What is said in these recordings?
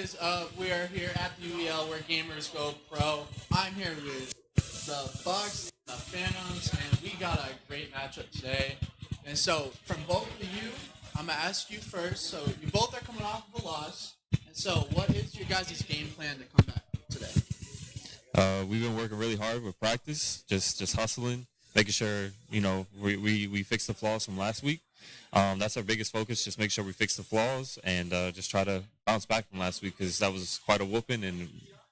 is we are here at the UEL where gamers go pro. I'm here with the Bucks, the Phantoms, and we got a great matchup today. And so, from both of you, I'm gonna ask you first. So, you both are coming off of a loss. And so, what is your guys' game plan to come back today? We've been working really hard with practice, just hustling, making sure we fix the flaws from last week. That's our biggest focus. Just make sure we fix the flaws and just try to bounce back from last week because that was quite a whooping and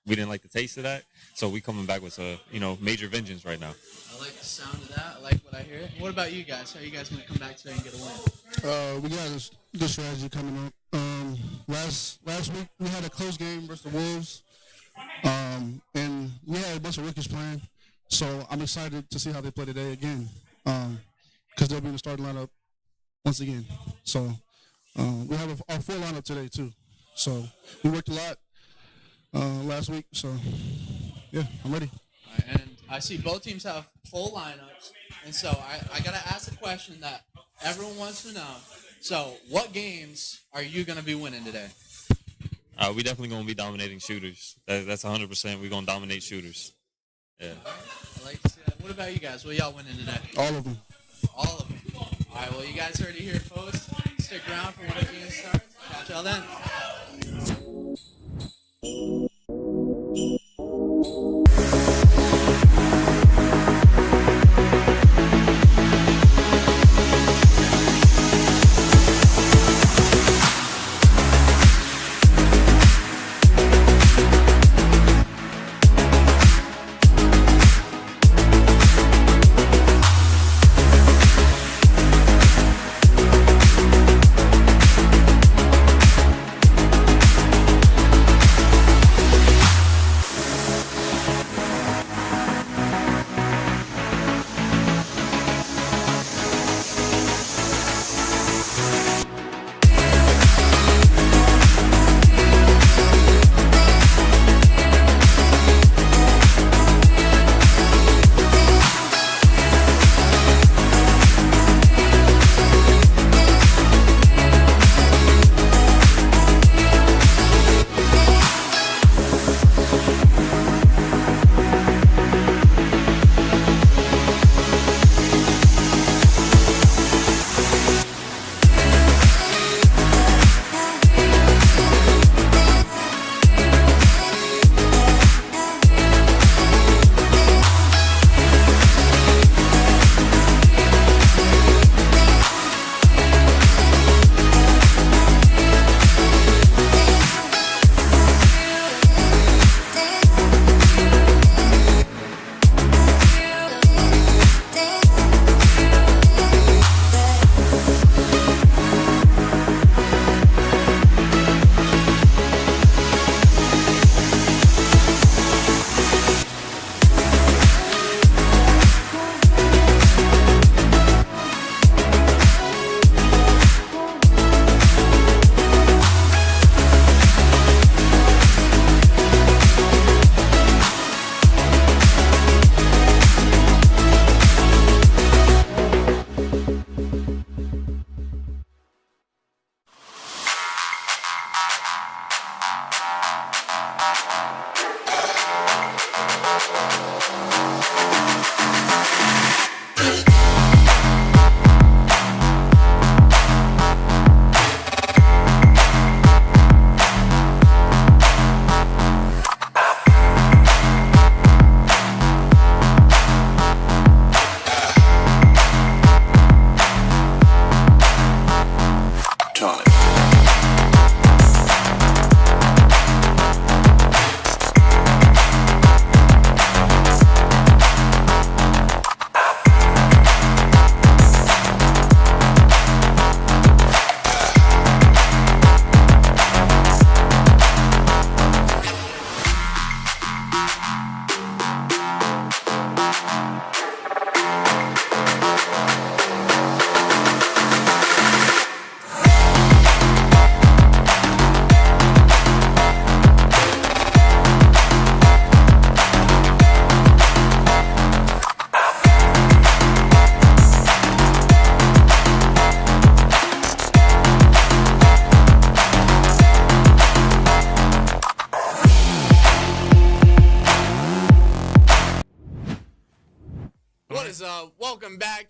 we didn't like the taste of that. So we coming back with a major vengeance right now. I like the sound of that. I like what I hear. What about you guys? How are you guys gonna come back today and get a win? We got this strategy coming up. Last week we had a close game versus the Wolves, and we had a bunch of rookies playing. So I'm excited to see how they play today again, because they'll be in the starting lineup once again. So we have our full lineup today too. So we worked a lot last week. So yeah, I'm ready. All right, and I see both teams have full lineups, and so I gotta ask a question that everyone wants to know. So, what games are you gonna be winning today? We definitely gonna be dominating shooters. That's 100%. We're gonna dominate shooters. Yeah. I like to see that. What about you guys? What y'all winning today? All of them. All of them. All right. Well, you guys heard it here, folks. Stick around for when the game starts. Catch y'all then.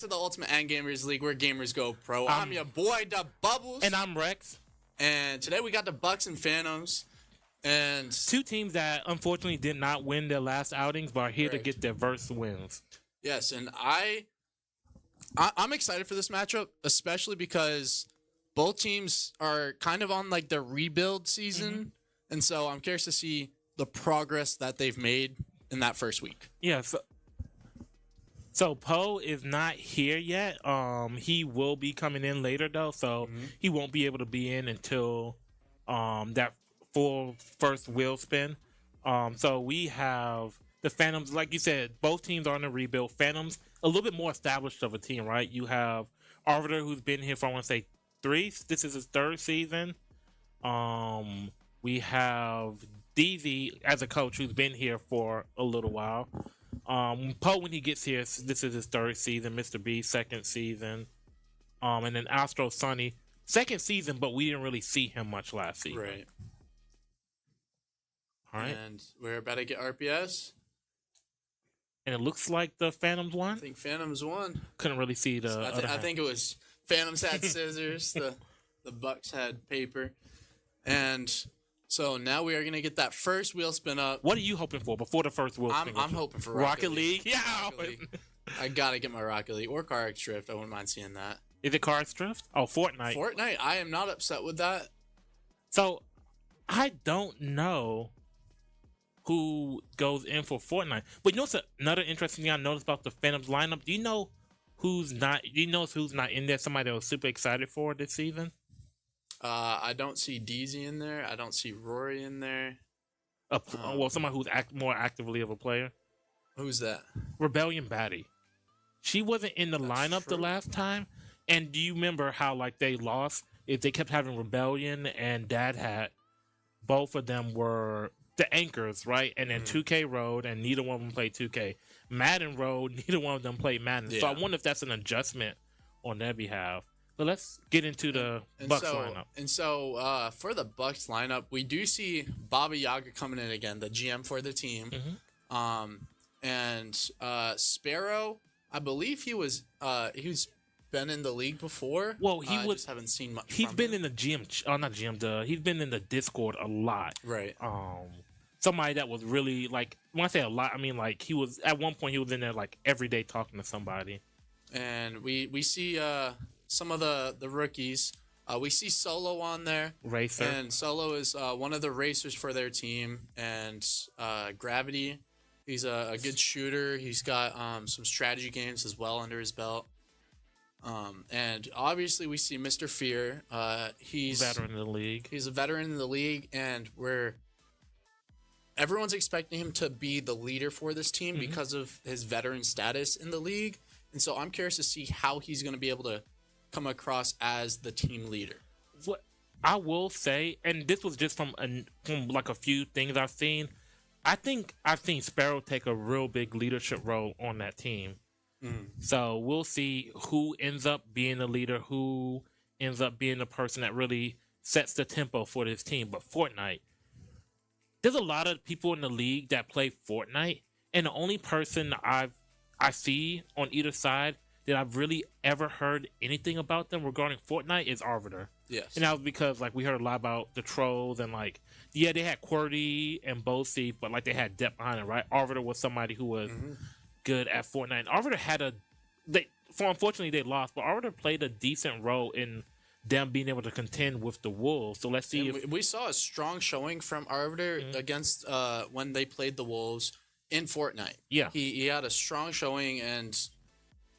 to the Ultimate and Gamers League, where gamers go pro. I'm your boy, the Bubbles. And I'm Rex. And today we got the Bucks and Phantoms. And two teams that unfortunately did not win their last outings, but are here to get their first wins. Yes, and I'm excited for this matchup, especially because both teams are kind of on like their rebuild season. And so I'm curious to see the progress that they've made in that first week. Yeah, so Poe is not here yet. He will be coming in later though, so he won't be able to be in until that full first wheel spin. So we have the Phantoms, like you said, both teams are on a rebuild. Phantoms, a little bit more established of a team, right? You have Arbiter, who's been here for, I want to say, this is his third season. We have DZ as a coach who's been here for a little while. Poe, when he gets here, this is his third season. Mr. B, second season. And then Astro Sunny, second season, but we didn't really see him much last season. Right. All right. And we're about to get RPS. And it looks like the Phantoms won. I think Phantoms won. Couldn't really see the. I think it was Phantoms had scissors, the Bucks had paper, and so now we are gonna get that first wheel spin up. What are you hoping for before the first wheel spin? I'm hoping for Rocket League. Yeah, Rocket League. I gotta get my Rocket League or Car X Drift. I wouldn't mind seeing that. Is it Car X Drift? Oh, Fortnite. Fortnite. I am not upset with that. So, I don't know who goes in for Fortnite. But you know what's another interesting thing I noticed about the Phantoms lineup? Do you know who's not? Do you know who's not in there? Somebody that was super excited for this season? I don't see DZ in there. I don't see Rory in there. Well, somebody who's more actively of a player. Who's that? Rebellion Batty. She wasn't in the lineup the last time. And do you remember how like they lost? If they kept having Rebellion and Dad Hat, both of them were the anchors, right? And then 2K rode, and neither one of them played 2K. Madden rode, neither one of them played Madden. Yeah. So I wonder if that's an adjustment on their behalf. But let's get into the Bucks lineup. And so for the Bucks lineup, we do see Baba Yaga coming in again, the GM for the team. And Sparrow, I believe he's been in the league before. Well, he just haven't seen much. He's been in the gym. Not GM. He's been in the Discord a lot. Right. Somebody that was really like, when I say a lot, I mean like he was at one point he was in there like every day talking to somebody. And we see some of the rookies. We see Solo on there. Racer. And Solo is one of the racers for their team. And Gravity, he's a good shooter. He's got some strategy games as well under his belt. And obviously we see Mr. Fear. He's veteran in the league. He's a veteran in the league, and everyone's expecting him to be the leader for this team because of his veteran status in the league. And so I'm curious to see how he's going to be able to come across as the team leader. What I will say, and this was just from like a few things I've seen, I think I've seen Sparrow take a real big leadership role on that team. So we'll see who ends up being the leader, who ends up being the person that really sets the tempo for this team. But Fortnite, there's a lot of people in the league that play Fortnite, and the only person I see on either side that I've really ever heard anything about them regarding Fortnite is Arbiter. Yes. And that was because like we heard a lot about the trolls and like, yeah, they had QWERTY and BoSeef, but like they had depth behind it, right? Arbiter was somebody who was good at Fortnite. Arbiter had unfortunately they lost, but Arbiter played a decent role in them being able to contend with the Wolves. So let's see if we saw a strong showing from Arbiter against when they played the Wolves in Fortnite. Yeah, he had a strong showing, and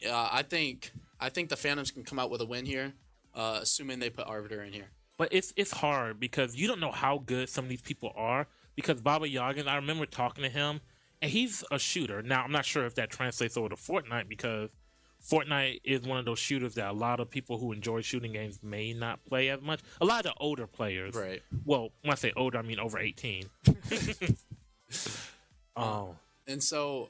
I think the Phantoms can come out with a win here, assuming they put Arbiter in here. But it's hard because you don't know how good some of these people are. Because Baba Yaga, I remember talking to him, and he's a shooter. Now, I'm not sure if that translates over to Fortnite because Fortnite is one of those shooters that a lot of people who enjoy shooting games may not play as much. A lot of the older players. Right. Well, when I say older, I mean over 18. And so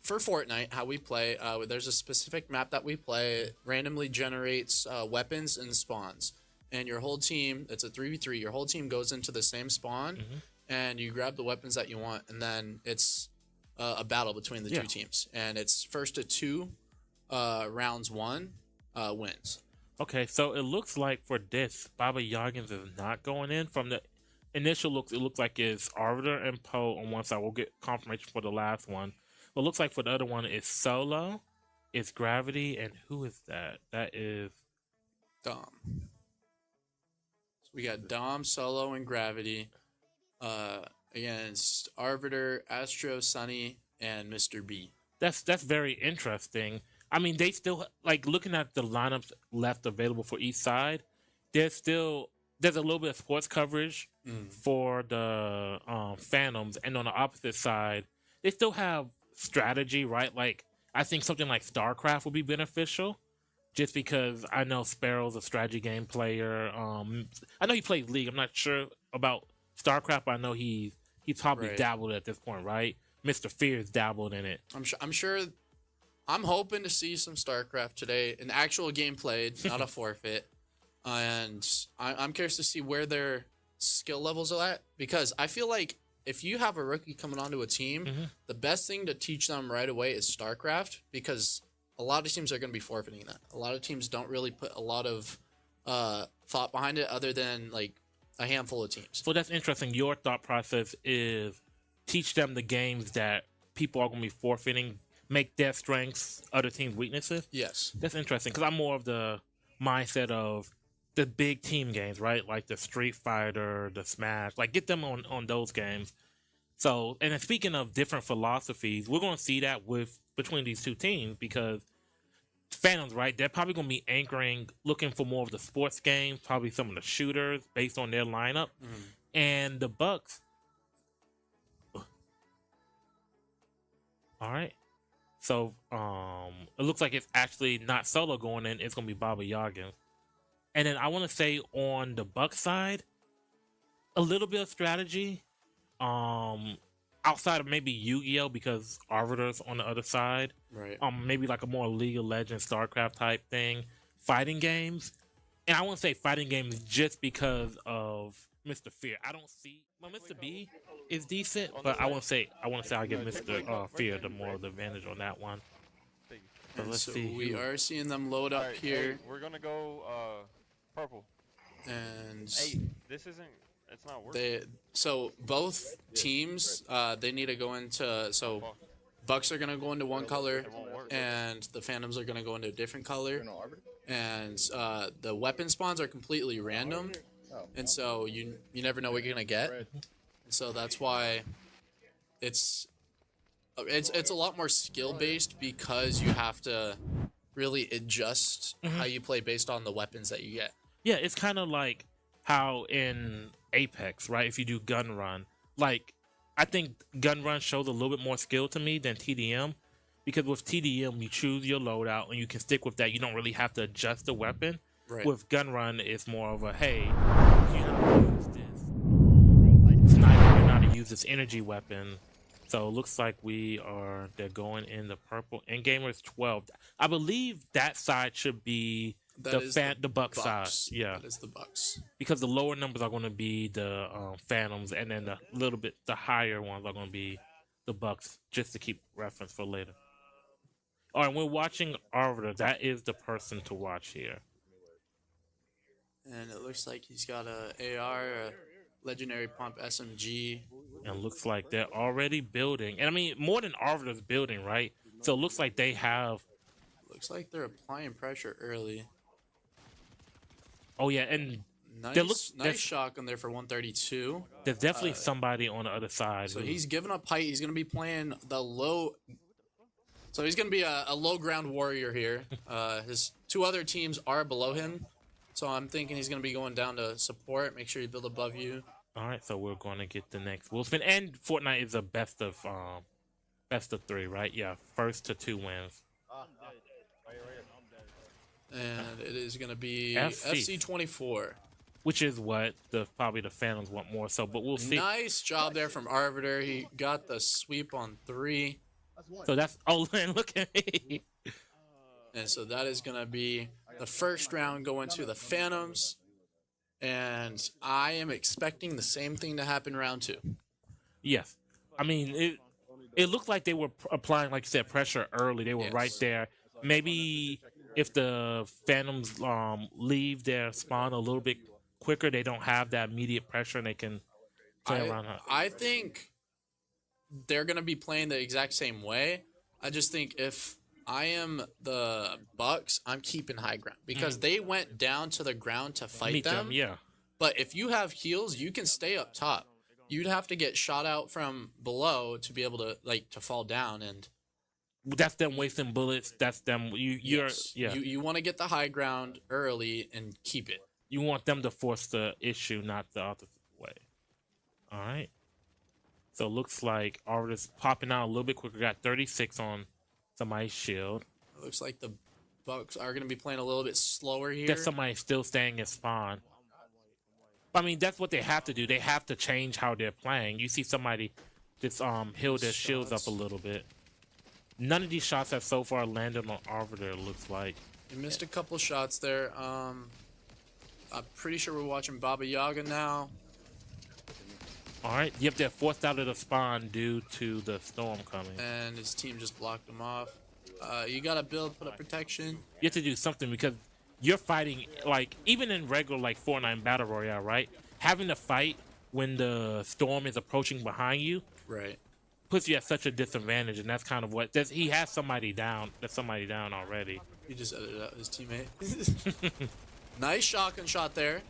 for Fortnite, how we play, there's a specific map that we play. It randomly generates weapons and spawns. And your whole team, it's a 3v3, your whole team goes into the same spawn, and you grab the weapons that you want, and then it's a battle between the two teams, and it's first to two rounds won wins. Okay, so it looks like for this, Baba Yagins is not going in. From the initial looks, it looks like it's Arbiter and Poe on one side. We'll get confirmation for the last one. But it looks like for the other one, it's Solo, it's Gravity, and who is that? That is Dom. So we got Dom, Solo, and Gravity against Arbiter, Astro, Sunny, and Mr. B. that's very interesting. I mean, they still like looking at the lineups left available for each side. There's a little bit of sports coverage for the Phantoms, and on the opposite side, they still have strategy, right? Like I think something like StarCraft would be beneficial, just because I know Sparrow's a strategy game player. I know he plays League. I'm not sure about StarCraft, but I know he's probably dabbled at this point, right? Mr. Fear's dabbled in it. I'm sure. I'm hoping to see some StarCraft today, an actual game played, not a forfeit. And I'm curious to see where their skill levels are at, because I feel like if you have a rookie coming onto a team, the best thing to teach them right away is StarCraft, because a lot of teams are going to be forfeiting that. A lot of teams don't really put a lot of thought behind it, other than like a handful of teams. So that's interesting. Your thought process is teach them the games that people are going to be forfeiting, make their strengths other teams' weaknesses. Yes. That's interesting, because I'm more of the mindset of the big team games, right? Like the Street Fighter, the Smash, like get them on those games. So, and then speaking of different philosophies, we're going to see that between these two teams, because Phantoms, right? They're probably going to be anchoring, looking for more of the sports games, probably some of the shooters based on their lineup. And the Bucks. All right. So, it looks like it's actually not Solo going in. It's going to be Baba Yaga. And then I want to say on the Bucks side, a little bit of strategy. Outside of maybe Yu-Gi-Oh, because Arbiter's on the other side. Right. Maybe like a more League of Legends, StarCraft type thing. Fighting games. And I want to say fighting games just because of Mr. Fear. I don't see... Well, Mr. B is decent, but I want to say I'll give Mr. Fear the more of the advantage on that one. So let's see. We are seeing them load up here. We're gonna go purple. And Hey, this isn't. It's not working. so both teams they need to go into. So Bucks are gonna go into one color, and the Phantoms are gonna go into a different color. And the weapon spawns are completely random, and so you never know what you're gonna get. And so that's why it's a lot more skill based, because you have to really adjust how you play based on the weapons that you get. Yeah, it's kind of like how in Apex, right? If you do gun run, like I think gun run shows a little bit more skill to me than TDM, because with TDM you choose your loadout and you can stick with that. You don't really have to adjust the weapon. Right. With gun run, it's more of a hey, you know how to use this sniper, you know how to use this energy weapon. So it looks like they're going in the purple. And Gamers 12. I believe that side should be the Bucks side. Yeah. That is the Bucks. Because the lower numbers are going to be the Phantoms, and then the higher ones are going to be the Bucks, just to keep reference for later. All right, we're watching Arbiter. That is the person to watch here. And it looks like he's got a AR, a legendary pump SMG. And looks like they're already building. And I mean, more than Arbiter's building, right? So it looks like they have... Looks like they're applying pressure early. Oh, yeah, and... Nice shotgun there for 132. There's definitely somebody on the other side. So he's giving up height. He's going to be playing the low... So he's going to be a low ground warrior here. His two other teams are below him. So I'm thinking he's going to be going down to support. Make sure you build above you. All right, so we're going to get the next Wolfman. And Fortnite is a best of 3, right? Yeah, first to 2 wins. And it is going to be FC. FC24. Which is what probably the Phantoms want more so, but we'll see. Nice job there from Arbiter. He got the sweep on 3. So that's... Oh, and look at me. And so that is going to be the first round going to the Phantoms. And I am expecting the same thing to happen round 2. Yes. I mean, It looked like they were applying, like you said, pressure early. They were right Yes. there. Maybe if the Phantoms leave their spawn a little bit quicker, they don't have that immediate pressure and they can play around. I think they're gonna be playing the exact same way. I just think if I am the Bucks, I'm keeping high ground because they went down to the ground to fight Meet them. yeah. But if you have heals, you can stay up top. You'd have to get shot out from below to be able to to fall down, and That's them wasting bullets. That's them. You're yeah. You want to get the high ground early and keep it. You want them to force the issue, not the other way. All right. So it looks like Arbiter's popping out a little bit quicker. Got 36 on somebody's shield. It looks like the Bucks are going to be playing a little bit slower here. There's somebody still staying in spawn. I mean, that's what they have to do. They have to change how they're playing. You see somebody just heal their shields up a little bit. None of these shots have so far landed on Arbiter, it looks like. You missed a couple shots there. I'm pretty sure we're watching Baba Yaga now. All right. Yep, they're forced out of the spawn due to the storm coming. And his team just blocked him off. You got to put up protection. You have to do something because you're fighting, like, even in regular, like, Fortnite Battle Royale, right? Having to fight when the storm is approaching behind you Right. puts you at such a disadvantage, and that's kind of what... he has somebody down. There's somebody down already. He just edited out his teammate. Nice shotgun shot there.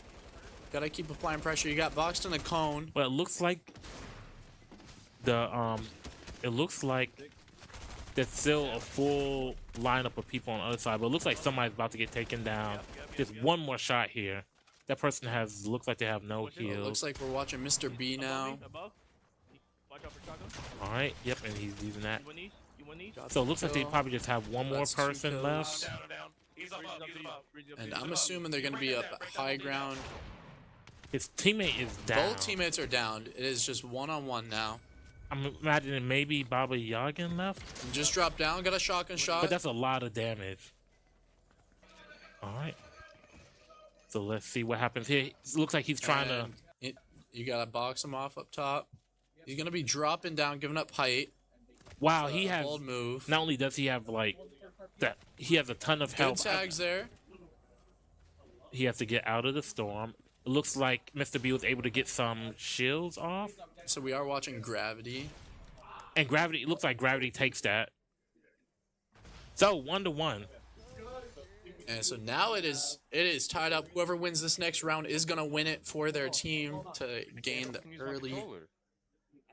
Got to keep applying pressure. You got boxed in a cone. Well, it looks like the it looks like there's still a full lineup of people on the other side, but it looks like somebody's about to get taken down. Just one more shot here. That person looks like they have no It heals. looks like we're watching Mr. B now. All right, yep, and he's using that. So it looks like they probably just have one more That's 2 person kills. left. And I'm assuming they're going to be up at high ground. His teammate is down. Both teammates are down. It is just one-on-one now. I'm imagining maybe Baba Yagan left, Just dropped down. Got a shotgun shot. but that's a lot of damage. All right. So let's see what happens here. It looks like he's trying to... You got to box him off up top. He's going to be dropping down, giving up height. Wow, he has... Bold move. Not only does he have, like... that, he has a ton of Good health. tags there. He has to get out of the storm. It looks like Mr. B was able to get some shields off. So we are watching Gravity. And Gravity... It looks like Gravity takes that. So, 1-1. And so now it is tied up. Whoever wins this next round is going to win it for their team to gain the early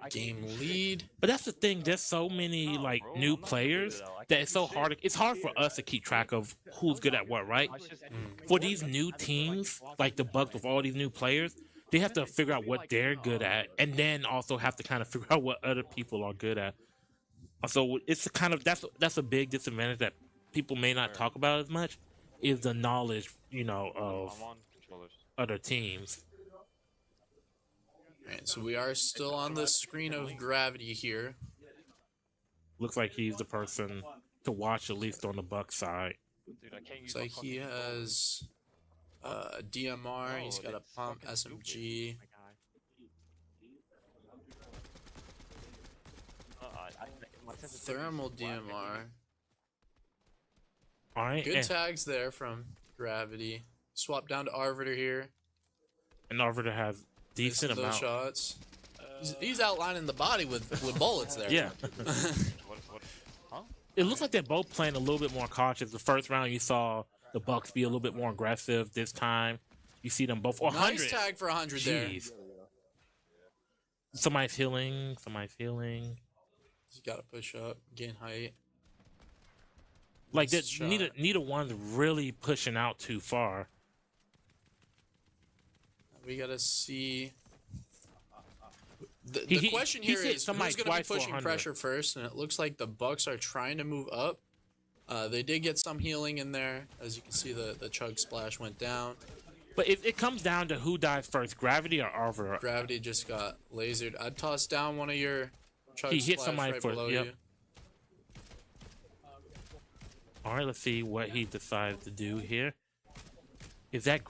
game lead. But that's the thing. There's so many like new players that it's so hard. It's hard for us to keep track of who's good at what, right? For these new teams, like the Bucks with all these new players, they have to figure out what they're good at, and then also have to kind of figure out what other people are good at. So it's kind of that's a big disadvantage that people may not talk about as much. Is the knowledge, of other teams. Right, so we are still on the screen of Gravity here. Looks like he's the person to watch, at least on the Buck side. Looks like he has DMR. He's got a pump SMG. Thermal DMR. All right, Good tags there from Gravity. Swap down to Arbiter here. and Arbiter has decent Those amount. shots. He's outlining the body with bullets there. Yeah. It looks like they're both playing a little bit more cautious. The first round, you saw the Bucks be a little bit more aggressive. This time, you see them both. 100. Nice tag for 100 there. Jeez. Somebody's healing. Somebody's healing. You gotta push up, gain height. Like Nice that, shot. neither one's really pushing out too far. We gotta see. The He- question he here hit is somebody who's gonna be twice for pushing 100. pressure first, and it looks like the Bucks are trying to move up. They did get some healing in there, as you can see. The chug splash went down. But it comes down to who dies first, Gravity or Arbiter. Gravity just got lasered. I'd toss down one of your chug He hit splash somebody right for- below yep. you. All right, let's see what he decides to do here. Is that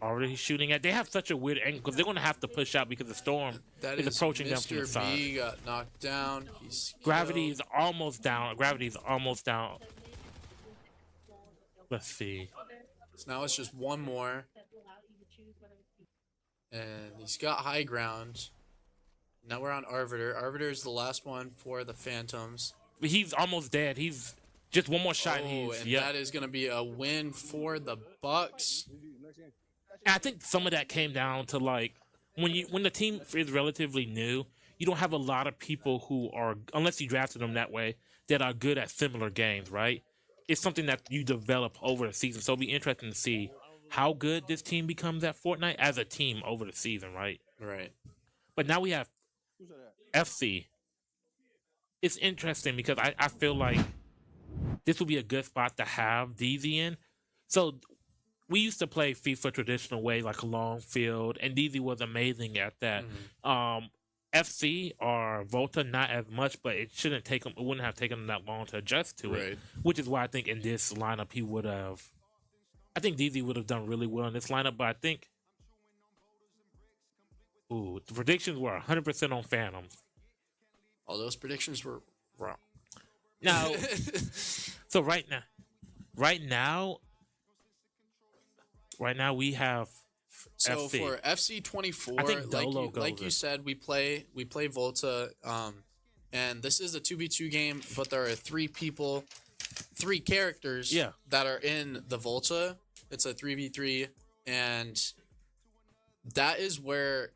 already shooting at. They have such a weird angle because they're going to have to push out because the storm That is is approaching them from the Mr. side. B got knocked down. He's Gravity killed. is almost down. Gravity is almost down. Let's see. So now it's just one more. And he's got high ground. Now we're on Arbiter. Arbiter is the last one for the Phantoms. But he's almost dead. He's just one more shot. Oh, And and that is going to be a win for the Bucks. And I think some of that came down to like when the team is relatively new, you don't have a lot of people who are, unless you drafted them that way, that are good at similar games, right? It's something that you develop over the season. So it'll be interesting to see how good this team becomes at Fortnite as a team over the season, right? Right. But now we have FC. It's interesting because I feel like this would be a good spot to have DZ in. So we used to play FIFA traditional way, like a long field, and DZ was amazing at that. FC or Volta, not as much, but it shouldn't take him. It wouldn't have taken him that long to adjust to it, which is why I think in this lineup he would have. I think DZ would have done really well in this lineup, but I think. Ooh, the predictions were 100% on Phantoms. All those predictions were wrong. Now, so right now we have So FC. for FC24, I think Dolo goes like you in. said, we play Volta, and this is a 2v2 game, but there are three characters Yeah. that are in the Volta. It's a 3v3, and that is where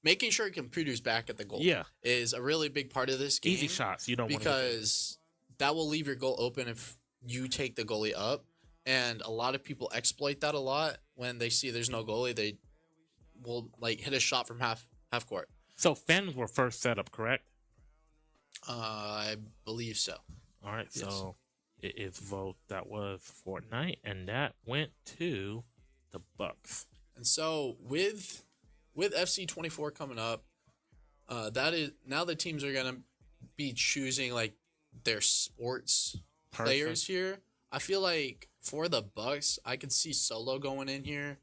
making sure computer's back at the goal Yeah. is a really big part of this game. Easy shots. You don't want to. Because that will leave your goal open if you take the goalie up. And a lot of people exploit that a lot. When they see there's no goalie, they will like hit a shot from half court. So Phantoms were first set up, correct? I believe so. All right. Yes. So it is vote that was Fortnite, and that went to the Bucks. And so with FC24 coming up, that is now the teams are gonna be choosing like their sports players here. I feel like for the Bucks, I could see Solo going in here,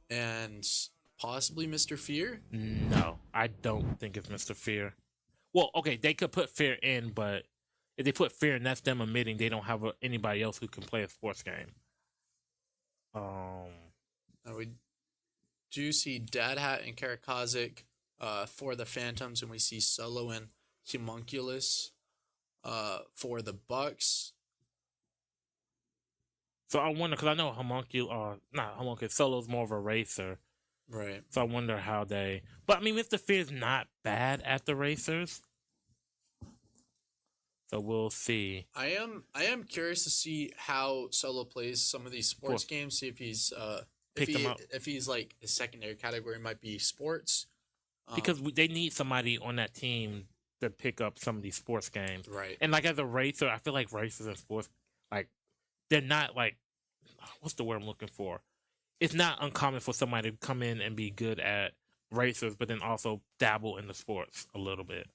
and possibly Mr. Fear. No, I don't think it's Mr. Fear. Well, okay, they could put Fear in, but if they put Fear in, that's them admitting they don't have anybody else who can play a sports game. Now we do see Dad Hat and Karakazik for the Phantoms, and we see Solo and Homunculus for the Bucks. So I wonder, because I know Solo's more of a racer. Right. So I wonder how they. But I mean, Mr. Fear's not bad at the racers. So we'll see. I am curious to see how Solo plays some of these sports games. See if he's if he's like his secondary category might be sports. Because they need somebody on that team to pick up some of these sports games. Right. And like as a racer, I feel like racers and sports, like they're not like, what's the word I'm looking for? It's not uncommon for somebody to come in and be good at racers, but then also dabble in the sports a little bit.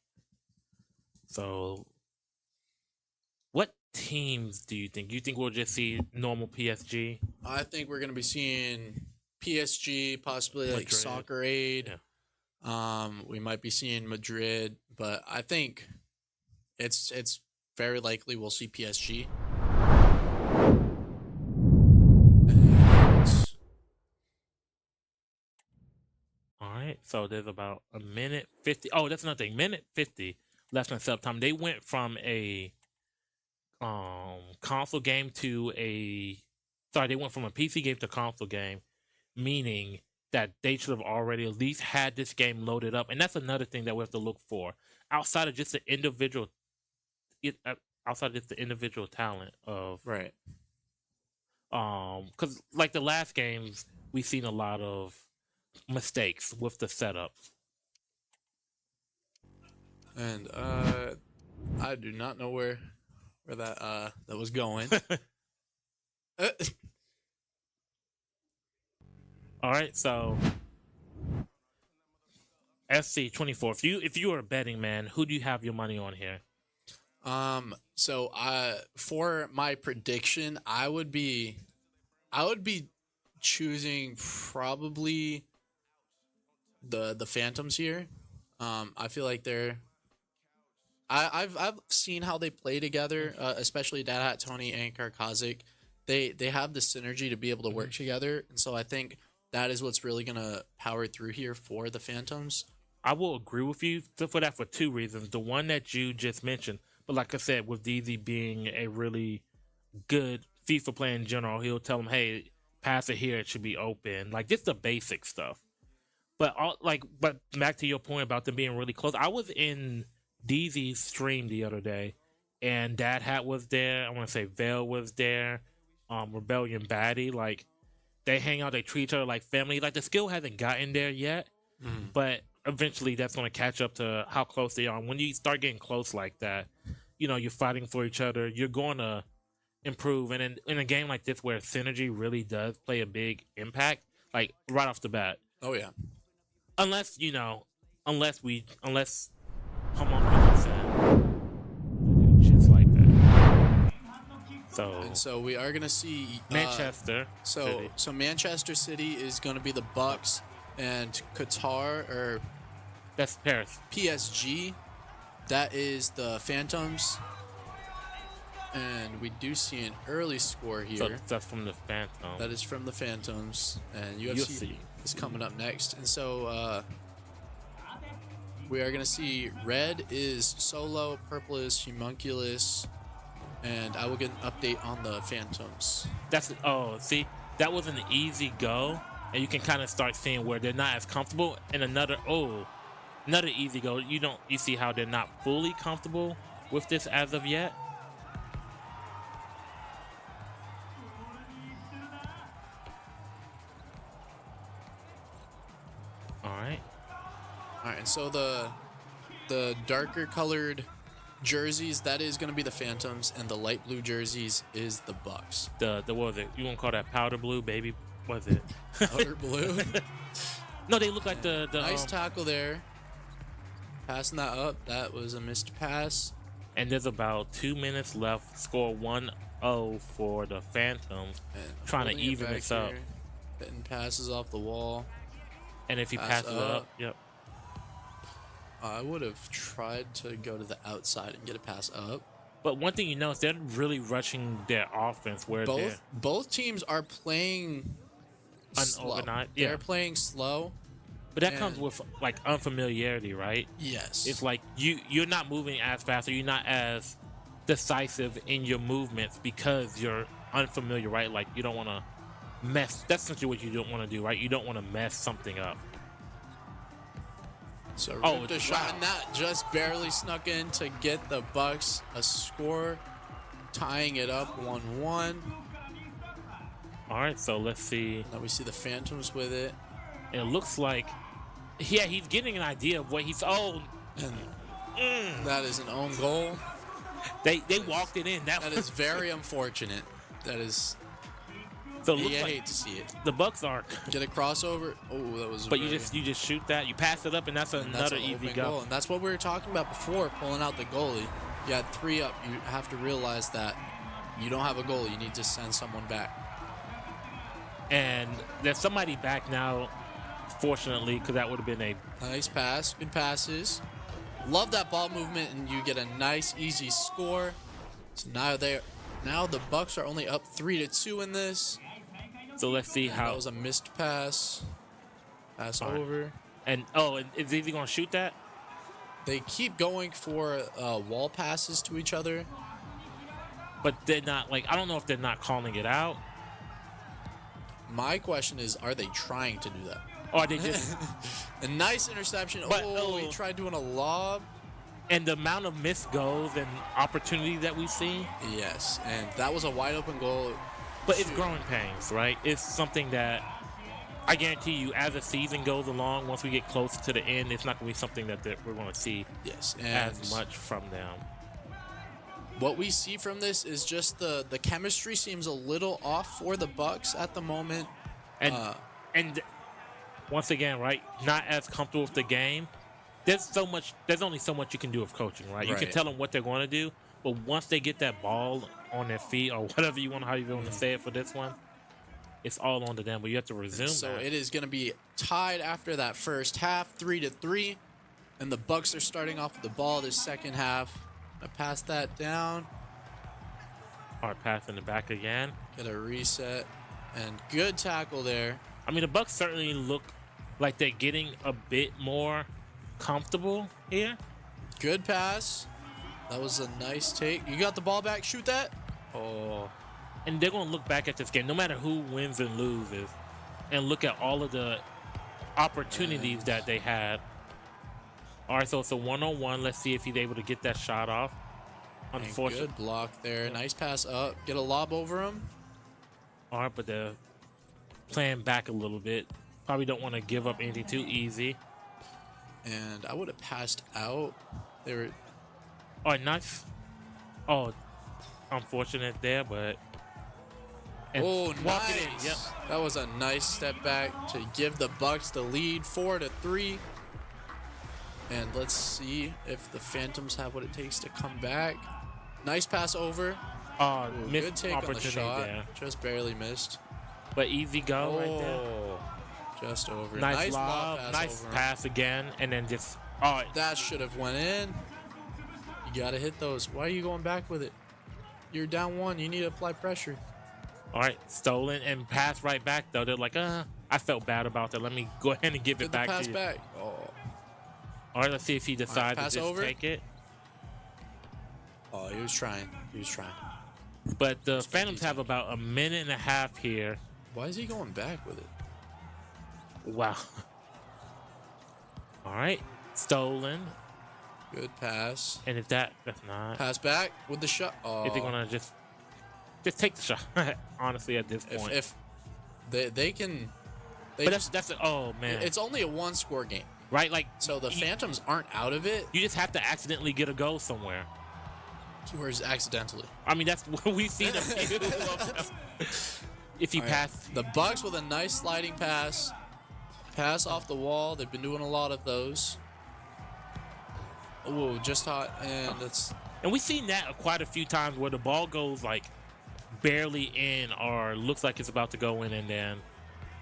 So, what teams do you think? Do you think we'll just see normal PSG? I think we're gonna be seeing PSG, possibly like Madrid. Soccer Aid. Yeah. We might be seeing Madrid, but I think it's very likely we'll see PSG. All right, so there's about a minute 50. Oh, that's another thing. Minute 50 left in sub time. They went from a console game to they went from a PC game to console game, meaning that they should have already at least had this game loaded up. And that's another thing that we have to look for outside of just the individual talent of Right. because like the last games we've seen a lot of mistakes with the setups. And I do not know where that was going. All right, so SC24. If you are a betting man, who do you have your money on here? So for my prediction, I would be I would be choosing probably the Phantoms here. I feel like I've seen how they play together, especially Dad Hat Tony and Karkazik. They have the synergy to be able to work together, and so I think that is what's really gonna power through here for the Phantoms. I will agree with you for that for two reasons. The one that you just mentioned, but like I said, with DZ being a really good FIFA player in general, he'll tell him, "Hey, pass it here; it should be open." Like just the basic stuff. But but back to your point about them being really close. I was in DZ's stream the other day, and Dad Hat was there. I want to say Vale was there. Rebellion Baddie, like they hang out, they treat each other like family. Like the skill hasn't gotten there yet, but eventually that's going to catch up to how close they are. And when you start getting close like that, you're fighting for each other. You're going to improve. And in a game like this where synergy really does play a big impact, like right off the bat. Oh yeah. Unless Homunculus said shit like that. So we are gonna see Manchester. City. So Manchester City is gonna be the Bucks, and Qatar or That's Paris. PSG, that is the Phantoms. And we do see an early score here. So that's from the Phantom. That is from the Phantoms, and UFC is coming up next. And so we are going to see red is Solo, purple is Homunculus, and I will get an update on the Phantoms. See, that was an easy go, and you can kind of start seeing where they're not as comfortable. And another easy go. You see how they're not fully comfortable with this as of yet. All right, and so the darker colored jerseys, that is going to be the Phantoms, and the light blue jerseys is the Bucks. The what was it? You want to call that powder blue, baby? What is it? Powder blue. No, they look like the nice tackle there. Passing that up, that was a missed pass. And there's about 2 minutes left. Score 1-0 for the Phantoms, trying to even this up. Hitting passes off the wall. And if he passes it up, yep. I would have tried to go to the outside and get a pass up. But one thing you know is they're really rushing their offense. Where both teams are playing slow. Yeah. They're playing slow. But that comes with like unfamiliarity, right? Yes. It's like you're not moving as fast, or you're not as decisive in your movements because you're unfamiliar, right? Like you don't want to mess. That's essentially what you don't want to do, right? You don't want to mess something up. So the shot, and that just barely snuck in to get the Bucks a score, tying it up 1-1. All right, so let's see. Now we see the Phantoms with it. And it looks like, yeah, he's getting an idea of what he's. That is an own goal. They walked it in. That is very unfortunate. That is. So it looks I like hate to see it. The Bucks are. Get a crossover. Oh, that was. But you just shoot that. You pass it up, and that's another easy goal. And that's what we were talking about before, pulling out the goalie. You had 3 up. You have to realize that you don't have a goalie. You need to send someone back. And there's somebody back now, fortunately, because that would have been a nice pass. Good passes. Love that ball movement, and you get a nice, easy score. So now the Bucks are only up 3-2 in this. So let's see how. That was a missed pass. Pass over. And is he going to shoot that? They keep going for wall passes to each other. But they're not, I don't know if they're not calling it out. My question is, are they trying to do that? Or are they just. A nice interception. But, he tried doing a lob. And the amount of missed goals and opportunity that we see. Yes, and that was a wide open goal. But it's growing pains, right? It's something that I guarantee you, as the season goes along, once we get closer to the end, it's not going to be something that we're going to see as much from them. What we see from this is just the chemistry seems a little off for the Bucks at the moment. And once again, right, not as comfortable with the game. There's only so much you can do with coaching, right? You can tell them what they're going to do, but once they get that ball on their feet, or whatever however you want to say it for this one, it's all on to them. But you have to resume So that. it is going to be tied after that first half, 3-3, and the Bucks are starting off with the ball this second half. I pass that down, Hard pass in the back again. get a reset, and good tackle there. I mean, the Bucks certainly look like they're getting a bit more comfortable here. Good pass. That was a nice take. You got the ball back. Shoot that. Oh, And they're going to look back at this game, no matter who wins and loses, and look at all of the opportunities that they had. All right, so it's a one-on-one. Let's see if he's able to get that shot off. and Unfortunately. good block there. Nice pass up. Get a lob over him. All right, but they're playing back a little bit. Probably don't want to give up anything too easy. And I would have passed out. They were Oh, nice. Oh, unfortunate there, but. and Oh, walk nice. it in. Yep. That was a nice step back to give the Bucks the lead, 4-3. And let's see if the Phantoms have what it takes to come back. Nice pass over. Oh, Ooh, missed good take on the opportunity shot. there. Just barely missed. But easy go right there. Oh, just over. Nice lob lob, nice over. pass again, and then just oh, That should have went in. You gotta hit those. Why are you going back with it? You're down one. You need to apply pressure. all right, stolen and pass right back though. They're like, I felt bad about that. Let me go ahead and give Get it the back pass to you. back. Oh, All right, let's see if he decides pass to just over. take it. oh, he was trying. He was trying. But the Phantoms have about a minute and a half here. Why is he going back with it? Wow. All right, stolen, Good pass. and if that's not, Pass back with the shot. Oh, if they're gonna just take the shot. Honestly, at this point, if they can, they but just, that's oh man, it's only a one-score game, right. Like so the you- Phantoms aren't out of it. You just have to accidentally get a goal somewhere. Whereas accidentally. I mean, that's what we've seen a few of them. If you All right. pass, The Bucks with a nice sliding pass. Pass off the wall. They've been doing a lot of those. Ooh, just hot, and it's and we've seen that quite a few times where the ball goes like barely in or looks like it's about to go in, and then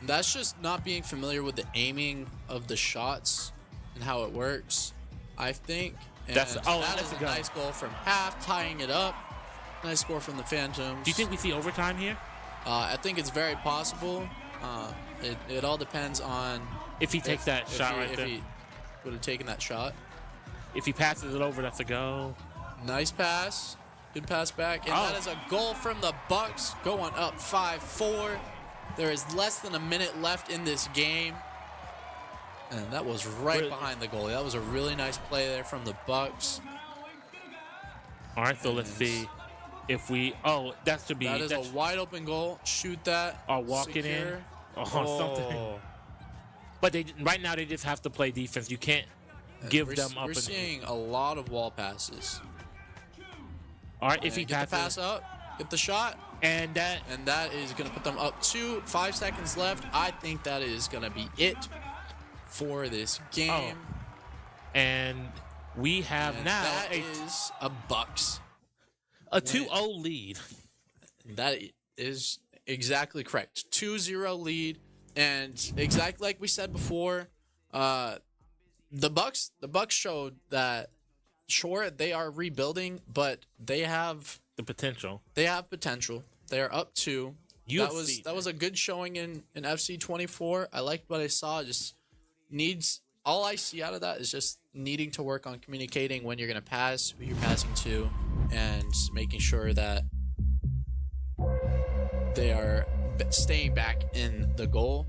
that's just not being familiar with the aiming of the shots and how it works, I think. And That's- oh, that that's is a a go. nice goal from half, tying it up. Nice score from the Phantoms. do you think we see overtime here? I think it's very possible. It all depends on If he takes that if shot he, right if there, he would have taken that shot. if he passes it over, that's a go. Nice pass. Good pass back. And Oh. that is a goal from the Bucks, going up 5-4. There is less than a minute left in this game. And that was right Really? behind the goalie. That was a really nice play there from the Bucks. All right, so let's see if we. Oh, that should be. That is a that's- wide open goal. Shoot that. walk it in. Secure. Oh, something. But they right now they just have to play defense. You can't give We're, them up. we're and, seeing a lot of wall passes. all right, if he And get the passes, pass up, get the shot, and that and that is going to put them up 5 seconds left. I think that is going to be it for this game. and we have And now that a is a Bucks. 2-0 lead. That is exactly correct. 2-0 lead, and exactly like we said before, the Bucks showed that sure they are rebuilding, but they have The potential. potential. They are up 2. UFC, that was a good showing in FC 24. I liked what I saw. Just needs all I see out of that is just needing to work on communicating when you're going to pass, who you're passing to, and making sure that they are staying back in the goal.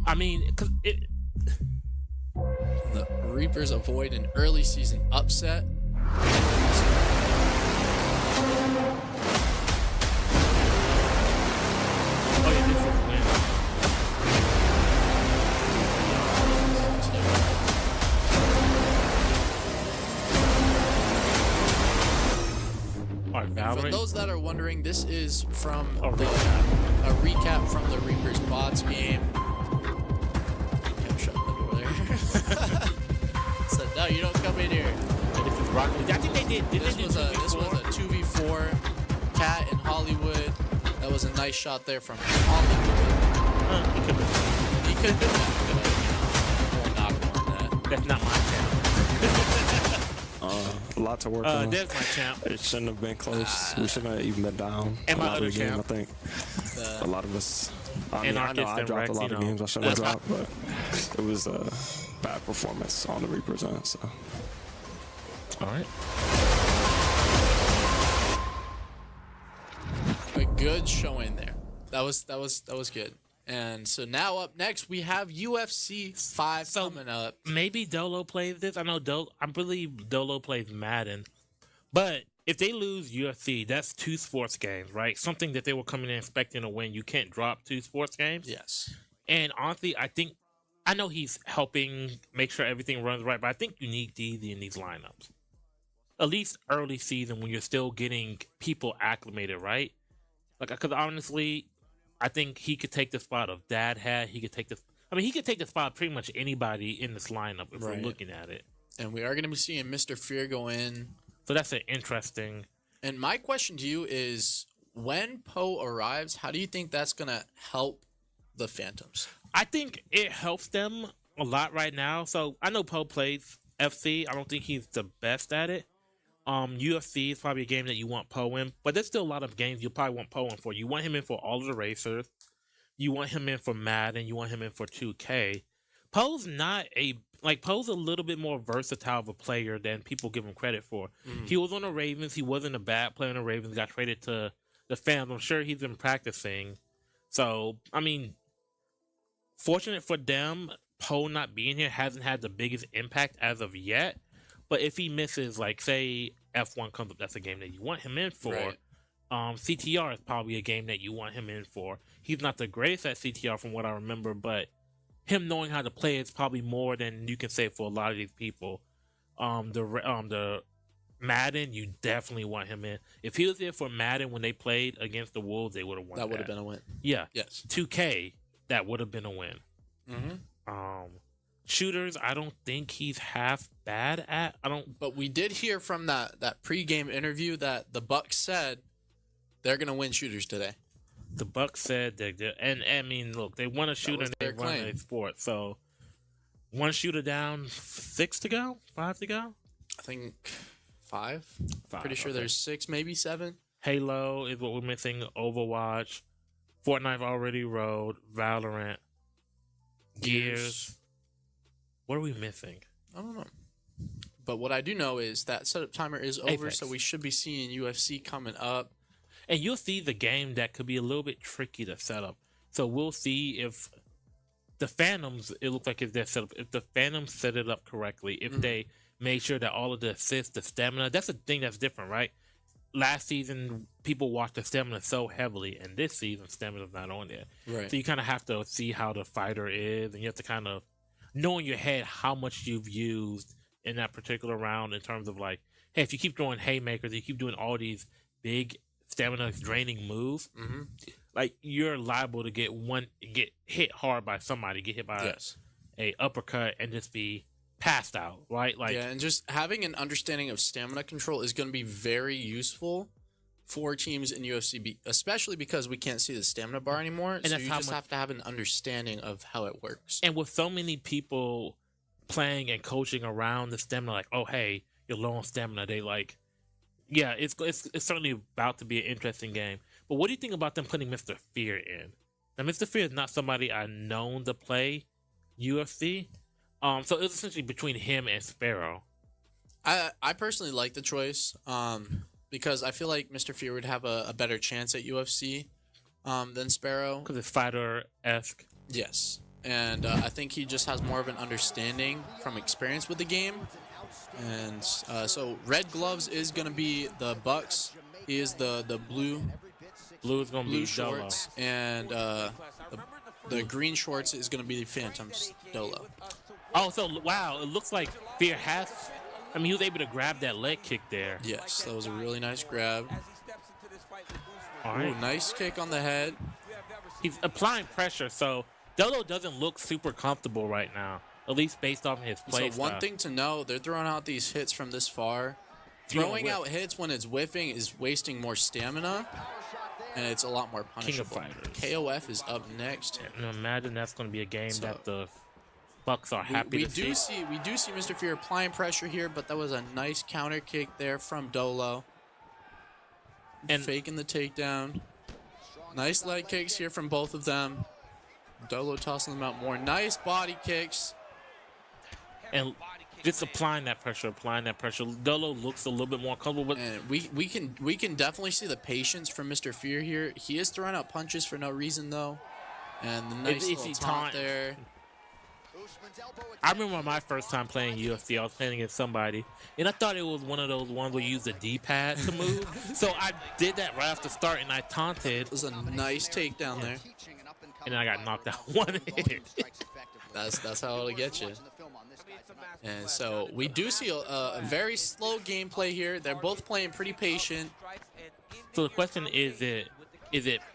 I mean, 'cause it. The Reapers avoid an early season upset. Oh yeah, this is a win. All right, For Valerie. those that are wondering, this is from A a recap from the Reapers bots game. I'm shutting the door there. Said, no, you don't come in here. This is Rock. I think they did. Did This they do was a 2v4? 2v4. Cat in Hollywood That was a nice shot there from Hollywood. He could have more knock on that. That's not my channel. A lot to work on. There's my champ. It shouldn't have been close. We shouldn't have even been down. And a my lot other of the game, champ. I think. A lot of us. I And mean, I Arcus know I and dropped Rex, a lot you of know. games I shouldn't have dropped, but it was a bad performance on the represent. So. All right. A good showing there. That was good. And so now up next we have UFC 5 coming up. Maybe Dolo plays this. I believe Dolo plays Madden. But if they lose UFC, that's 2 sports games, right? Something that they were coming in expecting to win. You can't drop 2 sports games. Yes. And honestly, I know he's helping make sure everything runs right, but I think you need DZ in these lineups. At least early season when you're still getting people acclimated, right? Like, because honestly, I think he could take the spot of Dad had. He could take the spot of pretty much anybody in this lineup if we're looking at it. And we are going to be seeing Mr. Fear go in. So that's an interesting. And my question to you is, when Poe arrives, how do you think that's going to help the Phantoms? I think it helps them a lot right now. So I know Poe plays FC. I don't think he's the best at it. UFC is probably a game that you want Poe in, but there's still a lot of games you probably want Poe in for. You want him in for all of the racers. You want him in for Madden. You want him in for 2K. Poe's a little bit more versatile of a player than people give him credit for. Mm-hmm. He was on the Ravens. He wasn't a bad player on the Ravens. Got traded to the Phantoms. I'm sure he's been practicing. So, I mean, fortunate for them, Poe not being here hasn't had the biggest impact as of yet. But if he misses, like, say, F1 comes up, that's a game that you want him in for. Right. CTR is probably a game that you want him in for. He's not the greatest at CTR from what I remember, but him knowing how to play is probably more than you can say for a lot of these people. The Madden, you definitely want him in. If he was there for Madden when they played against the Wolves, they would have won. That would have been a win. Yeah. Yes. 2K, that would have been a win. Mm-hmm. Shooters, I don't think he's half bad at. But we did hear from that pregame interview that the Bucks said they're gonna win shooters today. The Bucks said they did, and I mean, look, they won a shooter and they won a sport. So 1 shooter down, 5 to go. I think 5. Pretty sure there's 6, maybe 7. Halo is what we're missing. Overwatch, Fortnite already rode. Valorant, Gears. What are we missing? I don't know. But what I do know is that setup timer is over, Apex. so we should be seeing UFC coming up. And you'll see the game that could be a little bit tricky to set up. So we'll see if the Phantoms, it looks like if they're set up, if the Phantoms set it up correctly, if they make sure that all of the assists, the stamina, that's a thing that's different, right? Last season, people watched the stamina so heavily, and this season, stamina's not on there. Right. So you kind of have to see how the fighter is, and you have to kind of know in your head how much you've used in that particular round in terms of like, hey, if you keep throwing haymakers, you keep doing all these big stamina draining moves, like you're liable to get hit hard by somebody, get hit by a uppercut and just be passed out, right? Like, yeah, and just having an understanding of stamina control is going to be very useful for teams in UFC, especially because we can't see the stamina bar anymore. And so you just have to have an understanding of how it works. And with so many people playing and coaching around the stamina, like, oh, hey, you're low on stamina, they like, yeah, it's certainly about to be an interesting game. But what do you think about them putting Mr. Fear in? Now, Mr. Fear is not somebody I known to play UFC. So it was essentially between him and Sparrow. I personally like the choice because I feel like Mr. Fear would have a better chance at UFC than Sparrow. Because it's fighter-esque. Yes. And I think he just has more of an understanding from experience with the game. And so Red Gloves is going to be the Bucks. He is the blue. Blue is going to be shorts. Dolo. And the green shorts is going to be the Phantoms, Dolo. Oh, so, wow, it looks like Fear has... I mean, he was able to grab that leg kick there. Yes, that was a really nice grab. All right. Ooh, nice kick on the head. He's applying pressure, so Dolo doesn't look super comfortable right now, at least based off his play So one thing to know, they're throwing out these hits from this far. Throwing out hits when it's whiffing is wasting more stamina. and it's a lot more King of punishable. Fighters. KOF is up next. And imagine that's going to be a game So, that the Bucks are happy we to do see. we do see Mr. Fear applying pressure here, but that was a nice counter kick there from Dolo. And Faking the takedown. Nice leg kicks here from both of them. Dolo tossing them out more. Nice body kicks. and just applying that pressure. Dolo looks a little bit more comfortable, but And we can definitely see the patience from Mr. Fear here. He is throwing out punches for no reason though. And the nice It's little he taunt taunt. there. I remember my first time playing UFC, I was playing against somebody, and I thought it was one of those ones where you use the D-pad to move. So I did that right off the start, and I taunted, It was a nice takedown there. and then I got knocked out one hit. That's how it'll get you. And so we do see a very slow gameplay here. They're both playing pretty patient. So the question is it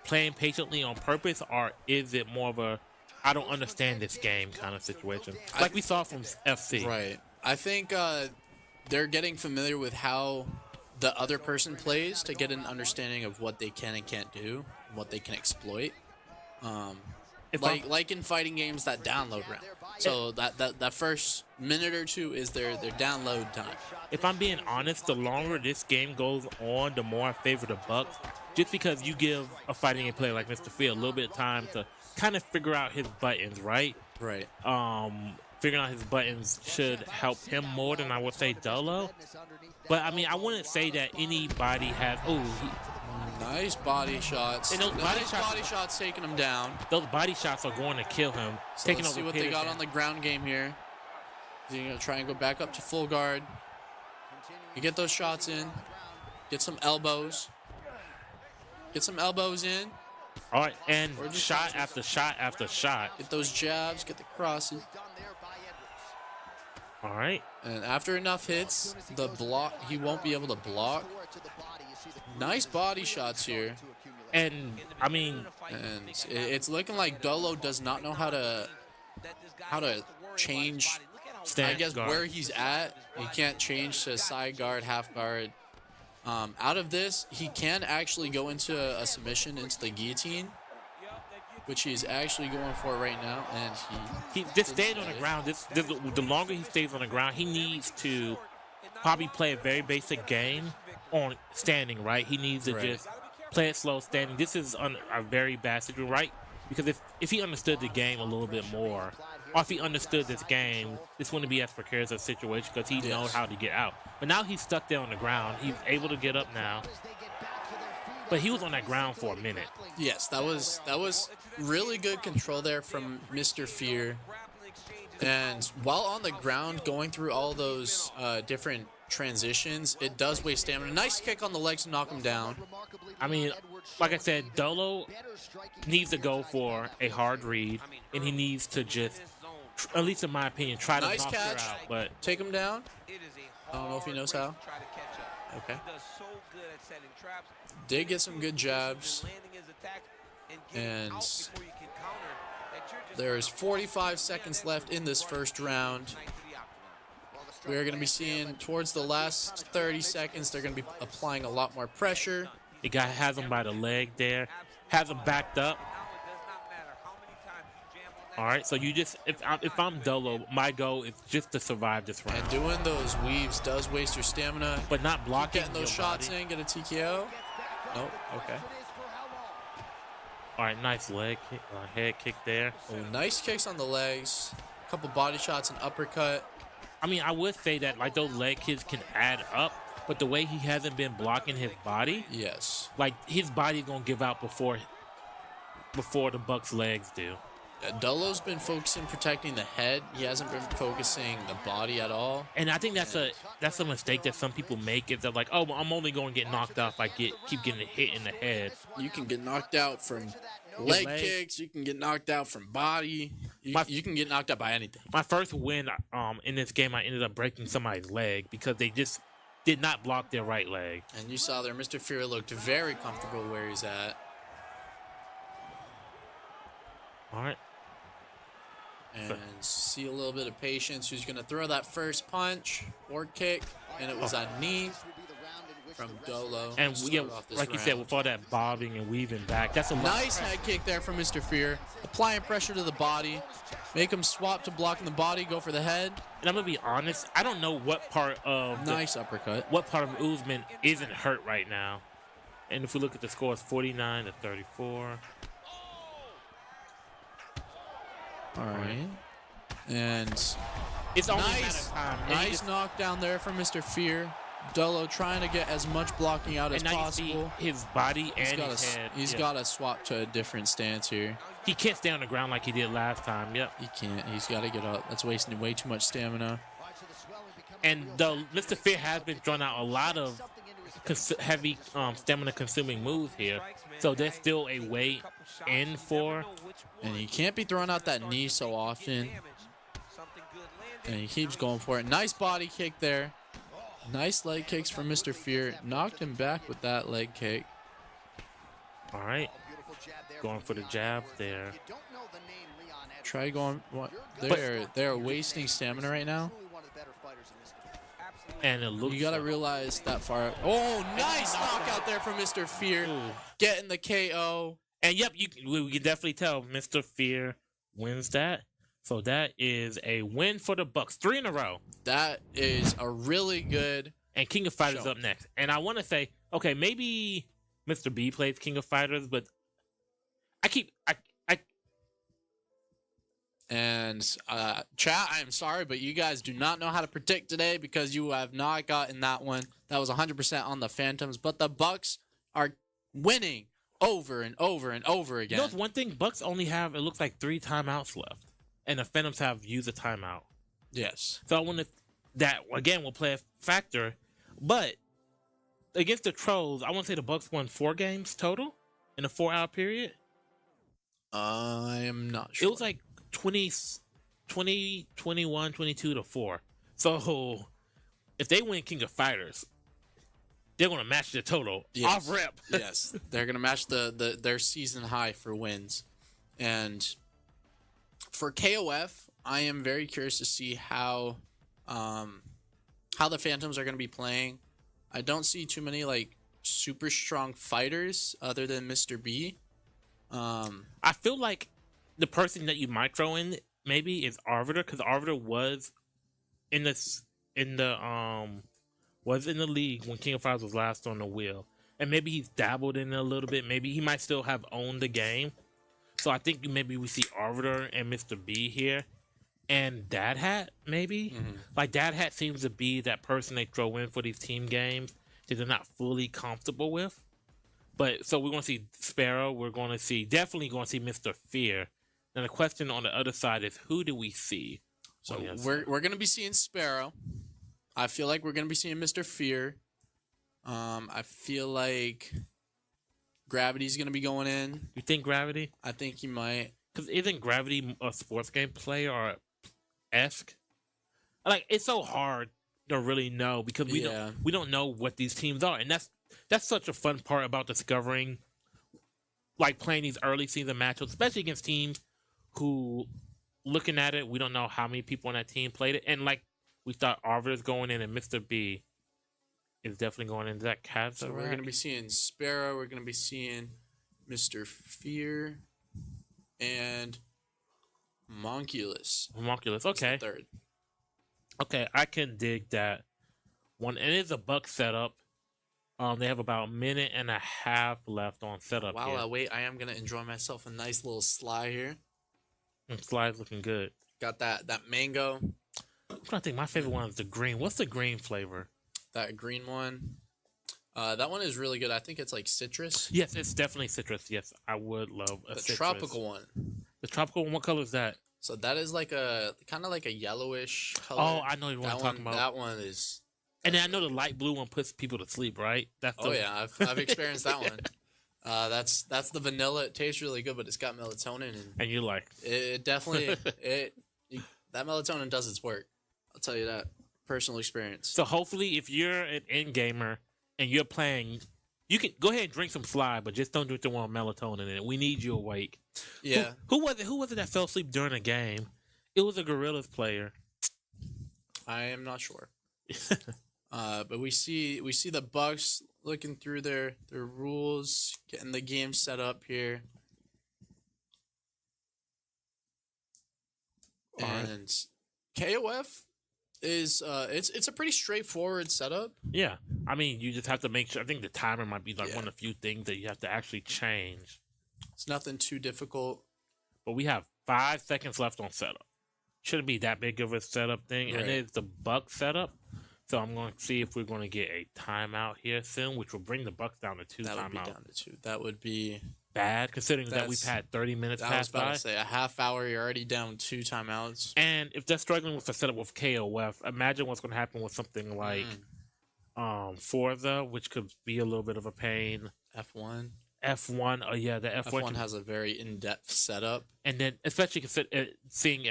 playing patiently on purpose, or is it more of a I don't understand this game kind of situation, like we saw from FC? Right. I think they're getting familiar with how the other person plays to get an understanding of what they can and can't do, what they can exploit. Like in fighting games, that download round. So that first minute or two is their download time. If I'm being honest, the longer this game goes on, the more I favor the Bucks. Just because you give a fighting game player like Mr. Phil a little bit of time to kind of figure out his buttons, right? Right. Figuring out his buttons should help him more than I would say Dolo. But I mean, I wouldn't say that anybody has. Nice body shots. And those Nice body shots taking him down. Those body shots are going to kill him. So let's see what they got on the ground game here. He's going to try and go back up to full guard. You get those shots in. Get some elbows. Get some elbows in. All right, and Or just shot after shot after shot. Get those jabs. Get the crosses. All right. And after enough hits, the block, he won't be able to block. Nice body shots here. And, I mean, And it's looking like Dolo does not know how to change, stance I guess, guard. where he's at. He can't change to side guard, half guard. Out of this, he can actually go into a submission into the guillotine, which he's actually going for right now. And he just staying on the ground. The longer he stays on the ground, he needs to probably play a very basic game on standing, right? He needs to Right. just play it slow standing. This is a very bad situation, right? Because if he understood the game a little bit more, or if he understood this game, this wouldn't be as precarious a situation because he knows how to get out. But now he's stuck there on the ground. He's able to get up now. But he was on that ground for a minute. Yes, that was really good control there from Mr. Fear. And while on the ground, going through all those different transitions, it does waste stamina. Nice kick on the legs to knock him down. I mean, like I said, Dolo needs to go for a hard read, and he needs to just, at least in my opinion, try to Nice knock her catch. out. But Take him down. I don't know if he knows how. Okay. Did get some good jabs. And there's 45 seconds left in this first round. We're going to be seeing towards the last 30 seconds, they're going to be applying a lot more pressure. the guy has him by the leg there, has him backed up. All right, so you just, if I'm Dolo, my goal is just to survive this round. And doing those weaves does waste your stamina. But not blocking. Getting those your shots body. in, get a TKO. Nope, okay. All right, nice leg kick, head kick there. Oh, nice kicks on the legs. A couple body shots and uppercut. I mean, I would say that like those leg kicks can add up, but the way he hasn't been blocking his body, Yes. like his body's gonna give out before the Bucks' legs do. Dolo's been focusing protecting the head. He hasn't been focusing the body at all. And I think that's a mistake that some people make. Is they're like, oh, well, I'm only going to get knocked out if I keep getting hit in the head. You can get knocked out from leg leg. kicks. You can get knocked out from body. You can get knocked out by anything. My first win in this game, I ended up breaking somebody's leg because they just did not block their right leg. And you saw there, Mr. Fury looked very comfortable where he's at. All right. And see a little bit of patience. Who's going to throw that first punch or kick? And it was a knee. from Dolo. And to yeah, start off this like you said, round. with all that bobbing and weaving back, that's a lot. Nice head kick there from Mr. Fear. Applying pressure to the body. Make him swap to blocking the body, go for the head. And I'm gonna be honest, I don't know what part of Nice uppercut. what part of Usman isn't hurt right now. And if we look at the score, it's 49-34. All right. And It's only a matter nice, of time. And he nice just- knockdown there from Mr. Fear. Dolo trying to get as much blocking out as and now possible. you see his body and his head. He's Yeah. got to swap to a different stance here. He can't stay on the ground like he did last time. Yep. He can't. He's got to get up. That's wasting way too much stamina. And though Mr. Fear has been throwing out a lot of heavy stamina consuming moves here, so there's still a way in for. And he can't be throwing out that knee so often. And he keeps going for it. Nice body kick there. Nice leg kicks from Mr. Fear. Knocked him back with that leg kick. All right. Going for the jab there. Try going. What? They're wasting stamina right now. And it looks You got to like- realize that far. Oh, nice knockout there from Mr. Fear. Ooh. Getting the KO. And yep, we can definitely tell Mr. Fear wins that. So that is a win for the Bucks. 3 in a row. That is a really good. And King of Fighters Show. up next. And I want to say, okay, maybe Mr. B plays King of Fighters, but And chat, I'm sorry, but you guys do not know how to predict today because you have not gotten that one. That was 100% on the Phantoms, but the Bucks are winning over and over and over you again. know what's one thing? Bucks only have, it looks like 3 timeouts left. And the Phantoms have used a timeout. Yes. So I want to, that again will play a factor. But against the Trolls, I want to say the Bucks won 4 games total in a 4-hour period. I am not sure. It was like 20, 21, 22 to 4. So if they win King of Fighters, they're going to match the total off rep. Yes. They're going to match their season high for wins. And for KOF, I am very curious to see how the Phantoms are going to be playing. I don't see too many like super strong fighters other than Mr. B. I feel like the person that you might throw in maybe is Arbiter, because Arbiter was in the league when King of Fighters was last on the wheel, and maybe he's dabbled in it a little bit. Maybe he might still have owned the game. So I think maybe we see Arbiter and Mr. B here, and Dad Hat maybe. Like Dad Hat seems to be that person they throw in for these team games that they're not fully comfortable with. But so we're going to see Sparrow. We're going to see Mr. Fear. And the question on the other side is, who do we see? So on the other we're side? going to be seeing Sparrow. I feel like we're going to be seeing Mr. Fear. I feel like Gravity's going to be going in. You think Gravity? I think he might. Because isn't Gravity a sports game player or esque? Like it's so hard to really know because we don't know what these teams are, and that's such a fun part about discovering, like playing these early season matchups, especially against teams who, looking at it, we don't know how many people on that team played it, and like we thought Arbiter's going in and Mr. B is definitely going in. Is that Cavs? So we're going to be seeing Sparrow. We're going to be seeing Mr. Fear and Monculus. Homunculus. Okay. Third. Okay, I can dig that one. And it is a Buck setup. They have about a minute and a half left on setup. While here. I wait, I am going to enjoy myself a nice little sly here. And Slide's looking good. Got that mango, I'm trying to think. My favorite one is the green. What's the green flavor? that green one. That one is really good. I think it's like citrus. Yes, it's definitely citrus. Yes, I would love a The citrus. tropical one. The tropical one. What color is that? So that is like a kind of like a yellowish color. Oh, I know what that I'm talking about. That one is. And then I know the light blue one puts people to sleep, right? That's the, Oh yeah, I've experienced that one. That's the vanilla. It tastes really good, but it's got melatonin, and And you're like, it definitely that melatonin does its work. I'll tell you that. Personal experience. so hopefully, if you're an end gamer and you're playing, you can go ahead and drink some Slide, but just don't drink the one with melatonin in it. We need you awake. Yeah. Who was it? Who was it that fell asleep during a game? It was a Gorillas player. I am not sure. But we see the Bucks looking through their rules, getting the game set up here. And KOF is it's a pretty straightforward setup. Yeah, I mean, you just have to make sure. I think the timer might be like one of the few things that you have to actually change. It's nothing too difficult. But we have 5 seconds left on setup. Shouldn't be that big of a setup thing. Right. And it's the Buck setup. So I'm going to see if we're going to get a timeout here soon, which will bring the Bucks down to 2 That would be timeouts. down to 2. That would be Bad, considering that we've had 30 minutes I was pass about by. to say a half hour. You're already down 2 timeouts. And if they're struggling with the setup with KOF, imagine what's going to happen with something like Forza, which could be a little bit of a pain. F1. F1, oh yeah, the F1, F1 has a very in-depth setup. and then especially seeing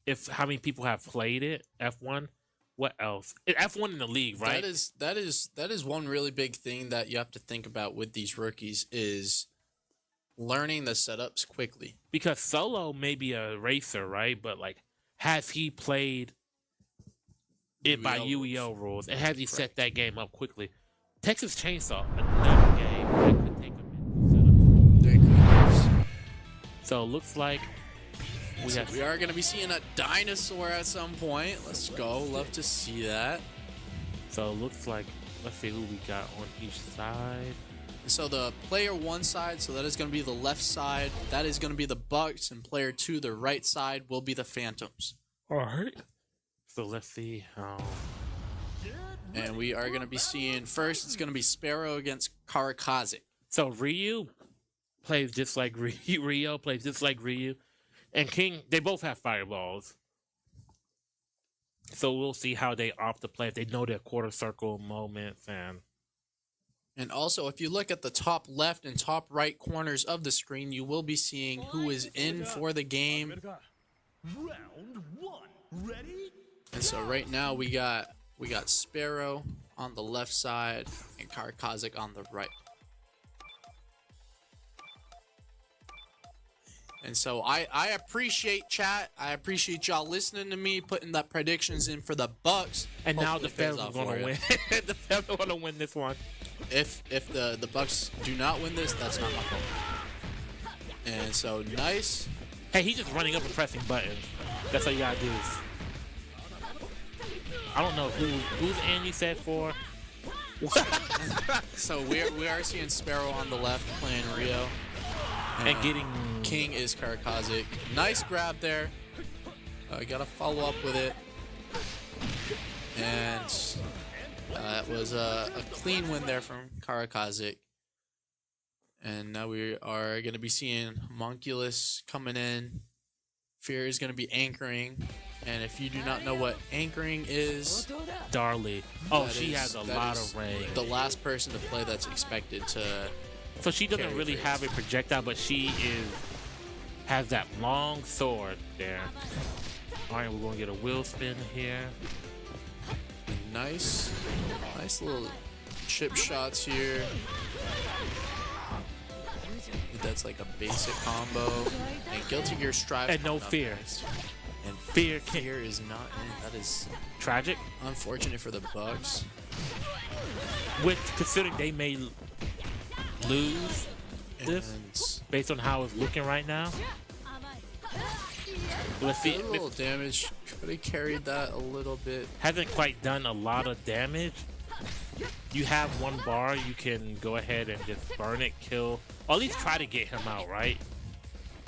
if how many people have played it. F1, what else? F1 in the league, right? That is one really big thing that you have to think about with these rookies is learning the setups quickly. Because Solo may be a racer, right? But like, has he played it by UEO rules, and has he set that game up quickly? Texas Chainsaw, another game that could take a minute to set up. So it looks like we are going to be seeing a dinosaur at some point. Let's go. Love to see that. So it looks like, let's see who we got on each side. So the player 1 side, so that is going to be the left side. That is going to be the Bucks, and player 2, the right side, will be the Phantoms. All right. So let's see. And we are going to be seeing first. It's going to be Sparrow against Karakaze. So Ryu plays just like Rio plays just like Ryu, and King. They both have fireballs. So we'll see how they opt to play. If they know their quarter circle moments And also, if you look at the top left and top right corners of the screen, you will be seeing who is in for the game. And so right now we got Sparrow on the left side and Karakazik on the right. And so I appreciate chat. I appreciate y'all listening to me, putting the predictions in for the Bucks. and now the Hopefully it Feds pays are off going for to you. win. The Feds are going to win this one. If the Bucks do not win this, that's not my fault. And so nice. Hey, he's just running up and pressing buttons. That's all you gotta do. I don't know who's Andy said for. So we are seeing Sparrow on the left playing Rio. And getting King is Karakazik. Nice grab there. Gotta follow up with it. And that was a clean win there from Karakazik. And now we are going to be seeing Monculus coming in. Fear is going to be anchoring. And if you do not know what anchoring is, Darlie. Oh, that she is- has a that lot is of range. the last person to play that's expected to. So she doesn't carry really trades. have a projectile, but she has that long sword there. All right, we're gonna get a wheel spin here. Nice little chip shots here. That's like a basic combo. And Guilty Gear Strive. And no coming up fear. next. And Fear can't. Fear is not in. That is Tragic. unfortunate for the Bucks. With considering they may lose this And based on how it's looking right now. Let's see. a little damage. Could have carried that a little bit. Hasn't quite done a lot of damage. You have one bar, you can go ahead and just burn it, kill, or at least try to get him out, right?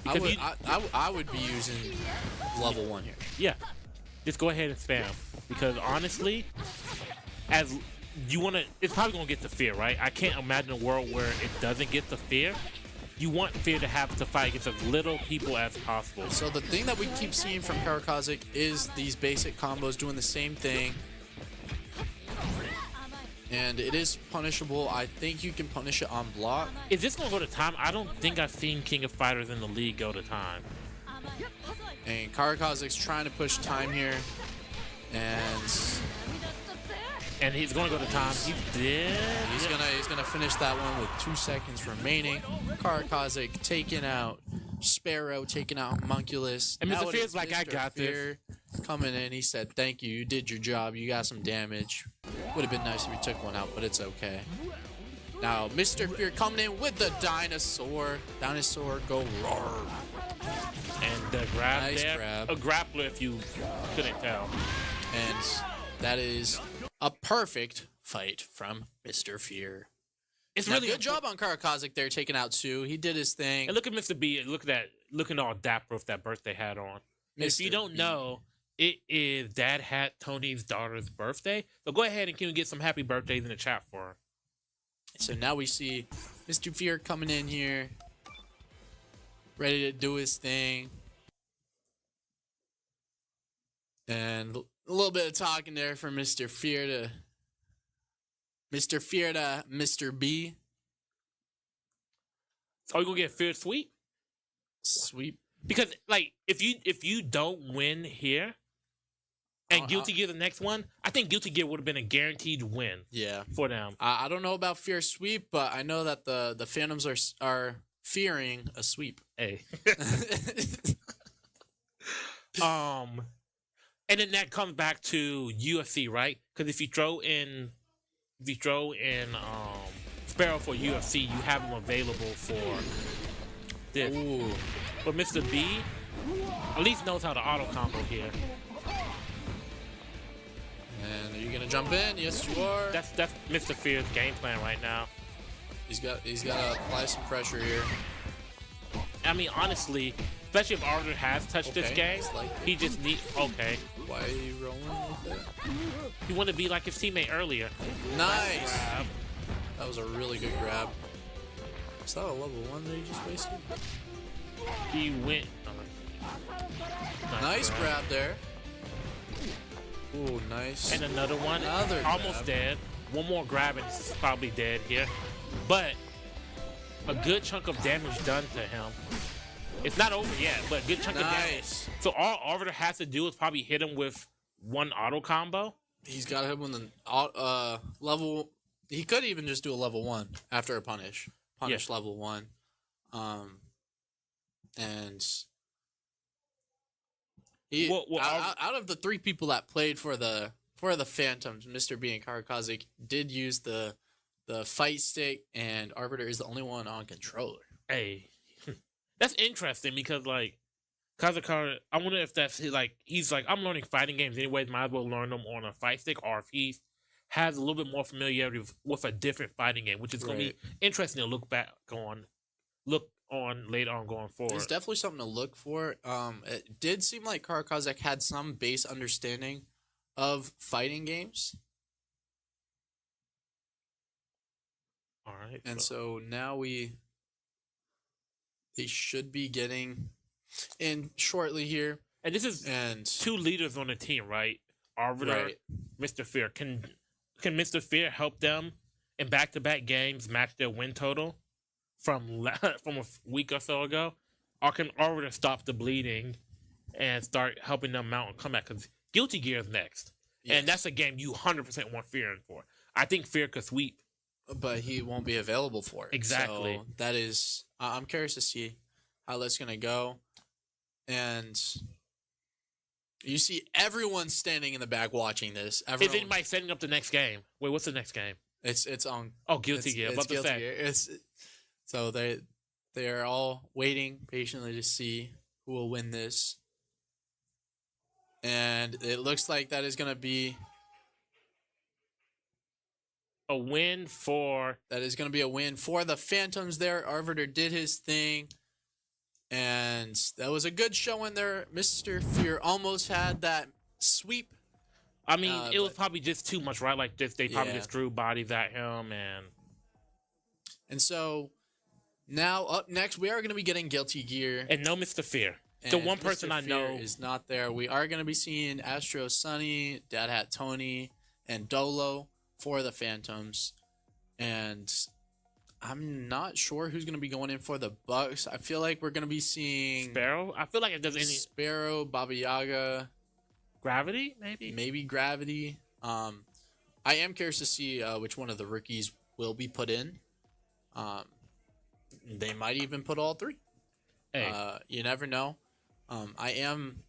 I Because would, you- I would be using level 1 here. Yeah, just go ahead and spam. Because honestly, as you want to, it's probably gonna get the fear, right? I can't imagine a world where it doesn't get the fear. You want fear to have to fight against as little people as possible. So the thing that we keep seeing from Karakazik is these basic combos doing the same thing. And it is punishable. I think you can punish it on block. Is this gonna go to time? I don't think I've seen King of Fighters in the league go to time. And Karakazik's trying to push time here. And he's gonna go to time. He did. he's gonna finish that one with 2 seconds remaining. Karakazik taking out Sparrow, taking out Monculus. And Mr. Now it Fear's is like, I Mr. got this. Fear coming in. He said, "Thank you. You did your job. You got some damage. Would have been nice if you took one out, but it's okay." Now, Mr. Fear coming in with the dinosaur. Dinosaur go roar. And the grab Nice there, grab. a grappler if you couldn't tell. And that is a perfect fight from Mr. Fear. It's Now, really good job on Karakazik there, taking out two. He did his thing. And look at Mr. B. Looking all dapper with that birthday hat on. If you Mr. don't B. know, it is Dad Hat Tony's daughter's birthday. So go ahead and can we get some happy birthdays in the chat for her? So now we see Mr. Fear coming in here, ready to do his thing. And a little bit of talking there from Mr. Fear to Mr. B. So are we gonna get Fear Sweep? Sweep. Because like if you don't win here and Guilty Gear the next one, I think Guilty Gear would have been a guaranteed win Yeah. for them. I don't know about Fear Sweep, but I know that the Phantoms are fearing a sweep. Hey. And then that comes back to UFC, right? Because if you throw in Sparrow for UFC, you have him available for this. Ooh. But Mr. B at least knows how to auto combo here. And are you gonna jump in? Yes, you are. That's Mr. Fear's game plan right now. He's got to apply some pressure here. I mean, honestly, especially if Arbiter has touched this Okay, game, it's like- he just needs. Okay, Why are you rolling with it? he wanted to be like his teammate earlier. Nice. Grab. That was a really good grab. Is that a level 1 that you just wasted? He went. Nice grab there. Ooh, nice. And another one. Another Almost grab. dead. One more grab and he's probably dead here. But a good chunk of damage done to him. It's not over yet, but a good chunk of damage. Nice. So all Arbiter has to do is probably hit him with one auto combo. He's got him with an level. He could even just do a level 1 after a punish. Punish level 1. And he out of the 3 people that played for the Phantoms, Mr. B and Karakazik did use the fight stick, and Arbiter is the only one on controller. Hey, that's interesting because like Kazakar, I wonder if that's he's like I'm learning fighting games anyways. Might as well learn them on a fight stick, or if he has a little bit more familiarity with a different fighting game, which is going to be interesting to look on later on going forward. It's definitely something to look for. It did seem like Karakazik had some base understanding of fighting games. All right, And so now they should be getting in shortly here. and this is And 2 leaders on the team, right? Arbiter, Right. Mr. Fear. Can Mr. Fear help them in back-to-back games match their win total from from a week or so ago, or can Arbiter stop the bleeding and start helping them mount and comeback? Because Guilty Gear is next, Yes. and that's a game you 100% want Fear in for. I think Fear could sweep. but he won't be available for it. Exactly. So that is, I'm curious to see how that's gonna go. And you see everyone standing in the back watching this. Is Everyone, anybody setting up the next game? Wait, what's the next game? it's on. Oh, Guilty It's, Gear. it's About to Guilty say. Gear. So they are all waiting patiently to see who will win this. And it looks like that is gonna be A win for a win for the Phantoms there. Arbiter did his thing. And that was a good showing there. Mr. Fear almost had that sweep. I mean, it was but- probably just too much, right? Like they probably Yeah. just threw bodies at him, And so now up next, we are going to be getting Guilty Gear. and no Mr. Fear. The And one person Mr. I know Fear is not there. We are going to be seeing Astro Sunny, Dad Hat Tony, and Dolo for the Phantoms. And I'm not sure who's going to be going in for the Bucks. I feel like we're going to be seeing Sparrow. I feel like if there's any Sparrow, Baba Yaga, Gravity, maybe. maybe Gravity. I am curious to see which one of the rookies will be put in. They might even put all 3. Hey, You never know. I am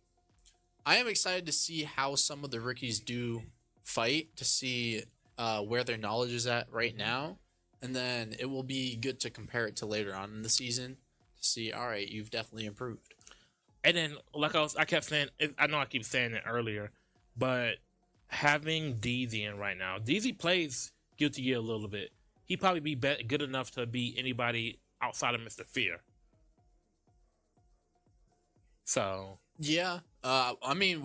I am excited to see how some of the rookies do fight, to see where their knowledge is at right now, and then it will be good to compare it to later on in the season to see. All right, you've definitely improved. And then, like I kept saying, I know I keep saying it earlier, but having DZ in right now, DZ plays Guilty Gear a little bit. He'd probably be good enough to beat anybody outside of Mr. Fear. So Yeah, I mean,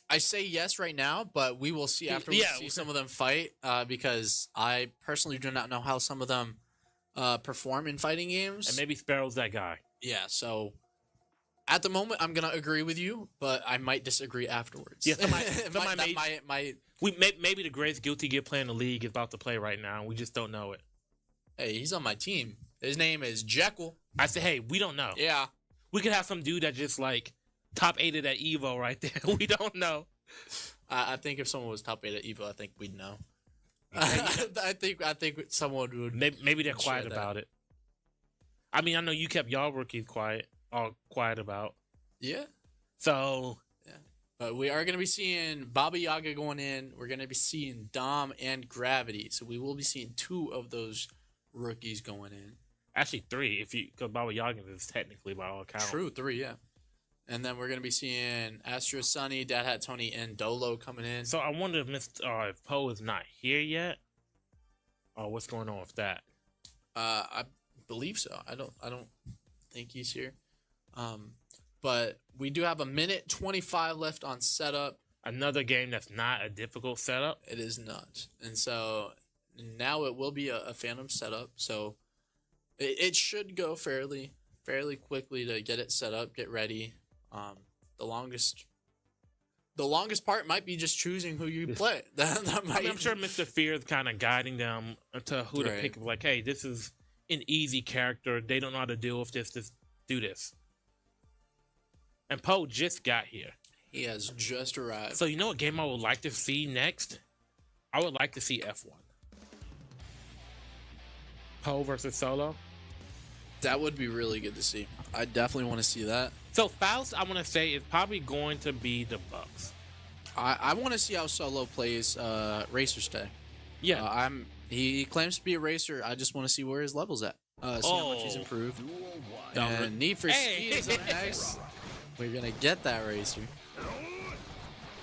I say yes right now, but we will see after we see some of them fight, because I personally do not know how some of them perform in fighting games. And maybe Sparrow's that guy. Yeah, so at the moment, I'm gonna agree with you, but I might disagree afterwards. Yeah, maybe the greatest Guilty Gear player in the league is about to play right now. We just don't know it. Hey, he's on my team. His name is Jekyll. I said, hey, we don't know. Yeah. We could have some dude that just like top 8 at Evo right there. We don't know. I think if someone was top 8 at Evo, I think we'd know. I think someone would. Maybe they're quiet about it. I mean, I know you kept y'all rookies quiet about. Yeah. So. Yeah. But we are going to be seeing Baba Yaga going in. We're going to be seeing Dom and Gravity. So we will be seeing 2 of those rookies going in. Actually 3, because Baba Yaga is technically by all accounts. True, 3, yeah. And then we're going to be seeing Astro Sunny, Dad Hat Tony, and Dolo coming in. So I wonder if Poe is not here yet. Or what's going on with that? I believe so. I don't think he's here. But we do have 1:25 left on setup. Another game that's not a difficult setup. It is not. And so now it will be a Phantom setup. So it should go fairly quickly to get it set up, get ready. The longest part might be just choosing who you play. I'm sure Mr. Fear is kind of guiding them to who to pick. Like, hey, this is an easy character. They don't know how to deal with this. Just do this. And Poe just got here. He has just arrived. So you know what game I would like to see next? I would like to see F1. Poe versus Solo. That would be really good to see. I definitely want to see that. So Faust, I want to say, is probably going to be the Bucks. I want to see how Solo plays Racer's Day. Yeah. He claims to be a racer. I just want to see where his level's at. See how much he's improved. And Need for Speed is up next. We're going to get that racer.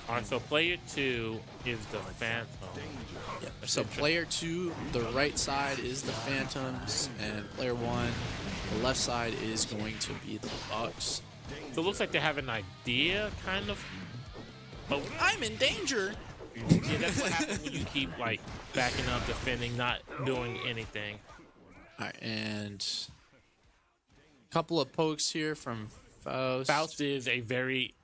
All right, so player 2 is the Phantom. Yep. So player 2, the right side is the Phantoms, and player 1, the left side is going to be the Bucks. So it looks like they have an idea, kind of. But I'm in danger. Yeah, that's what happens when you keep like backing up, defending, not doing anything. All right, and a couple of pokes here from Faust. Faust is a very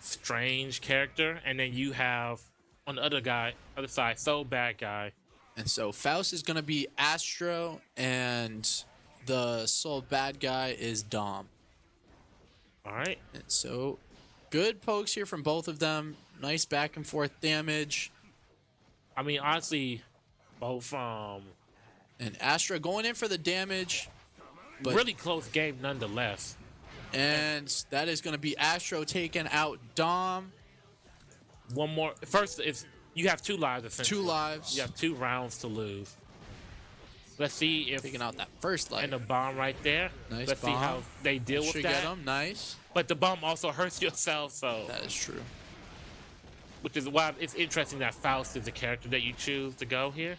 strange character, and then you have on the other side, so bad guy. And so Faust is going to be Astro, and the soul bad guy is Dom. All right. And so good pokes here from both of them. Nice back and forth damage. I mean, honestly, both and Astro going in for the damage. But really close game nonetheless. And that is going to be Astro taking out Dom. One more. First, you have 2 lives, essentially. 2 lives. You have 2 rounds to lose. Let's see if... Taking out that first life. And the bomb right there. Nice Let's bomb. see how they deal with Should that. get him. Nice. But the bomb also hurts yourself, so... That is true. Which is why it's interesting that Faust is the character that you choose to go here.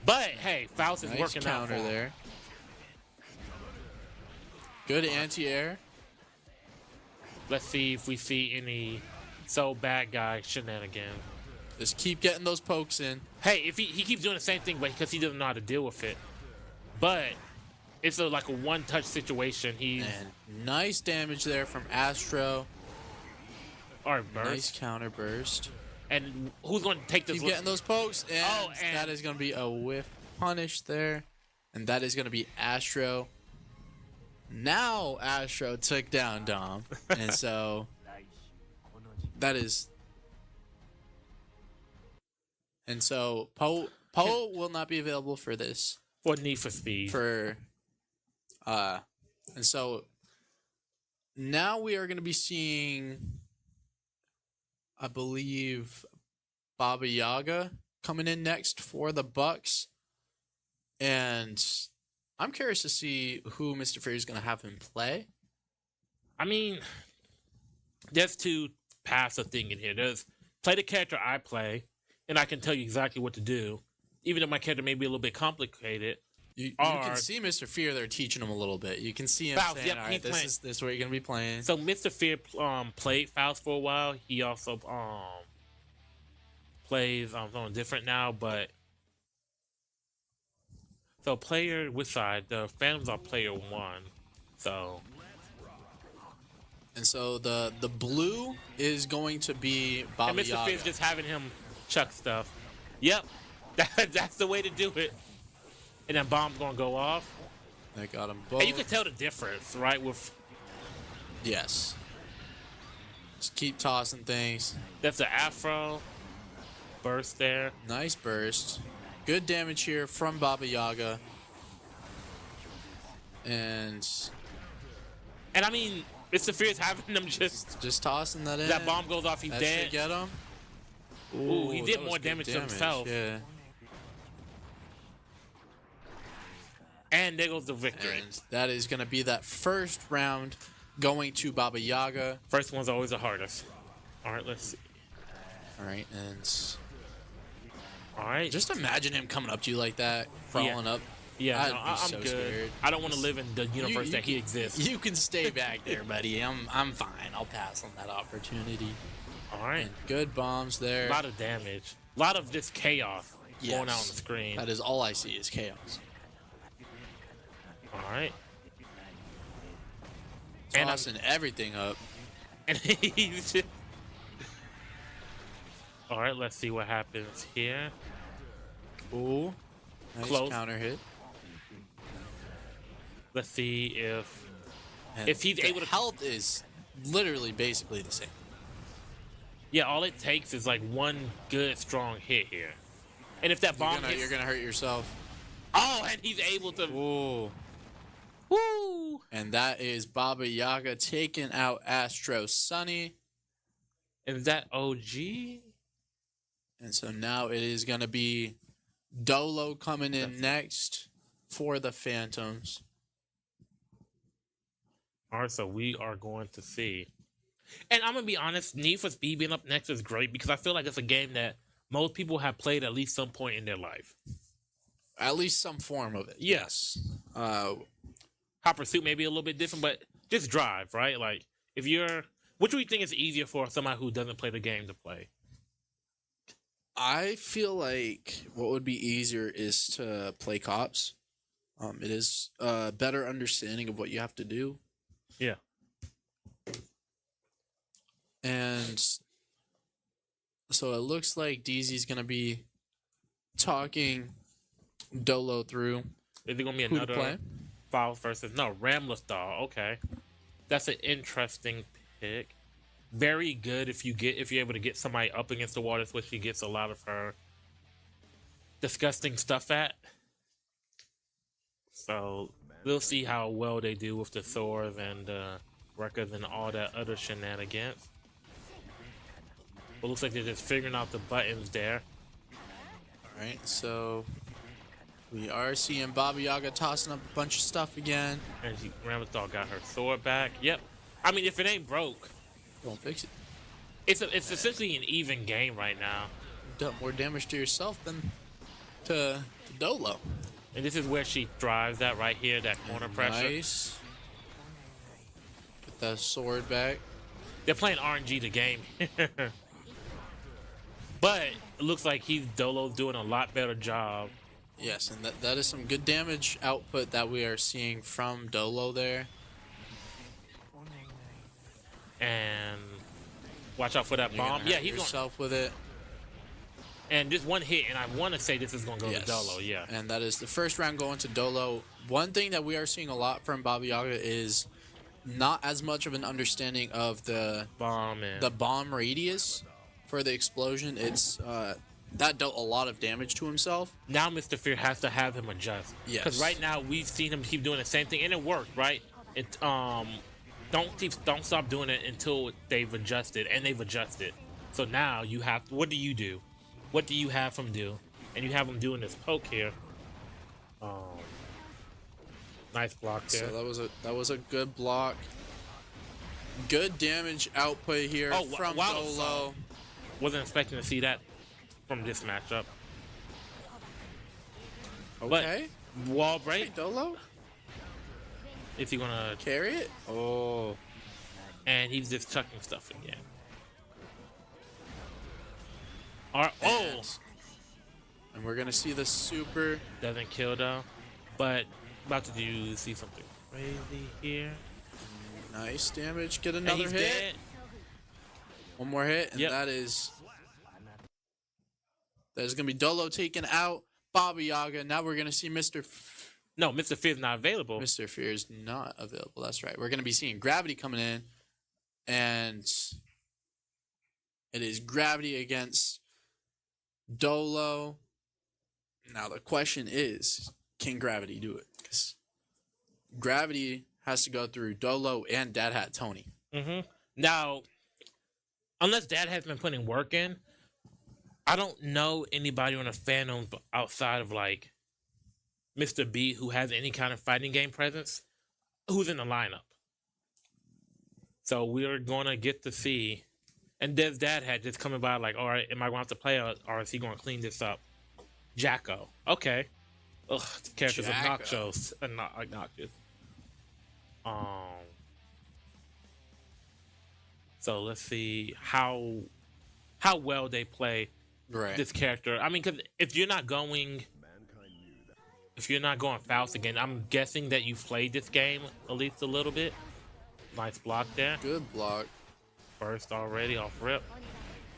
But, hey, Faust is working out for him. There. Good anti-air. Let's see if we see any so bad guy shenanigans. Just keep getting those pokes in. Hey, if he keeps doing the same thing, but because he doesn't know how to deal with it. But it's like a one-touch situation. And nice damage there from Astro. Or burst. Nice counter burst. And who's going to take this? Keep getting those pokes, and and that is going to be a whiff punish there. And that is going to be Astro. Now Astro took down Dom. And so that is... And so Poe will not be available for this. For Need for Speed. And so now we are going to be seeing, I believe, Baba Yaga coming in next for the Bucks. And I'm curious to see who Mr. Fury is going to have him play. I mean, there's two paths of thinking here. There's play the character I play, and I can tell you exactly what to do, even though my character may be a little bit complicated. You can see Mr. Fear there teaching him a little bit. You can see him Faust, saying, yep, all right, this is what you're going to be playing. So Mr. Fear played Faust for a while. He also plays something different now, but so player which side? The Phantoms are player 1. So And so the blue is going to be Baba and Mr. Yaga. Fear's just having him chuck stuff. Yep. That's the way to do it. And then bomb's gonna go off. They got them both. And you can tell the difference, right? With Yes. Just keep tossing things. that's the afro burst there. Nice burst. Good damage here from Baba Yaga. And And I mean, Mr. Fear's having them just tossing that in. that bomb goes off, he's That dead. should get him. Ooh, he did that was more good damage to himself. Yeah. And there goes the victory. And that is going to be that first round going to Baba Yaga. First one's always the hardest. All right, let's see. All right, and All right. just imagine him coming up to you like that, crawling up. Yeah, I'd no, be I'm so good. scared. I don't want to live in the universe that he exists. You can stay back there, buddy. I'm fine. I'll pass on that opportunity. All right. And good bombs there. A lot of damage. A lot of just chaos going out on the Yes. screen. That is all I see is chaos. All right. And I'm- Tossing everything up. And he's just... All right, let's see what happens here. Ooh. Nice Close. counter hit. Let's see if And If he's the able to- health is literally basically the same. yeah, all it takes is like one good strong hit here. And if that bomb hits, You're gonna hurt yourself. oh, and he's able to Ooh. woo. And that is Baba Yaga taking out Astro Sunny. Is that OG? And so now it is gonna be Dolo coming in next for the Phantoms. All right, so we are going to see. And I'm gonna be honest, Need for Speed being up next is great because I feel like it's a game that most people have played at least some point in their life. At least some form of it. Yes. Hot Pursuit may be a little bit different, but just drive, right? Like if you're, which do you think is easier for somebody who doesn't play the game to play? I feel like what would be easier is to play cops. It is a better understanding of what you have to do. Yeah. And so it looks like DZ's going to be talking Dolo through Is it gonna be who to play. another Faust versus no Ramlastar? Okay, that's an interesting pick. Very good if you're able to get somebody up against the wall. That's what she gets a lot of her disgusting stuff at. So we'll see how well they do with the swords and records and all that other shenanigans. But looks like they're just figuring out the buttons there. All right, so we are seeing Baba Yaga tossing up a bunch of stuff again. And Ramlastar got her sword back. Yep. I mean, if it ain't broke, Don't fix it. it's essentially an even game right now. Done more damage to yourself than to Dolo. And this is where she thrives at right here, that corner pressure. Nice. Get that sword back. They're playing RNG the game. But it looks like Dolo's doing a lot better job. Yes, and that is some good damage output that we are seeing from Dolo there. And watch out for that You're bomb. gonna Yeah, hurt he's going. yourself with it. And just one hit, and I want to say this is going to go Yes. to Dolo. Yeah. And that is the first round going to Dolo. One thing that we are seeing a lot from Baba Yaga is not as much of an understanding of the Bomb and bomb radius for the explosion. It's that dealt a lot of damage to himself. now Mr. Fear has to have him adjust. Yes. Because right now we've seen him keep doing the same thing, and it worked, right? It don't stop doing it until they've adjusted, and they've adjusted. So now you have. What do you do? What do you have them do? And you have them doing this poke here. Nice block there. So that was a good block. Good damage output here from Dolo. Wasn't expecting to see that from this matchup. Okay. But wall break. Hey, Dolo. Is he gonna Carry it? Oh. And he's just chucking stuff again. Alright, And we're gonna see the super. Doesn't kill though. But about to see something crazy here. Nice damage. Get And another he's hit. dead. One more hit, and Yep. that is gonna be Dolo taken out. Baba Yaga. Now we're gonna see No, Mr. Fear's not available. Mr. Fear is not available. That's right. We're gonna be seeing Gravity coming in, and it is Gravity against Dolo. Now the question is, can Gravity do it? Because Gravity has to go through Dolo and Dad Hat Tony. Mm-hmm. Now, unless Dad has been putting work in, I don't know anybody on the fandom outside of like Mr. B who has any kind of fighting game presence who's in the lineup. So we're gonna get to see. And Dev's dad had just coming by like, all right, am I going to have to play or is he going to clean this up? Jacko. Okay. Ugh, the character's Jacko. obnoxious. Not obnoxious. So let's see how well they play this character. I mean, because if you're not going Faust again, I'm guessing that you've played this game at least a little bit. Nice block there. Good block. First already off rip.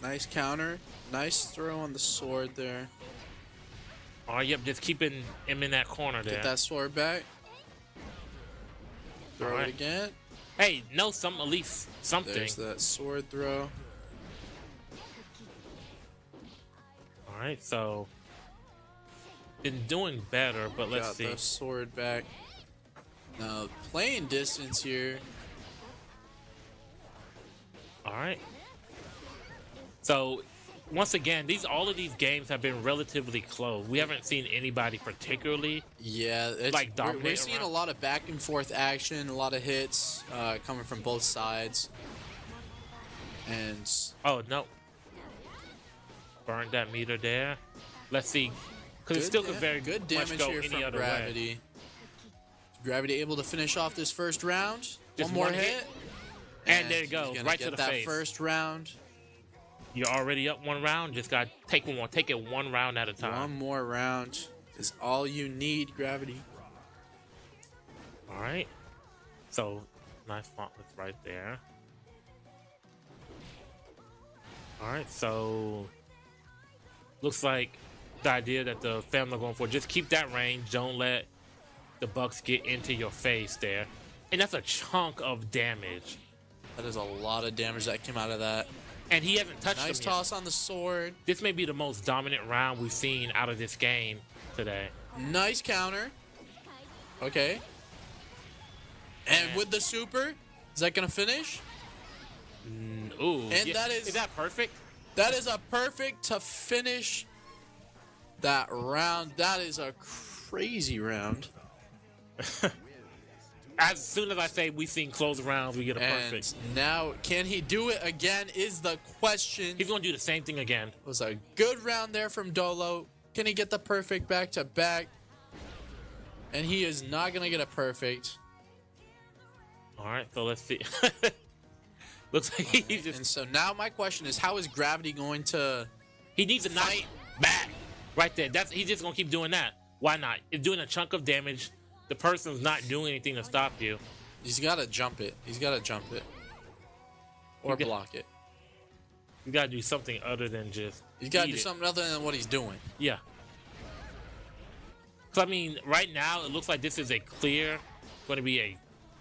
Nice counter. Nice throw on the sword there. Oh, yep, just keeping him in that corner there. Get that sword back. Throw it again. Hey, no, at least something. There's that sword throw. All right, so been doing better, but let's see. Got the sword back. Now playing distance here. All right. So once again, all of these games have been relatively close. We haven't seen anybody particularly. Yeah, it's, like we're seeing a lot of back and forth action, a lot of hits coming from both sides. And oh no, burned that meter there. Let's see, because it still could very good much damage go here any from other Gravity. way. Gravity able to finish off this first round. Just one more one hit. hit. And there you go, he's gonna right get to the that face. first round. You're already up one round. Just got to take one more. Take it one round at a time. One more round is all you need, Gravity. All right. So nice fauntless right there. All right. So looks like the idea that the family are going for, just keep that range. Don't let the Bucks get into your face there. And that's a chunk of damage. That is a lot of damage that came out of that. And he hasn't touched Nice him toss on the sword. This may be the most dominant round we've seen out of this game today. Nice counter. Okay. And with the super, is that going to finish? Ooh. And yeah. that is that perfect? That is a perfect to finish that round. That is a crazy round. As soon as I say we've seen close rounds, we get a perfect. And now, can he do it again is the question. He's going to do the same thing again. It was a good round there from Dolo. Can he get the perfect back to back? And he is not going to get a perfect. All right, so let's see. Looks like he just... And so now my question is, how is Gravity going to... He needs to fight back. Right there. He's just going to keep doing that. Why not? It's doing a chunk of damage. The person's not doing anything to stop you. He's got to jump it. He's got to jump it. Or block it. You got to do something other than just... He's got to do something other than what he's doing. Yeah. Because, I mean, right now, it looks like this is a clear... going to be a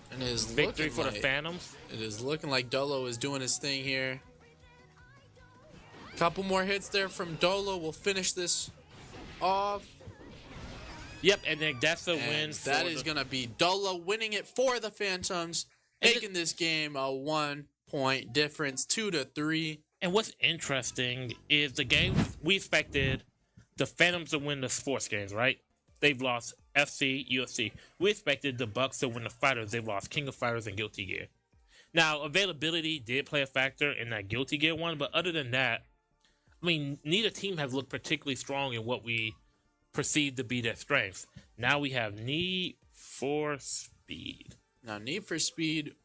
victory for the Phantoms. It is looking like Dolo is doing his thing here. Couple more hits there from Dolo will finish this off. Yep, and then that's a win. That is going to be Dolo winning it for the Phantoms. making this game a 1-point difference, 2-3. And what's interesting is the game we expected the Phantoms to win the sports games, right? They've lost FC, UFC. We expected the Bucks to win the fighters. They've lost King of Fighters and Guilty Gear. Now, availability did play a factor in that Guilty Gear one, but other than that, I mean, neither team has looked particularly strong in what we perceive to be their strengths. Now we have Need for Speed. Now, Need for Speed,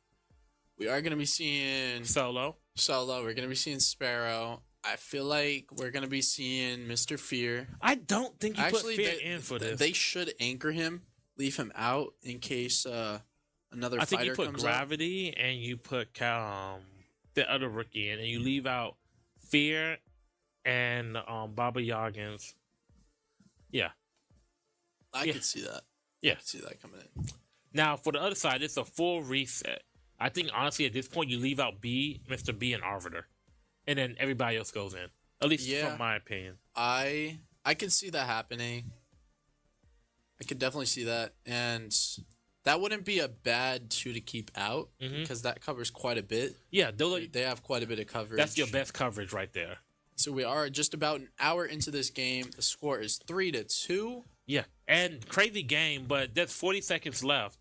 we are going to be seeing Solo. We're going to be seeing Sparrow. I feel like we're going to be seeing Mr. Fear. I don't think you Actually, put Fear in for this. They should anchor him, leave him out in case another I think fighter you put comes Gravity and you put the other rookie in, and you leave out Fear and Baba Yaggins. Yeah. I could see that. Yeah. I could see that coming in. Now, for the other side, it's a full reset. I think, honestly, at this point, you leave out B, Mr. B, and Arbiter. And then everybody else goes in. At least from my opinion. I could see that happening. I could definitely see that. And that wouldn't be a bad 2 to keep out because that covers quite a bit. Yeah. They have quite a bit of coverage. That's your best coverage right there. So we are just about an hour into this game. The score is 3-2. Yeah. And crazy game, but there's 40 seconds left.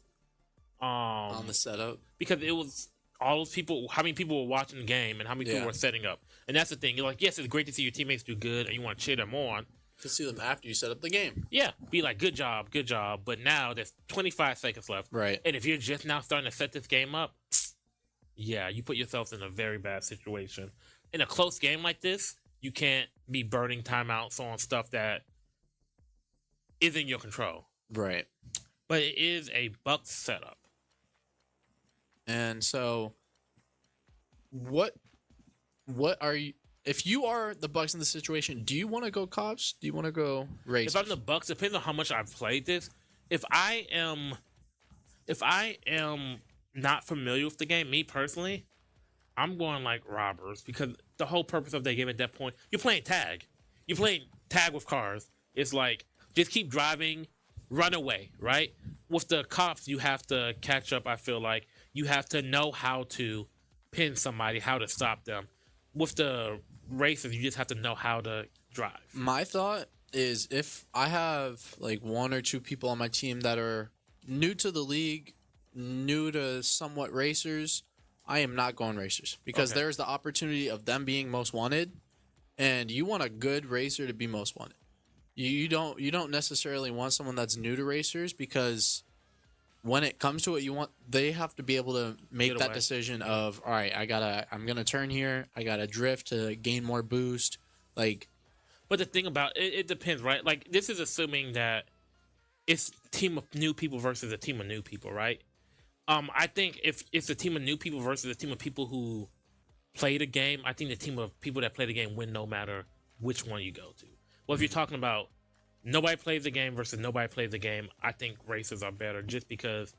On the setup. Because it was all those people, how many people were watching the game and how many people were setting up. And that's the thing. You're like, yes, it's great to see your teammates do good and you want to cheer them on. To see them after you set up the game. Yeah. Be like, good job. But now there's 25 seconds left. Right. And if you're just now starting to set this game up, yeah, you put yourself in a very bad situation. In a close game like this, you can't be burning timeouts on stuff that is in your control. Right. But it is a Bucks setup. And so, what are you? If you are the Bucks in this situation, do you want to go cops? Do you want to go racers? If I'm the Bucks, depends on how much I've played this. If I am not familiar with the game, me personally, I'm going like robbers because the whole purpose of the game at that point, you're playing tag. You're playing tag with cars. It's like just keep driving, run away, right? With the cops, you have to catch up. I feel like you have to know how to pin somebody, how to stop them. With the racers, you just have to know how to drive. My thought is if I have like 1 or 2 people on my team that are new to the league, new to somewhat racers, I am not going racers because there's the opportunity of them being most wanted, and you want a good racer to be most wanted. You don't necessarily want someone that's new to racers because when it comes to it, they have to be able to make that decision of, all right, I'm gonna turn here, I gotta drift to gain more boost, like. But the thing about it depends, right? Like this is assuming that it's a team of new people versus a team of new people, right? I think if it's a team of new people versus a team of people who play the game, I think the team of people that play the game win no matter which one you go to. Well, if you're talking about nobody plays the game versus nobody plays the game, I think racers are better just because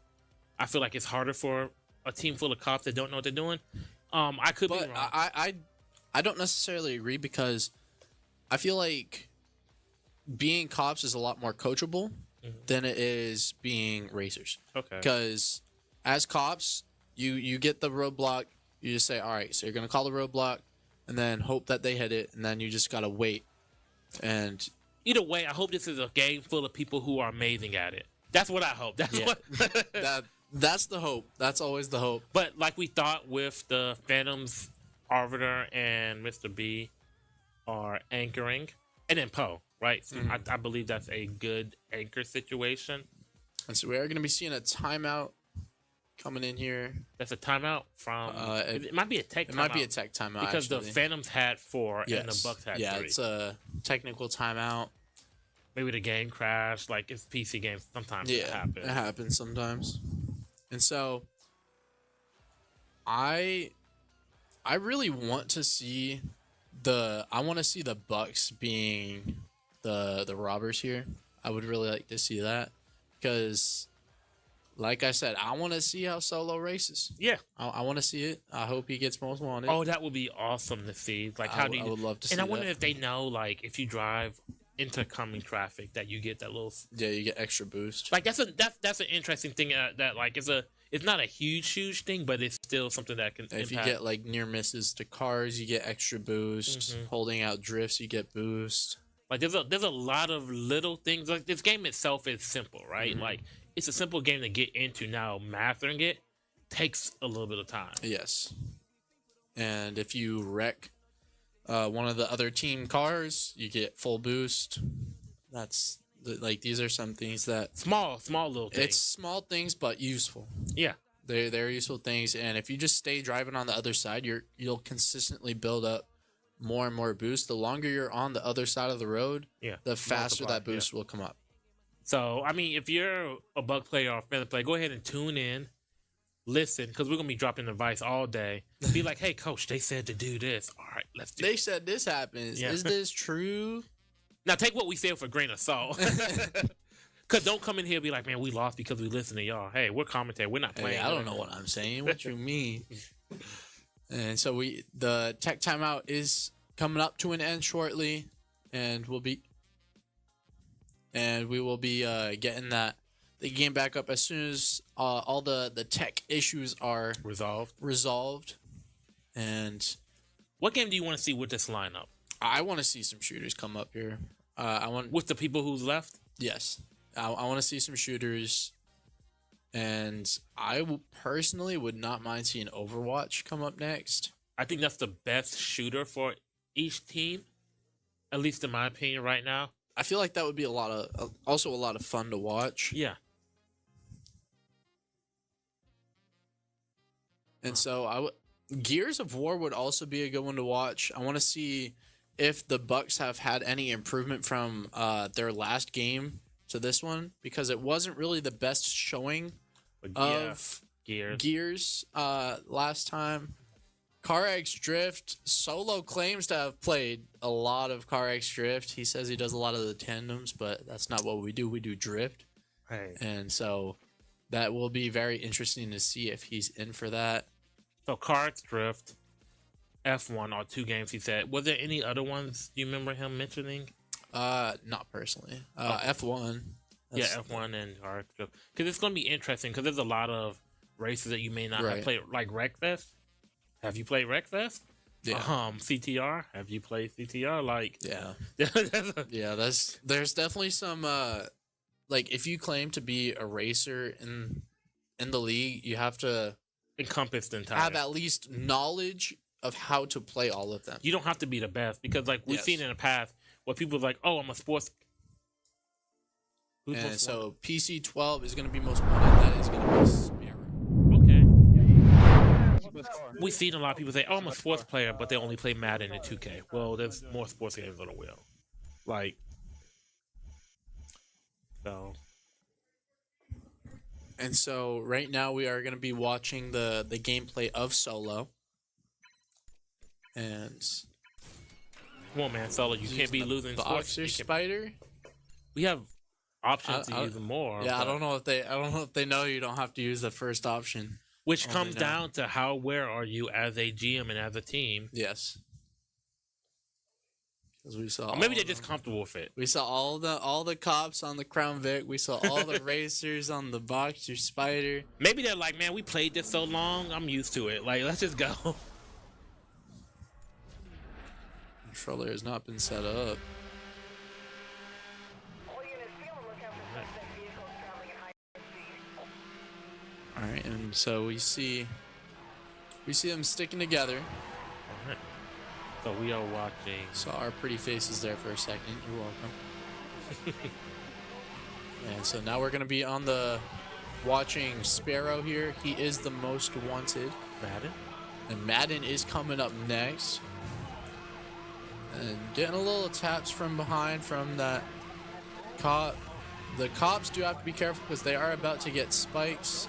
I feel like it's harder for a team full of cops that don't know what they're doing. I could be wrong. I don't necessarily agree because I feel like being cops is a lot more coachable than it is being racers. Okay. Because as cops, you get the roadblock, you just say, all right, so you're going to call the roadblock and then hope that they hit it, and then you just got to wait. And either way, I hope this is a game full of people who are amazing at it. That's what I hope. That's what that's the hope. That's always the hope. But like we thought with the Phantoms, Arbiter, and Mr. B are anchoring, and then Poe, right? So I believe that's a good anchor situation. And so we are going to be seeing a timeout coming in here. That's a timeout from. It might be a tech. It might be a tech timeout because actually. The Phantoms had 4 and the Bucks had 3. Yeah, it's a technical timeout. Maybe the game crashed. Like it's PC games. Sometimes it happens. It happens sometimes. And so, I really want to see the Bucks being the robbers here. I would really like to see that because, like I said, I want to see how Solo races. Yeah, I want to see it. I hope he gets most wanted. Oh, that would be awesome to see. Like I would love to see. And I that. wonder if they know, like, if you drive into coming traffic, that you get that little. Yeah, you get extra boost. Like that's an interesting thing that like it's it's not a huge thing, but it's still something that can If you impact. get like near misses to cars, you get extra boost. Holding out drifts, you get boost. Like there's a lot of little things. Like this game itself is simple, right? Like it's a simple game to get into. Now mastering it takes a little bit of time. Yes. And if you wreck one of the other team cars, you get full boost. That's like these are some things that Small little things. it's small things but useful. Yeah. They're useful things, and if you just stay driving on the other side, you'll consistently build up more and more boost. The longer you're on the other side of the road, Yeah. the faster Multiply, that boost will come up. So I mean, if you're a bug player or a fan player, go ahead and tune in, listen, because we're gonna be dropping advice all day. Be like, hey, coach, they said to do this. All right, let's do. They it. said this happens. Yeah. Is this true? Now take what we say with a grain of salt. Cause don't come in here and be like, man, we lost because we listened to y'all. Hey, we're commentating. We're not playing. Hey, I don't know what I'm saying. What you mean? And so the tech timeout is coming up to an end shortly, and we will be getting the game back up as soon as all the tech issues are resolved. And What game do you want to see with this lineup? I want to see some shooters come up here. I want With the people who's left? yes, I want to see some shooters, and personally would not mind seeing Overwatch come up next. I think that's the best shooter for each team, at least in my opinion right now. I feel like that would be also a lot of fun to watch. Yeah. And so Gears of War would also be a good one to watch. I want to see if the Bucks have had any improvement from their last game to this one, because it wasn't really the best showing of Gears last time. CarX Drift, Solo claims to have played a lot of CarX Drift. He says he does a lot of the tandems, but that's not what we do. We do drift. Right. And so that will be very interesting to see if he's in for that. So Cards Drift, F1 are 2 games he said. Was there any other ones you remember him mentioning? Not personally. F1. Yeah, F1 and Cards Drift. Because it's going to be interesting because there's a lot of races that you may not have played, like Wreckfest. Have you played Wreckfest? Yeah. CTR. Have you played CTR? Like, yeah, yeah. There's definitely some like if you claim to be a racer in the league, you have to encompass the entire. Have at least knowledge of how to play all of them. You don't have to be the best because, like we've seen in the past, where people are like, "Oh, I'm a sports." And so PC 12 is going to be most wanted. That is going to be Sparrow. Okay. We've seen a lot of people say, "Oh, I'm a sports player," but they only play Madden and 2K. Well, there's more sports games on the wheel. Like, so. And so right now we are going to be watching the gameplay of Solo. And come on, man, Solo, you can't be losing sports. Boxer Spider. We have options to use more. Yeah, I don't know if they know you don't have to use the first option. Which comes down to where are you as a GM and as a team? Yes. Because we saw. Or maybe they're just comfortable with it. We saw all the cops on the Crown Vic. We saw all the racers on the Boxer Spider. Maybe they're like, man, we played this so long, I'm used to it. Like, let's just go. Controller has not been set up. All right, and so we see them sticking together. All right. So we are watching. Saw our pretty faces there for a second. You're welcome. And so now we're gonna be on the watching Sparrow here. He is the most wanted. Madden. And Madden is coming up next. And getting a little taps from behind from that cop. The cops do have to be careful because they are about to get spikes.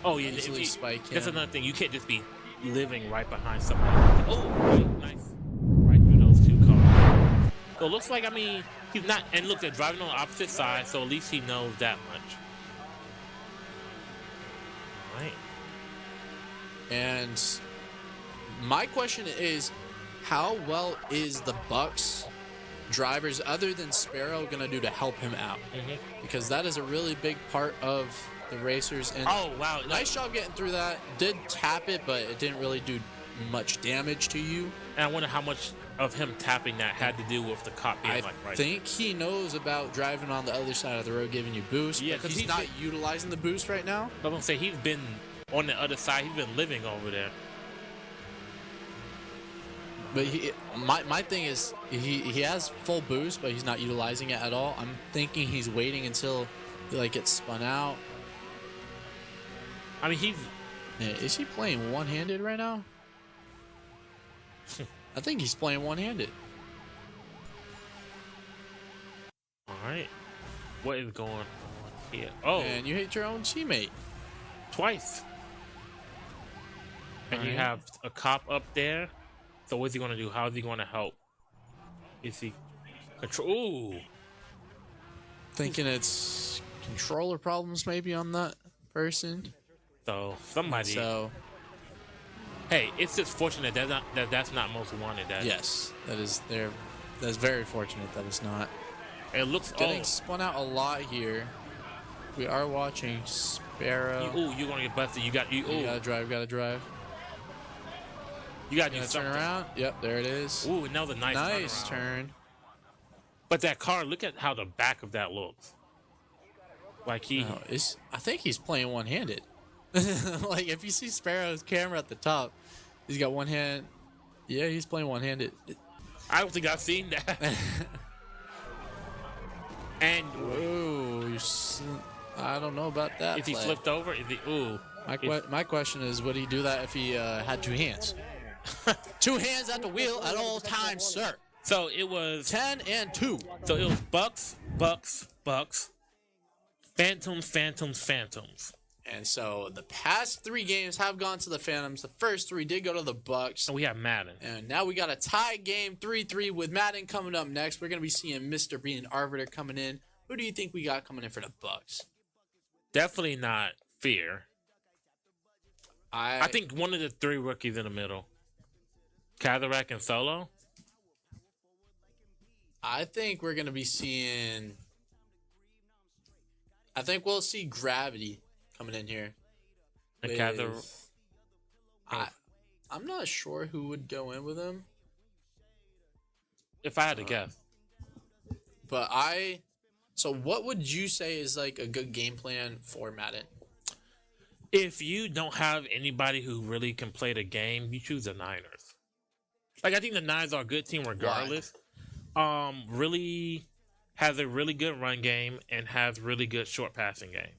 Oh yeah, easily spike him. That's another thing. You can't just be living right behind somebody. Oh, right, nice. Right through those 2 cars. So it looks like, I mean, he's not. And look, they're driving on the opposite side, so at least he knows that much. All right. And my question is, how well is the Bucks drivers other than Sparrow going to do to help him out? Because that is a really big part of the racers. And Oh, wow. nice job getting through that. Did tap it, but it didn't really do much damage to you. And I wonder how much of him tapping that had to do with the cop being I like right. think he knows about driving on the other side of the road, giving you boost. Yeah, but 'cause he's he's not been- utilizing the boost right now. But I'm gonna say he's been on the other side. He's been living over there. But my thing is he has full boost, but he's not utilizing it at all. I'm thinking he's waiting until he like gets spun out. I mean, he's Yeah, is he playing one-handed right now? I think he's playing one-handed. all right. What is going on here? Oh, And you hit your own teammate. twice. And you Alright. have a cop up there. So what's he gonna do? How is he gonna help? Is he control? Ooh. Thinking it's controller problems maybe on that person. So somebody. So Hey, it's just fortunate that's not most wanted. That yes, that's very fortunate that it's not. it looks. Getting spun out a lot here. We are watching Sparrow. You're gonna get busted. You got you. You Ooh, gotta drive. you got to do Gonna turn something. around. Yep, there it is. Ooh, and that was a nice Nice turnaround. turn. But that car, look at how the back of that looks. Like he. No, I think he's playing one-handed. Like if you see Sparrow's camera at the top, he's got one hand. Yeah, he's playing one-handed. I don't think I've seen that. And Ooh, I don't know about that. is he play. flipped over? Is he? Ooh. My question is, would he do that if he had two hands? Two hands at the wheel at all times, sir. So it was. 10 and 2. So it was Bucks, Phantoms. And so the past 3 games have gone to the Phantoms. The first 3 did go to the Bucks. And we have Madden. And now we got a tie game, 3-3 with Madden coming up next. We're going to be seeing Mr. Bean and Arbiter coming in. Who do you think we got coming in for the Bucks? Definitely not Fear. I I think one of the 3 rookies in the middle. Kazarak and Solo. I think we're going to be seeing... I think we'll see Gravity coming in here. And with- Kazarak. I'm not sure who would go in with him. If I had to guess. But so what would you say is like a good game plan for Madden? If you don't have anybody who really can play the game, you choose the Niners. Like I think the Niners are a good team regardless. Really has a really good run game and has really good short passing game.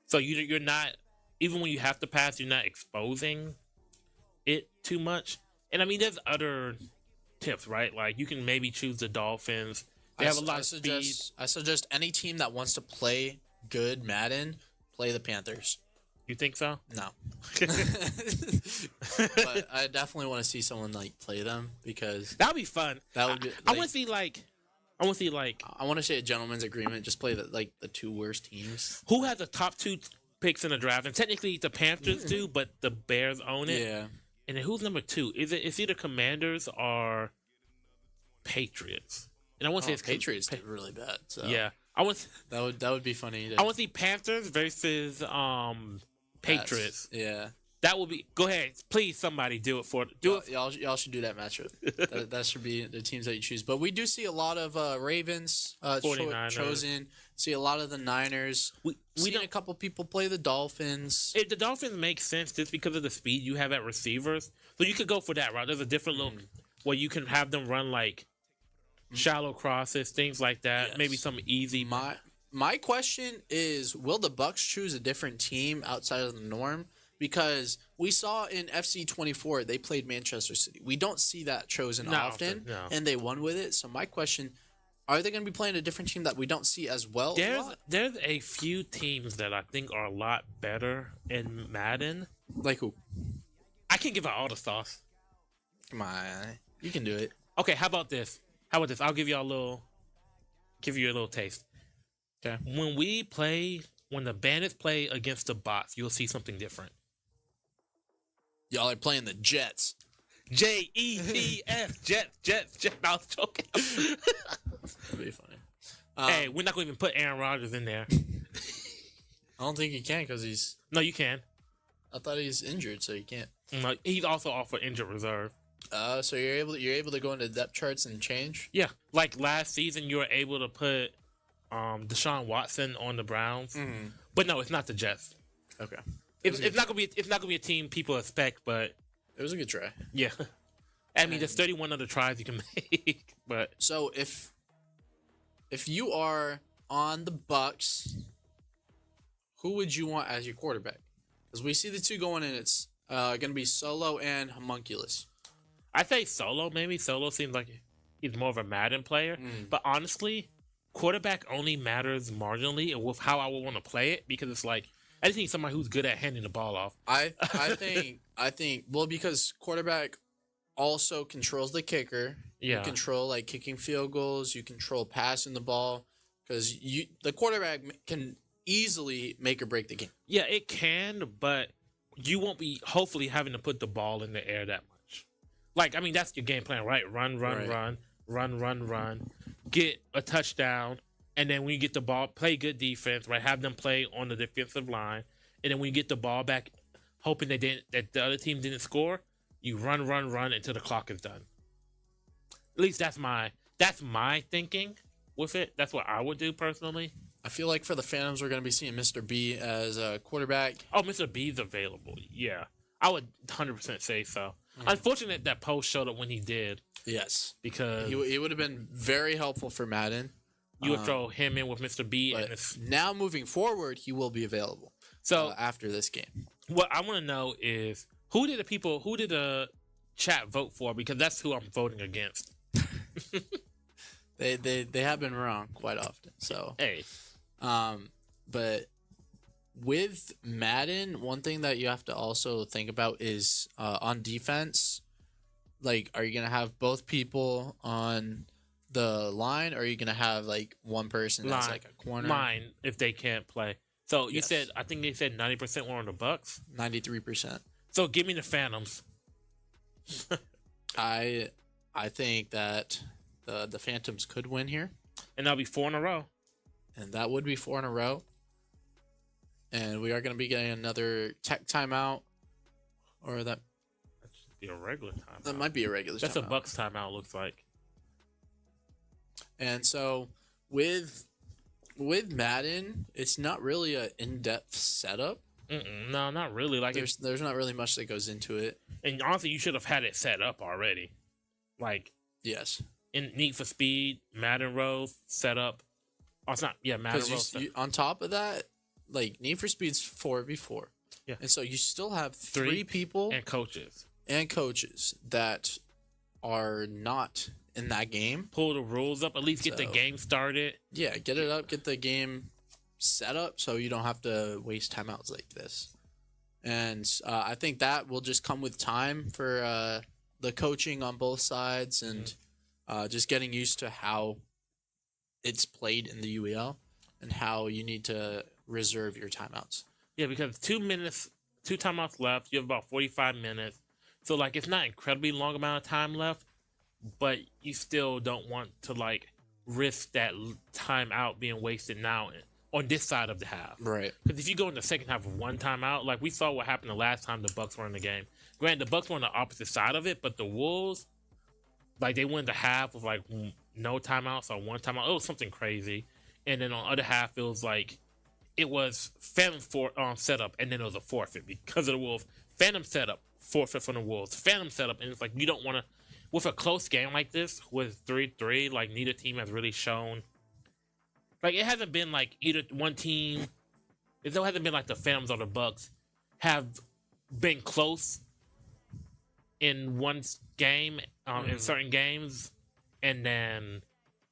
So you're not, even when you have to pass, you're not exposing it too much. And I mean, there's other tips, right? Like you can maybe choose the Dolphins. They have a lot of speed. I suggest any team that wants to play good Madden, play the Panthers. You think so? No. But I definitely want to see someone like play them because That would be fun. that would be. I want to see like, I want to say a gentleman's agreement. Just play the 2 worst teams. who has the top 2 picks in the draft, and technically the Panthers do, but the Bears own it. Yeah. And then who's number 2? It's either Commanders or Patriots. And I want to say it's Patriots did really bad. So Yeah, I want that would be funny. I want to see Panthers versus Patriots. Yeah. That will be. Go ahead, please. Somebody do it for it. Y'all should do that matchup. that should be the teams that you choose. But we do see a lot of Ravens 49ers. chosen. See a lot of the Niners. We Seen don't. a couple people play the Dolphins. The Dolphins make sense just because of the speed you have at receivers. So you could go for that, right? There's a different look where you can have them run like shallow crosses, things like that. Yes. Maybe some easy. My question is, will the Bucks choose a different team outside of the norm? Because we saw in FC 24 they played Manchester City. We don't see that chosen Not often, often, no. and they won with it. So my question: are they going to be playing a different team that we don't see as well? a lot? There's a few teams that I think are a lot better in Madden. Like who? I can give out all the sauce. Come on, you can do it. Okay, how about this? I'll give you a little taste. Okay. When the bandits play against the bots, you'll see something different. Y'all are playing the Jets. Jets, Jets. I was joking. That'd be funny. Hey, we're not going to even put Aaron Rodgers in there. I don't think he can because he's. No, you can. I thought he's injured, so he can't. No, he's also off for injured reserve. So you're able to go into depth charts and change. Yeah, like last season, you were able to put Deshaun Watson on the Browns, but no, it's not the Jets. Okay. It's not gonna be a team people expect, but It was a good try. yeah. I mean, there's 31 other tries you can make, but So if you are on the Bucks, who would you want as your quarterback? Because we see the two going in. It's going to be Solo and Homunculus. I say Solo. Maybe Solo seems like he's more of a Madden player, but honestly, quarterback only matters marginally with how I would want to play it because it's like I just need somebody who's good at handing the ball off. I think well because quarterback also controls the kicker. Yeah. You control like kicking field goals. You control passing the ball because the quarterback can easily make or break the game. Yeah, it can, but you won't be hopefully having to put the ball in the air that much. Like, I mean, that's your game plan, right? Run, get a touchdown, and then when you get the ball, play good defense, right? Have them play on the defensive line, and then when you get the ball back, hoping that the other team didn't score, you run until the clock is done. At least that's my thinking with it. That's what I would do personally. I feel like for the Phantoms, we're going to be seeing Mr. B as a quarterback. Oh, Mr. B's available. Yeah. I would 100% say so. Unfortunate that Post showed up when he did. Yes. Because he would have been very helpful for Madden. You would throw him in with Mr. B. But and now moving forward, he will be available. So after this game. What I want to know is who did the chat vote for? Because that's who I'm voting against. They have been wrong quite often. So hey. But with Madden, one thing that you have to also think about is on defense, like, are you going to have both people on the line, or are you going to have, like, one person that's, like, a corner? Line, if they can't play. So you said, I think they said 90% were on the Bucks? 93%. So give me the Phantoms. I think that the Phantoms could win here. And that'll be 4 in a row. And that would be 4 in a row. And we are going to be getting another tech timeout. Or that should be a regular timeout. That might be a regular That's timeout. a Bucks timeout, looks like. And so with Madden, it's not really an in-depth setup. No, not really. Like there's not really much that goes into it. And honestly, you should have had it set up already. Like, yes. In Need for Speed, Madden Row set up. Oh, it's not. Yeah, Madden Row. On top of that, like, Need for Speed's 4v4. Yeah. And so you still have three people and coaches that are not in that game. Pull the rules up. At least get the game started. Yeah, get it up. Get the game set up so you don't have to waste timeouts like this. And I think that will just come with time for the coaching on both sides and just getting used to how it's played in the UEL and how you need to reserve your timeouts. Yeah, because 2 timeouts left. You have about 45 minutes. So, like, it's not incredibly long amount of time left, but you still don't want to, like, risk that timeout being wasted now on this side of the half. Right. Because if you go in the second half with one timeout, like we saw what happened the last time the Bucks were in the game. Granted, the Bucks were on the opposite side of it, but the Wolves, like, they went the half with, like, no timeouts or one timeout. It was something crazy. And then on the other half, it was like, it was Phantom setup, and then it was a forfeit because of the Wolves. Phantom setup, forfeit from the Wolves. Phantom setup, and it's like you don't want to, with a close game like this, with 3-3, like neither team has really shown. Like, it hasn't been like either one team, it still hasn't been like the Phantoms or the Bucks have been close in one game, in certain games, and then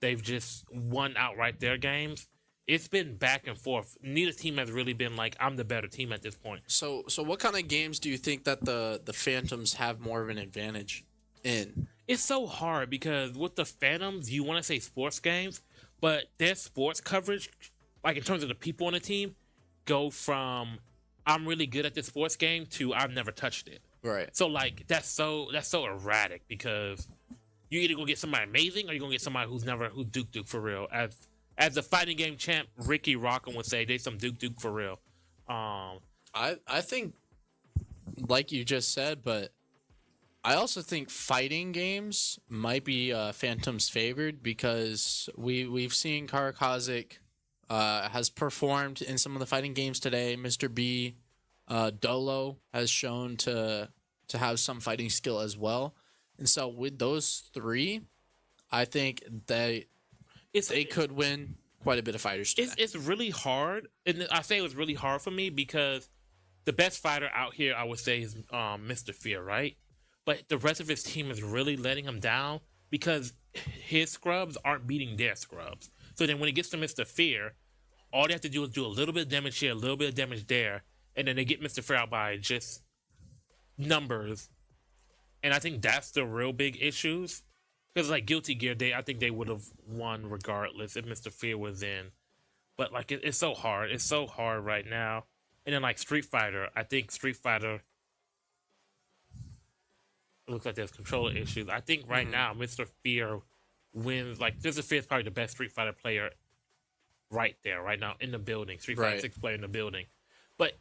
they've just won outright their games. It's been back and forth. Neither team has really been like, I'm the better team at this point. So what kind of games do you think that the Phantoms have more of an advantage in? It's so hard because with the Phantoms, you want to say sports games, but their sports coverage, like in terms of the people on the team, go from I'm really good at this sports game to I've never touched it. Right. So like that's so erratic because you either gonna get somebody amazing or you're gonna get somebody who's Duke for real. As the fighting game champ, Ricky Rockham would say, they some Duke for real. I think, like you just said, but I also think fighting games might be Phantom's favored because we've seen Karakazik has performed in some of the fighting games today. Mr. B, Dolo has shown to have some fighting skill as well, and so with those three, I think they could win quite a bit of fighters today. It's really hard, and I say it was really hard for me because the best fighter out here, I would say, is Mr. Fear, right? But the rest of his team is really letting him down because his scrubs aren't beating their scrubs. So then when it gets to Mr. Fear, all they have to do is do a little bit of damage here, a little bit of damage there, and then they get Mr. Fear out by just numbers. And I think that's the real big issues. Because like Guilty Gear, I think they would have won regardless if Mr. Fear was in. But like it's so hard. It's so hard right now. And then like Street Fighter, I think Street Fighter looks like there's controller issues. I think right now Mr. Fear wins. Like Mr. Fear is probably the best Street Fighter player right there, right now in the building. Street Fighter 6 player in the building. But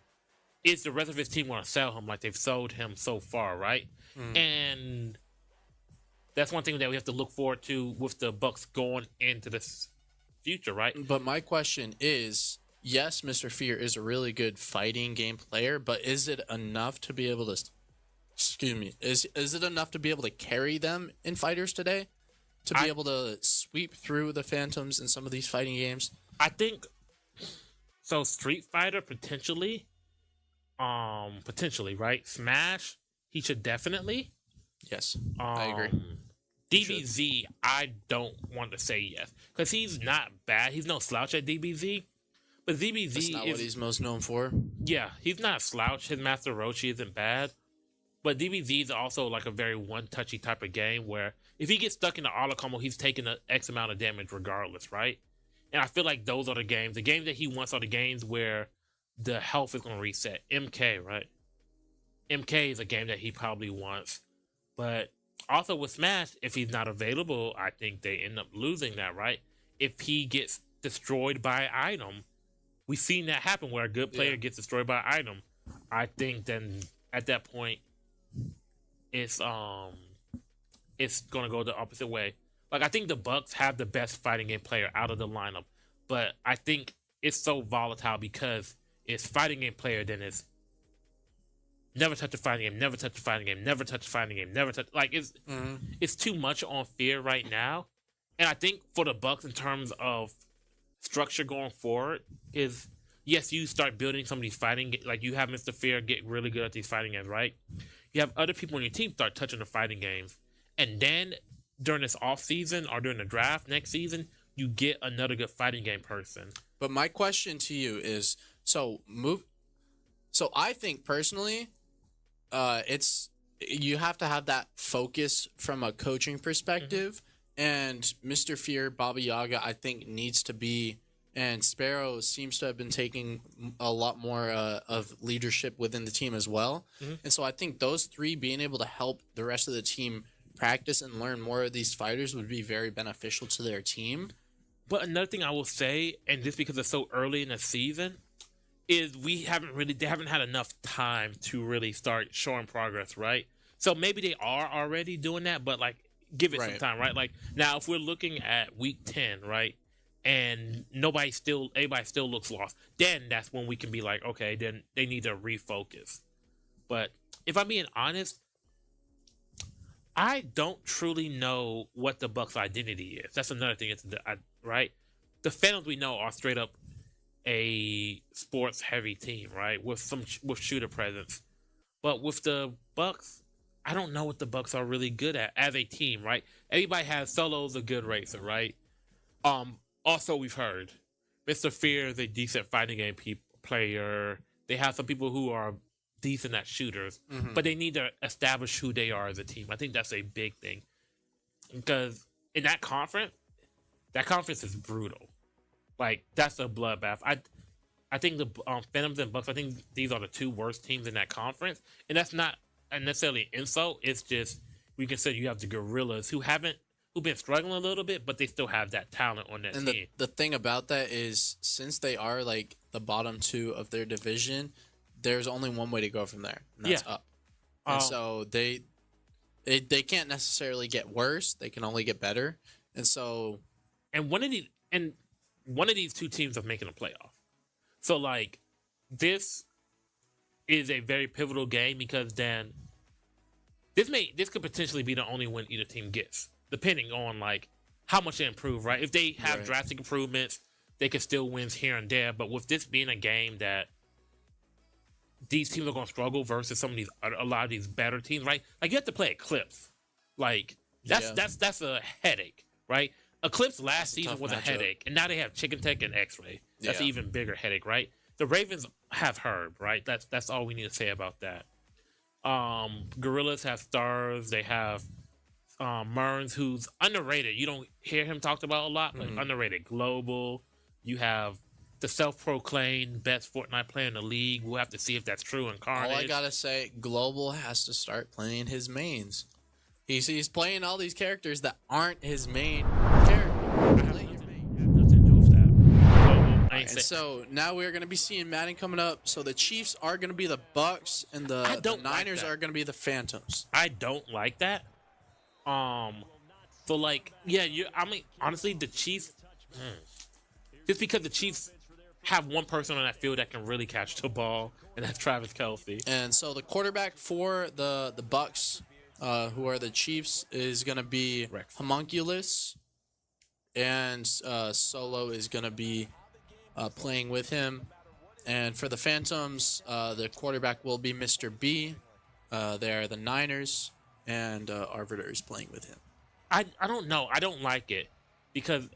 is the rest of his team going to sell him like they've sold him so far, right? And that's one thing that we have to look forward to with the Bucks going into this future, right? But my question is, yes, Mr. Fear is a really good fighting game player, but is it enough to be able to, excuse me, is it enough to be able to carry them in fighters today? To be able to sweep through the Phantoms in some of these fighting games? I think so. Street Fighter potentially, right? Smash, he should definitely. Yes, I agree. DBZ, I don't want to say yes because he's not bad. He's no slouch at DBZ, but DBZ That's not what he's most known for. Yeah, he's not a slouch. His Master Roshi isn't bad, but DBZ is also like a very one-touchy type of game where if he gets stuck in the auto combo, he's taking an X amount of damage regardless, right? And I feel like those are the games. The games that he wants are the games where the health is going to reset. MK, right? MK is a game that he probably wants. But also with Smash, if he's not available, I think they end up losing that, right? If he gets destroyed by an item, we've seen that happen where a good player gets destroyed by an item. I think then at that point, it's going to go the opposite way. Like, I think the Bucks have the best fighting game player out of the lineup, but I think it's so volatile because it's fighting game player, then it's never touch a fighting game, never touch a fighting game, never touch a fighting game, never touch. Like, it's too much on Fear right now. And I think for the Bucks in terms of structure going forward is, yes, you start building some of these fighting, like you have Mr. Fear get really good at these fighting games, right? You have other people on your team start touching the fighting games. And then during this off season or during the draft next season, you get another good fighting game person. But my question to you is, so I think personally, it's you have to have that focus from a coaching perspective, and Mr. Fear, Baba Yaga, I think needs to be, and Sparrow seems to have been taking a lot more of leadership within the team as well. And so I think those three being able to help the rest of the team practice and learn more of these fighters would be very beneficial to their team. But another thing I will say, and just because it's so early in the season, is they haven't had enough time to really start showing progress, right? So maybe they are already doing that, but like give it some time, right? Like now if we're looking at week 10, right? And everybody still looks lost, then that's when we can be like, okay, then they need to refocus. But if I'm being honest, I don't truly know what the Bucks' identity is. That's another thing. Right? The Phantoms we know are straight up a sports heavy team, right? With shooter presence. But with the Bucks, I don't know what the Bucks are really good at as a team, right? Everybody has Solo's a good racer, right? Also we've heard Mr. Fear is a decent fighting game player. They have some people who are decent at shooters, but they need to establish who they are as a team. I think that's a big thing because in that conference is brutal. Like that's a bloodbath. I think the Phantoms and Bucks, I think these are the two worst teams in that conference, and that's not necessarily an insult. It's just we consider you have the gorillas who've been struggling a little bit, but they still have that talent on that And team. the thing about that is, since they are like the bottom two of their division, there's only one way to go from there, and that's Yeah. up. And so they can't necessarily get worse; they can only get better. And so, and one of these two teams are making a playoff. So like this is a very pivotal game because then this could potentially be the only win either team gets, depending on like how much they improve, right? If they have Right. drastic improvements, they could still win here and there. But with this being a game that these teams are going to struggle versus some of these a lot of these better teams, right? Like you have to play Eclipse, like Yeah. that's a headache, right? Eclipse last a season tough was a matchup. headache, and now they have Chicken Tech and X-Ray. That's an Yeah. even bigger headache, right? The Ravens have Herb, right? That's all we need to say about that. Gorillas have Stars. They have Murns, who's underrated. You don't hear him talked about a lot, but underrated. Global. You have the self-proclaimed best Fortnite player in the league. We'll have to see if that's true in Carnage. all I gotta say, Global has to start playing his mains. He's playing all these characters that aren't his main character. Play your main. I have nothing to do with that. Global, I ain't And say- so now we're going to be seeing Madden coming up. So the Chiefs are going to be the Bucks, and I the don't like Niners that. are going to be the Phantoms. I don't like that. So like, yeah, I mean, honestly, the Chiefs, just because the Chiefs have one person on that field that can really catch the ball, and that's Travis Kelce. And so the quarterback for the Bucks, who are the Chiefs, is going to be Rex. Homunculus, and Solo is going to be playing with him. And for the Phantoms, the quarterback will be Mr. B. They're the Niners, and Arbiter is playing with him. I don't know. I don't like it because.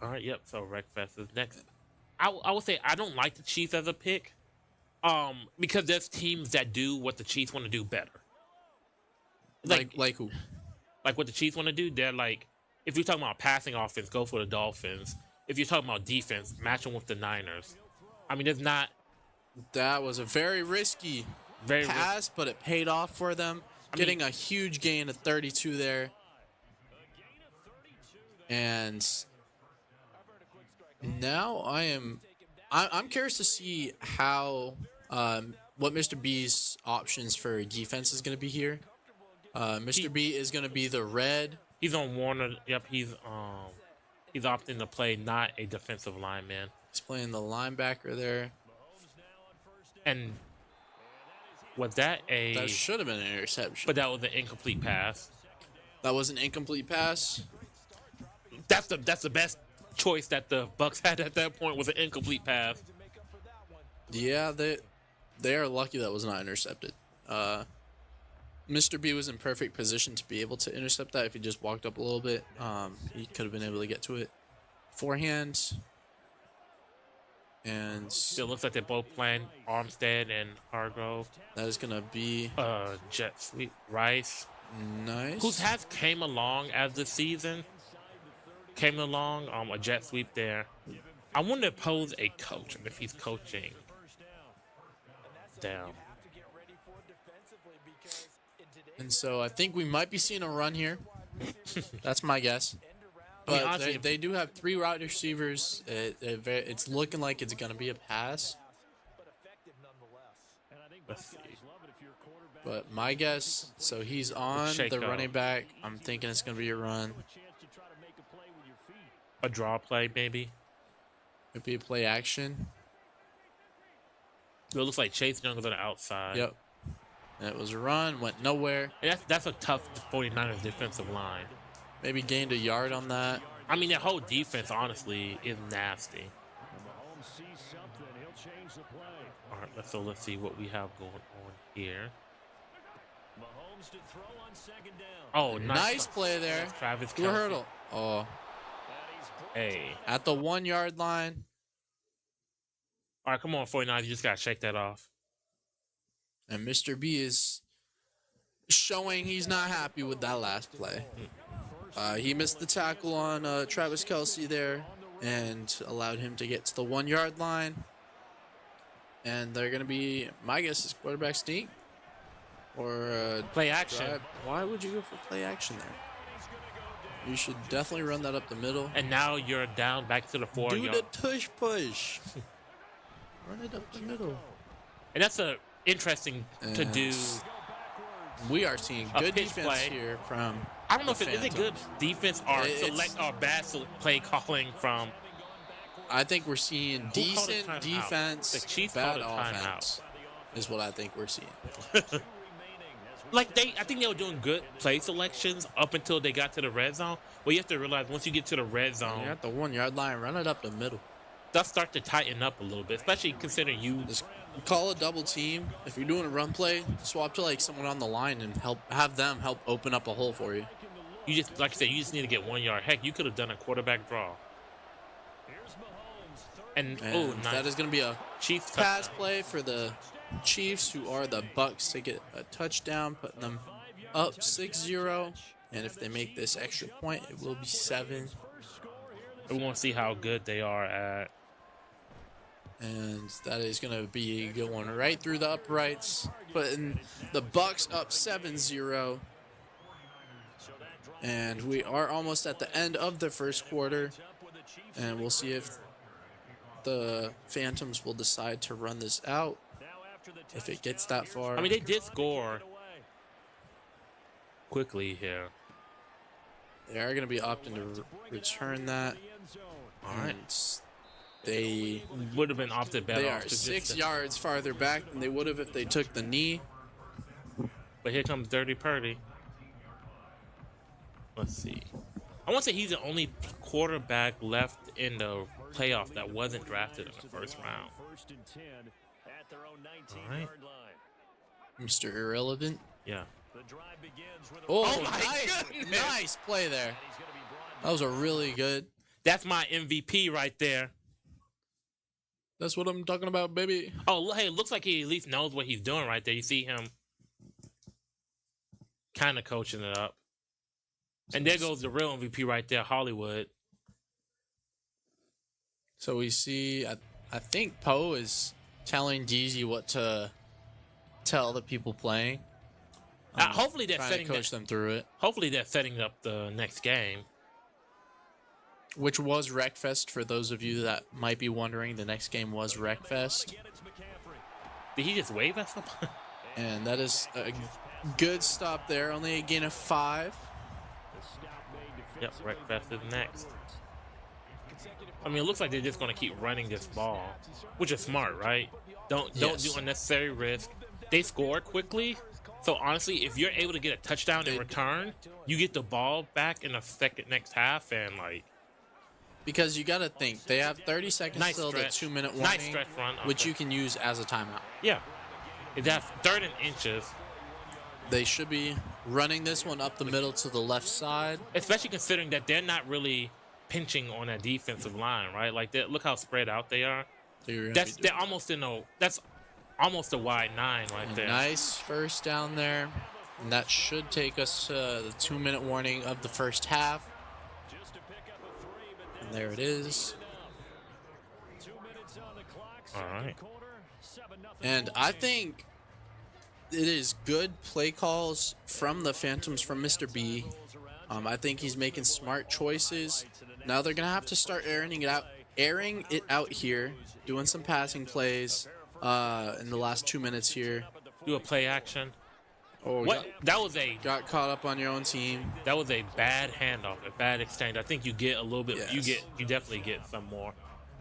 All right. Yep. So Wreckfest is next. I would say I don't like the Chiefs as a pick, because there's teams that do what the Chiefs want to do better. Like who? Like what the Chiefs want to do, they're like, if you're talking about passing offense, go for the Dolphins. If you're talking about defense, match them with the Niners. I mean, there's not That was a very risky very pass, but it paid off for them. Getting a huge gain of 32 there. And now I'm curious to see how what Mr. B's options for defense is going to be here. Mr. B is going to be the red. He's on Warner. Yep, he's opting to play not a defensive lineman. He's playing the linebacker there. And was that That should have been an interception. But that was an incomplete pass. That was an incomplete pass. That's the best choice that the Bucks had at that point, was an incomplete pass. Yeah, they are lucky that was not intercepted. Mr. B was in perfect position to be able to intercept that. If he just walked up a little bit, he could have been able to get to it. Forehand. And It looks like they're both playing Armstead and Hargrove. that is going to be Jet Sweep Rice, nice. who has came along as the season. Came along, a jet sweep there. I wonder if Poe's a coach, and if he's coaching down. And so I think we might be seeing a run here. That's my guess. But honestly, they do have 3 wide receivers. It's looking like it's going to be a pass. Let's see. But my guess, so he's on Shake the up. running back. I'm thinking it's going to be a run. A draw play, maybe. Could be a play action. It looks like Chase Young was on the outside. Yep. And it was a run, went nowhere. And that's a tough 49ers defensive line. Maybe gained a yard on that. I mean, their whole defense, honestly, is nasty. All right, let's see what we have going on here. Oh, Nice play there. Travis Through a Kelce. hurdle. Oh, Hey. at the 1 yard line. All right, come on, 49ers. You just got to shake that off. And Mr. B is showing he's not happy with that last play. He missed the tackle on Travis Kelce there and allowed him to get to the 1 yard line. And they're going to be, my guess is quarterback sneak or Play action. drive. Why would you go for play action there? You should definitely run that up the middle. And now you're down back to the 4 Do yard. the tush push. Run it up the middle. And that's a interesting to And do. We are seeing A good pitch defense play. here from I don't know the if it's good Phantoms. defense or It's- bad play calling from. I think we're seeing called a decent timeout? defense, The Chiefs bad called a timeout. offense, is what I think we're seeing. I think they were doing good play selections up until they got to the red zone. But you have to realize once you get to the red You're zone, at the 1 yard line, run it up the middle. stuff start to tighten up a little bit, especially considering you. Just call a double team. If you're doing a run play, swap to like someone on the line and have them help open up a hole for you. You just, like I said, you just need to get 1 yard. Heck, you could have done a quarterback draw. And oh, And nice. that is going to be a Chiefs pass touchdown. play for the Chiefs, who are the Bucks, to get a touchdown, putting them up 6-0. And if they make this extra point, it will be 7. We want to see how good they are at. And that is going to be going right through the uprights, putting the Bucks up 7-0. And we are almost at the end of the first quarter. And we'll see if the Phantoms will decide to run this out if it gets that far. I mean, they did score quickly here. They are going to be opting to return that. All right. And they Would have been opted better. they off are to just- 6 yards farther back than they would have if they took the knee. But here comes Dirty Purdy. Let's see. I want to say he's the only quarterback left in the playoff that wasn't drafted in the first round. All right. Mr. Irrelevant. Yeah. Oh, my nice, goodness. nice play there. That was a really good. That's my MVP right there. That's what I'm talking about, baby. Oh, hey, it looks like he at least knows what he's doing right there. You see him kind of coaching it up. And there goes the real MVP right there, Hollywood. So we see, I think Poe is telling DZ what to tell the people playing. Hopefully they're Trying to setting coach them through it, Hopefully they're setting up the next game. which was Wreckfest. For those of you that might be wondering, the next game was Wreckfest. Did he just wave at somebody? And that is a good stop there. Only a gain of 5. Yep, Wreckfest is next. I mean, it looks like they're just going to keep running this ball, which is smart, right? Don't Yes. do unnecessary risk. They score quickly, so honestly, if you're able to get a touchdown in return, you get the ball back in the next half, and like Because you got to think, they have 30 seconds Nice till stretch. the 2-minute warning, Nice stretch run. which you can use as a timeout. Yeah, that's 3rd and inches, They should be running this one up the middle to the left side. especially considering that they're not really pinching on that defensive line, right? Like, look how spread out they are. They're almost that's almost a wide 9 right there. Nice first down there. And that should take us to the 2-minute warning of the first half. And there it is. All right. And I think it is good play calls from the Phantoms, from Mr. B. I think he's making smart choices. Now they're going to have to start airing it out here, doing some passing plays in the last 2 minutes here. Do a play action. Oh, What? That was a got caught up on your own team. bad handoff, a bad exchange. I think you get a little bit. Yes. You definitely get some more.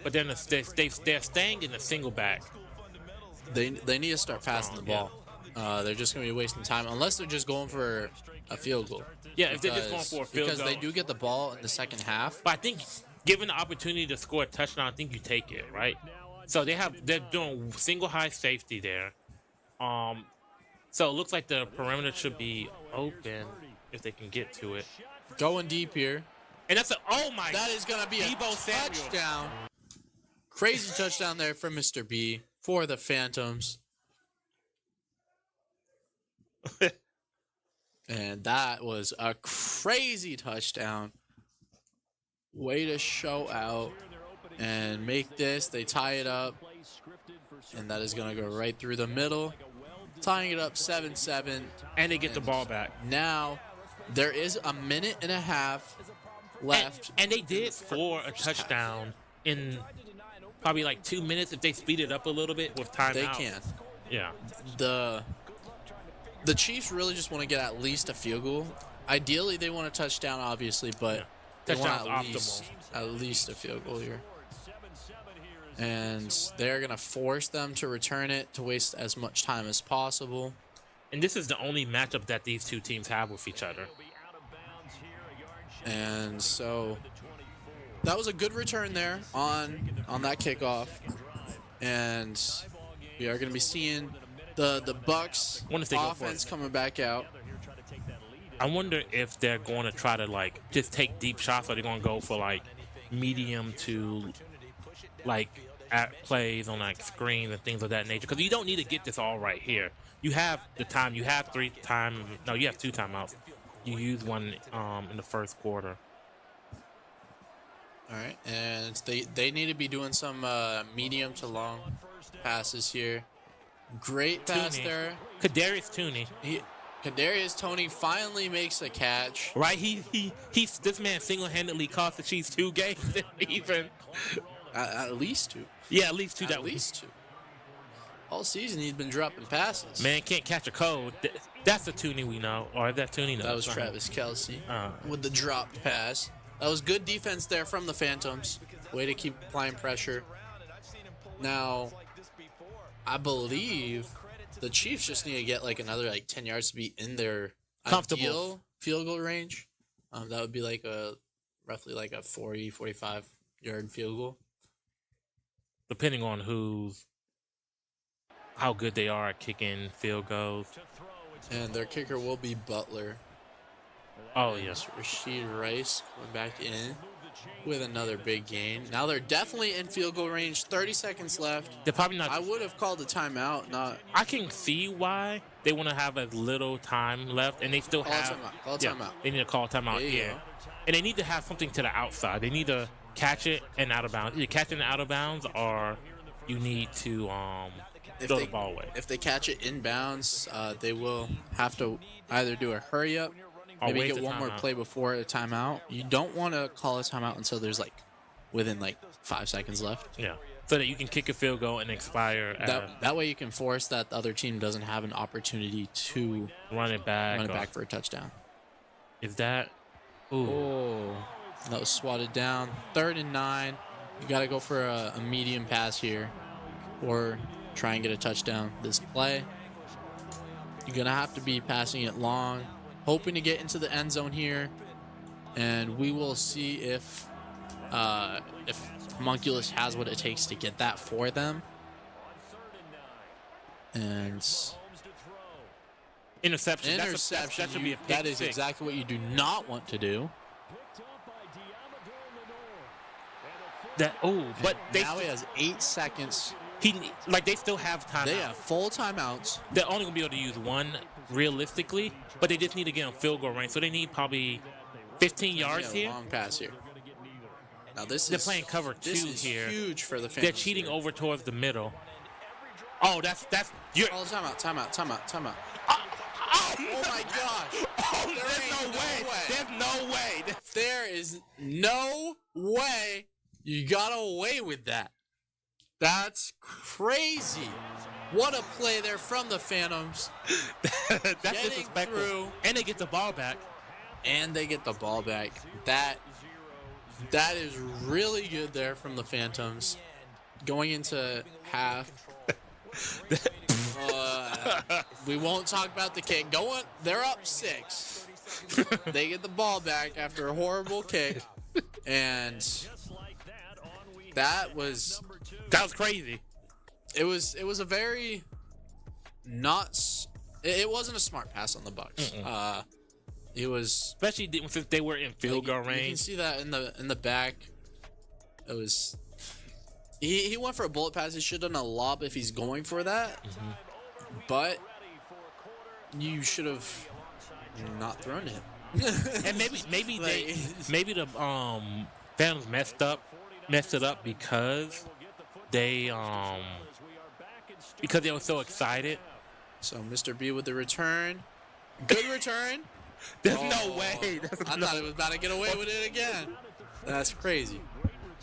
But then they're staying in the single back. They need to start passing the ball. They're just going to be wasting time unless they're just going for a field goal. Yeah, if they're just going for a field because goal. they do get the ball in the second half. But I think given the opportunity to score a touchdown, I think you take it, right? So they're doing single high safety there. So it looks like the perimeter should be open if they can get to it. Going deep here. And that's That is going to be a Deebo Samuel. touchdown. Crazy touchdown there from Mr. B for the Phantoms. And that was a crazy touchdown. Way to show out and make this. They tie it up. and that is going to go right through the middle, tying it up 7-7. And they get the ball back. Now, there is a minute and a half left. And they did score a touchdown in probably like 2 minutes if they speed it up a little bit with timeout. They can. Yeah. The Chiefs really just want to get at least a field goal. Ideally, they want a touchdown, obviously, but they want at least a field goal here. And they're going to force them to return it to waste as much time as possible. And this is the only matchup that these two teams have with each other. And so that was a good return there on that kickoff. And we are going to be seeing the Bucks offense coming back out. I wonder if they're going to try to like just take deep shots, or they're going to go for like medium to like at plays on like screens and things of that nature. Because you don't need to get this all right here. You have the time. You have you have 2 timeouts. You use one in the first quarter. All right, and they need to be doing some medium to long passes here. Great pass there. Kadarius Toney. Kadarius Toney finally makes a catch. Right, this man single-handedly cost the Chiefs 2 games. Even at least 2. Yeah, at least 2. At least 2. All season he's been dropping passes. Man can't catch a code. That's the Toney we know, or is that Toney? No, that was Travis Kelce with the dropped pass. That was good defense there from the Phantoms. Way to keep applying pressure. Now, I believe the Chiefs just need to get like another 10 yards to be in their ideal field goal range. That would be roughly like a 40, 45 yard field goal. Depending on how good they are at kicking field goals. And their kicker will be Butler. Oh, yes. Rashid Rice coming back in with another big gain. Now they're definitely in field goal range. 30 seconds left. They're probably not. I would have called a timeout. I can see why they want to have as little time left, and they still have. Call timeout. They need to call timeout here, and they need to have something to the outside. They need to catch it and out of bounds. Either catch it and out of bounds, or you need to throw the ball away. If they catch it inbounds, they will have to either do a hurry up. Maybe get one more play before a timeout. You don't want to call a timeout until there's within 5 seconds left. Yeah, so that you can kick a field goal and expire. That way you can force that the other team doesn't have an opportunity to run it back for a touchdown. Is that? Ooh. Oh, that was swatted down. 3rd and 9. You got to go for a medium pass here, or try and get a touchdown this play. You're gonna have to be passing it long, hoping to get into the end zone here, and we will see if Homunculus has what it takes to get that for them. And interception. That should be a pick that is six. exactly what you do not want to do. But now he has 8 seconds. They still have time. They have full timeouts. They're only gonna be able to use one realistically, but they just need to get on field goal range. So they need probably 15 yards here. Long pass here. Now they're playing cover 2 here. Huge for the Phantoms. They're cheating over towards the middle. Oh, that's you're. Oh, timeout. Oh my gosh! There's no way. There is no way you got away with that. That's crazy. What a play there from the Phantoms. That's disrespectful. Through. And they get the ball back. That is really good there from the Phantoms. Going into half. We won't talk about the kick. They're up 6. They get the ball back after a horrible kick. And that was crazy. It was a very it wasn't a smart pass on the Bucks. It was, especially since they were in field goal range. You can see that in the back. It was he went for a bullet pass. He should have done a lob if he's going for that. But you should have not thrown it. And maybe the Phantoms messed it up because they because they were so excited. So Mr. B with the return. Good return. There's no way. I thought it was about to get away with it again. That's crazy.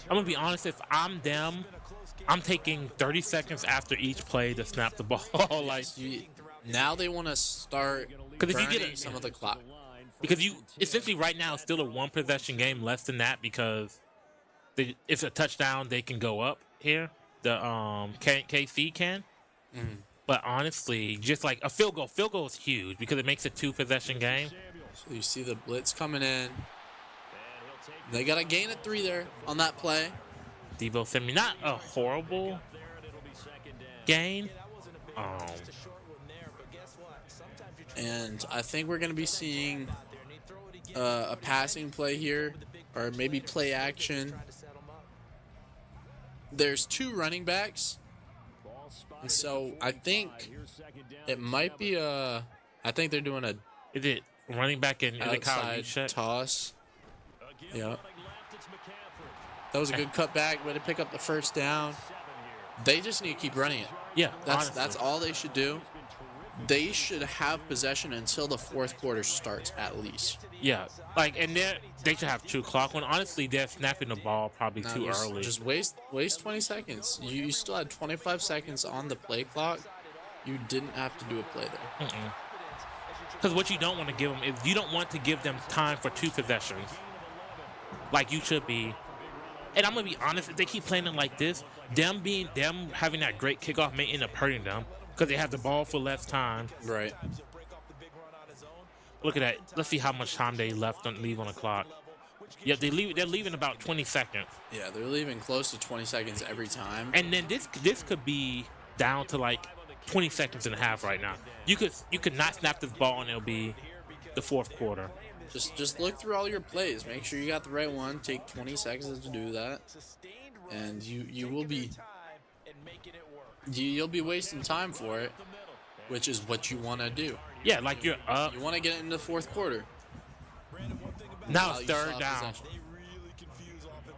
I'm going to be honest. If I'm them, I'm taking 30 seconds after each play to snap the ball. Like, Now they want to start because if you burning get some of the clock. because you essentially right now it's still a one possession game, less than that, because if a touchdown they can go up here. The KC can. But honestly, just like a field goal is huge because it makes a 2-possession game. So you see the blitz coming in. They got to gain a 3 there on that play. Debo Samuel, not a horrible gain. And I think we're going to be seeing a passing play here, or maybe play action. There's 2 running backs. And so I think it might be I think they're doing a Is it running back in the outside toss. Yeah. That was a good cutback, way to pick up the first down. They just need to keep running it. Yeah, That's all they should do. They should have possession until the fourth quarter starts, at least. Yeah, like, and they should have 2 clock. When honestly, they're snapping the ball probably too early. Just waste 20 seconds. You still had 25 seconds on the play clock. You didn't have to do a play there. Because what you don't want to give them is you don't want to give them time for 2 possessions, like you should be. And I'm gonna be honest, if they keep playing it like this, them having that great kickoff may end up hurting them because they have the ball for less time. Right. Look at that. Let's see how much time they leave on the clock. Yeah, they're leaving about 20 seconds. Yeah, they're leaving close to 20 seconds every time. And then this could be down to like 20 seconds and a half right now. You could not snap this ball and it'll be the fourth quarter. Just look through all your plays. Make sure you got the right one. Take 20 seconds to do that, and you'll be wasting time for it, which is what you want to do. Yeah, like you're up. You want to get into the fourth quarter. Now it's third down.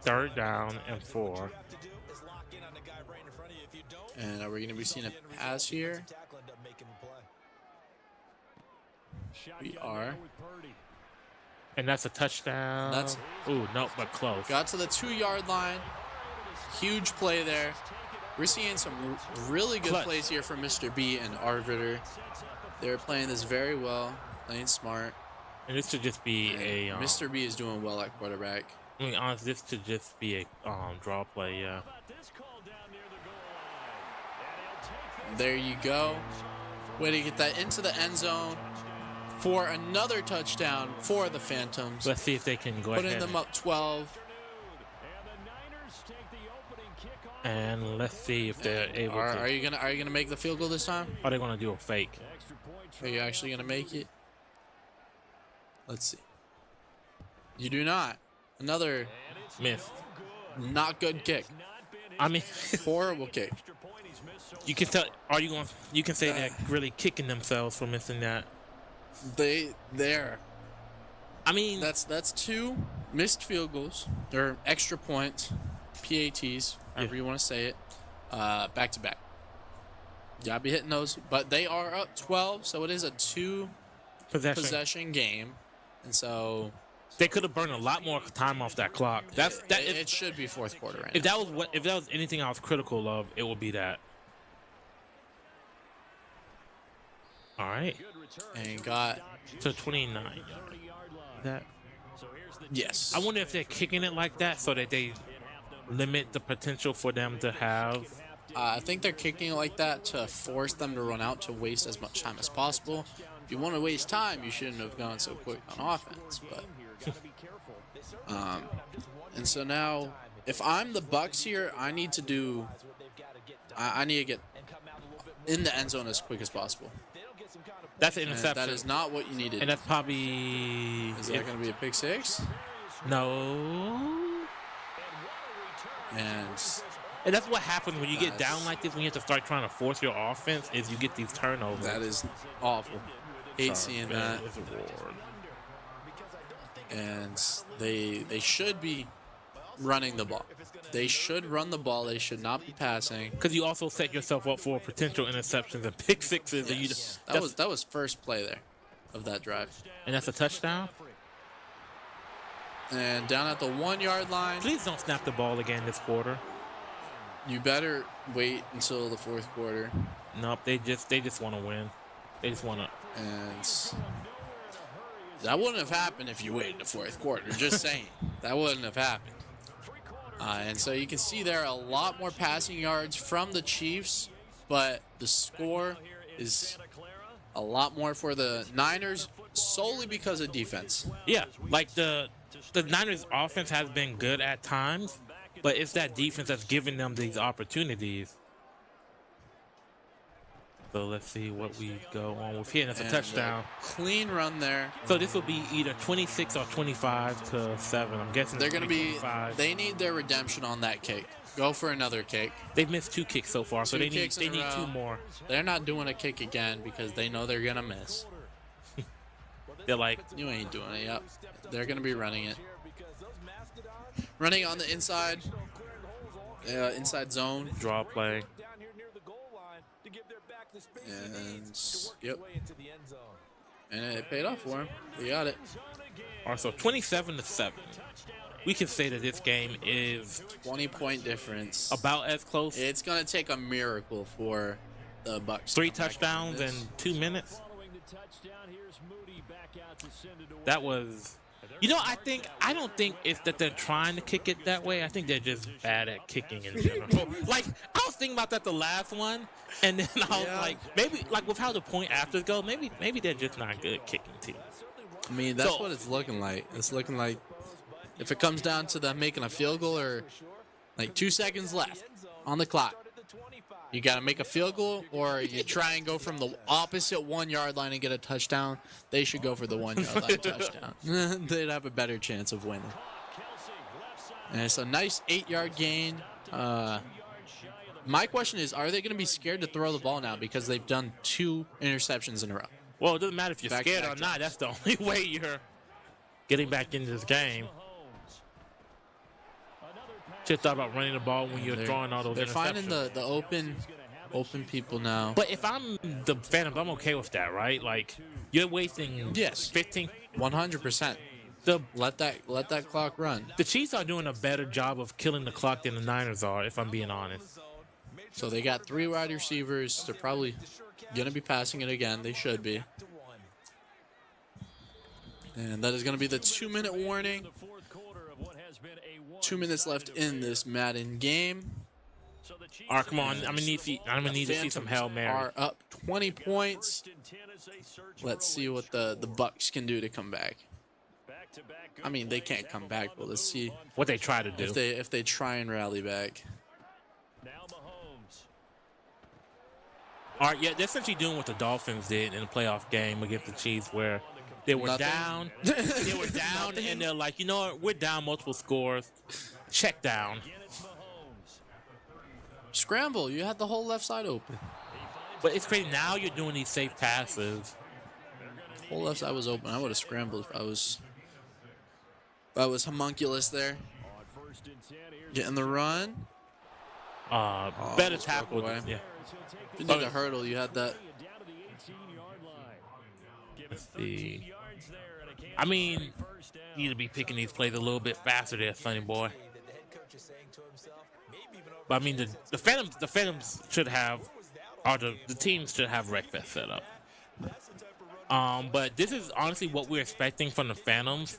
Third down and 4. And are we going to be seeing a pass here? We are. And that's a touchdown. Ooh, no, but close. Got to the 2-yard line. Huge play there. We're seeing some really good plays here from Mr. B and Arbiter. They're playing this very well, playing smart. And this should just be a... Mr. B is doing well at quarterback. I mean, honestly, this should just be a draw play, yeah. There you go. Way to get that into the end zone for another touchdown for the Phantoms. Let's see if they can go ahead. Putting them up 12. And let's see if they're able to. Are you gonna make the field goal this time? Are they gonna do a fake? Are you actually gonna make it? Let's see. You do not. Another miss. Not good kick. I mean, horrible kick. You can tell. You can say they're really kicking themselves for missing that. There. I mean, that's 2 missed field goals or extra points, PATs, however you want to say it, back to back. You gotta be hitting those, but they are up 12, so it is a 2 possession game, and so they could have burned a lot more time off that clock. It should be fourth quarter right now. If that was anything I was critical of, it would be that. All right. And got to 29. That. Yes. I wonder if they're kicking it like that so that they limit the potential for them to have. I think they're kicking it like that to force them to run out to waste as much time as possible. If you want to waste time, you shouldn't have gone so quick on offense. But and so now, if I'm the Bucks here, I need to get in the end zone as quick as possible. That's an interception. That is not what you needed. And that's probably... Is that going to be a pick 6? No. And that's what happens when you get down like this, when you have to start trying to force your offense, is you get these turnovers. That is awful. Hate seeing that. It's a reward. And they should be running the ball. They should run the ball. They should not be passing. Because you also set yourself up for potential interceptions and pick sixes. Yes. And That was first play there of that drive. and that's a touchdown. And down at the 1 yard line. Please don't snap the ball again this quarter. You better wait until the fourth quarter. Nope, they just want to win. They just want to. And that wouldn't have happened if you waited the fourth quarter. Just saying. That wouldn't have happened. And so you can see there are a lot more passing yards from the Chiefs, but the score is a lot more for the Niners solely because of defense. Yeah, like the Niners' offense has been good at times, but it's that defense that's giving them these opportunities. So let's see what we go on with here. That's a And touchdown. Clean run there. So this will be either 26 or 25-7. I'm guessing They're going to be, 25. they need their redemption on that kick. Go for another kick. They've missed 2 kicks so far, so Two they need kicks in a row. 2 more. They're not doing a kick again because they know they're going to miss. They're like, You ain't doing it. Yep. They're going to be running it. Running on the inside. Inside zone. draw play. And, yep. And it paid off for him. We got it. All right, so 27-7. We can say that this game is 20-point difference. about as close. It's going to take a miracle for the Bucs. 3 to come back touchdowns from in this. 2 minutes. That was, I don't think it's that they're trying to kick it that way. I think they're just bad at kicking in general. Like, I was thinking about that the last one, and then I was Yeah. like, maybe, like with how the point afters go, maybe they're just not good at kicking teams. I mean, that's So- what it's looking like. It's looking like if it comes down to them making a field goal or like 2 seconds left on the clock, you got to make a field goal or you try and go from the opposite 1 yard line and get a touchdown. They should go for the 1 yard line touchdown. They'd have a better chance of winning. And it's a nice 8-yard gain. My question is, are they going to be scared to throw the ball now because they've done 2 interceptions in a row? Well, it doesn't matter if you're scared or Back-to-back not. That's the only way you're getting back into this game. Just thought about running the ball when you're throwing all those They're interceptions. finding the open people now. But if I'm the Phantoms, I'm okay with that, right? Like, you're wasting Yes. 15. 100%. The Let that clock run. the Chiefs are doing a better job of killing the clock than the Niners are, if I'm being honest. So they got 3 wide receivers. They're probably gonna be passing it again. They should be. And that is gonna be the 2-minute warning. 2 minutes left in this Madden game. All right, come on. I'm gonna need to see some Hail Mary. Are up 20 points. Let's see what the Bucs can do to come back. I mean, they can't come back, but let's see What they try to do. if they try and rally back. All right, yeah, they're essentially doing what the Dolphins did in the playoff game against the Chiefs, where they were Nothing. down. They were down, and they're like, you know what? We're down multiple scores. Check down. Scramble. You had the whole left side open. But it's crazy. Now you're doing these safe passes. Whole left side was open. I would have scrambled if I was homunculus there. Getting the run. Better almost tackle. broke away. Yeah. You did the hurdle. You had that. Let's see. I mean, you need to be picking these plays a little bit faster there, Sonny boy. But I mean, the Phantoms should have, or the teams should have Wreckfest set up. But this is honestly what we're expecting from the Phantoms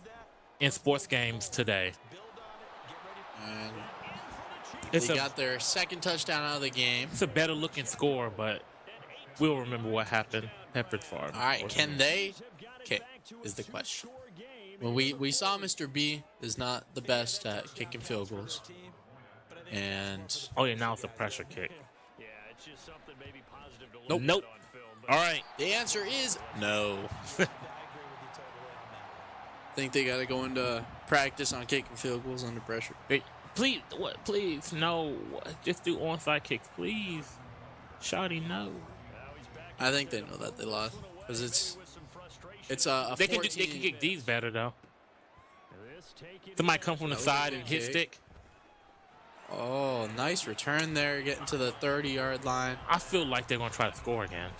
in sports games today. And It's they a, got their second touchdown out of the game. it's a better looking score, but we'll remember what happened. Peppered Farm. All right, can they kick is the question. When we saw Mr. B is not the best at kicking field goals. And Oh, yeah, now it's a pressure kick. Nope. Nope. All right. the answer is no. Think they got to go into practice on kicking field goals under pressure. Hey, please, what? Please, no. Just do onside kicks, please. Shawty, no. I think they know that they lost because it's a They 14. can kick these better though. Somebody come from the That was a side good and hit kick. stick. Oh, nice return there, getting to the 30-yard line. I feel like they're gonna try to score again.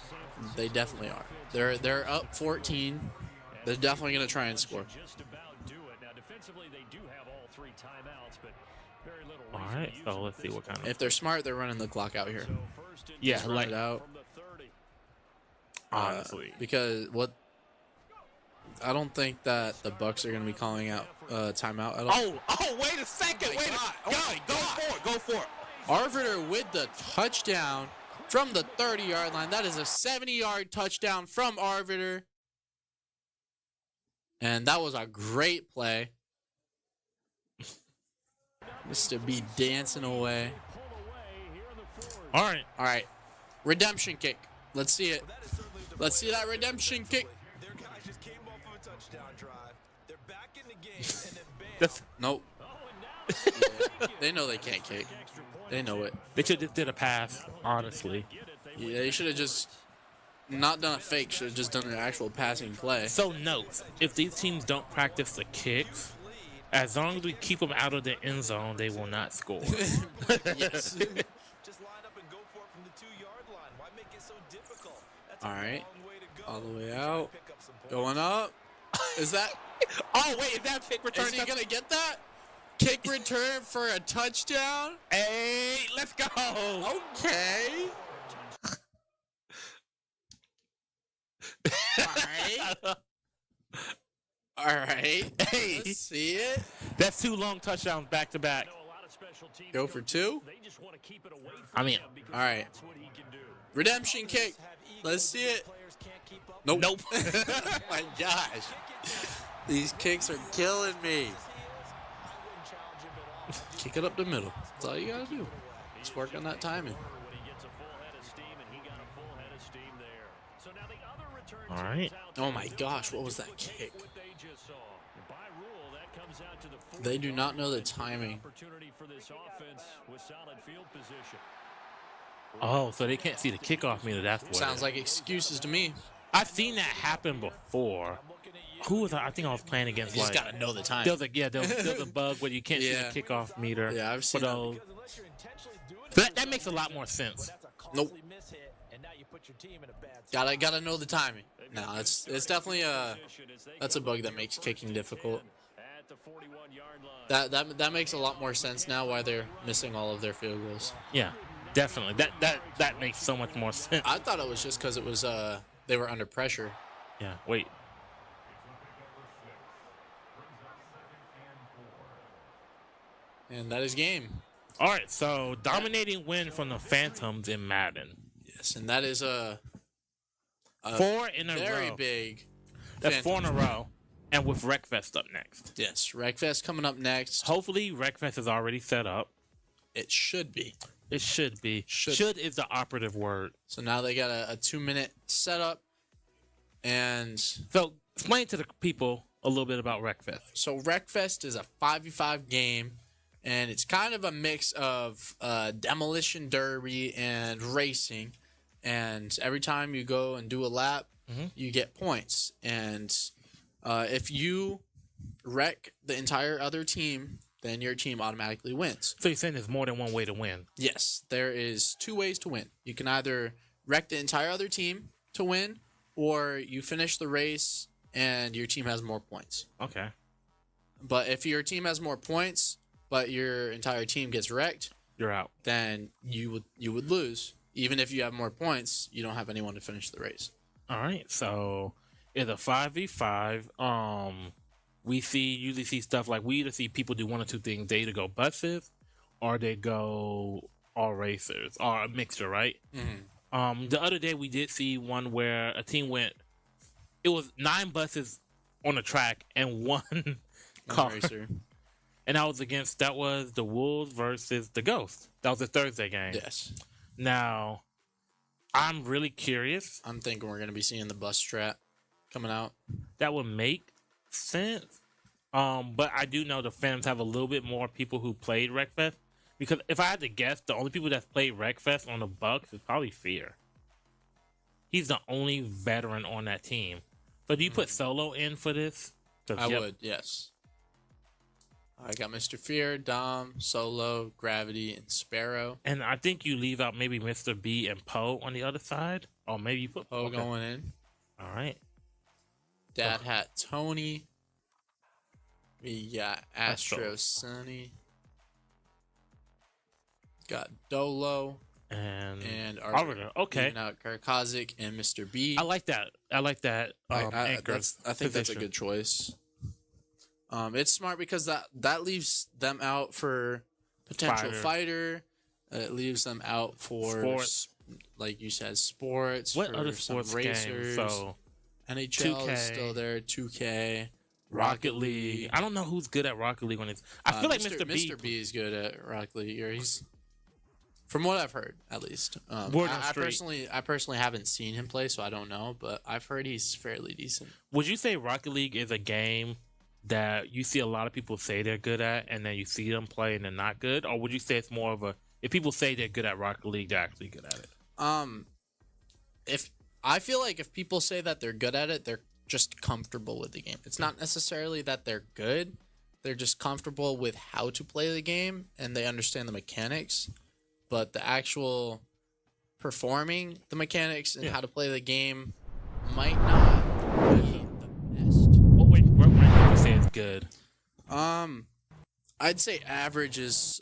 They definitely are. They're up 14. They're definitely gonna try and score. All right, so let's see what kind of. If they're smart, they're running the clock out here. Yeah, Just run like it out. honestly. Because I don't think that the Bucks are gonna be calling out timeout at all. Oh, wait a second. Oh my Wait God. a go for it. Go for it. Arbiter with the touchdown from the 30-yard line. That is a 70-yard touchdown from Arbiter. And that was a great play. Mr. B dancing away. All right. All right. Redemption kick. Let's see it. Let's see that redemption kick. That's, Nope. Yeah, they know they can't kick. They know it. they should just did a pass, honestly. Yeah, they should have just not done a fake. Should have just done an actual passing play. So note, if these teams don't practice the kicks, as long as we keep them out of the end zone, they will not score. Yes. All right. All the way out. Going up. Is that? Oh wait, is that kick return? Is he gonna get that? Kick return for a touchdown? Hey, let's go. Okay. All right. All right. Hey. Let's see it. That's 2 long touchdowns back to back. Go for 2. I mean, All right. Redemption kick. Let's see it. Nope. nope. Oh my gosh. These kicks are killing me. Kick it up the middle. That's all you gotta do. Just work on that timing. All right. Oh my gosh, what was that kick? They do not know the timing. Oh, so they can't see the kickoff meter. That's what. Sounds like excuses to me. I've seen that happen before. Who was I think I was playing against? You just like, gotta know the time. There's a bug where you can't Yeah. see the kickoff meter. Yeah, I've seen for that. those. That makes a lot more sense. Nope. Gotta know the timing. No, it's definitely that's a bug that makes kicking difficult. That makes a lot more sense now why they're missing all of their field goals. Yeah, definitely. That makes so much more sense. I thought it was just because it was they were under pressure. Yeah. Wait. And that is game. All right. So dominating win from the Phantoms in Madden. Yes, and that is a 4 in a very row. big. That's Phantom. 4 in a row. And with Wreckfest up next. Yes, Wreckfest coming up next. Hopefully, Wreckfest is already set up. It should be. It should be. Should. Should is the operative word. So now they got a 2-minute setup. And So explain to the people a little bit about Wreckfest. so Wreckfest is a 5v5 game. And it's kind of a mix of demolition derby and racing. And every time you go and do a lap, you get points. And if you wreck the entire other team, then your team automatically wins. So you're saying there's more than one way to win. Yes, there is 2 ways to win. You can either wreck the entire other team to win, or you finish the race and your team has more points. Okay. But if your team has more points, but your entire team gets wrecked, You're out. then you would lose. Even if you have more points, you don't have anyone to finish the race. All right. So it's a 5v5. We usually see stuff like we either see people do one or two things. They either go buses or they go all racers or a mixture, right? The other day we did see one where a team went. It was 9 buses on the track and one car. Racer. And that was the Wolves versus the Ghost. That was a Thursday game. Yes. Now, I'm really curious. I'm thinking we're going to be seeing the bus strat coming out. That would make sense. But I do know the fans have a little bit more people who played Wreckfest. Because if I had to guess, the only people that played Wreckfest on the Bucks is probably Fear. He's the only veteran on that team. So do you put Solo in for this? I would, yes. I got Mr. Fear, Dom, Solo, Gravity, and Sparrow. And I think you leave out maybe Mr. B and Poe on the other side. Or maybe you put Poe going in. All right. Dad Hat Tony. We got Astro Sunny. Got Dolo. And Arbiter. Okay. Leaving out Karkazik and Mr. B. I like that. Anchor. I think that's a good choice. It's smart because that leaves them out for potential fighter. It leaves them out for Sports. Like you said, sports. What for other some sports racers. games? So NHL 2K. is still there. 2K. Rocket League. I don't know who's good at Rocket League when it's. I feel like Mr. B is good at Rocket League. Or he's, from what I've heard, at least. I personally haven't seen him play, so I don't know. But I've heard he's fairly decent. Would you say Rocket League is a game that you see a lot of people say they're good at, and then you see them play and they're not good? Or would you say it's more of a, if people say they're good at Rocket League, they're actually good at it? If I feel like if people say that they're good at it, they're just comfortable with the game. It's not necessarily that they're good. They're just comfortable with how to play the game and they understand the mechanics. But the actual performing the mechanics and how to play the game might not be the best. What would you say is good? I'd say average is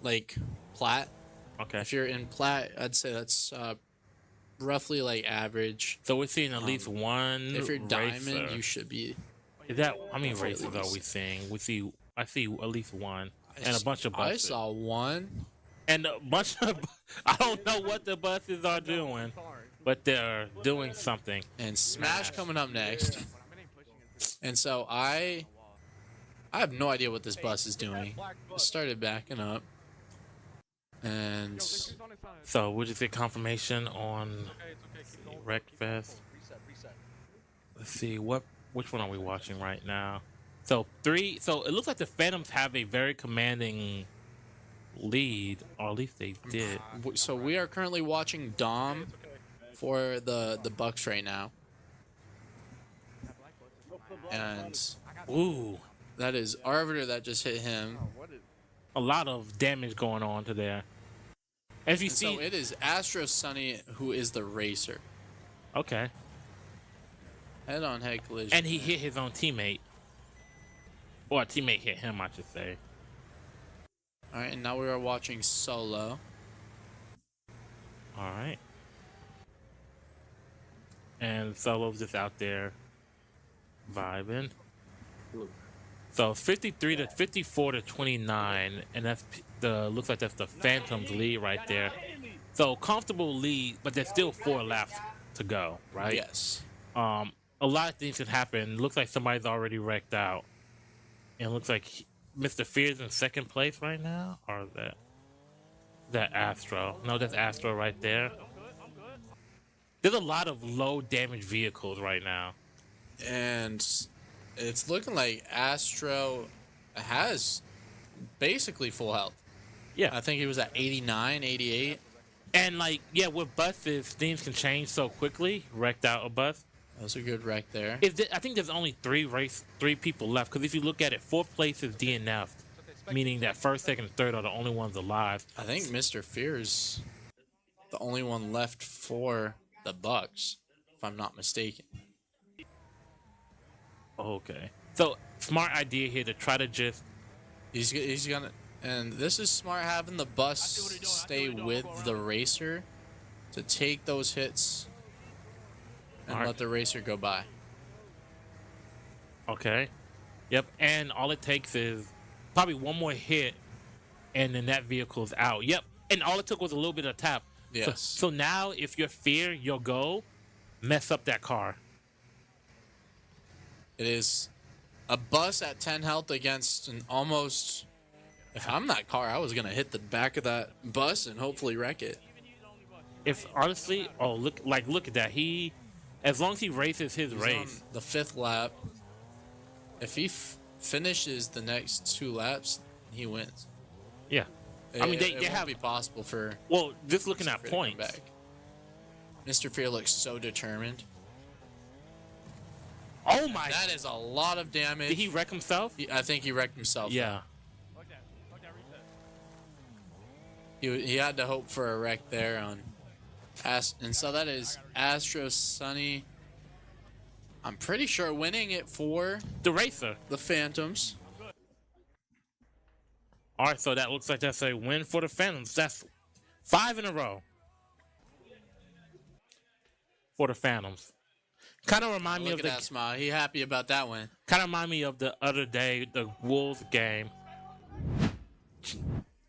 like plat. Okay. If you're in plat, I'd say that's roughly like average. So we're seeing at least one. If you're diamond, racer. you should be. Is that how many fairly races are we decent. seeing? I see at least one and a bunch of I buses. saw one. And a bunch of. I don't know what the buses are doing, but they're doing something. And Smash coming up next. And so I have no idea what this bus is doing. It started backing up. And So would you say confirmation on Wreckfest? Let's see which one are we watching right now? So it looks like the Phantoms have a very commanding lead, or at least they did. so we are currently watching Dom for the Bucks right now. And Ooh, that is Arbiter that just hit him. a lot of damage going on to there. As you And see, so it is Astro Sunny who is the racer. okay, Head-on head collision. and he hit his own teammate, or a teammate hit him, I should say. All right, and now we are watching Solo. All right, and Solo's just out there vibing. So 54 to 29, and that's looks like that's the Phantoms lead right there. So comfortable lead, but there's still 4 laps to go, right? Yes. A lot of things can happen. Looks like somebody's already wrecked out, and it looks like Mr. Fear's in second place right now, or is that Astro? No, that's Astro right there. There's a lot of low damage vehicles right now. And it's looking like Astro has basically full health. Yeah. I think he was at 89, 88. And with buses, things can change so quickly. Wrecked out a bus. That was a good wreck there. I think there's only 3 people left. Because if you look at it, 4th place is DNF, meaning that 1st, 2nd, and 3rd are the only ones alive. I think Mr. Fear's the only one left for the Bucks, if I'm not mistaken. Okay. So smart idea here to try to just. He's gonna, and this is smart having the bus stay with the racer to take those hits and let the racer go by. Okay. Yep. And all it takes is probably one more hit, and then that vehicle's out. Yep. And all it took was a little bit of tap. Yes. So now, if you're Fear, you'll go mess up that car. It is a bus at 10 health against an almost. If I'm that car, I was gonna hit the back of that bus and hopefully wreck it. If honestly, look at that. As long as he races his race, On the 5th lap. If he finishes the next 2 laps, he wins. yeah. I mean, they won't have. be possible for. Well, just looking Mr. at Fear to come points. back. Mr. Fear looks so determined. Oh my! That is a lot of damage. Did he wreck himself? I think he wrecked himself. Yeah. He had to hope for a wreck there on and so that is Astro Sunny. I'm pretty sure winning it for The racer. the Phantoms. All right, so that looks like that's a win for the Phantoms. That's 5 in a row for the Phantoms. Kind of remind me Look of at that smile. He happy about that win. kind of remind me of the other day, the Wolves game.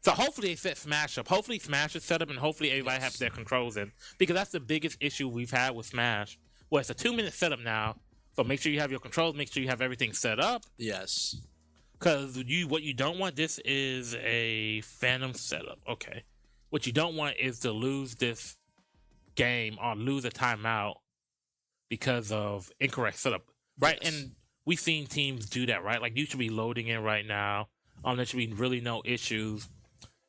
So hopefully they set Smash up. Hopefully Smash is set up, and hopefully everybody has their controls in, because that's the biggest issue we've had with Smash. Well, it's a 2-minute setup now, so make sure you have your controls. Make sure you have everything set up. Yes. Because what you don't want, this is a Phantom setup. Okay. What you don't want is to lose this game or lose a timeout because of incorrect setup. Right? Yes. And we've seen teams do that, right? Like, you should be loading in right now. There should be really no issues.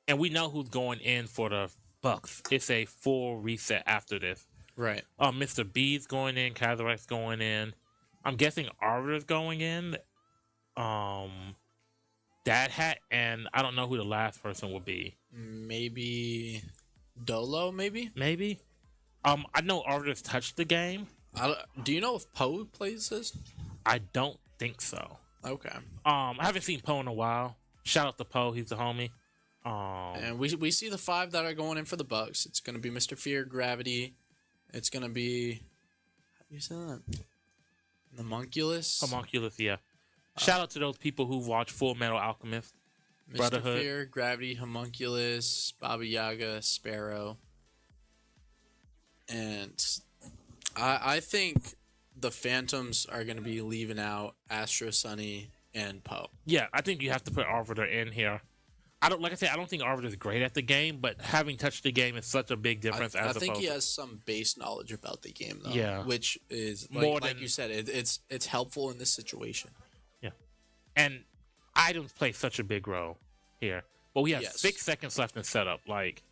And we know who's going in for the Bucks. It's a full reset after this. Right. Mr. B's going in. Kazarek's going in. I'm guessing Arbiter's going in. Dad Hat, and I don't know who the last person will be. Maybe Dolo, maybe? Maybe. I know Arbiter's touched the game. Do you know if Poe plays this? I don't think so. Okay. I haven't seen Poe in a while. Shout out to Poe, he's the homie. And we see the 5 that are going in for the Bucks. It's gonna be Mr. Fear, Gravity. It's gonna be, how do you say that? Homunculus, yeah. Shout out to those people who watch Full Metal Alchemist. Mr. Brotherhood. Fear, Gravity, Homunculus, Baba Yaga, Sparrow. And I think the Phantoms are going to be leaving out Astro Sunny and Poe. Yeah, I think you have to put Arbiter in here. I don't think Arbiter's great at the game, but having touched the game is such a big difference. I think he has some base knowledge about the game, though. Yeah. Which is, More like than- you said, it's helpful in this situation. Yeah. And items play such a big role here. But we have Yes. 6 seconds left in setup. Like,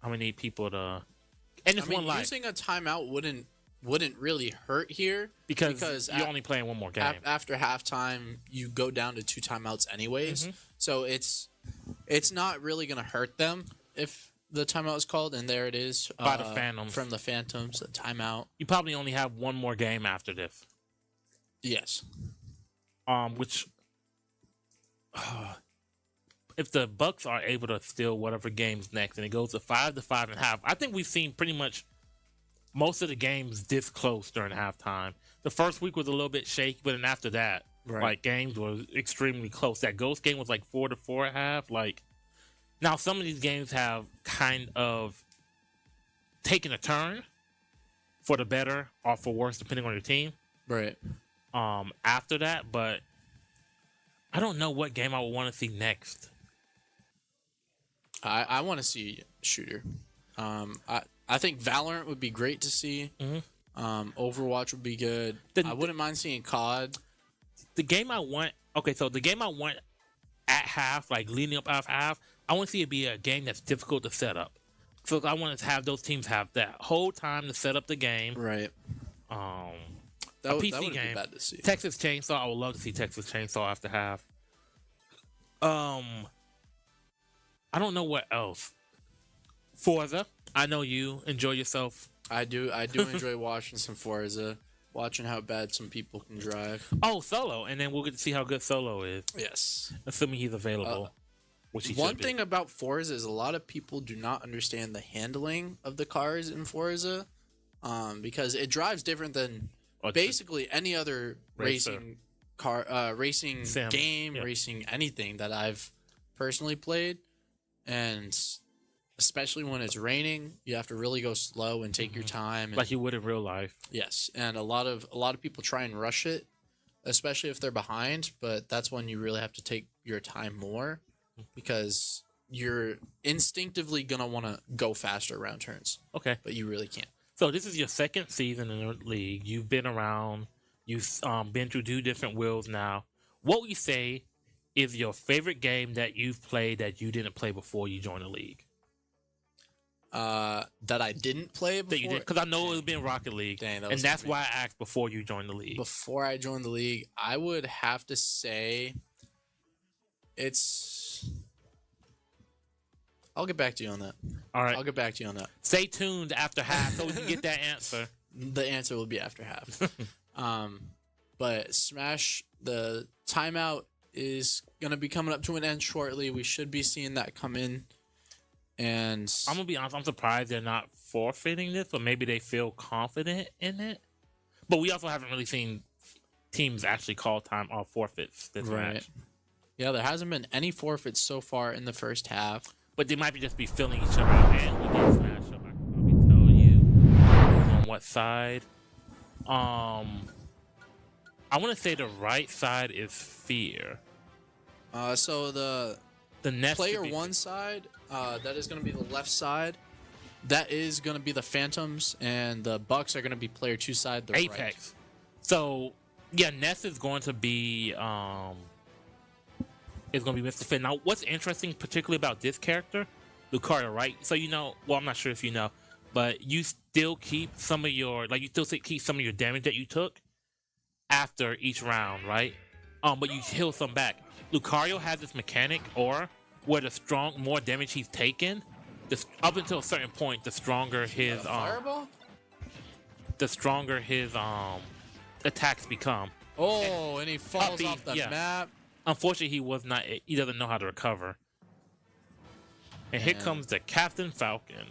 I'm going to need people to... And it's one life. Using a timeout wouldn't really hurt here because you're only playing one more game. After halftime, you go down to 2 timeouts anyways. Mm-hmm. So it's not really going to hurt them if the timeout is called. And there it is. By the Phantoms. From the Phantoms, a timeout. You probably only have one more game after this. Yes. Which... if the Bucks are able to steal whatever game's next and it goes to 5 to 5.5, I think we've seen pretty much most of the games this close during halftime. The first week was a little bit shaky, but then after that, like, games were extremely close. That Ghost game was like 4 to 4.5. Like, now some of these games have kind of taken a turn for the better or for worse, depending on your team. Right. After that, but I don't know what game I would want to see next. I want to see Shooter. I think Valorant would be great to see. Mm-hmm. Overwatch would be good. I wouldn't mind seeing COD. The game I want at half, like leading up out of half, I want to see it be a game that's difficult to set up. So I want to have those teams have that whole time to set up the game. Right. That PC wouldn't game. be bad to see. Texas Chainsaw, I would love to see Texas Chainsaw after half. I don't know what else. Forza, I know you enjoy yourself. I do enjoy watching some Forza, watching how bad some people can drive. Oh, Solo, and then we'll get to see how good Solo is, Yes. assuming he's available. Which he One should be. thing about Forza is a lot of people do not understand the handling of the cars in Forza, because it drives different than basically any other Racer. racing Sim. game, Yeah. racing anything that I've personally played, and especially when it's raining, you have to really go slow and take your time. And, like you would in real life. yes, and a lot of people try and rush it, especially if they're behind. But that's when you really have to take your time more, because you're instinctively gonna want to go faster around turns, Okay. but you really can't. So this is your second season in the league. You've been around. You've been through 2 different wheels now. What would you say is your favorite game that you've played that you didn't play before you joined the league? that I didn't play That you before. did? Because I know it's been Rocket League, Dang, that and was that's gonna be- why I asked before you joined the league. Before I joined the league, I would have to say it's. I'll get back to you on that. All right. I'll get back to you on that. Stay tuned after half so we can get that answer. The answer will be after half. But Smash, the timeout is gonna be coming up to an end shortly. We should be seeing that come in. And I'm gonna be honest. I'm surprised they're not forfeiting this, or maybe they feel confident in it. But we also haven't really seen teams actually call time off forfeits this match. Yeah, there hasn't been any forfeits so far in the first half. But they might be just be filling each other out. And we get smashed up. I can probably tell you who's on what side. I want to say the right side is Fear. So the Nest should player be- one side, that is going to be the left side. That is going to be the Phantoms, and the Bucks are going to be player two side, the Apex. right. So yeah, Nest is going to be Mr. Finn. Now, what's interesting, particularly about this character, Lucario, right? So well, I'm not sure if you know, but you still keep some of your keep some of your damage that you took after each round, right? But you heal some back. Lucario has this mechanic, or where the more damage he's taken, up until a certain point, the stronger his Fireball? the stronger his attacks become. Oh, and he falls off the map. Unfortunately, he doesn't know how to recover. And here comes the Captain Falcon.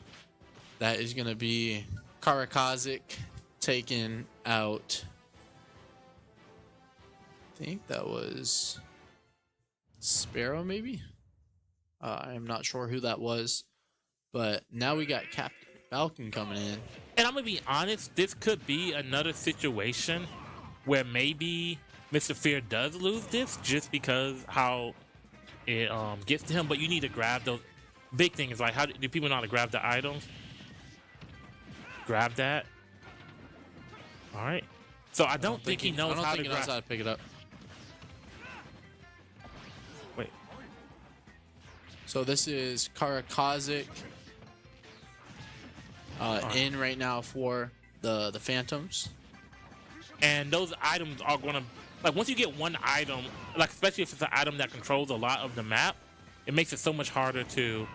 That is going to be Karakazik taken out. I think that was Sparrow, maybe? I'm not sure who that was. But now we got Captain Falcon coming in. And I'm going to be honest, this could be another situation where maybe Mr. Fear does lose this just because how it gets to him. But you need to grab those. Big thing is like, how do people know how to grab the items? Grab that. All right. So I don't think he knows how to grab. How to pick it up. Wait. So this is Karakazik in right now for the Phantoms. And those items are going to, like, once you get one item, like, especially if it's an item that controls a lot of the map, it makes it so much harder to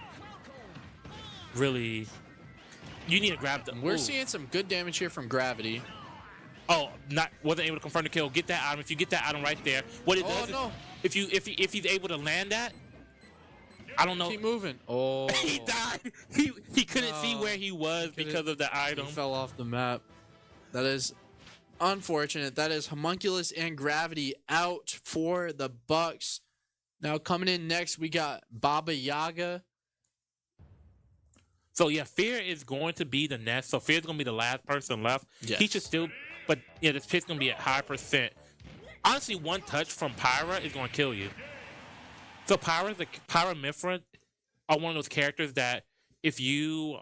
really. You need to grab the. We're seeing some good damage here from Gravity. Oh, wasn't able to confirm the kill. Get that item. If you get that item right there, what it does is, if he's able to land that, I don't know. Keep moving. Oh, He died. He couldn't see where he was because of the item. He fell off the map. That is unfortunate. That is Homunculus and Gravity out for the Bucks. Now coming in next, we got Baba Yaga. So yeah, Fear is going to be the Nest. So Fear's going to be the last person left. Yes. He should still, but yeah, this pit's going to be at high percent. Honestly, one touch from Pyra is going to kill you. So Pyra Mithra are one of those characters that if you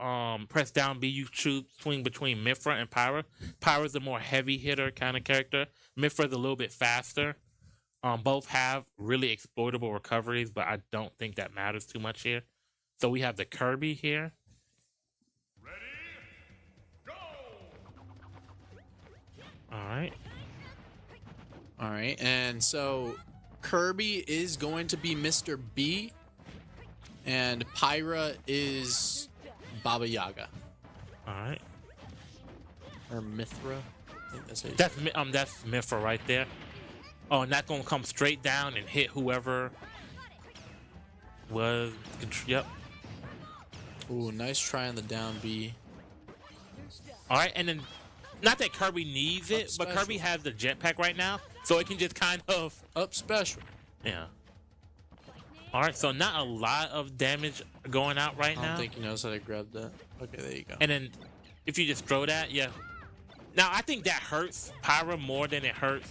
press down B, you swing between Mithra and Pyra. Pyra's the more heavy hitter kind of character. Mithra's a little bit faster. Both have really exploitable recoveries, but I don't think that matters too much here. So we have the Kirby here. All right, and so Kirby is going to be Mr. B, and Pyra is Baba Yaga. All right. Or Mithra. I think that's it. That's Mithra right there. Oh, and that's gonna come straight down and hit whoever was. Yep. Ooh, nice try on the down B. All right, and then not that Kirby needs it, but special. Kirby has the jetpack right now, so it can just kind of Up special. yeah. All right, so not a lot of damage going out right I now. don't think he knows how to grab that. Okay, there you go. And then if you just throw that, yeah. Now I think that hurts Pyra more than it hurts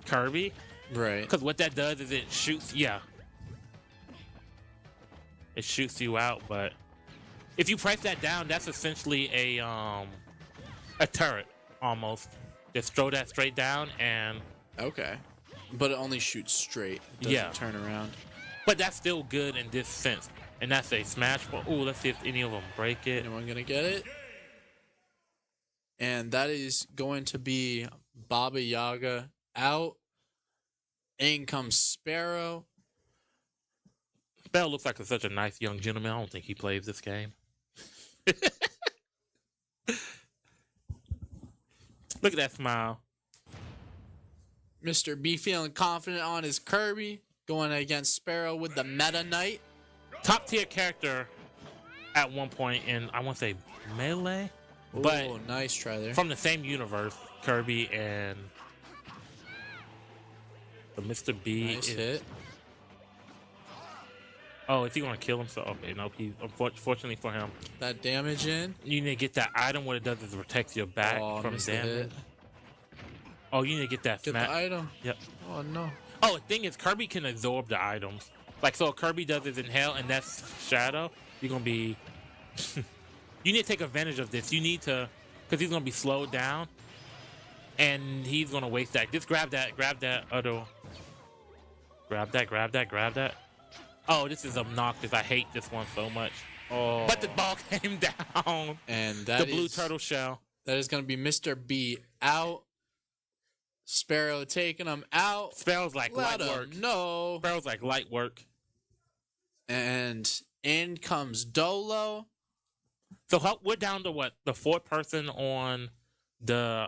Kirby, Right. because what that does is it shoots. Yeah. It shoots you out, but if you press that down, that's essentially a turret almost. Just throw that straight down, and Okay. But it only shoots straight. It doesn't Yeah. turn around. but that's still good in this sense. And that's a smash ball. Ooh, let's see if any of them break it. Anyone gonna get it? And that is going to be Baba Yaga out. In comes Sparrow. Bell looks like such a nice young gentleman. I don't think he plays this game. Look at that smile. Mr. B feeling confident on his Kirby. Going against Sparrow with the Meta Knight. Top tier character at one point in, I want to say, Melee? But Oh, nice try there. from the same universe, Kirby and the Mr. B. Nice is, hit. Oh, is he going to kill himself? Okay, nope. Unfortunately for him, That damage in. you need to get that item. What it does is it protects your back Oh, from missed the damage. hit. Oh, you need to get that Get smash. the item. Yep. Oh, no. Oh, the thing is, Kirby can absorb the items. Like, so if Kirby does is Inhale and that's Shadow, you're going to be... you need to take advantage of this. You need to... Because he's going to be slowed down. And he's going to waste that. Just grab that other... Grab that. Oh, this is obnoxious. I hate this one so much. Oh. But the ball came down. And that The blue is- turtle shell. That is going to be Mr. B out. Sparrow taking him out. Sparrow's like light Let work. him know. Sparrow's like light work. And in comes Dolo. So we're down to what? The fourth person on the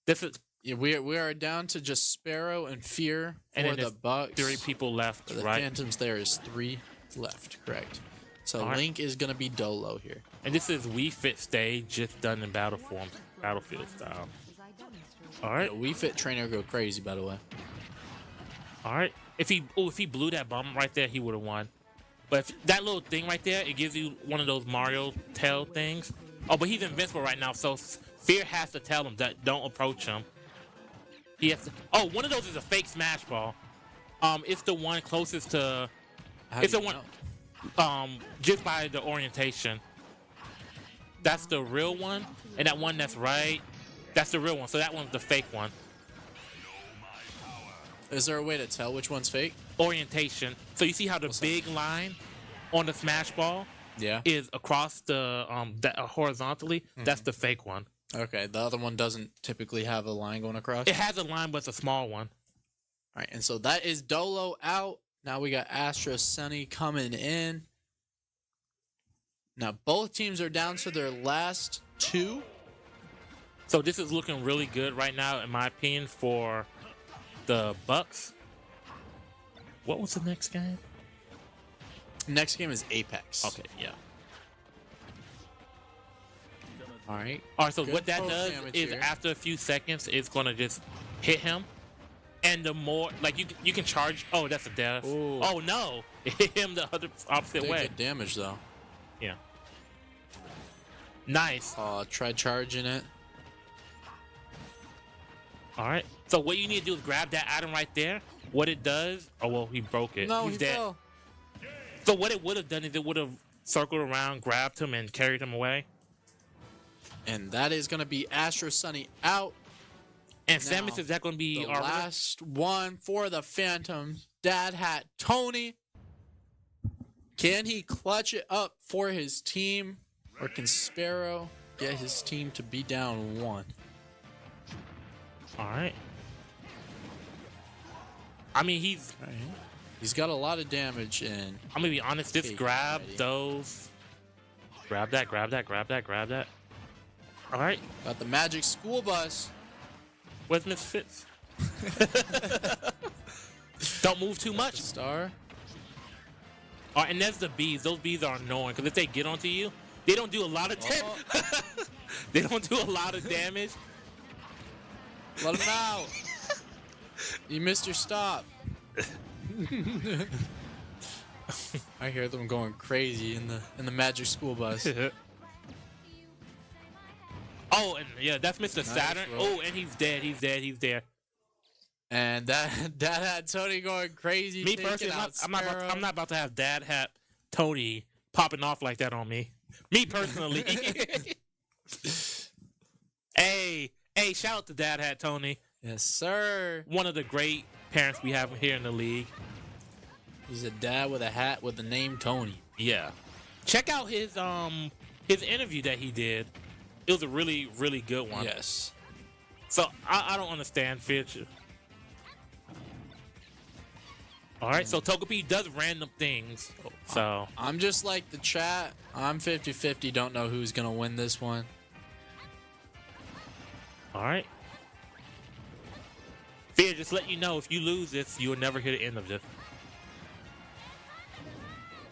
this is Yeah, we are down to just Sparrow and Fear And for then the there's Bucks. 3 people left, For the right? Phantoms, there is 3 left. Correct. So All right. Link is going to be Dolo here. And this is Wii Fit stage just done in battlefield style. All right, The Wii Fit trainer go crazy, by the way. all right. If he blew that bomb right there, he would have won. But if that little thing right there, it gives you one of those Mario tail things. Oh, but he's invincible right now, so Fear has to tell him that don't approach him. He has to. Oh, one of those is a fake smash ball. It's the one closest to. How It's do the you one. know? Just by the orientation. That's the real one, and that one that's right, that's the real one. So that one's the fake one. Is there a way to tell which one's fake? Orientation. So you see how the big line on the smash ball Yeah. is across the horizontally? That's the fake one. Okay, the other one doesn't typically have a line going across. It has a line, but it's a small one. All right, and so that is Dolo out. Now we got Astra Sunny coming in. Now both teams are down to their last 2. So this is looking really good right now, in my opinion, for the Bucks. What was the next game? Next game is Apex. Okay, yeah. All right. All right, so Good what that poke does damage is here. after a few seconds, it's going to just hit him. And the more, like, you can charge. Oh, that's a death. Ooh. Oh, no. It hit him the opposite Did way. good damage though. Yeah. Nice. Try charging it. All right. So what you need to do is grab that item right there. What it does. Oh, well, he broke it. No, He's he dead. fell. So what it would have done is it would have circled around, grabbed him, and carried him away. And that is going to be Astro Sunny out. And Now, Samus, is that going to be The our last one for the Phantoms. Dad Hat Tony. Can he clutch it up for his team? Or can Sparrow get his team to be down 1? All right. I mean, he's. All right. He's got a lot of damage in. I'm gonna be honest. Just Okay, grab ready. those. Grab that. Grab that. Grab that. Grab that. All right. Got the Magic School Bus. Where's Miss Fitz? Don't move too much. Star. All right, and there's the bees. Those bees are annoying because if they get onto you, they don't do a lot of damage. They don't do a lot of damage. Let him out. You missed your stop. I hear them going crazy in the Magic School Bus. Oh, and yeah, that's Mr. Saturn. roll. Oh, and he's dead. He's dead. He's there. And that had Tony going crazy. Me taking personally, out I'm Sparrow. not about to have Dad Hat Tony popping off like that on me. Me personally. hey, shout out to Dad Hat Tony. Yes, sir. One of the great parents we have here in the league. He's a dad with a hat with the name Tony. Yeah. Check out his interview that he did. It was a really, really good one. Yes. So I don't understand Fitch. All right, so Togepi does random things. So I'm just like the chat. I'm 50-50. Don't know who's gonna win this one. all right. Fear, just let you know, if you lose this, you will never hear the end of this.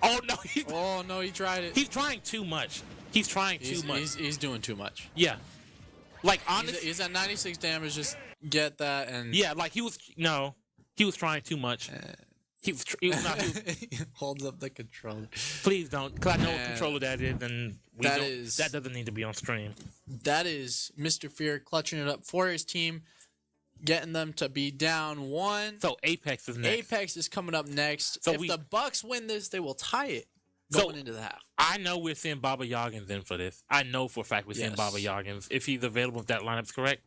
Oh no, Oh no, he tried it. he's trying too much. He's trying too much. He's doing too much. Yeah. Like honestly, He's at 96 damage. Just get that and yeah, like he was trying too much. He was holds up the controller. please don't, because I know what Man. controller that is, and that doesn't need to be on stream. That is Mr. Fear clutching it up for his team, getting them to be down 1. So Apex is next. Apex is coming up next. So if the Bucks win this, they will tie it going into the half. I know we're seeing Baba Yaggins in for this. I know for a fact we're seeing Yes. Baba Yaggins. If he's available, if that lineup's correct.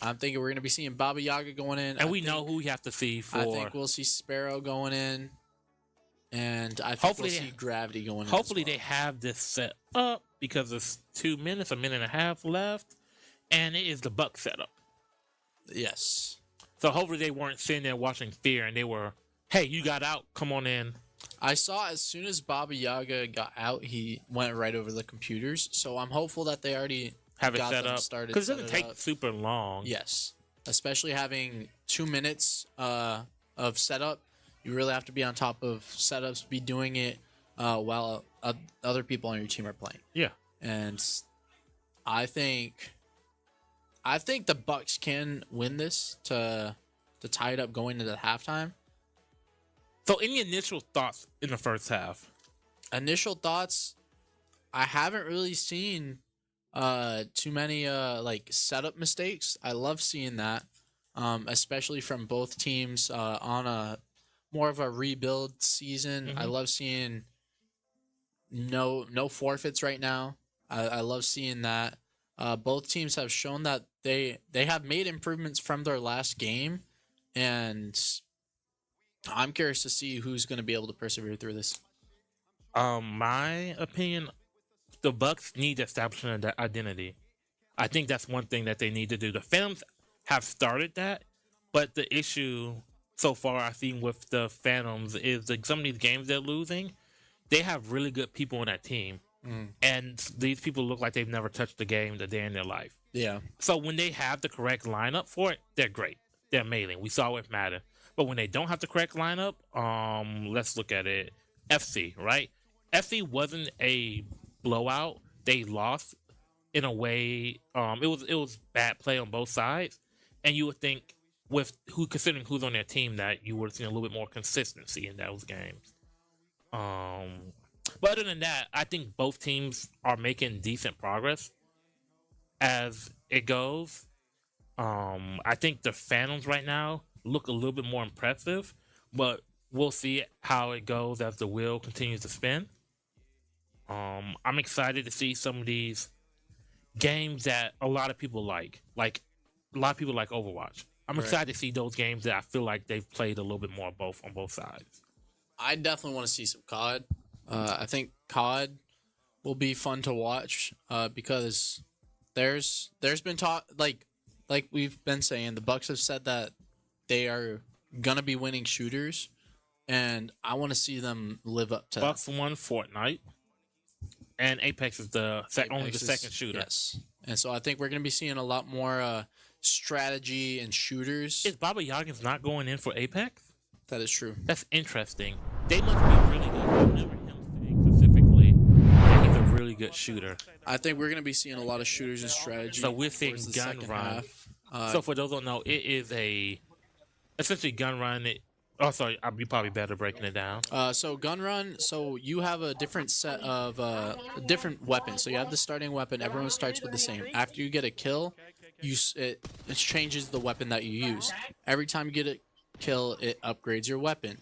I'm thinking we're going to be seeing Baba Yaga going in. And we know who we have to see for. I think we'll see Sparrow going in. And I think Hopefully we'll they- see Gravity going in. Hopefully as well. they have this set up because there's 2 minutes, a minute and a half left, and it is the Buck setup. Yes. So hopefully they weren't sitting there watching Fear and they were, hey, you got out, come on in. I saw as soon as Baba Yaga got out, he went right over the computers. So I'm hopeful that they already Have it got set them up. started. Because it set doesn't it take up. super long. Yes. Especially having 2 minutes of setup. You really have to be on top of setups, be doing it while other people on your team are playing. Yeah. And I think the Bucks can win this to tie it up going into the halftime. So any initial thoughts in the first half? Initial thoughts, I haven't really seen too many like setup mistakes. I love seeing that, especially from both teams on a more of a rebuild season. I love seeing no forfeits right now. I love seeing that. Both teams have shown that they have made improvements from their last game, and I'm curious to see who's going to be able to persevere through this. My opinion, the Bucks need to establish an identity. I think that's one thing that they need to do. The Phantoms have started that, but the issue so far I've seen with the Phantoms is that some of these games they're losing, they have really good people on that team. And these people look like they've never touched the game a day in their life. Yeah. So when they have the correct lineup for it, they're great. They're amazing. We saw it matter. But when they don't have the correct lineup, let's look at it. FC, right? FC wasn't a blowout. They lost in a way. It was bad play on both sides, and you would think considering who's on their team that you would have seen a little bit more consistency in those games. But other than that, I think both teams are making decent progress as it goes. I think the Phantoms right now look a little bit more impressive, but we'll see how it goes as the wheel continues to spin. I'm excited to see some of these games that a lot of people like a lot of people like Overwatch. I'm excited to see those games that I feel like they've played a little bit more on both sides. I definitely want to see some COD. I think COD will be fun to watch because there's been talk like we've been saying, the Bucks have said that they are gonna be winning shooters, and I want to see them live up to Bucks won Fortnite, and Apex is only the Apex second shooter. Yes, and so I think we're gonna be seeing a lot more strategy and shooters. Is Baba Yaggins not going in for Apex? That is true. That's interesting. They must be really good. I remember him saying specifically that he's a really good shooter. I think we're gonna be seeing a lot of shooters and strategy. So we're seeing towards the gun second run. half. So for those who don't know, it is essentially gun run. Sorry, I'd be probably better breaking it down. So gun run. So you have a different set of different weapons. So you have the starting weapon. Everyone starts with the same. After you get a kill, it changes the weapon that you use. Every time you get a kill, it upgrades your weapon.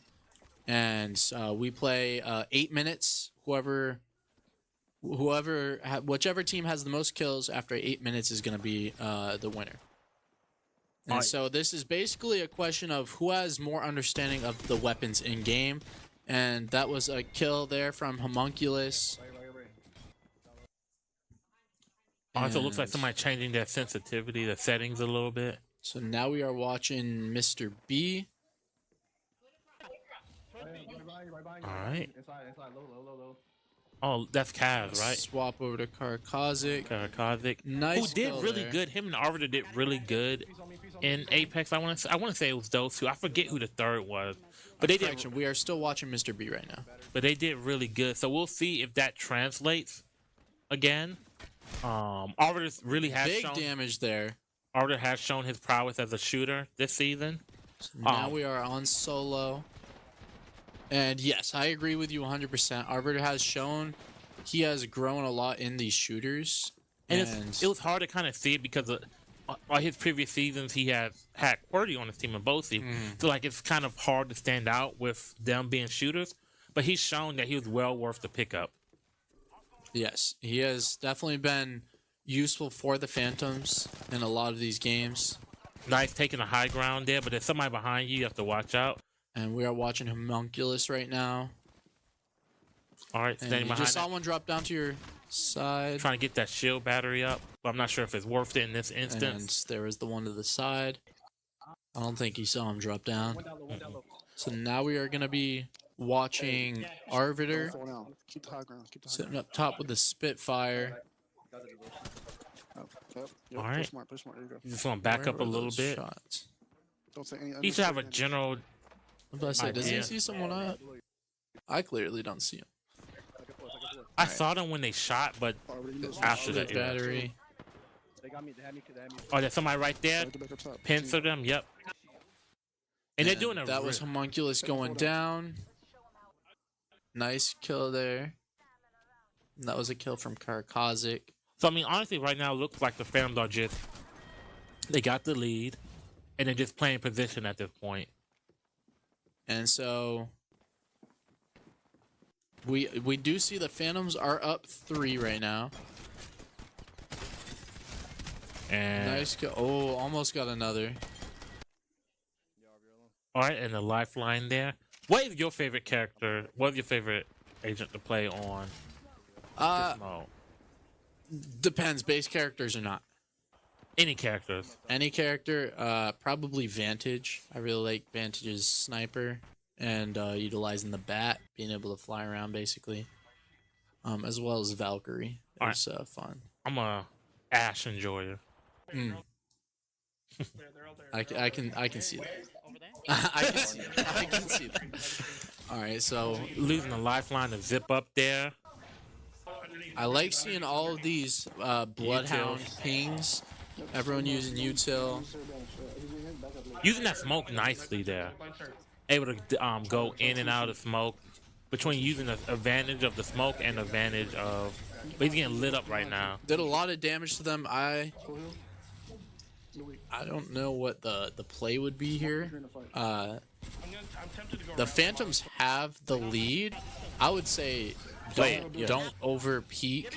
And we play 8 minutes. Whichever team has the most kills after 8 minutes is going to be the winner. And so this is basically a question of who has more understanding of the weapons in game And that was a kill there from Homunculus. Also, looks like And somebody changing their sensitivity, the settings a little bit. so now we are watching Mr. B. All right. Oh, that's Kaz, right? Swap over to Karkazik. Karakazik. Nice Who did kill really there. good. Him and Arbiter did really good in Apex. I want to say it was those two. I forget who the third was. But they did Correction, we are still watching Mr. B right now. but they did really good. So we'll see if that translates again. Arbiter really has Big shown damage there. Arbiter has shown his prowess as a shooter this season. Now we are on solo. And yes, I agree with you 100%. Arbiter has shown he has grown a lot in these shooters. And it was hard to kind of see it because on his previous seasons he had QWERTY on his team in both seasons. So like it's kind of hard to stand out with them being shooters. But he's shown that he was well worth the pickup. Yes, he has definitely been useful for the Phantoms in a lot of these games. Nice taking a high ground there, but there's somebody behind you. You have to watch out. And we are watching Homunculus right now. All right, And standing you behind just saw that, one drop down to your side. trying to get that shield battery up. But I'm not sure if it's worth it in this instance. And there was the one to the side. I don't think he saw him drop down. So now we are going to be watching Arbiter Fall down. Keep the high ground. Keep the high sitting up top with the Spitfire. ground. Yep. All right. Play smart. Play smart. There you go. You just want to back Where up a were little those bit. shots? Don't say any. He should have a unnecessary general. I was about to say, does he idea. see someone up? I clearly don't see him. I saw them when they shot, but damage. after Shooting that, yeah. battery. Oh, there's somebody right there. Get back up top. Pincer them. Yep. And they're doing a That was Homunculus going down. Nice kill there. And that was a kill from Karkazik. So I mean, honestly, right now it looks like the Phantoms are just they got the lead, and they're just playing position at this point. And so we do see the Phantoms are up 3 right now. And Nice kill. Oh, almost got another. all right, and the lifeline there. What is your favorite character? What is your favorite agent to play on this mode? Depends, base characters or not. Any characters? Any character, probably Vantage. I really like Vantage's sniper and utilizing the bat, being able to fly around basically, as well as Valkyrie. Alright. It's fun. I'm a Ash enjoyer. I can see that. I can see that. I can see that. All right, so Losing the lifeline to zip up there. I like seeing all of these Bloodhound pings. Everyone using util. Using that smoke nicely there. Able to go in and out of smoke. Between using the advantage of the smoke and the advantage of... But he's getting lit up right now. Did a lot of damage to them. I don't know what the play would be here. The Phantoms have the lead. I would say don't over peak.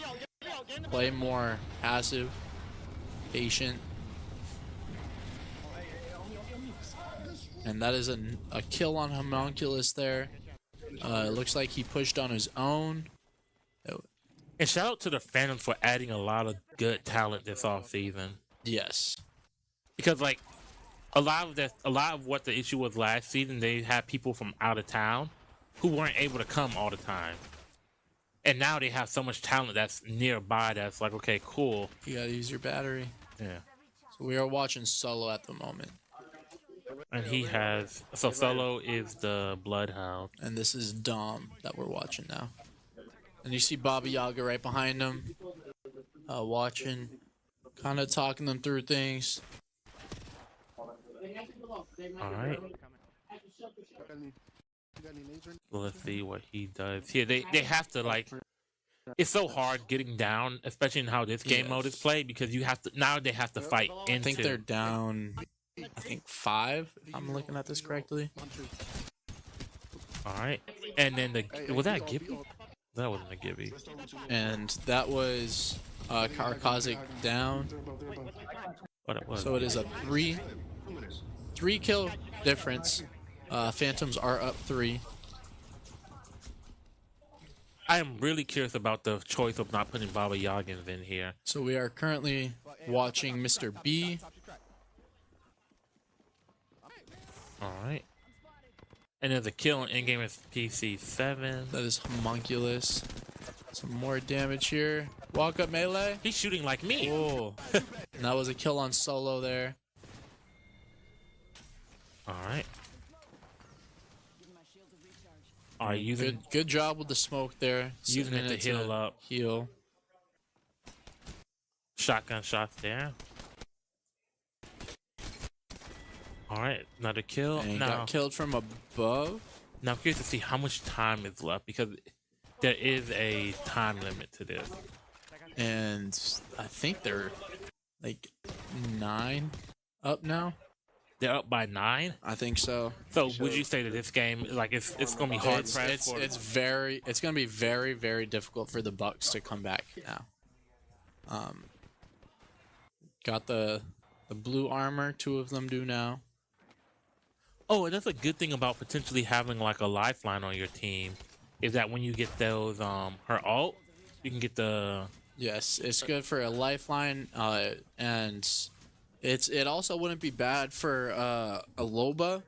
Play more passive, patient. And that is a kill on Homunculus there. It looks like he pushed on his own. And shout out to the Phantoms for adding a lot of good talent this offseason. Yes. Because like a lot of what the issue was last season, they had people from out of town who weren't able to come all the time. And now they have so much talent that's nearby that's like, okay, cool. You gotta use your battery. Yeah. So we are watching Solo at the moment. And he has so Solo is the Bloodhound. And this is Dom that we're watching now. And you see Baba Yaga right behind him. Watching. Kind of talking them through things. Alright. Let's see what he does. Here they have to like it's so hard getting down, especially in how this game mode is played, because you have to now they have to fight into I think they're down 5, if I'm looking at this correctly. Alright. And then was that a Gibby? That wasn't a Gibby. And that was Karkazik down. What it was. So it is a 3 kill difference. Phantoms are up 3. I am really curious about the choice of not putting Baba Yagins in here. So we are currently watching Mr. B. All right. And there's a kill on in-game is PC7. That is homunculus. Some more damage here. Walk up melee. He's shooting like me. Oh, and that was a kill on solo there. All right. All right, using Good job with the smoke there. Using Sitting it to heal up. Heal. shotgun shots there. All right, another kill. And he Now, got killed from above. now I'm curious to see how much time is left because there is a time limit to this. And I think they're like 9 up now. They're up by 9. I think so. So would you say that this game, like, it's gonna be hard pressed? It's gonna be very, very difficult for the Bucks to come back now. Got the blue armor. 2 of them do now. Oh, and that's a good thing about potentially having like a lifeline on your team, is that when you get those her ult, you can get the Yes, it's good for a lifeline, and it also wouldn't be bad for a Loba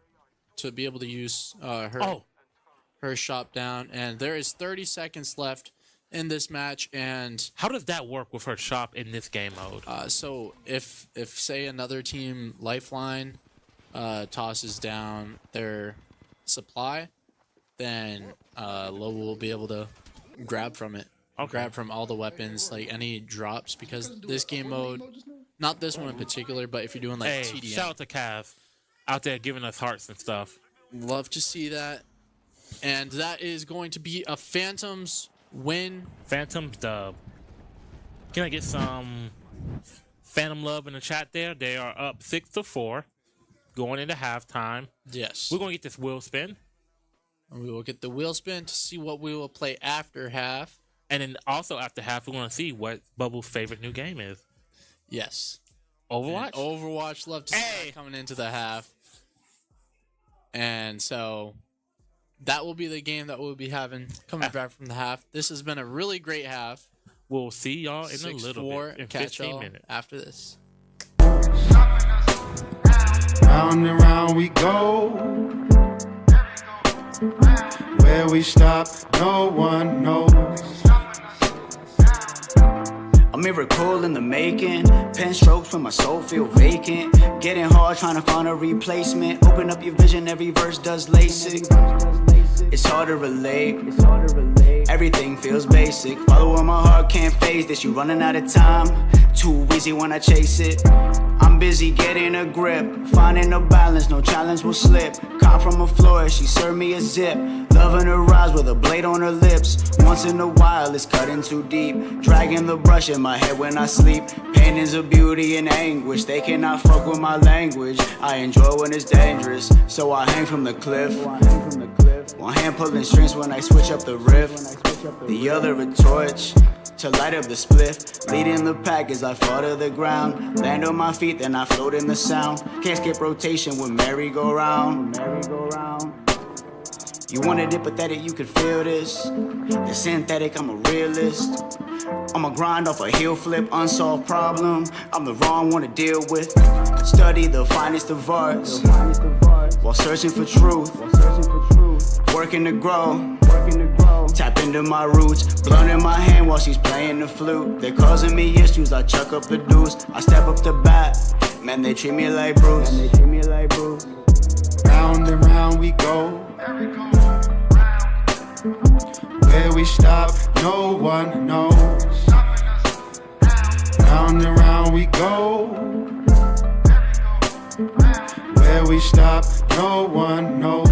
to be able to use her shot down. And there is 30 seconds left in this match, and How does that work with her shop in this game mode? so if say another team lifeline tosses down their supply, then Loba will be able to grab from it. Okay. Grab from all the weapons, like any drops, because this game mode, not this one in particular, but if you're doing like Hey, TDM, shout out to Cav out there giving us hearts and stuff. love to see that. And that is going to be a Phantoms win. Phantom's dub. Can I get some Phantom love in the chat there? They are up 6-4, going into halftime. Yes. We're gonna get this wheel spin, And we will get the wheel spin to see what we will play after half. and then also after half, we're gonna see what Bubble's favorite new game is. Yes. Overwatch. And Overwatch, love to see that coming into the half. And so that will be the game that we'll be having coming back from the half. This has been a really great half. We'll see y'all in a little 6-4, bit, in catch 15 y'all minutes. after this. Round and round we go. Where we stop, no one knows. A miracle in the making. Pen strokes when my soul feel vacant. Getting hard trying to find a replacement. Open up your vision, every verse does LASIK. It's hard to relate. Everything feels basic. Following my heart, can't phase this. You running out of time. Too easy when I chase it. I'm busy getting a grip. Finding a balance, no challenge will slip. Caught from a floor, she served me a zip. Loving her eyes with a blade on her lips. Once in a while, it's cutting too deep. Dragging the brush in my head when I sleep. Pain is a beauty and anguish. They cannot fuck with my language. I enjoy when it's dangerous, so I hang from the cliff. One hand pulling strings when I switch up the riff. The other a torch to light up the spliff. Leading the pack as I fall to the ground. Land on my feet, then I float in the sound. Can't skip rotation with merry-go-round. You wanted it pathetic, you could feel this. The synthetic, I'm a realist. I'ma grind off a heel flip, unsolved problem. I'm the wrong one to deal with. Study the finest of arts while searching for truth. Working to grow. Tap into my roots. Blunt in my hand while she's playing the flute. They're causing me issues, I chuck up the deuce. I step up to bat, man, they treat me like Bruce. Round and round we go. Where we stop, no one knows. Round and round we go. Where we stop, no one knows.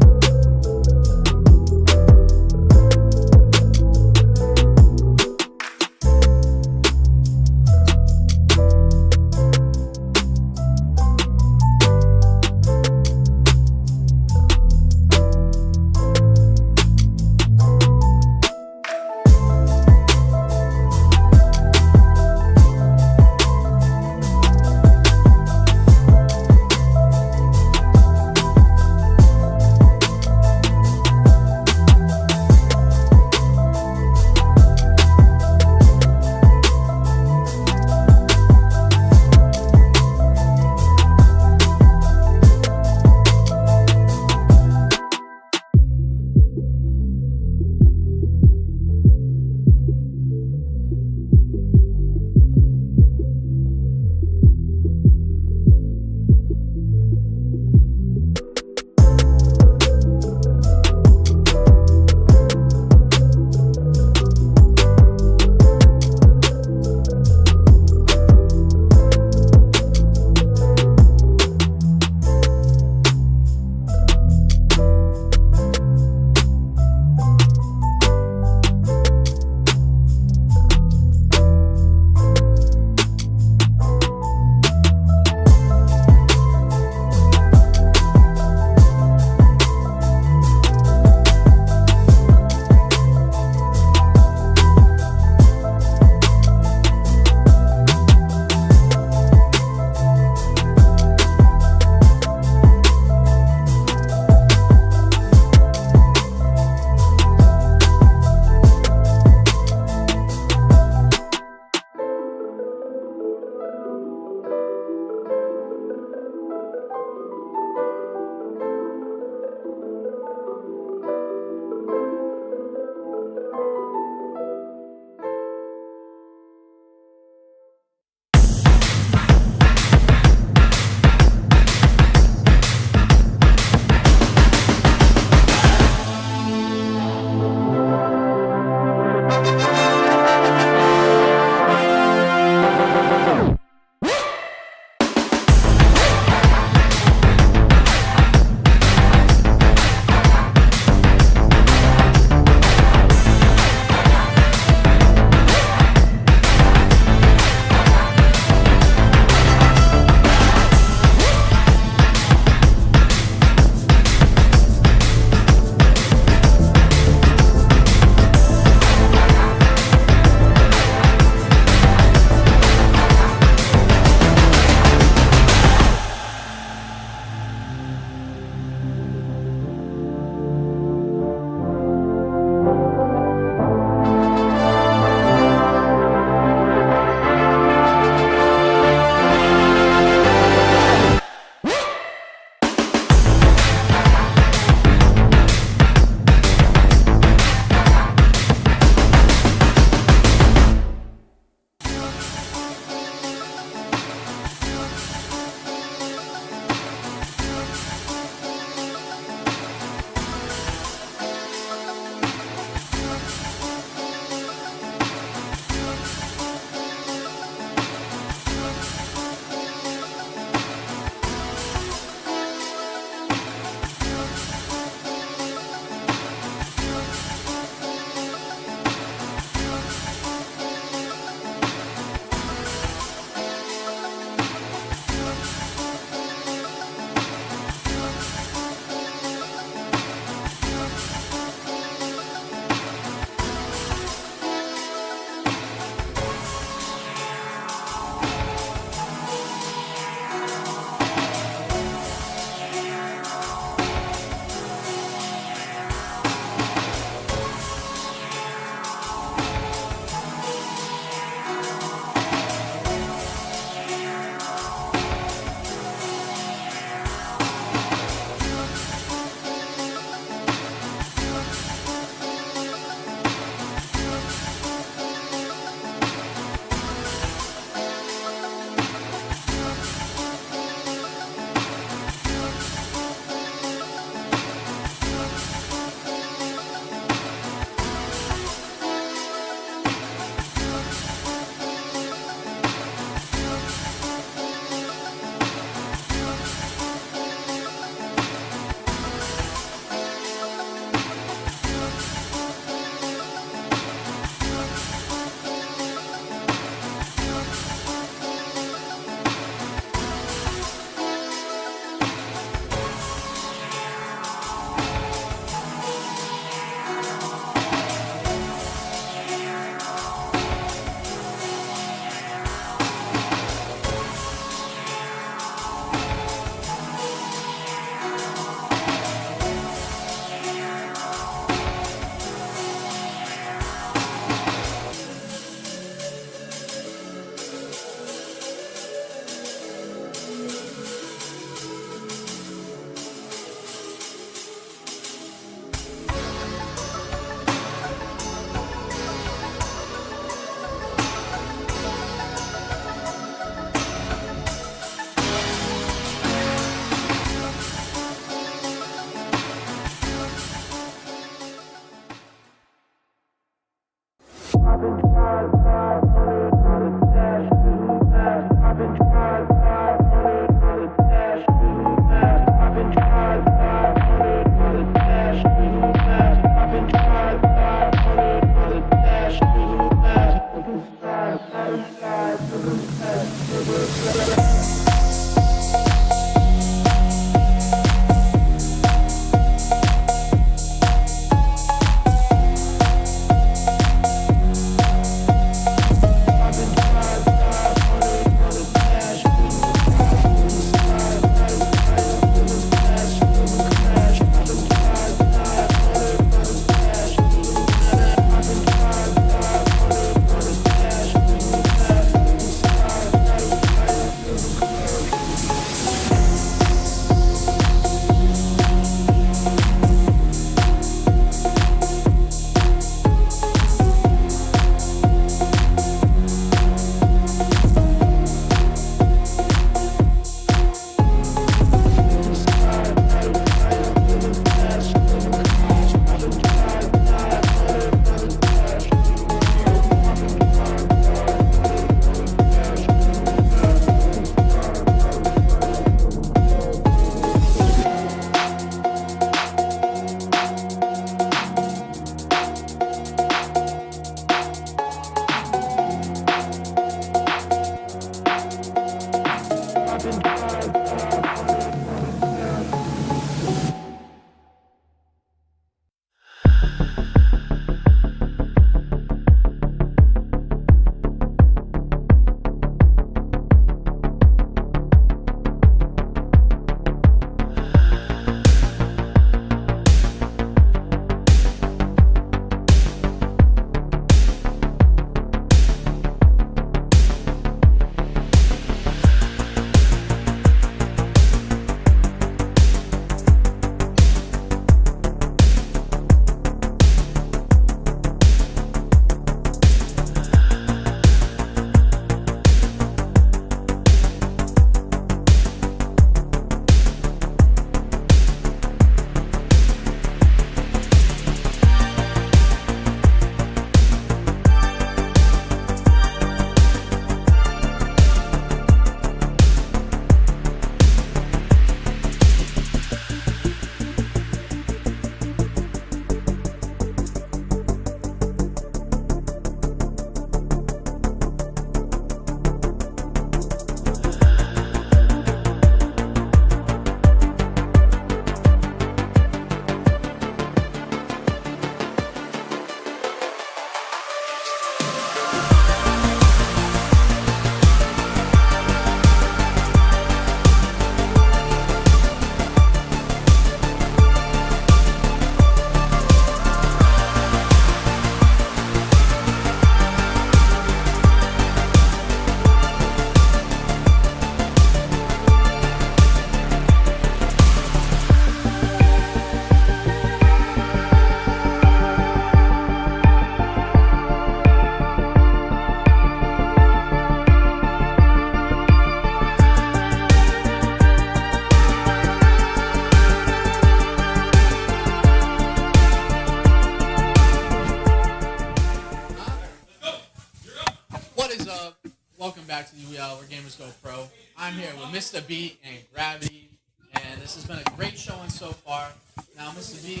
Welcome back to the Where Gamers Go Pro. I'm here with Mr. B and Gravity, and this has been a great showing so far. Now, Mr. B,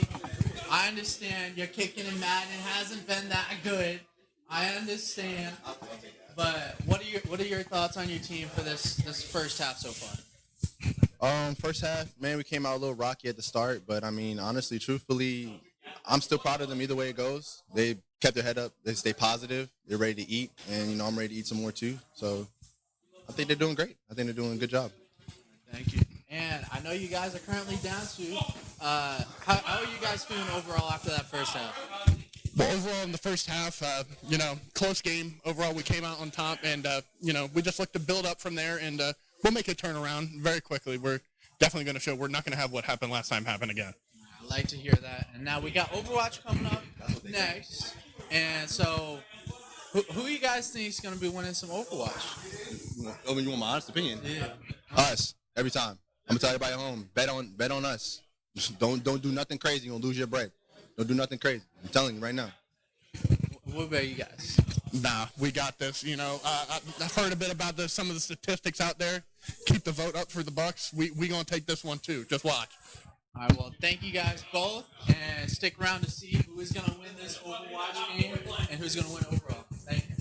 I understand your kicking in Madden hasn't been that good. I understand, but what are your thoughts on your team for this first half so far? First half, man, we came out a little rocky at the start, but I mean, honestly, truthfully, I'm still proud of them either way it goes. They kept their head up, they stay positive, they're ready to eat, and I'm ready to eat some more too. So I think they're doing great. I think they're doing a good job. Thank you. And I know you guys are currently down to. How are you guys feeling overall after that first half? Well, overall in the first half, close game. Overall, we came out on top, and we just look to build up from there, and we'll make a turnaround very quickly. We're definitely going to show we're not going to have what happened last time happen again. I like to hear that. And now we got Overwatch coming up next, and so who you guys think is going to be winning some Overwatch? You want my honest opinion? Yeah. Us every time. I'm gonna tell everybody at home. Bet on us. Just don't do nothing crazy. You're gonna lose your bread. Don't do nothing crazy. I'm telling you right now. What about you guys? Nah, we got this. I've heard a bit about some of the statistics out there. Keep the vote up for the Bucks. We gonna take this one too. Just watch. All right, well, thank you guys both, and stick around to see who is going to win this Overwatch game and who's going to win overall. Thank you.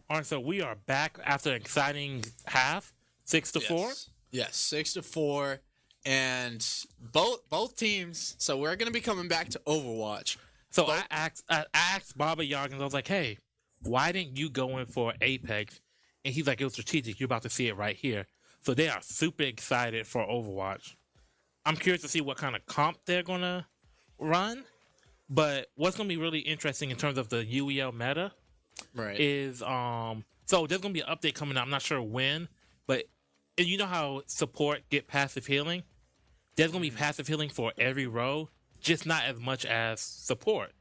All right, so we are back after an exciting half, 6-4. Yes, 6-4, and both teams. So we're gonna be coming back to Overwatch. So I asked Baba Yoggins, I was like, hey, why didn't you go in for Apex? And he's like, it was strategic. You're about to see it right here. So they are super excited for Overwatch. I'm curious to see what kind of comp they're going to run. But what's going to be really interesting in terms of the UEL meta is so there's going to be an update coming out. I'm not sure when, but you know how support get passive healing? There's going to be passive healing for every row, just not as much as support.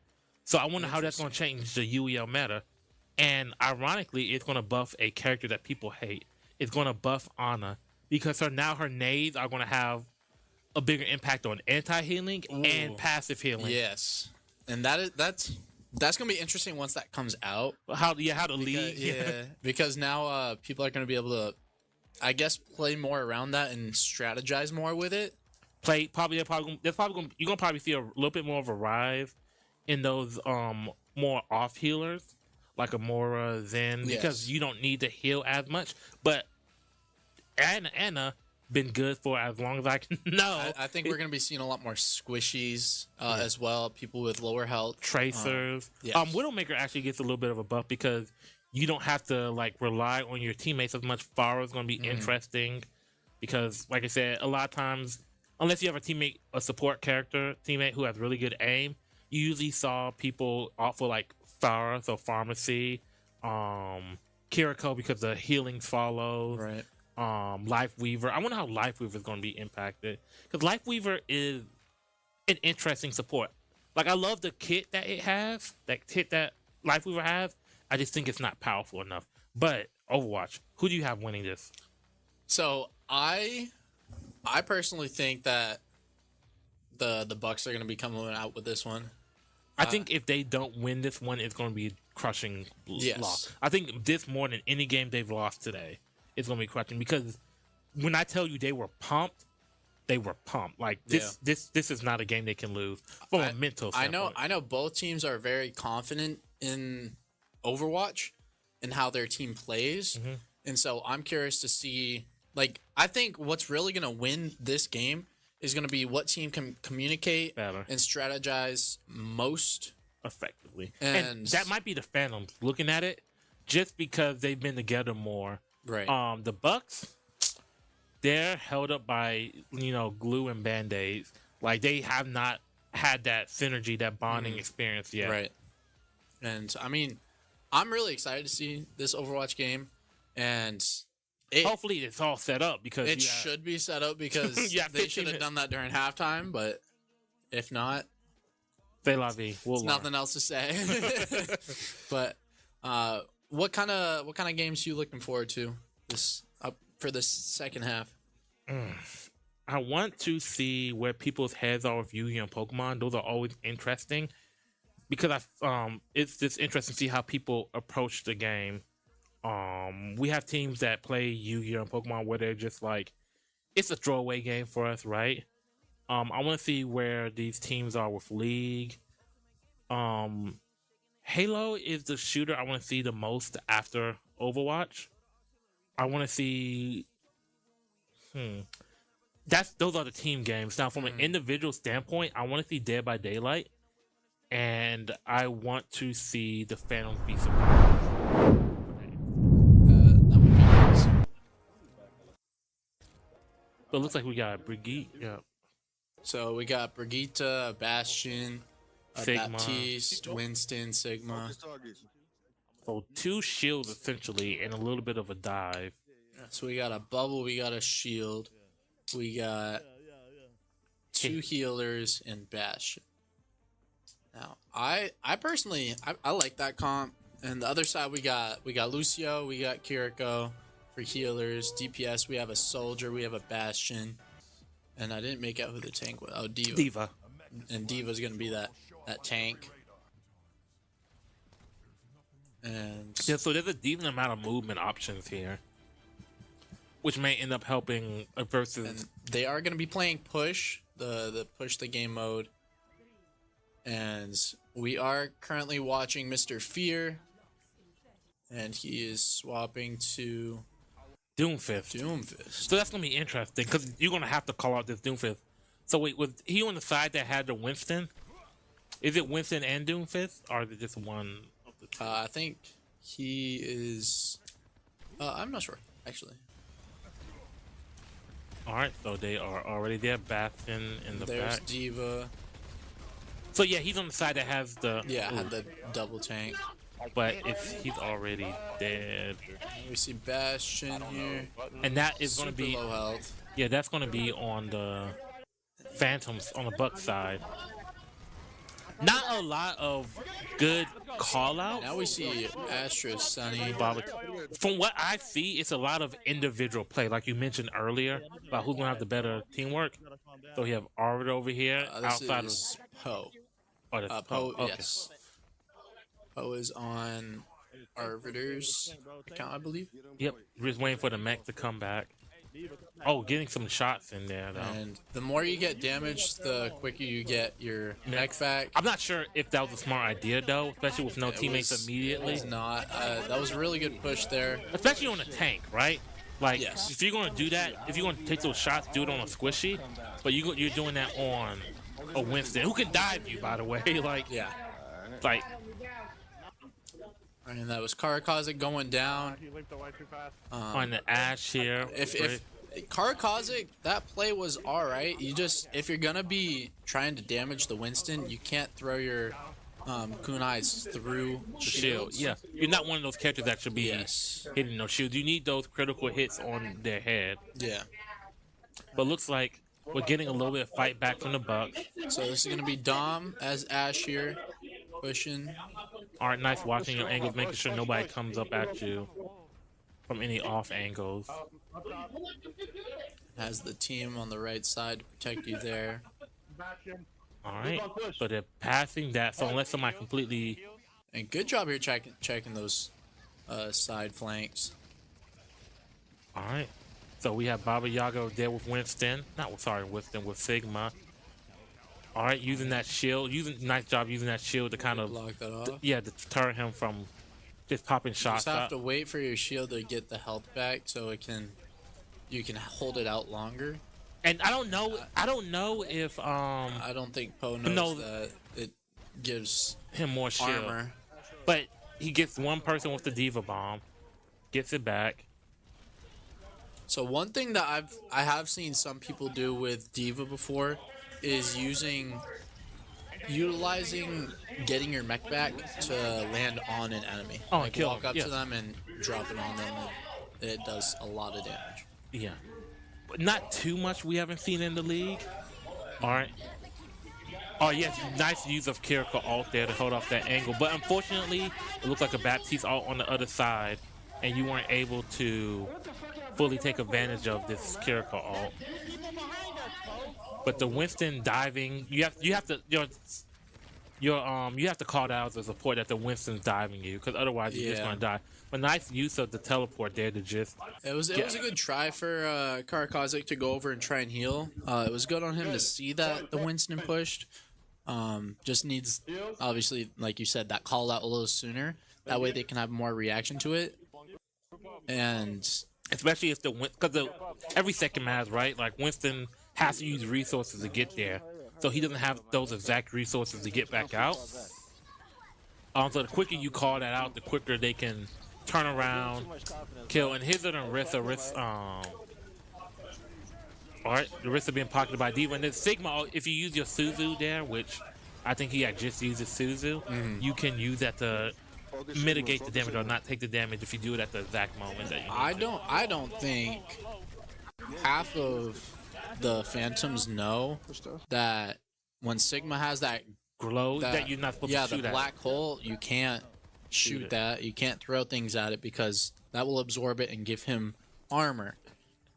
So I wonder how that's going to change the UEL meta. And ironically, it's going to buff a character that people hate. It's going to buff Ana because her nades are going to have a bigger impact on anti-healing and passive healing. Yes. And that's gonna be interesting once that comes out. How to lead? Yeah, because now people are gonna be able to, I guess, play more around that and strategize more with it. You're gonna probably see a little bit more of a rise in those more off healers like Amora, Zen, because you don't need to heal as much. But Anna been good for as long as I can know. I think we're going to be seeing a lot more squishies as well, people with lower health. Tracers. Yes. Widowmaker actually gets a little bit of a buff because you don't have to like rely on your teammates as much. Pharah's going to be interesting because, like I said, a lot of times, unless you have a support teammate who has really good aim, you usually saw people opt for like Farah, so Pharmacy, Kiriko because the healing follows. Right. Life Weaver. I wonder how Life Weaver is going to be impacted because Life Weaver is an interesting support. Like I love the kit that it has, that kit that Life Weaver has. I just think it's not powerful enough. But Overwatch, who do you have winning this? So I personally think that the Bucks are going to be coming out with this one. I think if they don't win this one, it's going to be crushing loss. I think this more than any game they've lost today. It's gonna be crushing because when I tell you they were pumped. Like this is not a game they can lose from a mental standpoint. I know both teams are very confident in Overwatch and how their team plays, and so I'm curious to see. Like I think what's really gonna win this game is gonna be what team can communicate better and strategize most effectively, and that might be the Phantoms looking at it just because they've been together more. Right. The Bucks, they're held up by glue and band-aids. Like they have not had that synergy, that bonding experience yet. Right. And I mean, I'm really excited to see this Overwatch game, and hopefully it's all set up because it should be set up because they should have done that during halftime. But if not, c'est la vie. There's nothing else to say. But what kind of games are you looking forward to for this second half? I want to see where people's heads are with Yu-Gi-Oh! And Pokemon. Those are always interesting because it's just interesting to see how people approach the game. We have teams that play Yu-Gi-Oh! And Pokemon where they're just like, it's a throwaway game for us, right? I want to see where these teams are with League. Halo is the shooter I want to see the most after Overwatch. I want to see. Those are the team games. Now, from an individual standpoint, I want to see Dead by Daylight, and I want to see the Phantoms be surprised. That would be nice. But it looks like we got Brigitte. Yeah. So we got Brigitte, Bastion, Sigma. Baptiste, Winston, Sigma. So 2 shields essentially, and a little bit of a dive. So we got a bubble, we got a shield, we got 2 healers and Bastion. Now, I personally I like that comp. And the other side we got Lucio, we got Kiriko for healers, DPS. We have a soldier, we have a Bastion, and I didn't make out who the tank was. Oh, Diva. And Diva's gonna be that tank. And yeah, so there's a decent amount of movement options here, which may end up helping versus. And they are gonna be playing push, the push the game mode. And we are currently watching Mr. Fear, and he is swapping to Doomfist. So that's gonna be interesting because you're gonna have to call out this Doomfist. So wait, was he on the side that had the Winston? Is it Winston and Doomfist, or is it just one of the two? I think He is. I'm not sure actually. All right, so they are already there. Bastion in the There's back. Diva. So yeah, he's on the side that has the. Yeah, ooh, had the double tank. but he's already dead. We see Bastion here. And that is going to Super be. low health. Yeah, that's going to be on the Phantoms on the Buck side. Not a lot of good call outs. Now we see Astra, Sunny. From what I see, it's a lot of individual play, like you mentioned earlier, about who's gonna have the better teamwork. So we have Arbiter over here This outside is Poe. of. Oh, that's Poe, okay. yes. Poe is on Arbiter's account, I believe. Yep, we're just waiting for the mech to come back. Oh, getting some shots in there though. And the more you get damaged, the quicker you get your mech back. I'm not sure if that was a smart idea though, especially with no teammates It immediately. was not. That was a really good push there. Especially on a tank, right? Like, Yes. if you're going to do that, if you're going to take those shots, do it on a squishy. But you're doing that on a Winston, who can dive you, by the way. Like, Yeah. like And that was Karakazik going down. on the Ash here. If Karakazik, that play was alright. You just, if you're gonna be trying to damage the Winston, you can't throw your kunais through the shield, yeah, you're not one of those characters that should be Yes. hitting those shields. You need those critical hits on their head. Yeah. But looks like we're getting a little bit of fight back from the Bucks. So this is gonna be Dom as Ash here, pushing. All right, nice watching your angles, making sure nobody comes up at you from any off angles. Has the team on the right side to protect you there. All right, so they're passing that. So unless somebody completely, And good job here checking those side flanks. all right. So we have Baba Yaga there with Winston. Winston with Sigma. All right, using that shield. Nice job using that shield to kind of Block that off. yeah, to deter him from just popping You shots just have up. to wait for your shield to get the health back so you can hold it out longer. And I don't know if I don't think Poe knows No. that it gives him more shield, armor. but he gets one person with the Diva Bomb, gets it back. So one thing that I have seen some people do with Diva before is utilizing getting your mech back to land on an enemy. Oh, and Like kill walk them, up yeah. to them and drop it on them. And it does a lot of damage. Yeah, but not too much we haven't seen in the league. All right. Oh yes, nice use of Kiriko ult there to hold off that angle. But unfortunately, it looked like a Baptiste ult on the other side, and you weren't able to fully take advantage of this Kiriko ult. But the Winston diving, you have to you have to call that out as a support that the Winston's diving you, because otherwise you're just Yeah. gonna die. But nice use of the teleport there to just It was a good try for Karakazik to go over and try and heal. It was good on him to see that the Winston pushed. Just needs, obviously, like you said, that call out a little sooner. That way they can have more reaction to it. And especially if because every second matters, right? Like Winston has to use resources to get there, so he doesn't have those exact resources to get back out. So the quicker you call that out, the quicker they can turn around, kill. And his are all right, the risks are being pocketed by Diva. And then Sigma, if you use your Suzu there, which I think he had just used his Suzu, you can use that to mitigate the damage or not take the damage if you do it at the exact moment that you need I don't think half of the Phantoms know that when Sigma has that glow that you're not supposed to shoot the at. black hole, you can't shoot it. that. You can't throw things at it because that will absorb it and give him armor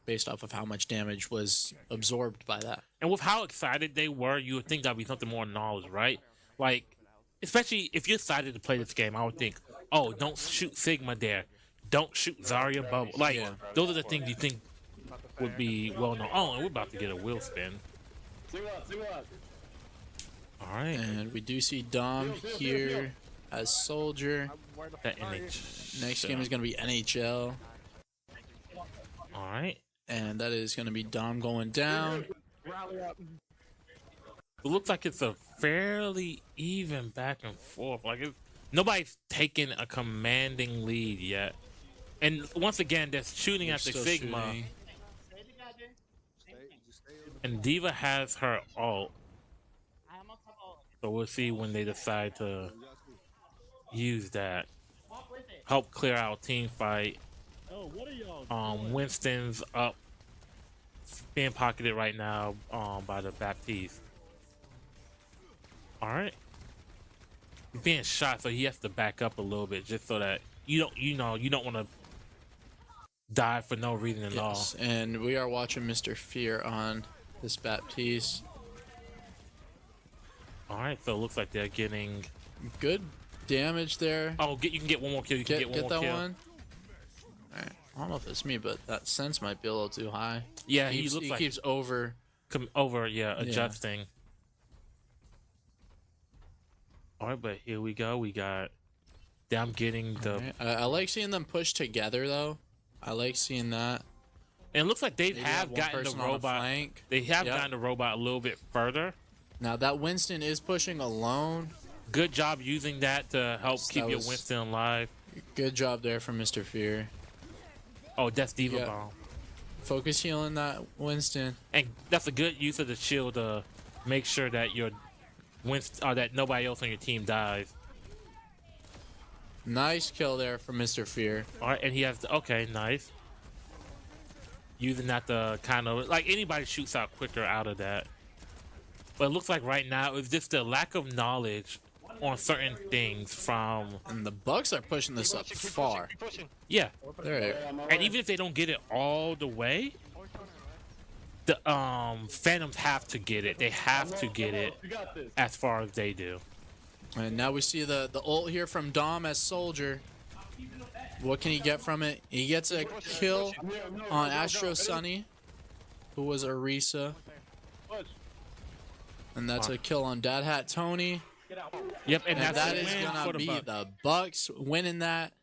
based off of how much damage was absorbed by that. And with how excited they were, you would think that'd be something more knowledge, right? Like, especially if you're excited to play this game, I would think, oh, don't shoot Sigma there. Don't shoot Zarya Bubble. Like, Yeah. those are the things you think would be well known. Oh, and we're about to get a wheel spin. All right. And we do see Dom here as Soldier. That NH. Next game is going to be NHL. All right. And that is going to be Dom going down. It looks like it's a fairly even back and forth. Like, Nobody's taken a commanding lead yet. And once again, they're shooting at the Still Sigma. shooting. And Diva has her ult. So we'll see when they decide to use that. Help clear out team fight. Winston's up, being pocketed right now by the Baptiste. All right. He's being shot, so he has to back up a little bit just so that you don't want to die for no reason at all. Yes, and we are watching Mr. Fear on this Baptiste. All right, so it looks like they're getting Good damage there. Oh, you can get one more kill. You can get one more that kill. one. All right. I don't know if it's me, but that sense might be a little too high. Yeah, he looks like keeps over. Adjusting. All right, but here we go. We got them getting the. Right. I like seeing them push together, though. I like seeing that. And it looks like they Maybe have one gotten the person on a robot. flank. They have Yep. gotten the robot a little bit further. Now that Winston is pushing alone. Good job using that to help keep your Winston alive. Good job there from Mr. Fear. Oh, that's Diva Yeah. Bomb. Focus healing that Winston. And that's a good use of the shield to make sure that your Winston or that nobody else on your team dies. Nice kill there from Mr. Fear. All right, and he has okay, nice. Using that to kind of like anybody shoots out quicker out of that. But it looks like right now it's just the lack of knowledge on certain things from. And the Bucks are pushing this up far. Yeah. There. And even if they don't get it all the way, the Phantoms have to get it. They have to get it as far as they do. And now we see the ult here from Dom as Soldier. What can he get from it? He gets a kill on Astro Sunny, who was Orisa. And that's a kill on Dad Hat Tony. Yep, and And that's that a is win gonna for the be Bucks. the Bucks winning that.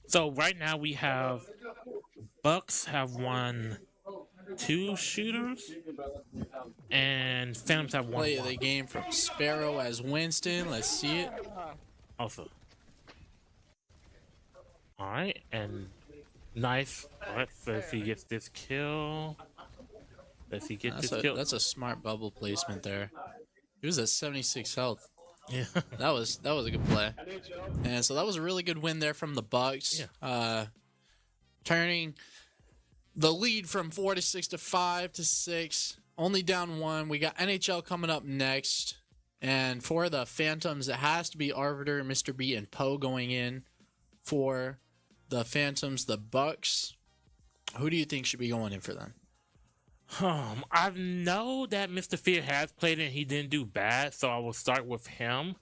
So right now we have Bucks have won 2 shooters, and Phantoms have won Play of 1. the game from Sparrow as Winston. Let's see it. Also. All right, and nice. All right, so if he gets this kill, does he get this kill? That's a smart bubble placement there. He was at 76 health. Yeah. That was a good play. And so that was a really good win there from the Bucks. Yeah. Turning the lead from 4 to 6 to 5 to 6. Only down 1. We got NHL coming up next. And for the Phantoms, it has to be Arbiter, Mr. B, and Poe going in. For the Phantoms, the Bucks. Who do you think should be going in for them? I know that Mr. Fear has played and he didn't do bad, so I will start with him.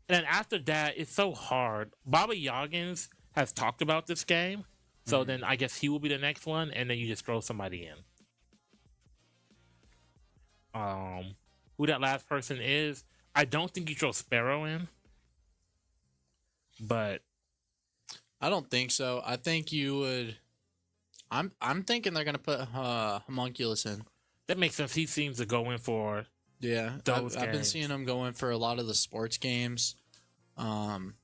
And then after that, it's so hard. Bobby Yoggins has talked about this game, so then I guess he will be the next one, and then you just throw somebody in. Who that last person is, I don't think you throw Sparrow in, but I don't think so. I think you would. I'm thinking they're gonna put Homunculus in. that makes sense. He seems to go in for Yeah, those I've been games. seeing them going for a lot of the sports games. I'm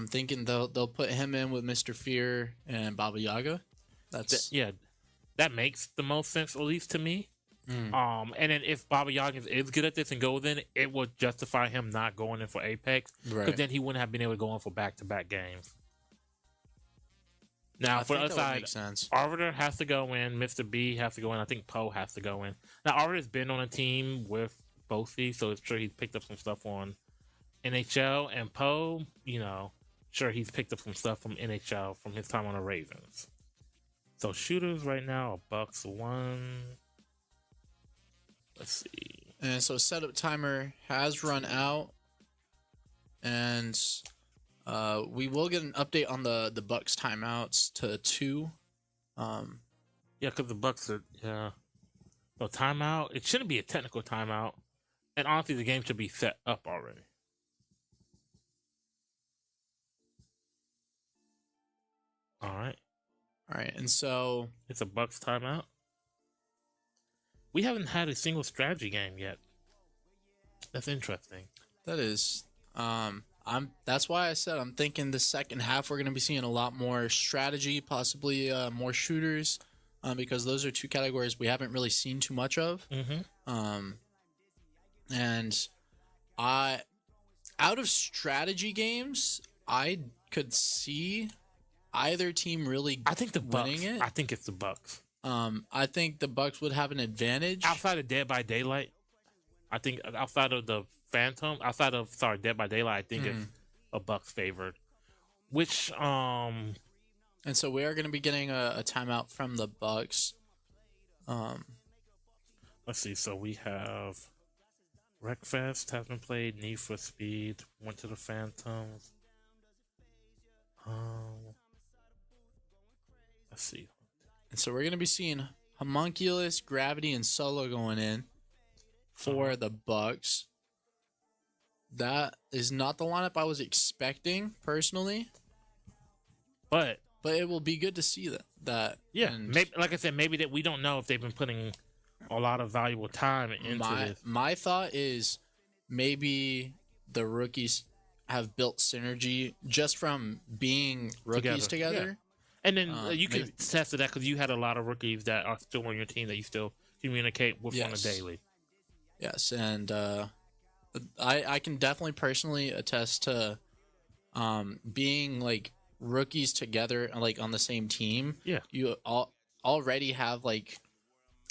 thinking they'll put him in with Mr. Fear and Baba Yaga. That's that makes the most sense, at least to me. Mm. And then if Bobby Yoggins is good at this and goes in, it would justify him not going in for Apex, because right. then he wouldn't have been able to go in for back-to-back games. Now, I for the think other that would side, make sense. Arbiter has to go in, Mr. B has to go in, I think Poe has to go in. Now, Arbiter's been on a team with Bothie, so it's sure he's picked up some stuff on NHL, and Poe, sure he's picked up some stuff from NHL from his time on the Ravens. So shooters right now are Bucks 1. Let's see. And so setup timer has run out, and we will get an update on the Bucks timeouts to 2. Yeah, because the Bucks are So timeout. It shouldn't be a technical timeout, and honestly, the game should be set up already. All right, And so it's a Bucks timeout. We haven't had a single strategy game yet. That's interesting. that is. That's why I said I'm thinking the second half we're going to be seeing a lot more strategy, possibly more shooters, because those are two categories we haven't really seen too much of. Mm-hmm. And I, out of strategy games, I could see either team really I think the winning Bucks. it. I think it's the Bucks. I think the Bucks would have an advantage. Outside of Dead by Daylight, I think outside of the Phantom, Dead by Daylight, I think it's a Bucks favored. Which And so we are going to be getting a timeout from the Bucks. Let's see. So we have Wreckfest has been played. Need for Speed went to the Phantoms. Let's see. And so we're going to be seeing Homunculus, Gravity, and Solo going in for the Bucks. That is not the lineup I was expecting personally, But it will be good to see that. yeah, And maybe like I said, maybe that we don't know if they've been putting a lot of valuable time into this. my thought is maybe the rookies have built synergy just from being rookies together. And then you can maybe- test to that because you had a lot of rookies that are still on your team that you still communicate with on a Yes. daily. Yes, and I can definitely personally attest to being like rookies together, like on the same team. Yeah. You already have like,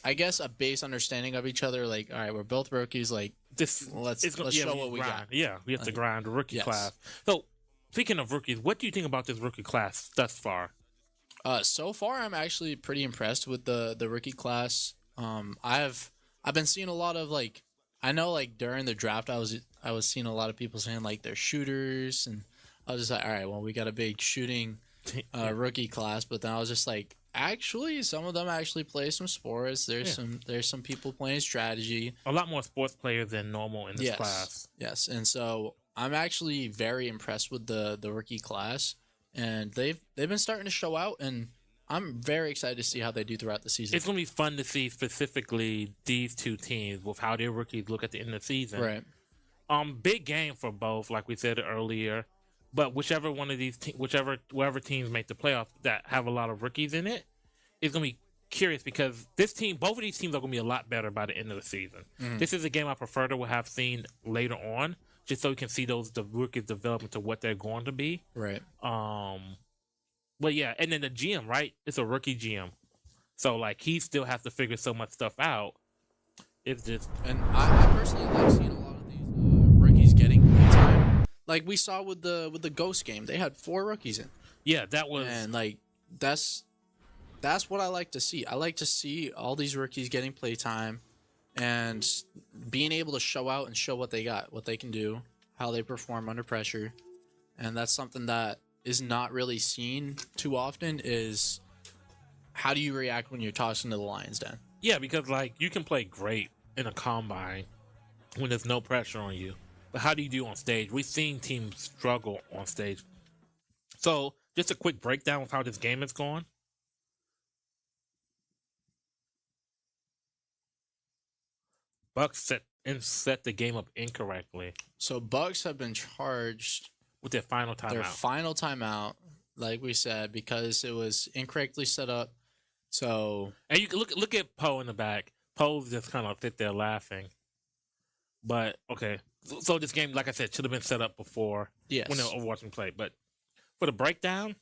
I guess, a base understanding of each other. Like, all right, we're both rookies. Like, let's show what we got. Yeah, we have to grind the rookie Yes. class. So, speaking of rookies, what do you think about this rookie class thus far? So far, I'm actually pretty impressed with the rookie class. I've been seeing a lot of like, I know like during the draft, I was seeing a lot of people saying like they're shooters, and I was just like, all right, well, we got a big shooting rookie class, but then I was just like, actually, some of them actually play some sports. There's some people playing strategy. A lot more sports players than normal in this class. Yes, and so I'm actually very impressed with the rookie class, and they've been starting to show out, and I'm very excited to see how they do throughout the season. It's going to be fun to see specifically these two teams with how their rookies look at the end of the season. Right. Big game for both, like we said earlier. But whichever one of these, whoever teams make the playoffs that have a lot of rookies in it, is going to be curious because both of these teams are going to be a lot better by the end of the season. This is a game I prefer to have seen later on, just so we can see the rookies develop into what they're going to be. Right. But yeah, and then the GM, right? It's a rookie GM, so like he still has to figure so much stuff out. It's just, and I personally like seeing a lot of these rookies getting time, like we saw with the Ghost game. They had 4 rookies in. yeah, that was And like that's what I like to see. I like to see all these rookies getting playtime and being able to show out and show what they got, what they can do, how they perform under pressure. And that's something that is not really seen too often, is how do you react when you're tossed into the lion's den? yeah, because like you can play great in a combine when there's no pressure on you, but how do you do on stage? We've seen teams struggle on stage. So just a quick breakdown of how this game is going. Bucks set the game up incorrectly So Bucks have been charged with their final timeout. their final timeout, like we said, because it was incorrectly set up. So And you can look at Poe in the back. Poe's just kind of sit there laughing. But okay, so this game, like I said, should have been set up before yes, when they were watching play. But for the breakdown,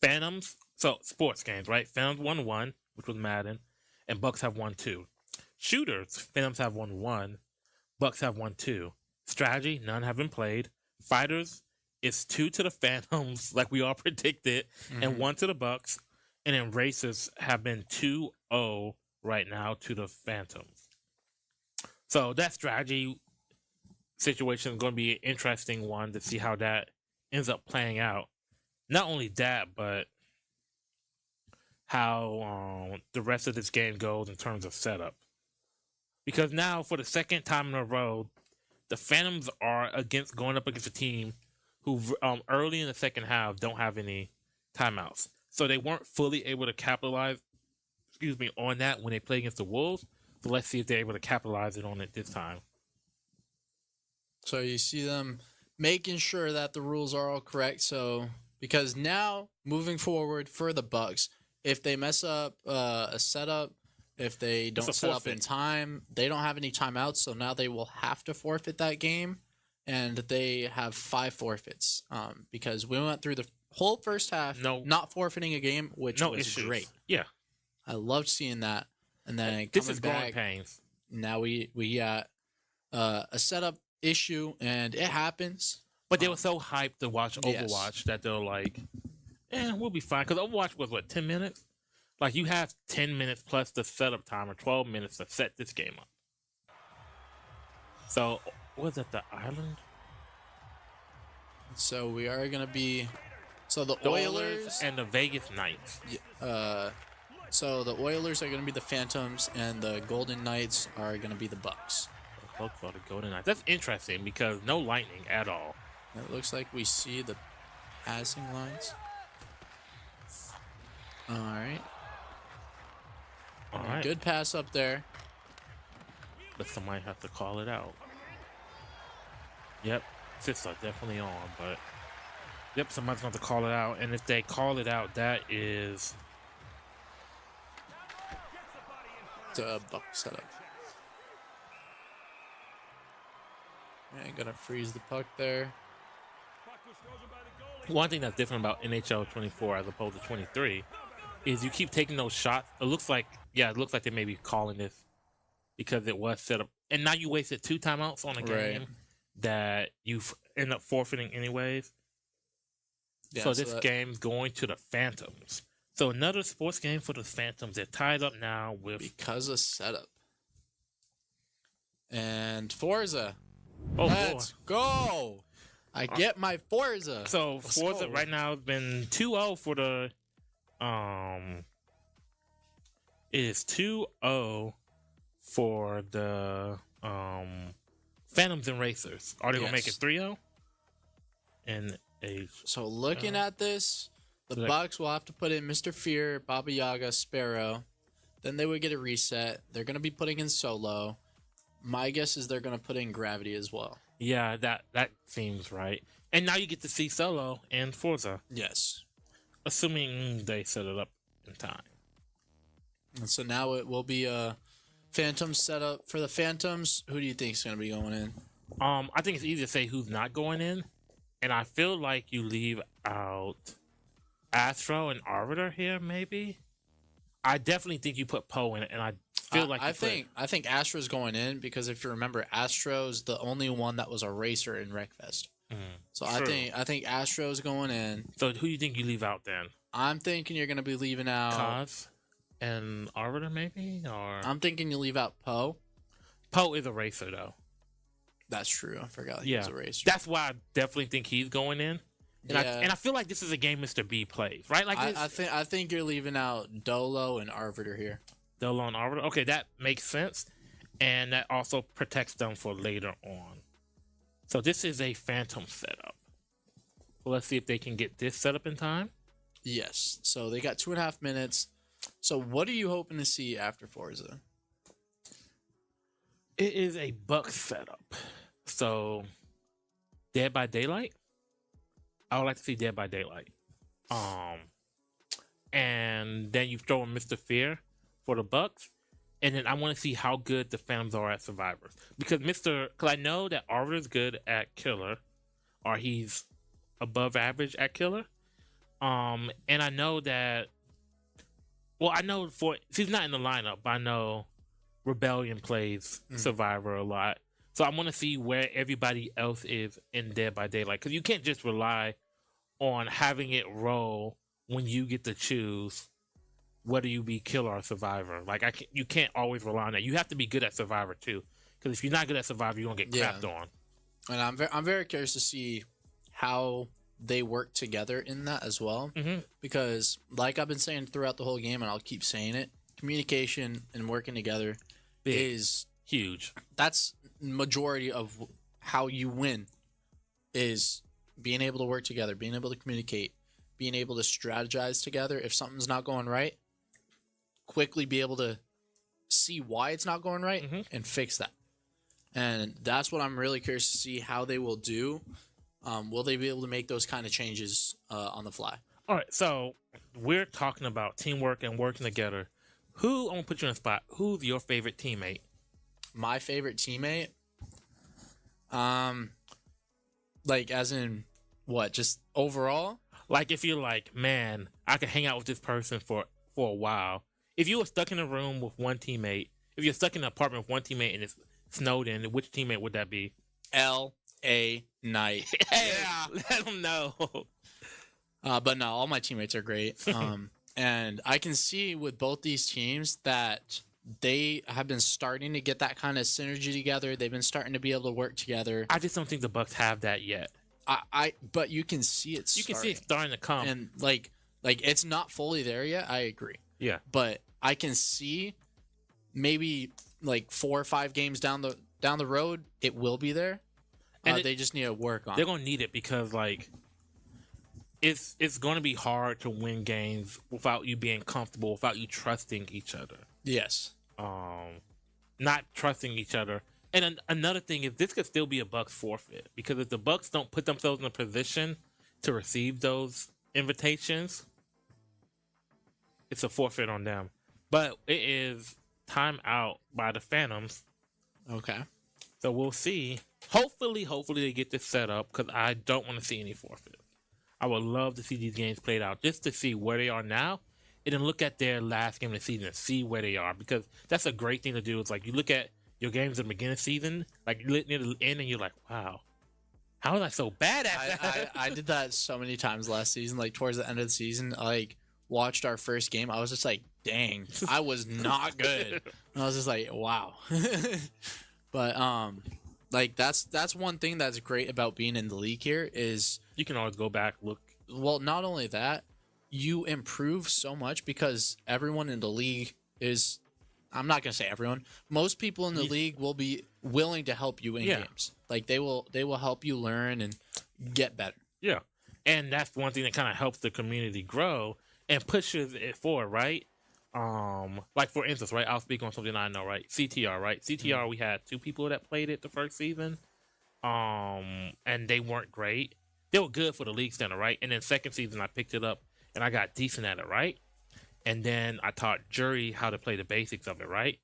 Phantoms, so sports games, right? Phantoms 1-1, which was Madden, and Bucks have 1-2. Shooters, Phantoms have 1-1, Bucks have 1-2. Strategy, none have been played. Fighters, it's 2 to the Phantoms, like we all predicted, and 1 to the Bucks. And then races have been 2-0 right now to the Phantoms. So that strategy situation is going to be an interesting one to see how that ends up playing out. Not only that, but how the rest of this game goes in terms of setup. Because now, for the second time in a row, the Phantoms are going up against a team who early in the second half don't have any timeouts. So they weren't fully able to capitalize, on that when they play against the Wolves. So let's see if they're able to capitalize on it this time. So you see them making sure that the rules are all correct. So because now moving forward for the Bucks, if they mess up a setup, if they don't set up in time, they don't have any timeouts. So now they will have to forfeit that game, and they have 5 forfeits. Because we went through the whole first half not forfeiting a game, which was great. Yeah, I loved seeing that. And then this coming is back, growing pains. now we got a setup issue, and it happens. But they were so hyped to watch Overwatch that they're like, we'll be fine. Because Overwatch was, 10 minutes? Like, you have 10 minutes plus the setup time, or 12 minutes to set this game up. So, was it the island? So we are going to be... So the Oilers... And the Vegas Knights. So the Oilers are going to be the Phantoms, and the Golden Knights are going to be the Bucks. Folks for the Golden Knights. That's interesting because no lightning at all. It looks like we see the passing lines. All right. Good pass up there. But somebody has to call it out. Yep. Assists are definitely on, but... Yep, somebody's going to call it out. And if they call it out, that is... The Buck setup. And gonna freeze the puck there. One thing that's different about NHL 24 as opposed to 23 is you keep taking those shots. It looks like they may be calling this because it was set up. And now you wasted 2 timeouts on a game that you end up forfeiting anyways. Yeah, so this game's going to the Phantoms. So another sports game for the Phantoms. They're tied up now with... Because of setup. And Forza. Oh, let's go! I get my Forza. So Forza right now has been 2-0 for the... It is 2-0 for the Phantoms and Racers. Are they going to make it 3-0? So looking at this... The Bucks will have to put in Mr. Fear, Baba Yaga, Sparrow. Then they would get a reset. They're going to be putting in Solo. My guess is they're going to put in Gravity as well. Yeah, that seems right. And now you get to see Solo and Forza. Yes. Assuming they set it up in time. And so now it will be a Phantom setup. For the Phantoms, who do you think is going to be going in? I think it's easy to say who's not going in. And I feel like you leave out... Astro and Arbiter here, maybe. I definitely think you put Poe in it, and I feel like I think Astro's going in because if you remember, Astro's the only one that was a racer in Wreckfest. So true. I think Astro's going in. So who do you think you leave out then? I'm thinking you're going to be leaving out Kaz and Arbiter, maybe, or I'm thinking you leave out Poe. Poe is a racer, though. That's true. I forgot he was a racer. That's why I definitely think he's going in. And, I feel like this is a game Mr. B plays, right? Like I think you're leaving out Dolo and Arbiter here. Dolo and Arbiter. Okay, that makes sense, and that also protects them for later on. So this is a Phantom setup. Well, let's see if they can get this set up in time. Yes. So they got 2.5 minutes. So what are you hoping to see after Forza? It is a Bucks setup. So Dead by Daylight. I would like to see Dead by Daylight. And then you throw in Mr. Fear for the Bucks. And then I want to see how good the Phantoms are at Survivors. Because I know that Arbiter's good at Killer. Or he's above average at Killer. And I know that... Well, I know he's not in the lineup, but I know Rebellion plays Survivor a lot. So I want to see where everybody else is in Dead by Daylight. Because you can't just rely on having it roll when you get to choose whether you be Killer or Survivor. Like, you can't always rely on that. You have to be good at Survivor, too. Because if you're not good at Survivor, you're going to get crapped on. And I'm very curious to see how they work together in that as well. Because, like I've been saying throughout the whole game, and I'll keep saying it, communication and working together is huge. That's majority of how you win, is being able to work together, being able to communicate, being able to strategize together. If something's not going right, quickly be able to see why it's not going right and fix that. and that's what I'm really curious to see how they will do. Will they be able to make those kind of changes on the fly? All right, so we're talking about teamwork and working together. I'm gonna put you on the spot. Who's your favorite teammate? My favorite teammate, like as in what? Just overall? Like if you're like, man, I could hang out with this person for a while. If you were stuck in a room with one teammate, if you're stuck in an apartment with one teammate and it's snowed in, which teammate would that be? L.A. Knight. Hey, let them know. But no, all my teammates are great. And I can see with both these teams that they have been starting to get that kind of synergy together. They've been starting to be able to work together. I just don't think the Bucks have that yet. But you can see it. You can see it starting to come, and like it's not fully there yet. I agree. Yeah, but I can see maybe like 4 or 5 games down the road, it will be there. And they just need to work on. They're gonna need it because like it's going to be hard to win games without you being comfortable, without you trusting each other. Yes. Not trusting each other. And another thing is this could still be a Bucks forfeit because if the Bucks don't put themselves in a position to receive those invitations, it's a forfeit on them. But it is time out by the Phantoms. Okay. So we'll see. Hopefully they get this set up because I don't want to see any forfeit. I would love to see these games played out just to see where they are now and then look at their last game of the season and see where they are because that's a great thing to do. It's like you look at your games at the beginning of the season, like near the end, and you're like, wow, how was I so bad at that? I did that so many times last season. Like towards the end of the season, I like watched our first game. I was just like, dang, I was not good. And I was just like, wow. But like that's one thing that's great about being in the league here is you can always go back, look. Well, not only that, you improve so much because everyone in the league is, I'm not gonna say everyone, most people in the league will be willing to help you in games. Like they will help you learn and get better. Yeah. And that's one thing that kind of helps the community grow and pushes it forward, right? Like for instance, right? I'll speak on something I know, right? CTR, right? CTR, we had 2 people that played it the first season, and they weren't great. They were good for the league standard, right? And then second season, I picked it up and I got decent at it, right? And then I taught Jury how to play the basics of it, right?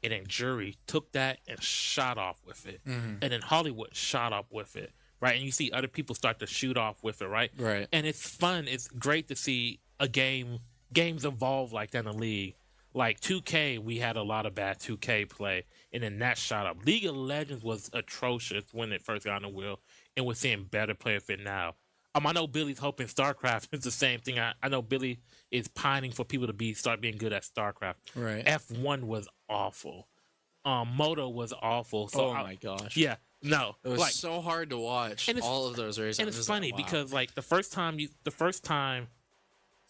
And then Jury took that and shot off with it, and then Hollywood shot off with it, right? And you see other people start to shoot off with it, right? Right. And it's fun. It's great to see a games evolve like that in the league. Like 2K, we had a lot of bad 2K play, and then that shot up. League of Legends was atrocious when it first got on the wheel, and we're seeing better player fit now. I know Billy's hoping StarCraft is the same thing. I know Billy is pining for people to start being good at StarCraft. Right. F1 was awful. Moto was awful. So my gosh. Yeah. No. It was so hard to watch all of those races. And it's funny because like the first time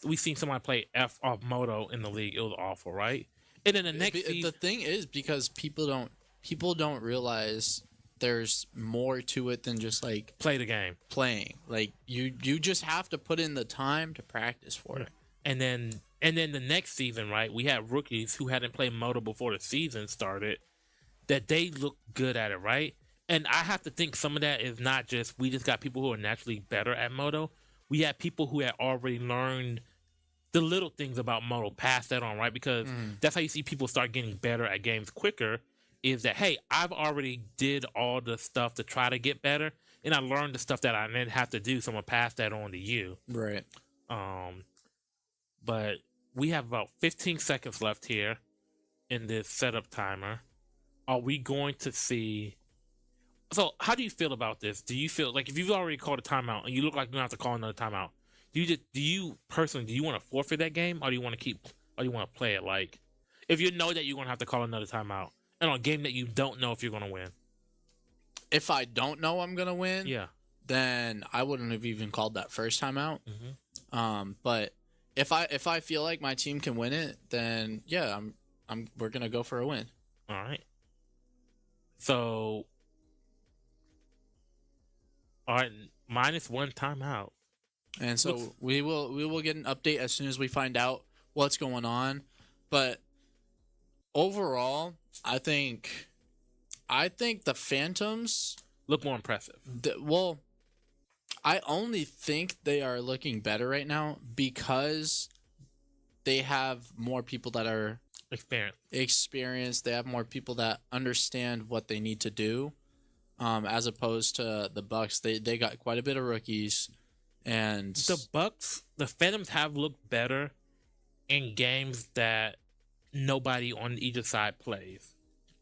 we seen somebody play F off Moto in the league, it was awful, right? And then the next the thing is because people don't realize there's more to it than just like play the game. Playing. Like you just have to put in the time to practice for it. And then the next season, right? We had rookies who hadn't played Moto before the season started that they looked good at it, right? And I have to think some of that is not just we just got people who are naturally better at Moto. We had people who had already learned the little things about Moto, pass that on, right? Because that's how you see people start getting better at games quicker. Is that, hey, I've already did all the stuff to try to get better, and I learned the stuff that I didn't have to do, so I'm going to pass that on to you. Right. But we have about 15 seconds left here in this setup timer. Are we going to see... So, how do you feel about this? Do you feel like if you've already called a timeout and you look like you're going to have to call another timeout, do you personally want to forfeit that game, or do you want to play it like... If you know that you're going to have to call another timeout, and on a game that you don't know if you're going to win. If I don't know I'm going to win, yeah, then I wouldn't have even called that first time out. But if I feel like my team can win it, then yeah, we're going to go for a win. All right. So, all right, -1 timeout. And so we will get an update as soon as we find out what's going on. But overall, I think I think the Phantoms. look more impressive. Well, I only think they are looking better right now because they have more people that are experienced. They have more people that understand what they need to do, as opposed to the Bucks. They got quite a bit of rookies, and the Phantoms have looked better in games that nobody on either side plays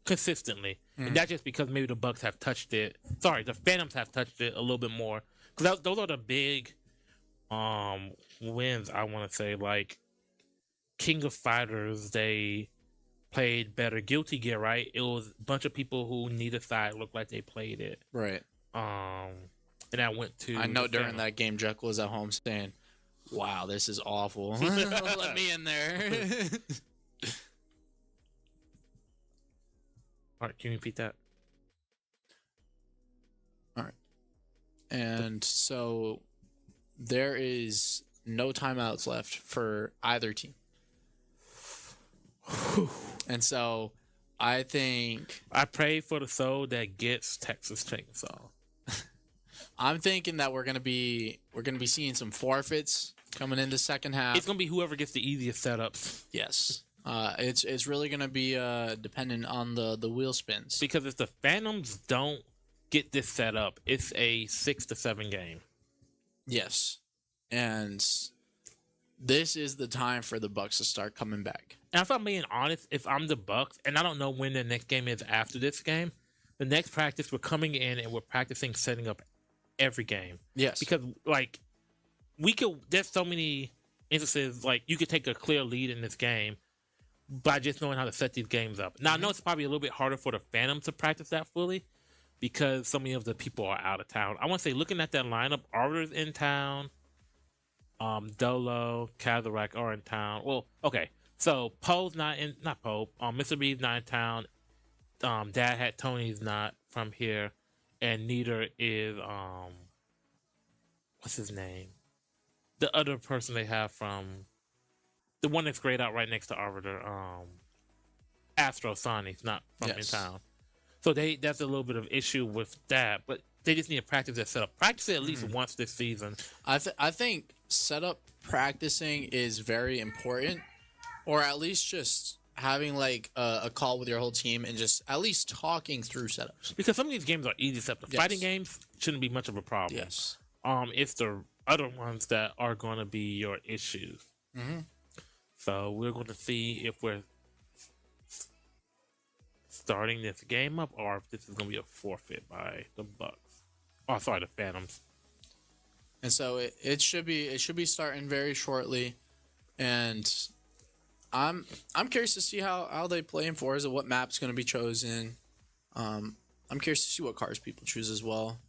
consistently, and that's just because maybe the Bucks have touched it. Sorry, the Phantoms have touched it a little bit more because those are the big wins. I want to say like King of Fighters, they played better. Guilty Gear, right? It was a bunch of people who neither side looked like they played it. Right. And I went to. I know during that game, Jekyll was at home saying, "Wow, this is awful. Let me in there." All right, can you repeat that? All right. And so there is no timeouts left for either team. And so I think I pray for the soul that gets Texas Chainsaw. I'm thinking that we're gonna be seeing some forfeits coming into second half. It's gonna be whoever gets the easiest setups. Yes. It's really gonna be dependent on the wheel spins. Because if the Phantoms don't get this set up, it's a 6 to 7 game. Yes. And this is the time for the Bucks to start coming back. And if I'm being honest, if I'm the Bucks, and I don't know when the next game is after this game, the next practice we're coming in and we're practicing setting up every game. Yes. Because like there's so many instances like you could take a clear lead in this game by just knowing how to set these games up. Now I know it's probably a little bit harder for the Phantoms to practice that fully because so many of the people are out of town. I want to say looking at that lineup, Arbiter's in town. Dolo, Kazarak are in town. Well, okay. So Poe's not Poe. Mr. B's not in town. Dad Hat Tony's not from here, and neither is what's his name? The other person they have from the one that's grayed out right next to Arbiter. Astro Soni's not from in town. So that's a little bit of issue with that, but they just need to practice that setup. Practice it at least once this season. I think setup practicing is very important, or at least just having like a call with your whole team and just at least talking through setups. Because some of these games are easy to set up. Fighting games shouldn't be much of a problem. Yes. It's the other ones that are going to be your issues. Mm-hmm. So we're going to see if we're starting this game up or if this is going to be a forfeit by the Bucks. Oh, sorry, the Phantoms. And so it should be starting very shortly, and I'm curious to see how they play in Forza, what map's going to be chosen. I'm curious to see what cars people choose as well.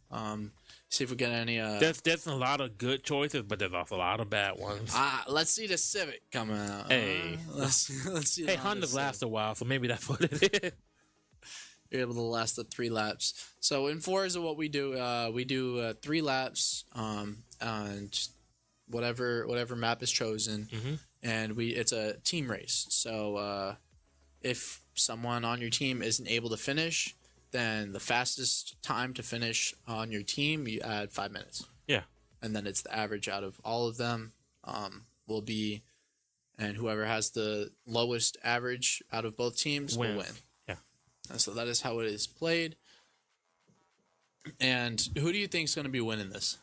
See if we get any. There's a lot of good choices, but there's also a lot of bad ones. Let's see the Civic coming out. Hey, let's see. Hey, Honda's last a while, so maybe that's what it is. You're able to last the 3 laps. So in Forza, what we do 3 laps, and whatever map is chosen, and it's a team race. So if someone on your team isn't able to finish, then the fastest time to finish on your team, you add 5 minutes. Yeah, and then it's the average out of all of them will be, and whoever has the lowest average out of both teams will win. And so that is how it is played. And who do you think is going to be winning this?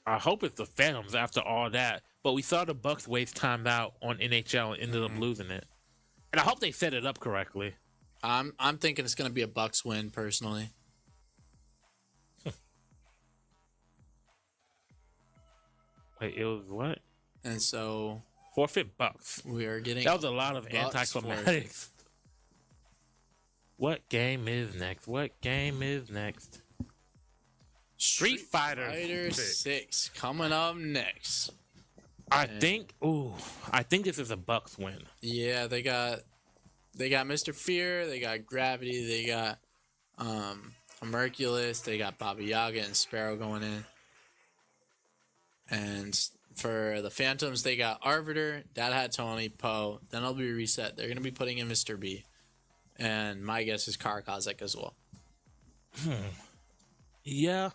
I hope it's the Phantoms after all that. But we saw the Bucks waste time out on NHL and ended up losing it. And I hope they set it up correctly. I'm thinking it's going to be a Bucks win, personally. Wait, it was what? And so... forfeit Bucks. We are getting... That was a lot of anticlimatics. What game is next? What game is next? Street Fighter 6 coming up next. I think this is a Bucks win. Yeah, they got Mr. Fear, they got Gravity, they got Homunculus, they got Baba Yaga and Sparrow going in. And for the Phantoms, they got Arbiter, Dad Hat Tony, Poe. Then it'll be reset. They're gonna be putting in Mr. B. And my guess is Karakazek as well. Yeah.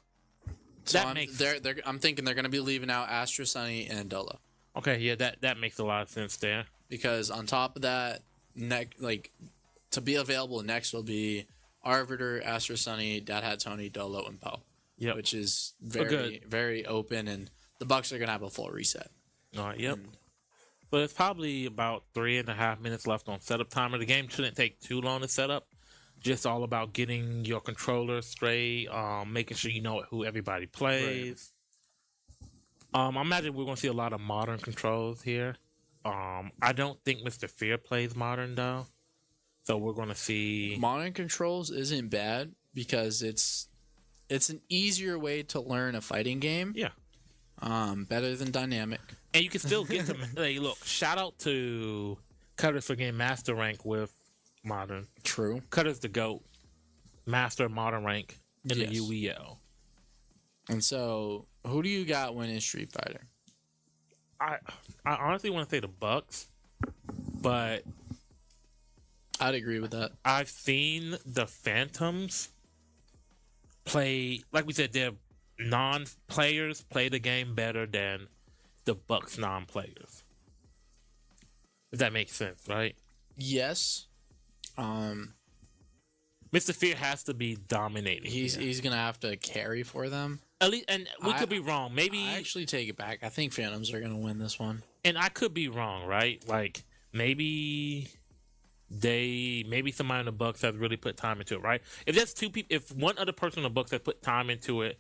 So That I'm, makes I'm thinking they're going to be leaving out Astra, Sunny, and Dolo. okay. Yeah, that makes a lot of sense there. Because on top of that, to be available next will be Arbiter, Astra, Sunny, Dad Hat Tony, Dolo, and Poe. Yep. Which is good. very open, and the Bucks are going to have a full reset. All right. Yep. But it's probably about 3.5 minutes left on setup timer. The game shouldn't take too long to set up. Just all about getting your controller straight, making sure you know who everybody plays. Right. I imagine we're going to see a lot of modern controls here. I don't think Mr. Fear plays modern though, so we're going to see modern controls isn't bad because it's an easier way to learn a fighting game. Yeah. Better than dynamic, and you can still get to. Hey, look! Shout out to Cutters for getting master rank with modern. True. Cutter's the GOAT. Master modern rank in the UEL. And so, who do you got winning Street Fighter? I honestly want to say the Bucks, but I'd agree with that. I've seen the Phantoms play, like we said, their non-players play the game better than the Bucks non-players. If that makes sense, right? Yes. Mr. Fear has to be dominating. He's gonna have to carry for them. At least, and we could be wrong. Maybe I actually take it back. I think Phantoms are gonna win this one. And I could be wrong, right? Like maybe somebody in the Bucks has really put time into it, right? If there's two people, if one other person in the Bucks has put time into it,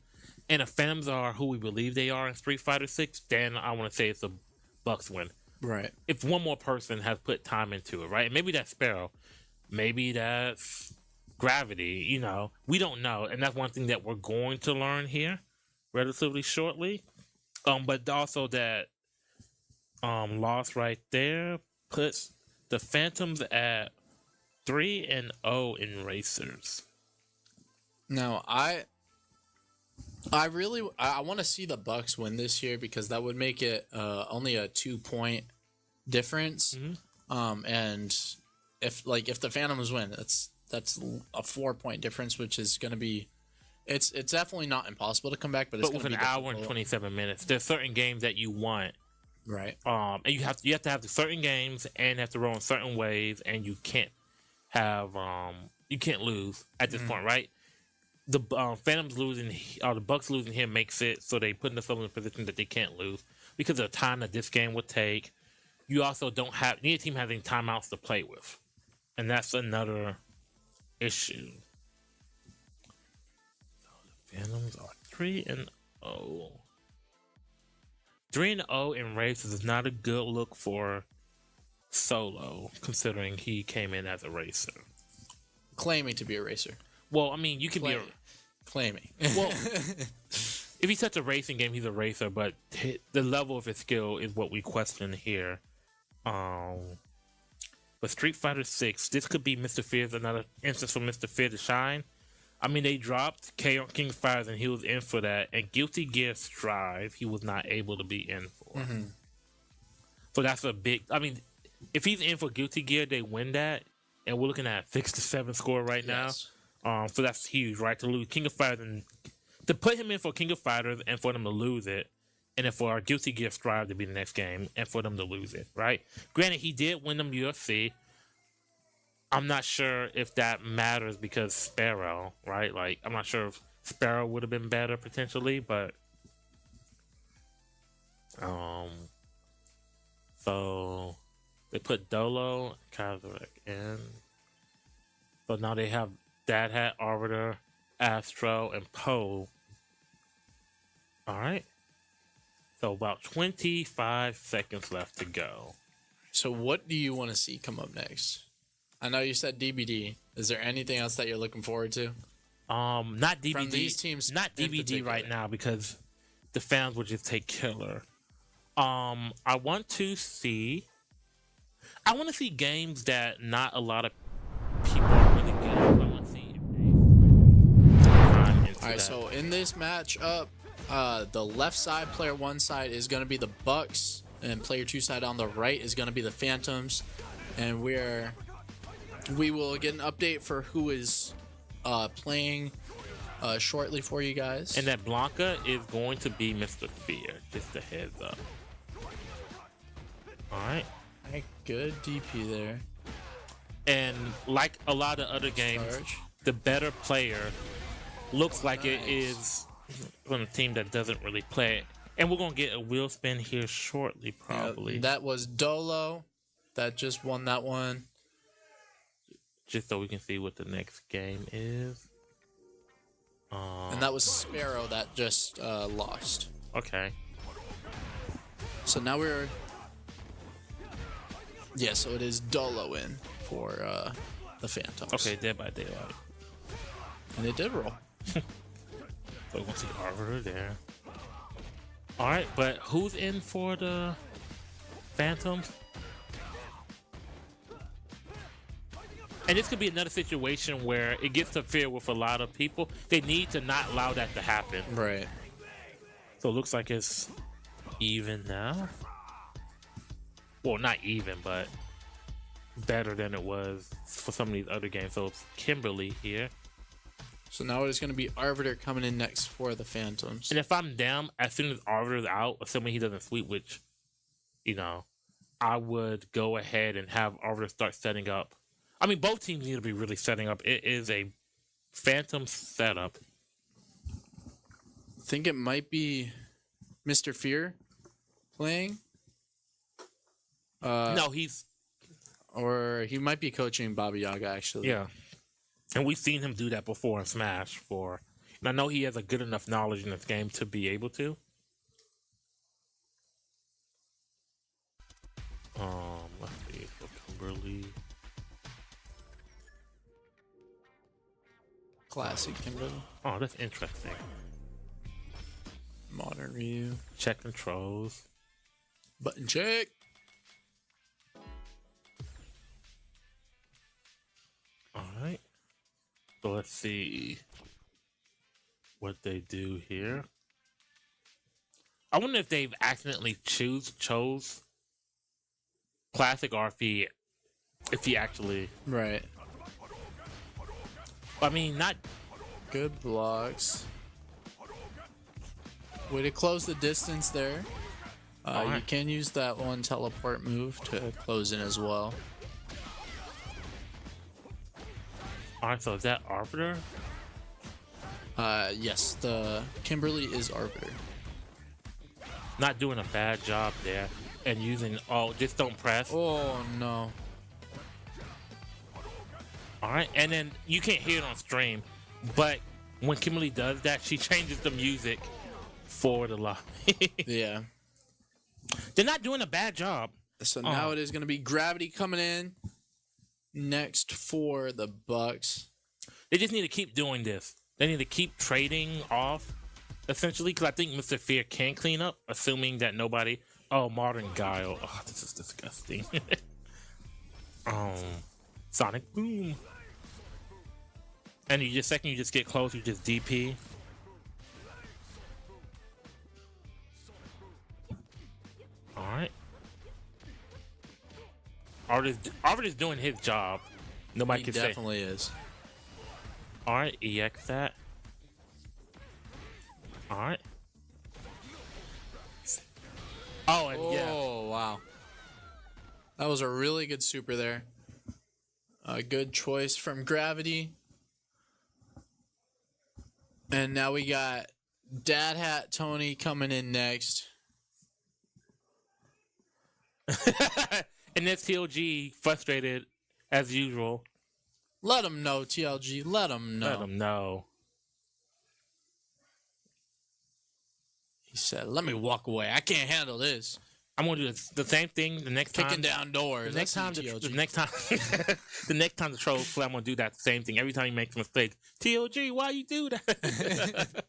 and the Phantoms are who we believe they are in Street Fighter 6, then I want to say it's a Bucks win. Right. If one more person has put time into it, right? And maybe that's Sparrow. Maybe that's Gravity. You know, we don't know, and that's one thing that we're going to learn here relatively shortly. But also that loss right there puts the Phantoms at 3-0 in racers. Now, I want to see the Bucks win this year because that would make it only a 2-point difference. Mm-hmm. And if the Phantoms win, that's a 4-point difference, which is going to be it's definitely not impossible to come back, but it's with an hour and 27 minutes. There's certain games that you want. Right. And you have to have the certain games and have to roll in certain ways, and you can't have you can't lose at this point, right? The Phantoms losing, or the Bucks losing here makes it so they put themselves in a position that they can't lose because of the time that this game would take. You also don't have neither team having timeouts to play with, and that's another issue. So the Phantoms are 3-0. 3-0 in races is not a good look for Solo, considering he came in as a racer. Claiming to be a racer. Well, I mean, you can be claiming. Well, if he's such a racing game, he's a racer, but the level of his skill is what we question here. But Street Fighter 6, this could be Mr. Fear's another instance for Mr. Fear to shine. I mean, they dropped KO King of Fighters, and he was in for that. And Guilty Gear Strive, he was not able to be in for. Mm-hmm. So that's a big... I mean, if he's in for Guilty Gear, they win that. And we're looking at a 6-7 score right now. So that's huge, right? To lose King of Fighters and... To put him in for King of Fighters and for them to lose it. And then for our Guilty Gear Strive to be the next game and for them to lose it, right? Granted, he did win them UFC. I'm not sure if that matters because Sparrow, right? Like, I'm not sure if Sparrow would have been better potentially, but so they put Dolo, Kazarek in. So now they have Dad Hat, Arbiter, Astro, and Poe. All right. So about 25 seconds left to go. So what do you want to see come up next? I know you said DBD. Is there anything else that you're looking forward to? Not DBD. From these teams, not DBD right now because the fans would just take killer. I want to see games that not a lot of people are really good at. I want to see if they. All right. So in this matchup, the left side, player 1 side, is going to be the Bucks, and player 2 side on the right is going to be the Phantoms, and we will get an update for who is playing shortly for you guys. And that Blanca is going to be Mr. Fear. Just a heads up. All right. Good DP there. And like a lot of other games, Charge. the better player looks like it is on a team that doesn't really play it. And we're going to get a wheel spin here shortly, probably. That was Dolo that just won that one. Just so we can see what the next game is. And that was Sparrow that just lost. Okay. So now we're... Yeah, so it is Dolo in for the Phantoms. Okay, Dead by Daylight. And it did roll. So we're going to see Arbiter there. All right, but who's in for the Phantoms? And this could be another situation where it gets to fear with a lot of people. They need to not allow that to happen. Right. So it looks like it's even now. Well, not even, but better than it was for some of these other games. So it's Kimberly here. So now it is going to be Arbiter coming in next for the Phantoms. And if I'm down, as soon as Arbiter's out, assuming he doesn't sweep, which, you know, I would go ahead and have Arbiter start setting up. I mean, both teams need to be really setting up. It is a Phantom setup. I think it might be Mr. Fear playing. No, he's... Or he might be coaching Baba Yaga, actually. Yeah. And we've seen him do that before in Smash. And I know he has a good enough knowledge in this game to be able to. Let's see. So Kimberly. Classic Kimberly. Oh, that's interesting. Modern Ryu. Check controls. Button check. All right. So let's see what they do here. I wonder if they've accidentally chose classic or if he actually. Right. I mean, not good blocks. Way to close the distance there. Right. You can use that one teleport move to close in as well. All right, so is that Arbiter? Yes, the Kimberly is Arbiter. Not doing a bad job there. And using, just don't press. Oh, no. All right, and then you can't hear it on stream, but when Kimberly does that, she changes the music for the lobby. Yeah. They're not doing a bad job. So now it is going to be Gravity coming in next for the Bucks. They just need to keep doing this. They need to keep trading off, essentially, because I think Mr. Fear can clean up, assuming that nobody... Oh, Modern Guile. Oh, this is disgusting. Sonic Boom. And you just get close, you just DP. Alright. Arbiter's doing his job. Nobody can say. He definitely is. Alright, EX that. Alright. Oh, and yeah. Oh, wow. That was a really good super there. A good choice from Gravity. And now we got Dad Hat Tony coming in next. And that's TLG frustrated as usual. Let him know, TLG. Let him know. Let him know. He said, let me walk away. I can't handle this. I'm gonna do the same thing the next time. Kicking down doors. The next time, the next time the troll play, I'm gonna do that same thing. Every time he makes a mistake, TLG, why you do that?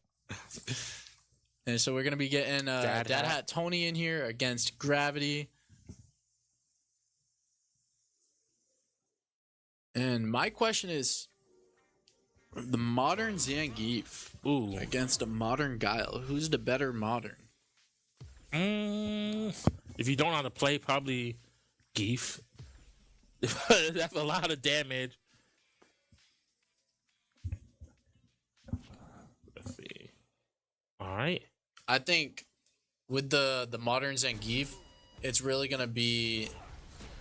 And so we're gonna be getting Dad Hat Tony in here against Gravity. And my question is, the modern Zangief against a modern Guile. Who's the better modern? If you don't know how to play, probably Geef. That's a lot of damage. All right. I think with the modern Zangief, it's really gonna be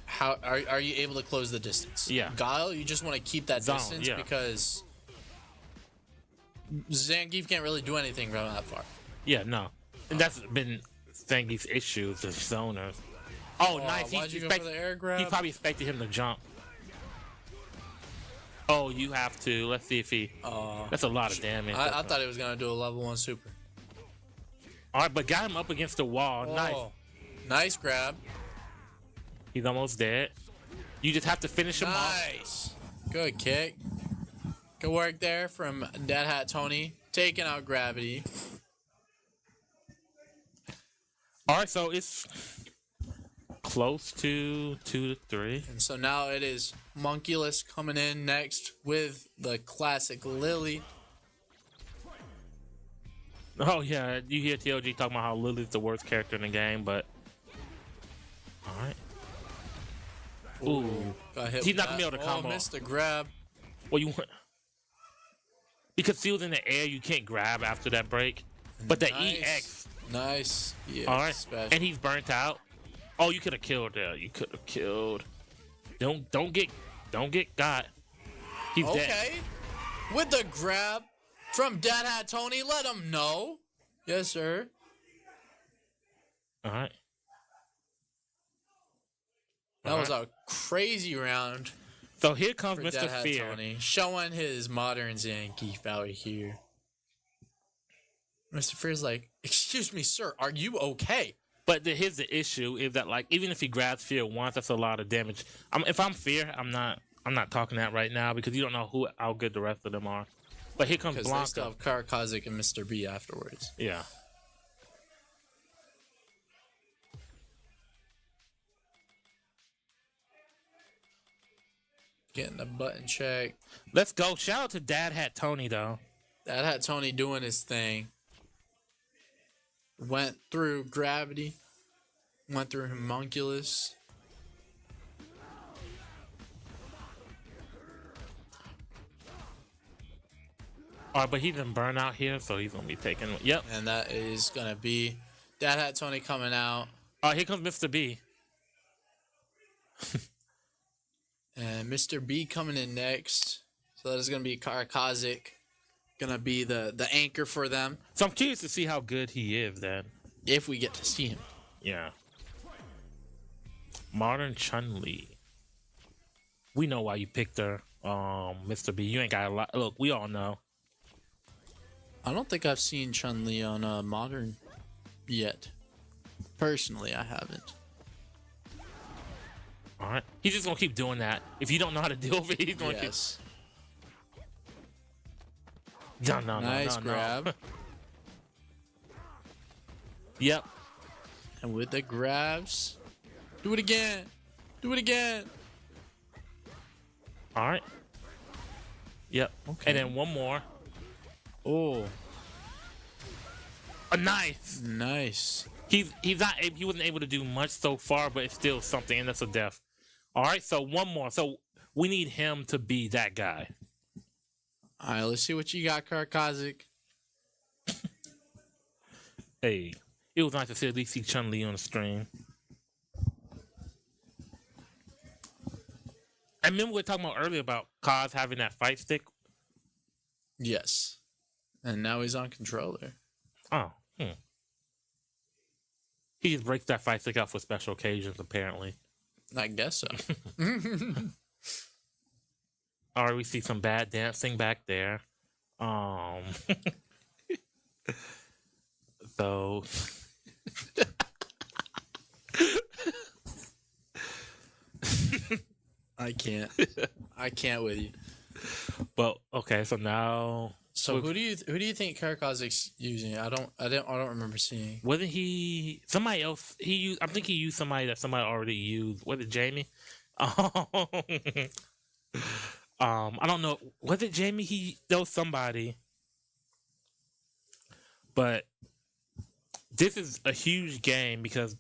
how are you able to close the distance? Yeah. Guile, you just want to keep that Zone, distance yeah. because Zangief can't really do anything from that far. Yeah, no. And that's been Zangief's issues, the zoners. Oh, nice. Why'd you go for the air grab? He probably expected him to jump. Oh, you have to. Let's see if he... that's a lot of damage. I thought he was gonna do a level 1 super. All right, but got him up against the wall. Nice. Nice grab. He's almost dead. You just have to finish him off. Nice. Good kick. Good work there from Dead Hat Tony. Taking out Gravity. All right, so it's close to 2 to 3. And so now it is Monkulus coming in next with the classic Lily. Oh, yeah. You hear TLG talking about how Lily's the worst character in the game, but... All right. Ooh. Got hit He's with not going to be that. able to combo. Missed the grab. Well, you want... Because he was in the air, you can't grab after that break. But the Nice. EX... Nice. Yeah. All right. Special. And he's burnt out. Oh, you could have killed there. You could have killed. Don't get got. He's dead. Okay. With the grab from Dead Hat Tony, let him know. Yes, sir. All right. That was a crazy round So here comes for Mr. Dead Hat Fear. Tony, showing his modern Zangief out here. Mr. Fear's like, excuse me, sir, are you okay? But here's the issue: is that like even if he grabs Fear once, that's a lot of damage. If I'm Fear, I'm not talking that right now because you don't know how good the rest of them are. But here comes Because they still Blanca. have Karakazik and Mr. B afterwards. Yeah. Getting the button check. Let's go. Shout out to Dad Hat Tony though. That had Tony doing his thing. Went through Gravity. Went through Homunculus. All right, but he's in burnout here, so he's gonna be taking. Yep. And that is going to be That Hat Tony coming out. All right, here comes Mr. B. And Mr. B coming in next. So that is going to be Karakazik. Going to be the anchor for them. So I'm curious to see how good he is then. If we get to see him. Yeah. Modern Chun-Li. We know why you picked her, Mr. B. You ain't got a lot. Look, we all know. I don't think I've seen Chun-Li on Modern yet. Personally, I haven't. All right. He's just going to keep doing that. If you don't know how to deal with it, he's going to Yes. keep... No. Nice grab. Yep. And with the grabs. Do it again. Do it again. All right. Yep. Okay. And then one more. Oh, A knife. nice. He wasn't able to do much so far, but it's still something, and that's a death. All right, so one more. So we need him to be that guy. All right, let's see what you got, Karakazik. Hey, it was nice to at least see Chun-Li on the stream. I remember we were talking about earlier about Kaz having that fight stick. Yes. And now he's on controller. Oh, He just breaks that fight stick out for special occasions, apparently. I guess so. All right, we see some bad dancing back there. So I can't. I can't with you. but okay, so now So who do you think Karakazik's using? I don't remember seeing. wasn't he somebody else? He used. I think he used somebody that somebody already used. Was it Jamie? I don't know. Was it Jamie? There was somebody. But this is a huge game because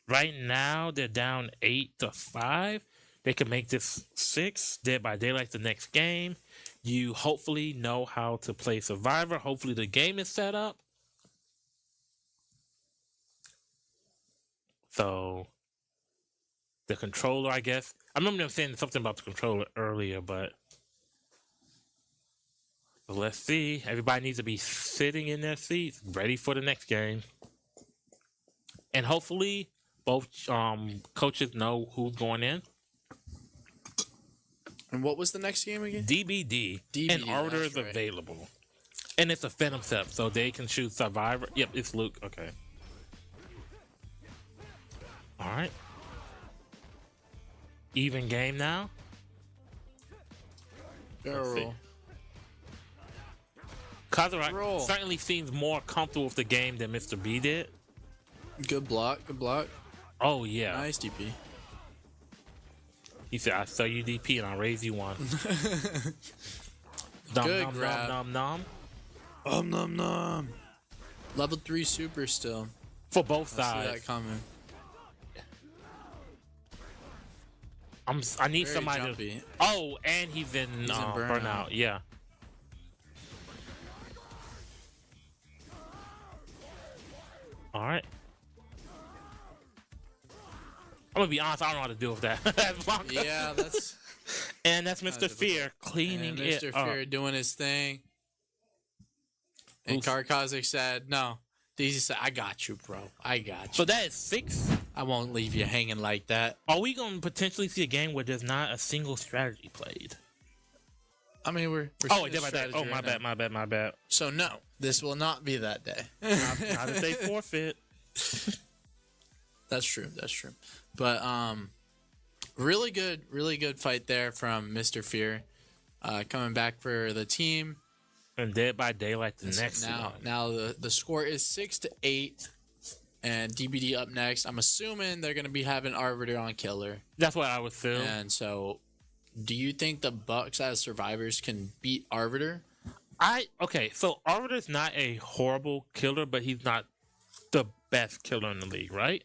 right now they're down 8-5. They can make this 6. Dead by Daylight the next game. You hopefully know how to play Survivor. Hopefully the game is set up. So the controller, I guess. I remember them saying something about the controller earlier, but let's see. Everybody needs to be sitting in their seats, ready for the next game. And hopefully both coaches know who's going in. And what was the next game again? DBD. DBD, and Arbiter that's is right. available. And it's a Phantom set, so they can choose Survivor. Yep, it's Luke. Okay. All right. Even game now. Barrel. Kazarek certainly seems more comfortable with the game than Mr. B did. Good block. Good block. Oh, yeah. Nice DP. He said, I sell you DP and I'll raise you one. Good nom, grab. nom, nom. Nom nom. Level 3 super still. For both I see sides. that coming. I need Very somebody jumpy. to. Oh, and he's in, burnout. Yeah. All right. I'm gonna be honest. I don't know how to deal with that. Yeah, that's. And that's Mr. Fear cleaning And it Mr. up. Fear doing his thing. And Karkazik said, no. DZ said, I got you, bro. I got you. So that is 6. I won't leave you hanging like that. Are we going to potentially see a game where there's not a single strategy played? I mean, we're Oh, seeing a my bad. strategy Oh, my right bad. now. My bad. So, no. This will not be that day. Not if they forfeit. That's true. That's true. But, really good fight there from Mr. Fear. Coming back for the team. And Dead by Daylight the next now, one. Now the score is 6-8, and DBD up next. I'm assuming they're going to be having Arbiter on Killer. That's what I would assume. And so, do you think the Bucks as survivors can beat Arbiter? Okay, so Arbiter's not a horrible killer, but he's not the best killer in the league, right?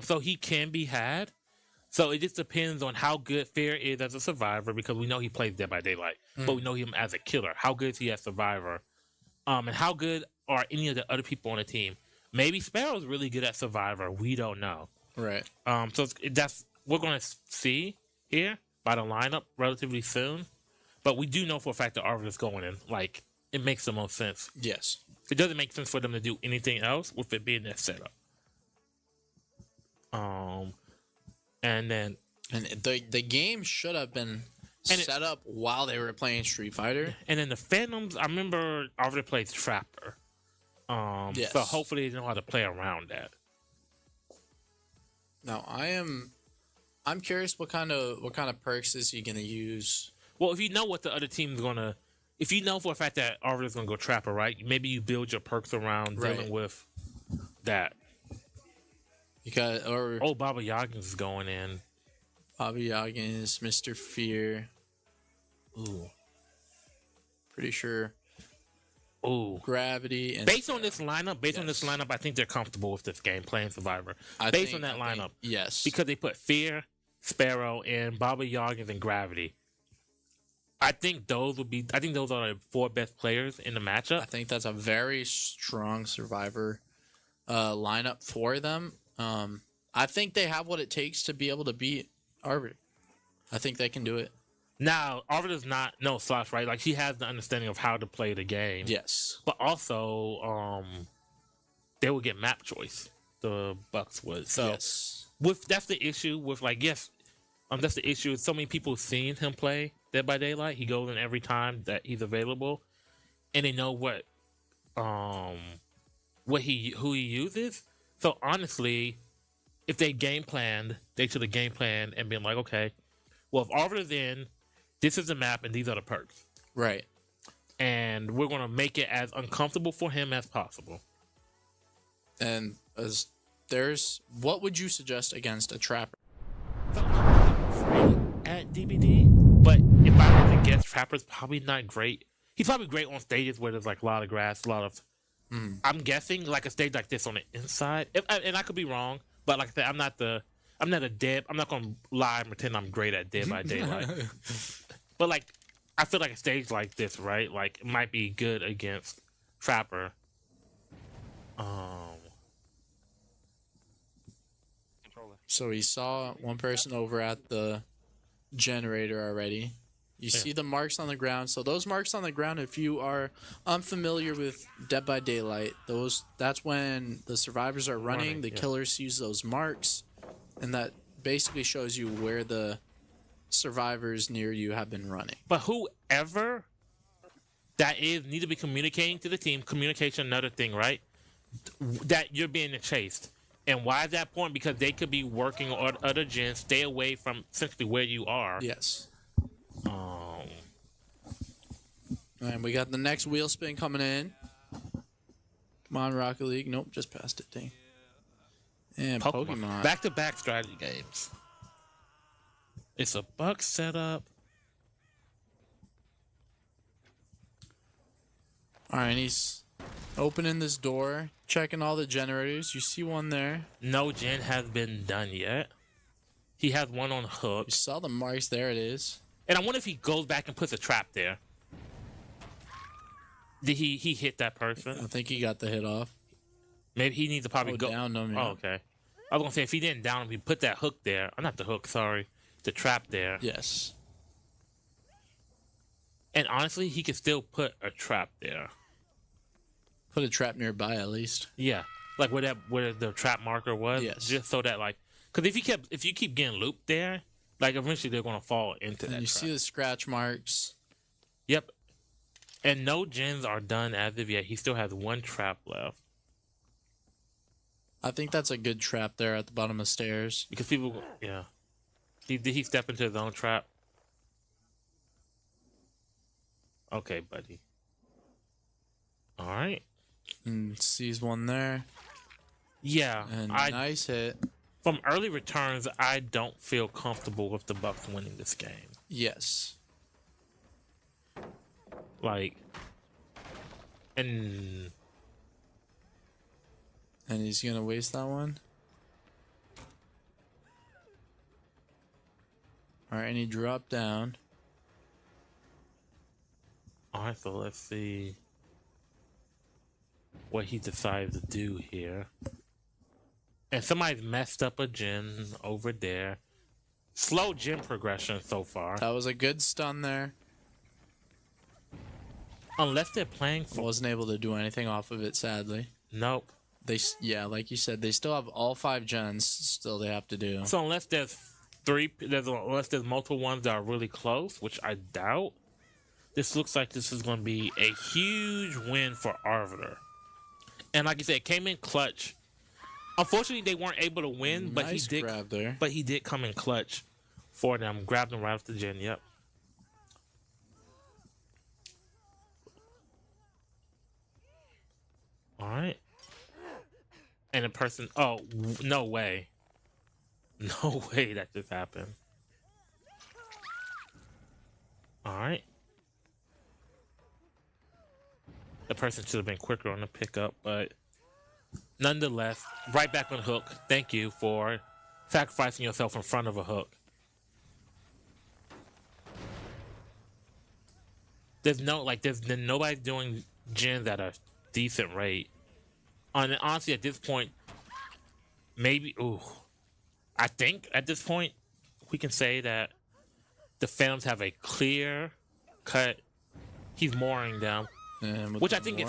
So he can be had. So it just depends on how good Fear is as a survivor, because we know he plays Dead by Daylight, but we know him as a killer. How good is he as survivor? And how good are any of the other people on the team? Maybe Sparrow's really good at survivor. We don't know. Right. So that's we're going to see here by the lineup relatively soon. But we do know for a fact that Arbiter's going in. Like, it makes the most sense. Yes. It doesn't make sense for them to do anything else with it being their setup. And the game should have been set up while they were playing Street Fighter. And then the Phantoms, I remember Arbiter plays Trapper. Yes. So hopefully they know how to play around that. Now I'm curious what kind of perks is he gonna use? Well, if you know what the other team's gonna, if you know for a fact that Arbiter's gonna go Trapper, right? Maybe you build your perks around dealing with that. Baba Yaga is going in. Baba Yaga is Mr. Fear. Ooh. Pretty sure. Ooh. Gravity. And based on this lineup, I think they're comfortable with this game playing Survivor. Based on that lineup. Yes. Because they put Fear, Sparrow, and Baba Yaga and Gravity. I think those are the 4 best players in the matchup. I think that's a very strong Survivor lineup for them. I think they have what it takes to be able to beat Arbiter. I think they can do it. Now, Arbiter's not no slouch, right? Like, she has the understanding of how to play the game. Yes. But also, they would get map choice. The Bucks would. So yes. That's the issue with, like, that's the issue. So many people seen him play Dead by Daylight. He goes in every time that he's available, and they know who he uses. So honestly, if they game planned, they should have game planned and been like, okay, well, if Arbiter's in, this is the map and these are the perks. Right. And we're going to make it as uncomfortable for him as possible. And what would you suggest against a Trapper? At DBD, but if I had to guess, Trapper's probably not great. He's probably great on stages where there's like a lot of grass, a lot of. I'm guessing like a stage like this on the inside, and I could be wrong, but like I said, I'm not gonna lie and pretend I'm great at Dead by Daylight. But like, I feel like a stage like this, right? Like, it might be good against Trapper. So he saw one person over at the generator already. You see the marks on the ground. So those marks on the ground, if you are unfamiliar with Dead by Daylight, that's when the survivors are running. The killers use those marks, and that basically shows you where the survivors near you have been running. But whoever that is need to be communicating to the team. Communication, another thing, right? That you're being chased. And why is that important? Because they could be working on other gens. Stay away from essentially where you are. Yes. And we got the next wheel spin coming in. Come on, Rocket League. Nope, just passed it. Dang. And Pokemon. Back-to-back strategy games. It's a Buck setup. All right, he's opening this door, checking all the generators. You see one there. No gen has been done yet. He has one on hook. You saw the marks. There it is. And I wonder if he goes back and puts a trap there. Did he hit that person? I think he got the hit off. Maybe he needs to probably go down him. Yeah. Oh, okay. I was gonna say if he didn't down him, he put that hook there. Oh, not the hook, sorry. The trap there. Yes. And honestly, he could still put a trap there. Put a trap nearby at least. Yeah. Like where the trap marker was. Yes. Just so that because if you keep getting looped there, eventually they're gonna fall into that. And you trap. see the scratch marks. Yep. And no gens are done as of yet. He still has one trap left. I think that's a good trap there at the bottom of the stairs. Because people, yeah. Did he step into his own trap? Okay, buddy. All right. And sees one there. Yeah. And nice hit. From early returns, I don't feel comfortable with the Bucks winning this game. Yes. And he's gonna waste that one. All right, and he dropped down. All right, so let's see what he decides to do here. And somebody's messed up a gen over there. Slow gen progression so far. That was a good stun there. Unless they're playing for... Wasn't able to do anything off of it, sadly. Nope. Like you said, they still have all 5 gens still they have to do. So unless there's unless there's multiple ones that are really close, which I doubt, this looks like this is going to be a huge win for Arbiter. And like you said, it came in clutch. Unfortunately, they weren't able to win, but nice grab there. But he did come in clutch for them. Grabbed them right off the gen. Yep. All right. And a person. Oh, no way. No way that just happened. All right. The person should have been quicker on the pickup, but nonetheless, right back on hook. Thank you for sacrificing yourself in front of a hook. There's nobody doing gens at a decent rate. Honestly, at this point, maybe. I think at this point, we can say that the Phantoms have a clear cut. He's mooring them, which I think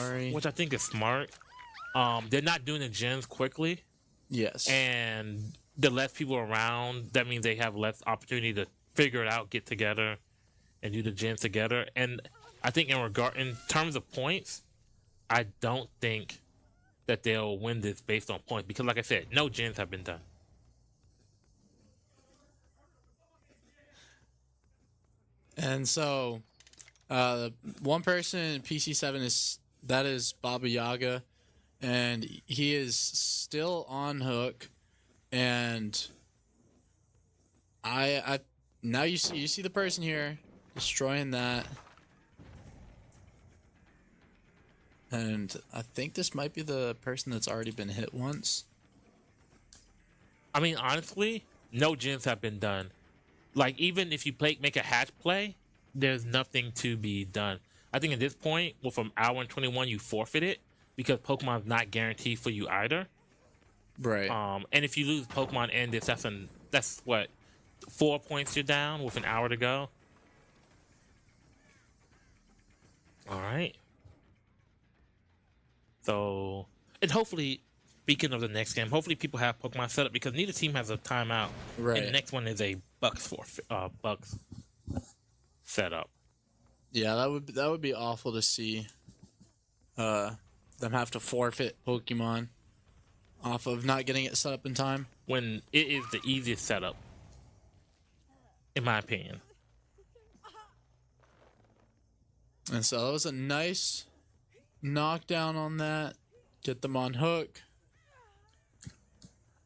is smart. They're not doing the gens quickly. Yes. And the less people around, that means they have less opportunity to figure it out, get together, and do the gens together. And I think in terms of points, I don't think that they'll win this based on points because, like I said, no gens have been done. And so, one person in PC7 is Baba Yaga, and he is still on hook. And I now you see the person here destroying that, and I think this might be the person that's already been hit once. I mean, honestly, no gens have been done. Like, even if you make a hatch play, there's nothing to be done. I think at this point, from hour and 21, you forfeit it because Pokemon's not guaranteed for you either. Right. And if you lose Pokemon End, that's what 4 points you're down with an hour to go. All right. So, and hopefully, speaking of the next game, hopefully people have Pokemon set up because neither team has a timeout. Right. And the next one is a Bucks setup. Yeah, that would be awful to see. Them have to forfeit Pokemon off of not getting it set up in time. When it is the easiest setup, in my opinion. And so that was a nice knockdown on that. Get them on hook.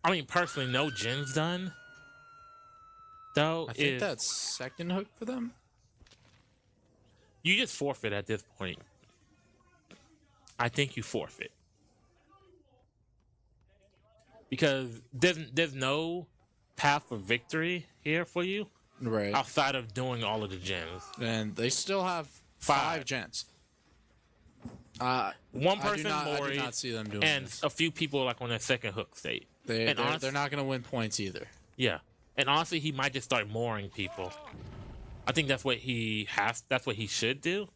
I mean, personally, no gens done. Though I think that's second hook for them. You just forfeit at this point. I think you forfeit. Because there's no path for victory here for you. Right. Outside of doing all of the gens. And they still have 5 gens. One person, I Mori, do not see them doing and this. a few people like on their second hook state. They're not going to win points either. Yeah. And honestly, he might just start mooring people. I think that's what that's what he should do.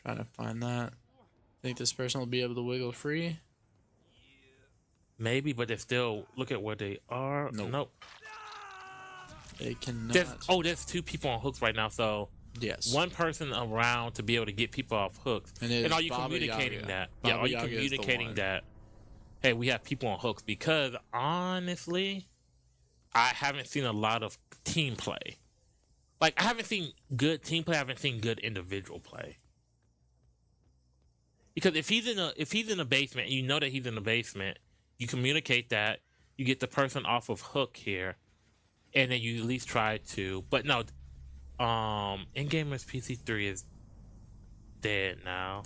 Trying to find that. Think this person will be able to wiggle free? Maybe, but they still look at where they are. Nope. They cannot. There's 2 people on hooks right now, so yes, one person around to be able to get people off hooks. And are you communicating that? Yeah, are you communicating that? Hey, we have people on hooks because honestly, I haven't seen a lot of team play. Like I haven't seen good team play. I haven't seen good individual play. Because if he's in a basement, and you know that he's in the basement, you communicate that, you get the person off of hook here, and then you at least try to. But no, in-gamers PC3 is dead now,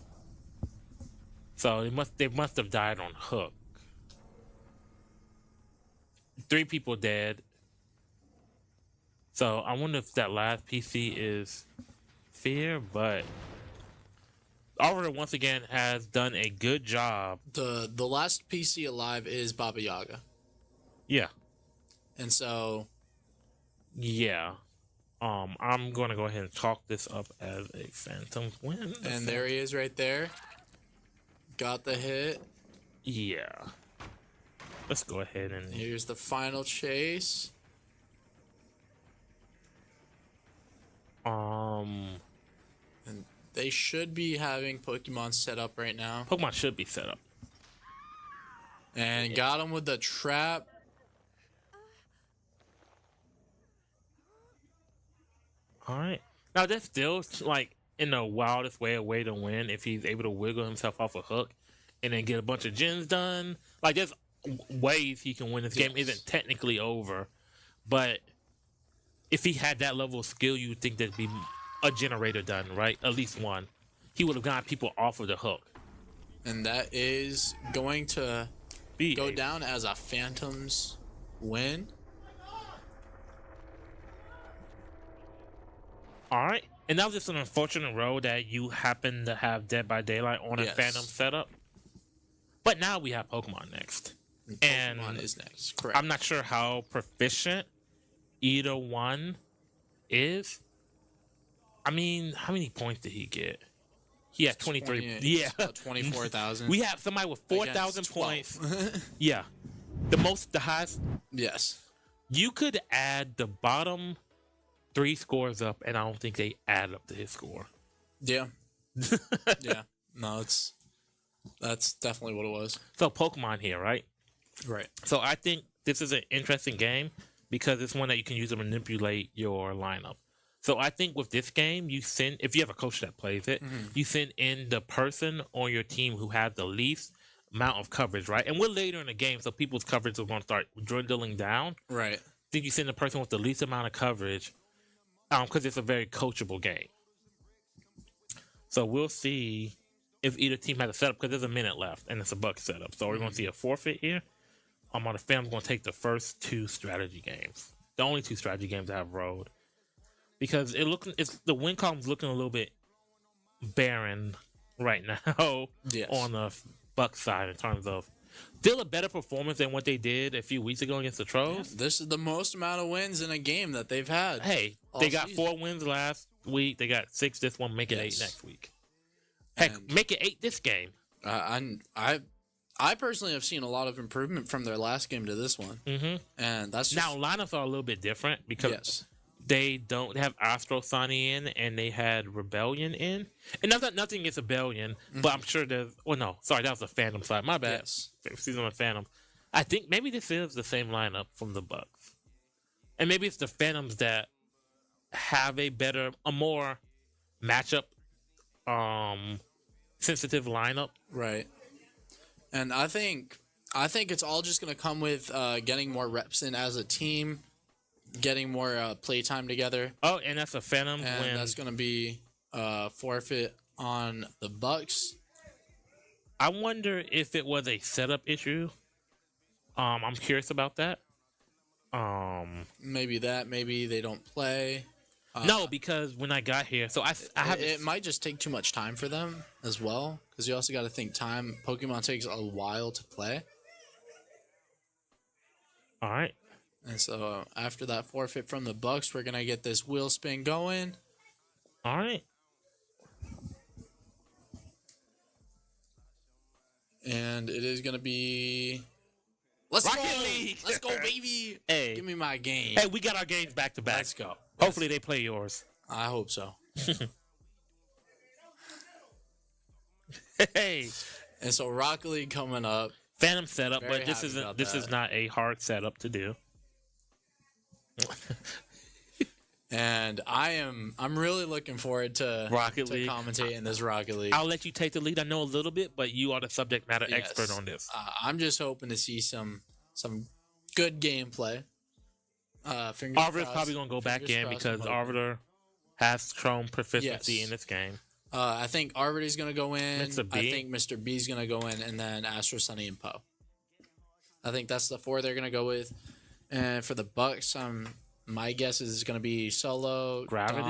so they must have died on hook. 3 people dead. So I wonder if that last PC is Fear, but Oliver once again has done a good job. The last PC alive is Baba Yaga. Yeah. And so yeah. I'm gonna go ahead and chalk this up as a phantom win. And there he is right there. Got the hit. Yeah. Let's go ahead and here's the final chase. And they should be having Pokemon set up right now. Pokemon should be set up. And got him with the trap. All right. Now that's still like in the wildest way a way to win if he's able to wiggle himself off a hook and then get a bunch of gens done. Like there's ways he can win. This game isn't technically over, but if he had that level of skill, you would think there'd be a generator done, right? At least one. He would have gotten people off of the hook. And that is going to go down as a Phantom's win. All right. And that was just an unfortunate road that you happen to have Dead by Daylight on a Phantom setup. But now we have Pokemon next. Pokemon is next. Correct. I'm not sure how proficient either one is. I mean, how many points did he get? He had 23. Yeah. 24,000. We have somebody with 4,000 points. Yeah. The highest. Yes. You could add the bottom 3 scores up, and I don't think they add up to his score. Yeah. Yeah. No, that's definitely what it was. So Pokemon here, right? Right. So I think this is an interesting game because it's one that you can use to manipulate your lineup. So I think with this game, if you have a coach that plays it, you send in the person on your team who has the least amount of coverage, right? And we're later in the game, so people's coverage is going to start dwindling down. Right. Then you send the person with the least amount of coverage because it's a very coachable game. So we'll see if either team has a setup because there's a minute left and it's a Buck setup. So we're going to see a forfeit here. On the fam's going to take the first 2 strategy games. The only 2 strategy games I have rolled. Because the win column's looking a little bit barren right now Yes. on the Bucks side in terms of still a better performance than what they did a few weeks ago against the Trolls. This is the most amount of wins in a game that they've had. Hey, all they got season. 4 wins last week. They got 6 this one. Make it 8 Yes. next week. Heck, And- make it 8 this game. I personally have seen a lot of improvement from their last game to this one, and that's just, Now lineups are a little bit different because yes, they don't have Astro Sunny in, and they had Rebellion in. And nothing against Rebellion, but I'm sure there's. Oh no, sorry, that was the Phantom side. My bad. yes, Season of Phantom. I think maybe this is the same lineup from the Bucks, and maybe it's the Phantoms that have a more matchup, sensitive lineup. right. And I think it's all just gonna come with getting more reps in as a team, getting more play time together, Oh, and that's a Phantom and when that's gonna be forfeit on the Bucks. I wonder if it was a setup issue. I'm curious about that. Maybe they don't play. No, because when I got here, so I have It might just take too much time for them as well, because you also got to think time. Pokemon takes a while to play, all right. and so after that forfeit from the Bucks, we're gonna get this wheel spin going. All right. And it is gonna be let's Rocket go, League! let's go, baby. Hey. Give me my game. Hey, we got our games back to back. Let's go. Hopefully they play yours. I hope so. Hey, And so Rocket League coming up. Phantom setup, Very but this happy isn't. about This is that. not a hard setup to do. And I'm really looking forward to Rocket League. commentate in this Rocket League. I'll let you take the lead. I know a little bit, but you are the subject matter Yes. expert on this. I'm just hoping to see some good gameplay. Fingers Arbiter's crossed. probably gonna go back Fingers in crossed, because I'm hoping. Arbiter has shown proficiency Yes. in this game. I think Arbiter's gonna go in. Mr. B. I think Mr. B's gonna go in, and then Astro, Sunny, and Poe. I think that's the 4 they're gonna go with. And for the Bucks, my guess is it's gonna be Solo, Gravity?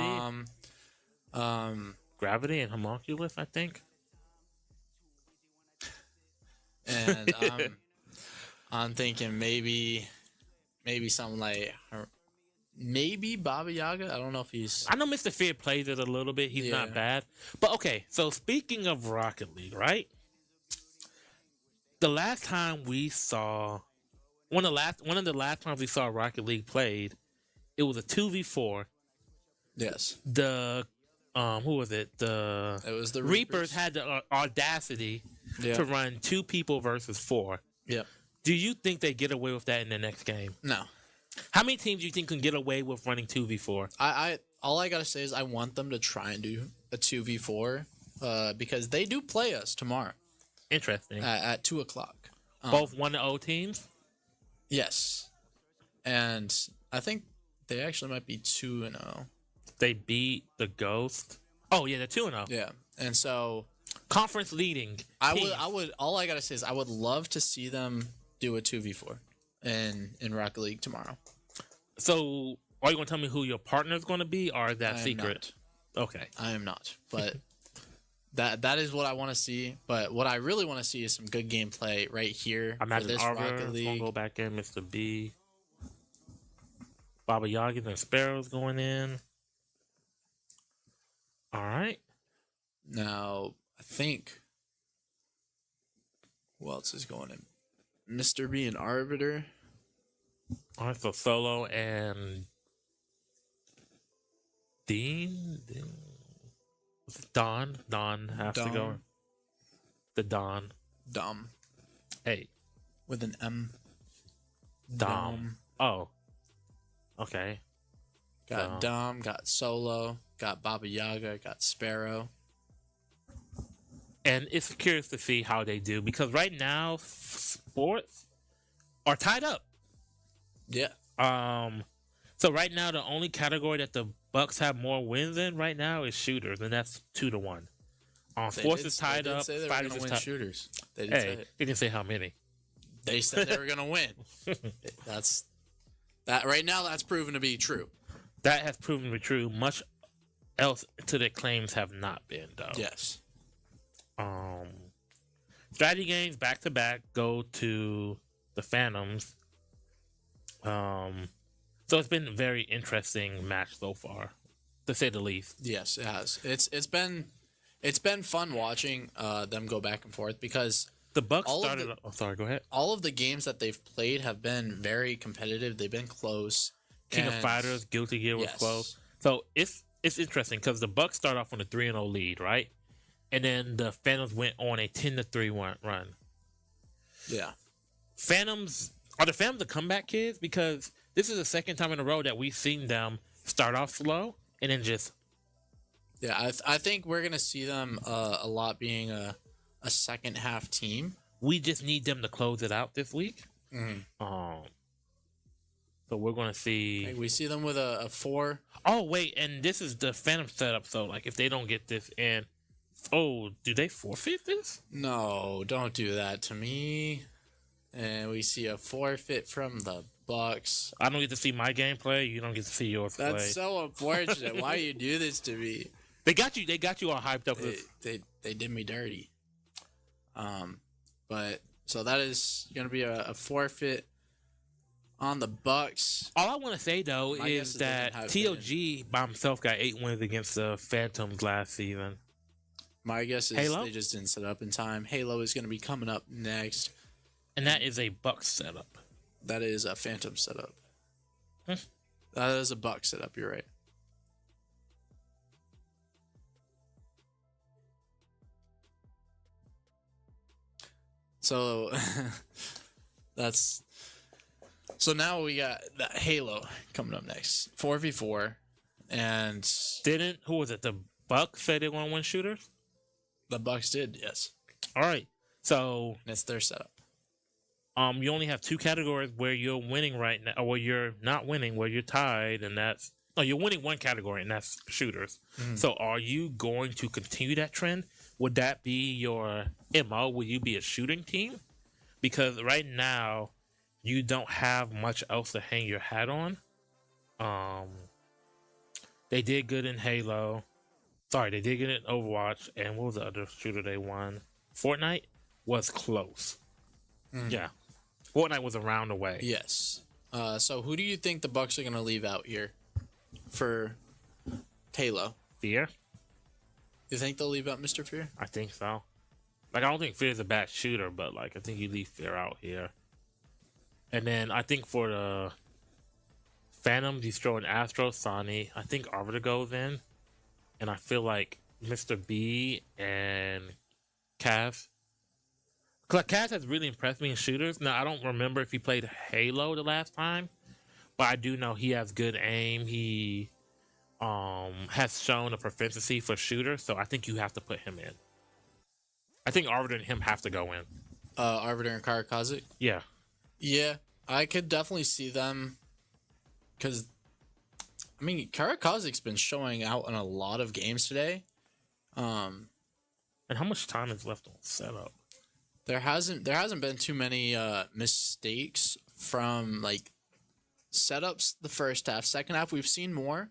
Dom, Gravity and Homunculus, I think. and I'm thinking maybe something like maybe Baba Yaga. I don't know if he's I know Mr. Fear plays it a little bit. He's not Yeah. bad. But okay, so speaking of Rocket League, right? The last time we saw one of the last times we saw Rocket League played, it was a 2v4. yes. The who was it? The It was the Reapers had the audacity Yeah. to run 2 people versus 4. Yep. Do you think they get away with that in the next game? No. How many teams do you think can get away with running 2v4? I all I gotta say is I want them to try and do a 2v4 because they do play us tomorrow Interesting. at 2:00. Both 1-0 teams? Yes, and I think they actually might be 2-0. They beat the Ghost. Oh yeah, they're 2-0. Yeah, and so Conference leading. I teams. would. All I gotta say is I would love to see them do a 2v4 in Rocket League tomorrow. So, are you gonna tell me who your partner is gonna be, or is that I am secret? Okay. I am not, but that is what I want to see. But what I really want to see is some good gameplay right here I for imagine this Arbiter Rocket gonna League. go back in. Mr. B. Baba Yaga and Sparrow's going in. All right. Now, I think who else is going in? Mr. B and Arbiter. All right. So Solo and Dean. Don has to go. Dom. The Don. Dom Hey, with an M. Dom. Oh. Okay. Got Dom, got Solo, got Baba Yaga, got Sparrow. And it's curious to see how they do because right now sports are tied up. Yeah. So right now the only category that the Bucks have more wins in right now is shooters, and that's 2-1. Sports is tied up. They did say they were Fighters going to is win tied. shooters. They did say Hey, it. they didn't say how many. They said they were going to win. That right now. That's proven to be true. That has proven to be true. Much else to their claims have not been though. Yes. Strategy games back to back go to the Phantoms. So it's been a very interesting match so far, to say the least. Yes, it has. It's been fun watching them go back and forth because The Bucks All of started. the- Oh, sorry. Go ahead. all of the games that they've played have been very competitive. They've been close. King of and- Fighters, Guilty Gear was Yes. close. So it's interesting because the Bucks start off on a 3-0 lead, right? And then the Phantoms went on a 10-3 run. Yeah. Phantoms are the Phantoms the comeback kids, because this is the second time in a row that we've seen them start off slow and then just Yeah, I think we're gonna see them a lot being a second half team. we just need them to close it out this week. Mhm. So we're gonna see. Like, we see them with a 4. Oh wait, and this is the Phantom setup. So like, if they don't get this in, do they forfeit this? No, don't do that to me. And we see a forfeit from the Bucks. I don't get to see my gameplay. You don't get to see yours play. That's so unfortunate. Why you do this to me? They got you all hyped up. They did me dirty. But so that is gonna be a forfeit on the Bucks. All I want to say though My guess is is they that didn't have TOG by himself got 8 wins against the Phantoms last season. My guess is Halo? they just didn't set up in time. Halo is gonna be coming up next. And that is a Bucks setup. That is a Phantom setup. Hmm. That is a Buck setup. You're right. So that's so now we got that Halo coming up next. 4v4, and Who was it? The Bucks said they want to win shooters. the Bucks did, yes. All right. So And it's their setup. you only have 2 categories where you're winning right now, or where you're not winning, where you're tied, and that's you're winning one category, and that's shooters. So are you going to continue that trend? Would that be your MO? Will you be a shooting team? Because right now you don't have much else to hang your hat on. They did good in Halo. Sorry, they did good in Overwatch, and what was the other shooter they won? Fortnite was close. Yeah. Fortnite was a round away. Yes. So who do you think the Bucks are going to leave out here for Halo? Fear? You think they'll leave out Mr. Fear? I think so. Like, I don't think Fear's a bad shooter, but, like, I think you leave Fear out here. And then I think for the Phantoms, he's throwing Astro, Sonny. I think Arbiter goes in. And I feel like Mr. B and Cav. Because Cav has really impressed me in shooters. Now, I don't remember if he played Halo the last time, but I do know he has good aim. He has shown a proficiency for shooters, so I think you have to put him in. I think Arbiter and him have to go in. Arbiter and Karakazik? Yeah. Yeah, I could definitely see them. Because, I mean, Karakazik's been showing out in a lot of games today. And how much time is left on setup? There hasn't been too many mistakes from like setups the first half. Second half we've seen more.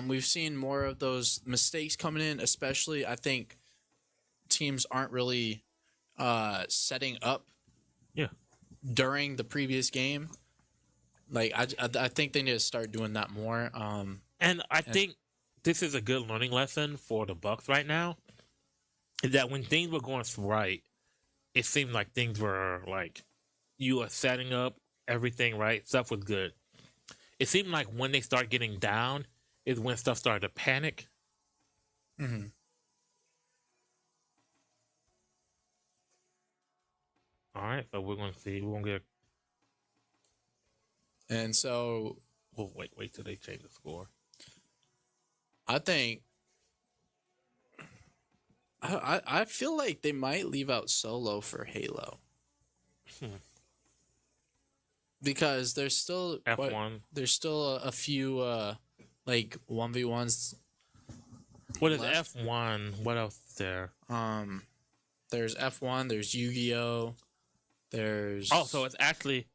We've seen more of those mistakes coming in, especially I think teams aren't really setting up during the previous game. Like I think they need to start doing that more. And I think this is a good learning lesson for the Bucks right now. Is that when things were going right, it seemed like things were like you were setting up everything right. Stuff was good. It seemed like when they start getting down is when stuff started to panic. Mm-hmm. All right, so we're going to see. We're going to get. And so Well, wait till they change the score. I think I feel like they might leave out Solo for Halo. Because there's still F1. there's still a few like 1v1s. What is left. F1? What else is there? There's F1, there's Yu-Gi-Oh, there's Oh, so it's actually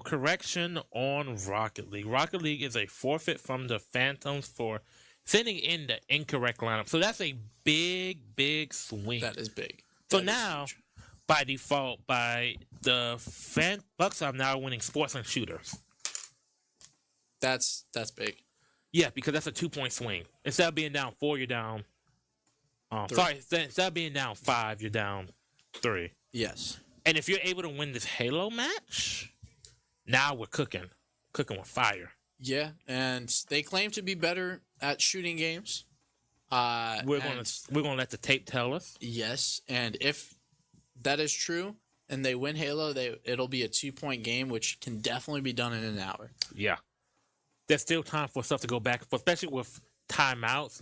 correction on Rocket League. Rocket League is a forfeit from the Phantoms for sending in the incorrect lineup. So that's a big swing. That is big. So That is now, huge. by default, by the Bucks are now winning sports and shooters. That's big. Yeah, because that's a 2-point swing. Instead of being down 4, you're down. Instead of being down 5, you're down 3. Yes. And if you're able to win this Halo match, now we're cooking with fire. Yeah, and they claim to be better at shooting games. We're gonna let the tape tell us. Yes, and if that is true and they win Halo, it'll be a 2-point game, which can definitely be done in an hour. Yeah, there's still time for stuff to go back and forth, especially with timeouts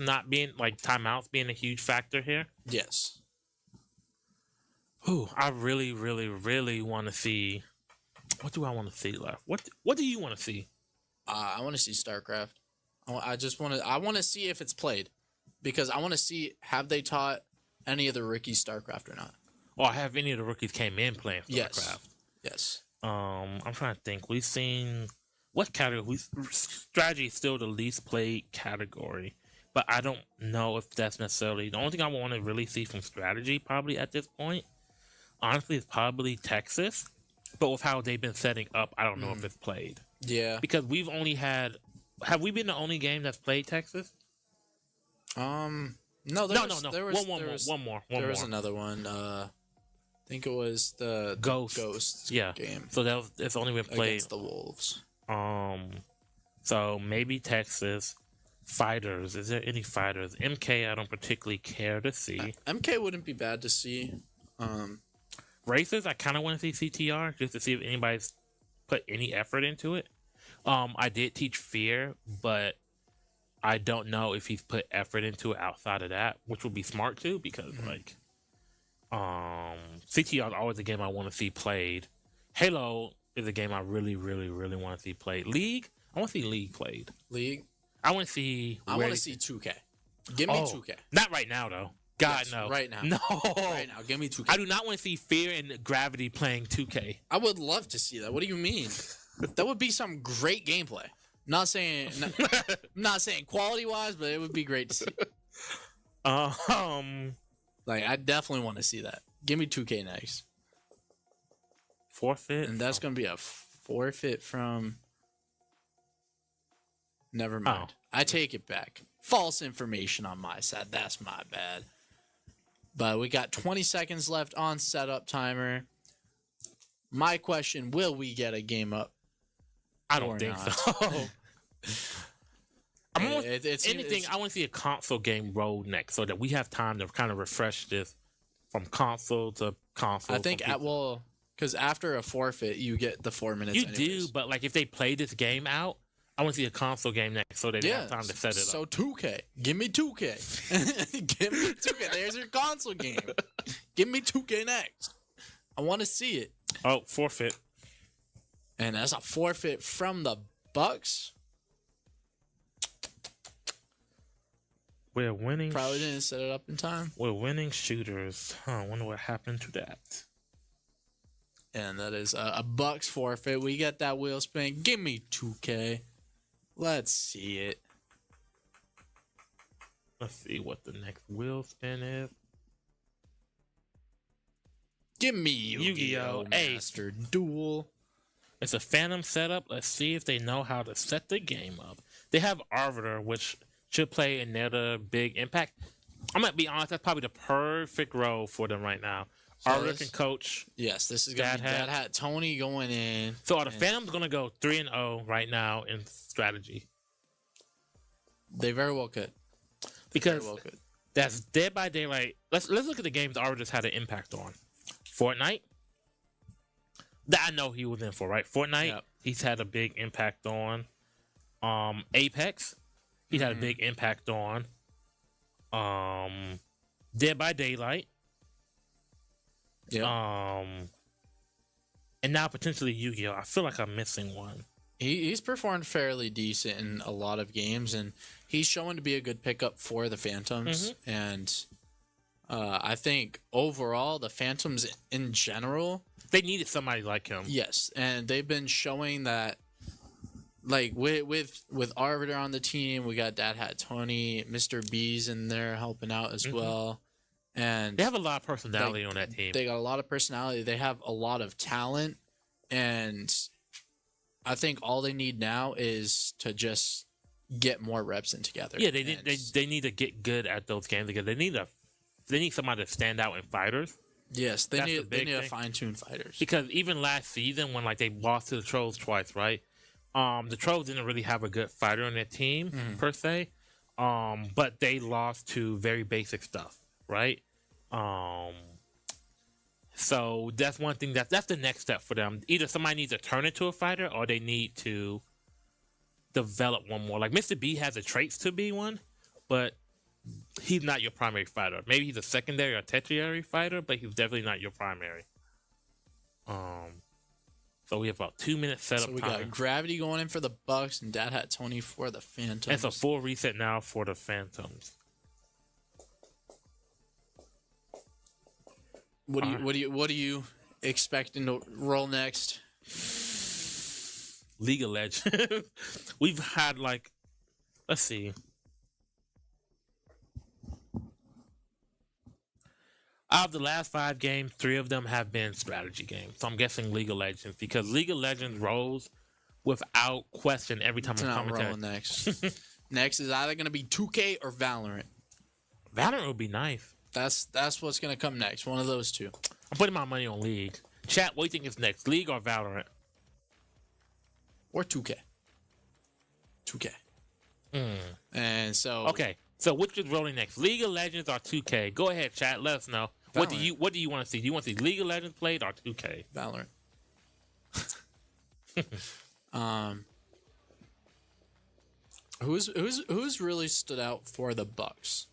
being a huge factor here. Yes. Ooh, I really want to see. What do I want to see left? What do you want to see? I want to see StarCraft. I want to see if it's played, because I want to see, have they taught any of the rookies StarCraft or not. Or have any of the rookies came in playing StarCraft? Yes. I'm trying to think. We've seen what category? Strategy is still the least played category, but I don't know if that's necessarily the only thing I want to really see from strategy. Probably at this point, honestly, is probably Texas. But with how they've been setting up, I don't know if it's played. Yeah. Because we've only had. Have we been the only game that's played Texas? No. No. There was One more. There was another one. I think it was the Ghost game. So it's only been played against the Wolves. So maybe Texas. Fighters. Is there any fighters? MK, I don't particularly care to see. MK wouldn't be bad to see. Racers, I kind of want to see CTR just to see if anybody's put any effort into it. I did teach Fear, but I don't know if he's put effort into it outside of that, which would be smart too, because CTR is always a game I want to see played. Halo is a game I really want to see played. League, I want to see League played. League, I want to see. I want to see 2K. Give me 2K. Not right now though. God, yes, no. Right now. No. Right now. Give me 2K. I do not want to see Fear and Gravity playing 2K. I would love to see that. What do you mean? That would be some great gameplay. Not saying quality wise, but it would be great to see. Like, I definitely want to see that. Give me 2K next. Forfeit? And that's going to be a forfeit from... Never mind. I take it back. False information on my side. That's my bad. But we got 20 seconds left on setup timer. My question, will we get a game up? I don't think so. I want to see a console game roll next so that we have time to kind of refresh this from console to console. I think because after a forfeit, you get the 4 minutes. You anyways. do, but like if they play this game out, I want to see a console game next so that they have time to set it up. So 2K. Give me 2K. Give me 2K. There's your console game. Give me 2K next. I want to see it. Oh, forfeit. And that's a forfeit from the Bucks. We're winning. Probably didn't set it up in time. We're winning shooters. I wonder what happened to that. And that is a Bucks forfeit. We get that wheel spin. Give me 2K. Let's see it. Let's see what the next wheel spin is. Give me Yu-Gi-Oh! Master Duel. It's a Phantom setup. Let's see if they know how to set the game up. They have Arbiter, which should play another big impact. I'm going to be honest, that's probably the perfect role for them right now. So Arbiter can coach. Yes, this is going to be Dad Hat. Tony going in. So are the Phantoms going to go 3-0 right now in strategy? They very well could. Because that's Dead by Daylight. Let's look at the games Arbiter's had an impact on. Fortnite. That I know he was in for, right? Fortnite, yep. He's had a big impact on. Apex, he's had a big impact on. Dead by Daylight. Yeah. And now potentially Yu-Gi-Oh! I feel like I'm missing one. He's performed fairly decent in a lot of games, and he's shown to be a good pickup for the Phantoms. And I think overall, the Phantoms in general, they needed somebody like him. Yes, and they've been showing that like with Arbiter on the team, we got Dad Hat Tony, Mr. B's in there helping out as well, and They have a lot of personality on that team. they got a lot of personality. They have a lot of talent, and I think all they need now is to just get more reps in together. Yeah, they need to get good at those games because they need somebody to stand out in fighters. Yes, they That's the need big to thing. fine tune fighters. Because even last season, when like they lost to the Trolls twice, right? The Trolls didn't really have a good fighter on their team per se, but they lost to very basic stuff, right? So that's one thing that's the next step for them. Either somebody needs to turn into a fighter, or they need to develop one more. Like Mr. B has the traits to be one, but he's not your primary fighter. Maybe he's a secondary or tertiary fighter, but he's definitely not your primary. So we have about 2 minutes setup So we time. got Gravity going in for the Bucks and Dad Hat Tony for the Phantoms. And it's a full reset now for the Phantoms. What do you expecting to roll next? League of Legends. We've had like, let's see. Out of the last 5 games, 3 of them have been strategy games. So I'm guessing League of Legends because League of Legends rolls without question every time It's a not commentary. rolling next. Next is either gonna be 2K or Valorant. Valorant would be nice. That's what's gonna come next. One of those two. I'm putting my money on League. Chat, what do you think is next? League or Valorant? Or 2K. 2K. And so Okay, so which is rolling next? League of Legends or 2K? Go ahead, chat. Let us know. What do you want to see? Do you want to see League of Legends played or 2K? Valorant. Who's really stood out for the Bucks?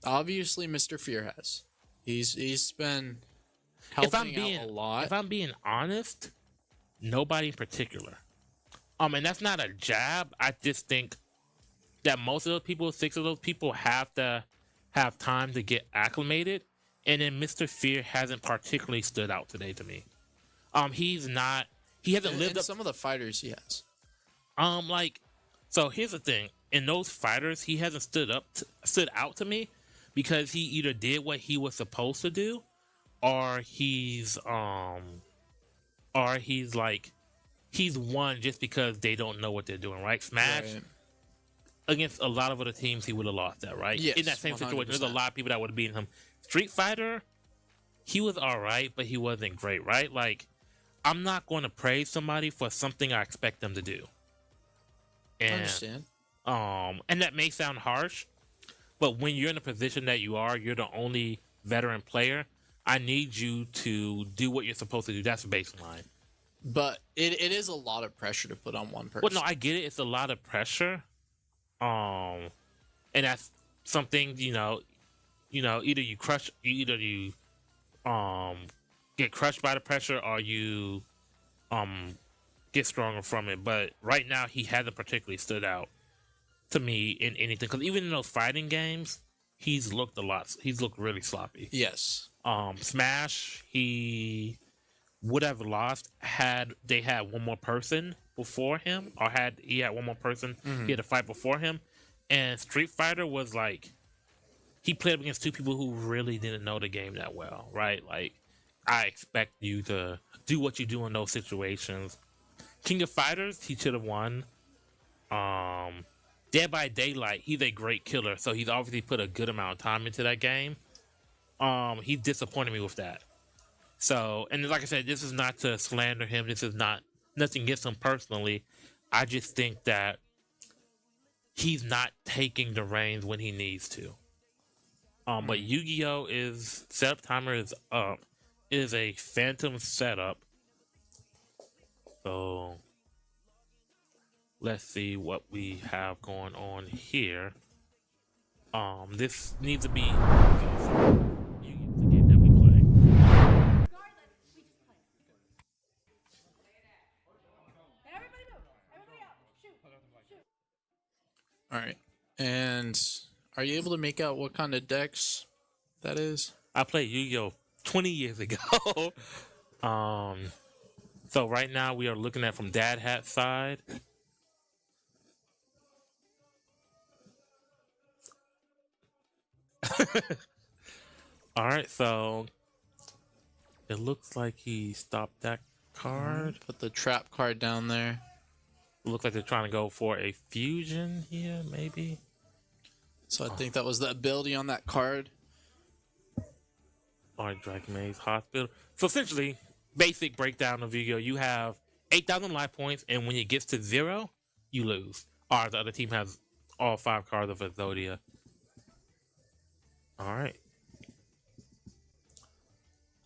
Obviously, Mr. Fear has. He's been helping out a lot. If I'm being honest, nobody in particular. And that's not a jab. I just think that most of those people, 6 of those people, have to have time to get acclimated. And then Mr. Fear hasn't particularly stood out today to me. He hasn't lived up. Some of the fighters he has. So here's the thing. In those fighters, he hasn't stood out to me because he either did what he was supposed to do, or he's won just because they don't know what they're doing, right? Smash Right. against a lot of other teams, he would have lost that, right? Yes, In that same situation, there's a 100%. lot of people that would have beaten him. Street Fighter, he was all right, but he wasn't great, right? Like, I'm not going to praise somebody for something I expect them to do. I And, understand. and that may sound harsh, but when you're in a position that you're the only veteran player, I need you to do what you're supposed to do. That's the baseline. But it is a lot of pressure to put on one person. Well, no, I get it. It's a lot of pressure. And that's something, either you get crushed by the pressure or you get stronger from it. But right now, he hasn't particularly stood out to me in anything. Because even in those fighting games, he's looked really sloppy. Yes. Smash, he would have lost had they had one more person before him, or had he had one more person he had to fight before him. And Street Fighter was like, he played up against 2 people who really didn't know the game that well, right? Like, I expect you to do what you do in those situations. King of Fighters, he should have won. Dead by Daylight, he's a great killer, so he's obviously put a good amount of time into that game. He disappointed me with that. So, and like I said, this is not to slander him. This is not nothing against him personally. I just think that he's not taking the reins when he needs to. But Yu-Gi-Oh! Setup timer is up. It is a Phantom setup. So let's see what we have going on here. This needs to be Yu-Gi-Oh! The game that we play. All right. And are you able to make out what kind of decks that is? I played Yu-Gi-Oh! 20 years ago. So right now we are looking at from Dad Hat side. All right, so it looks like he stopped that card. Put the trap card down there. Looks like they're trying to go for a fusion here, maybe. So I think that was the ability on that card. All right, Dragon Maze Hospital. So essentially, basic breakdown of Yu-Gi-Oh! You have 8,000 life points, and when it gets to 0, you lose. Or the other team has all 5 cards of Exodia. All right.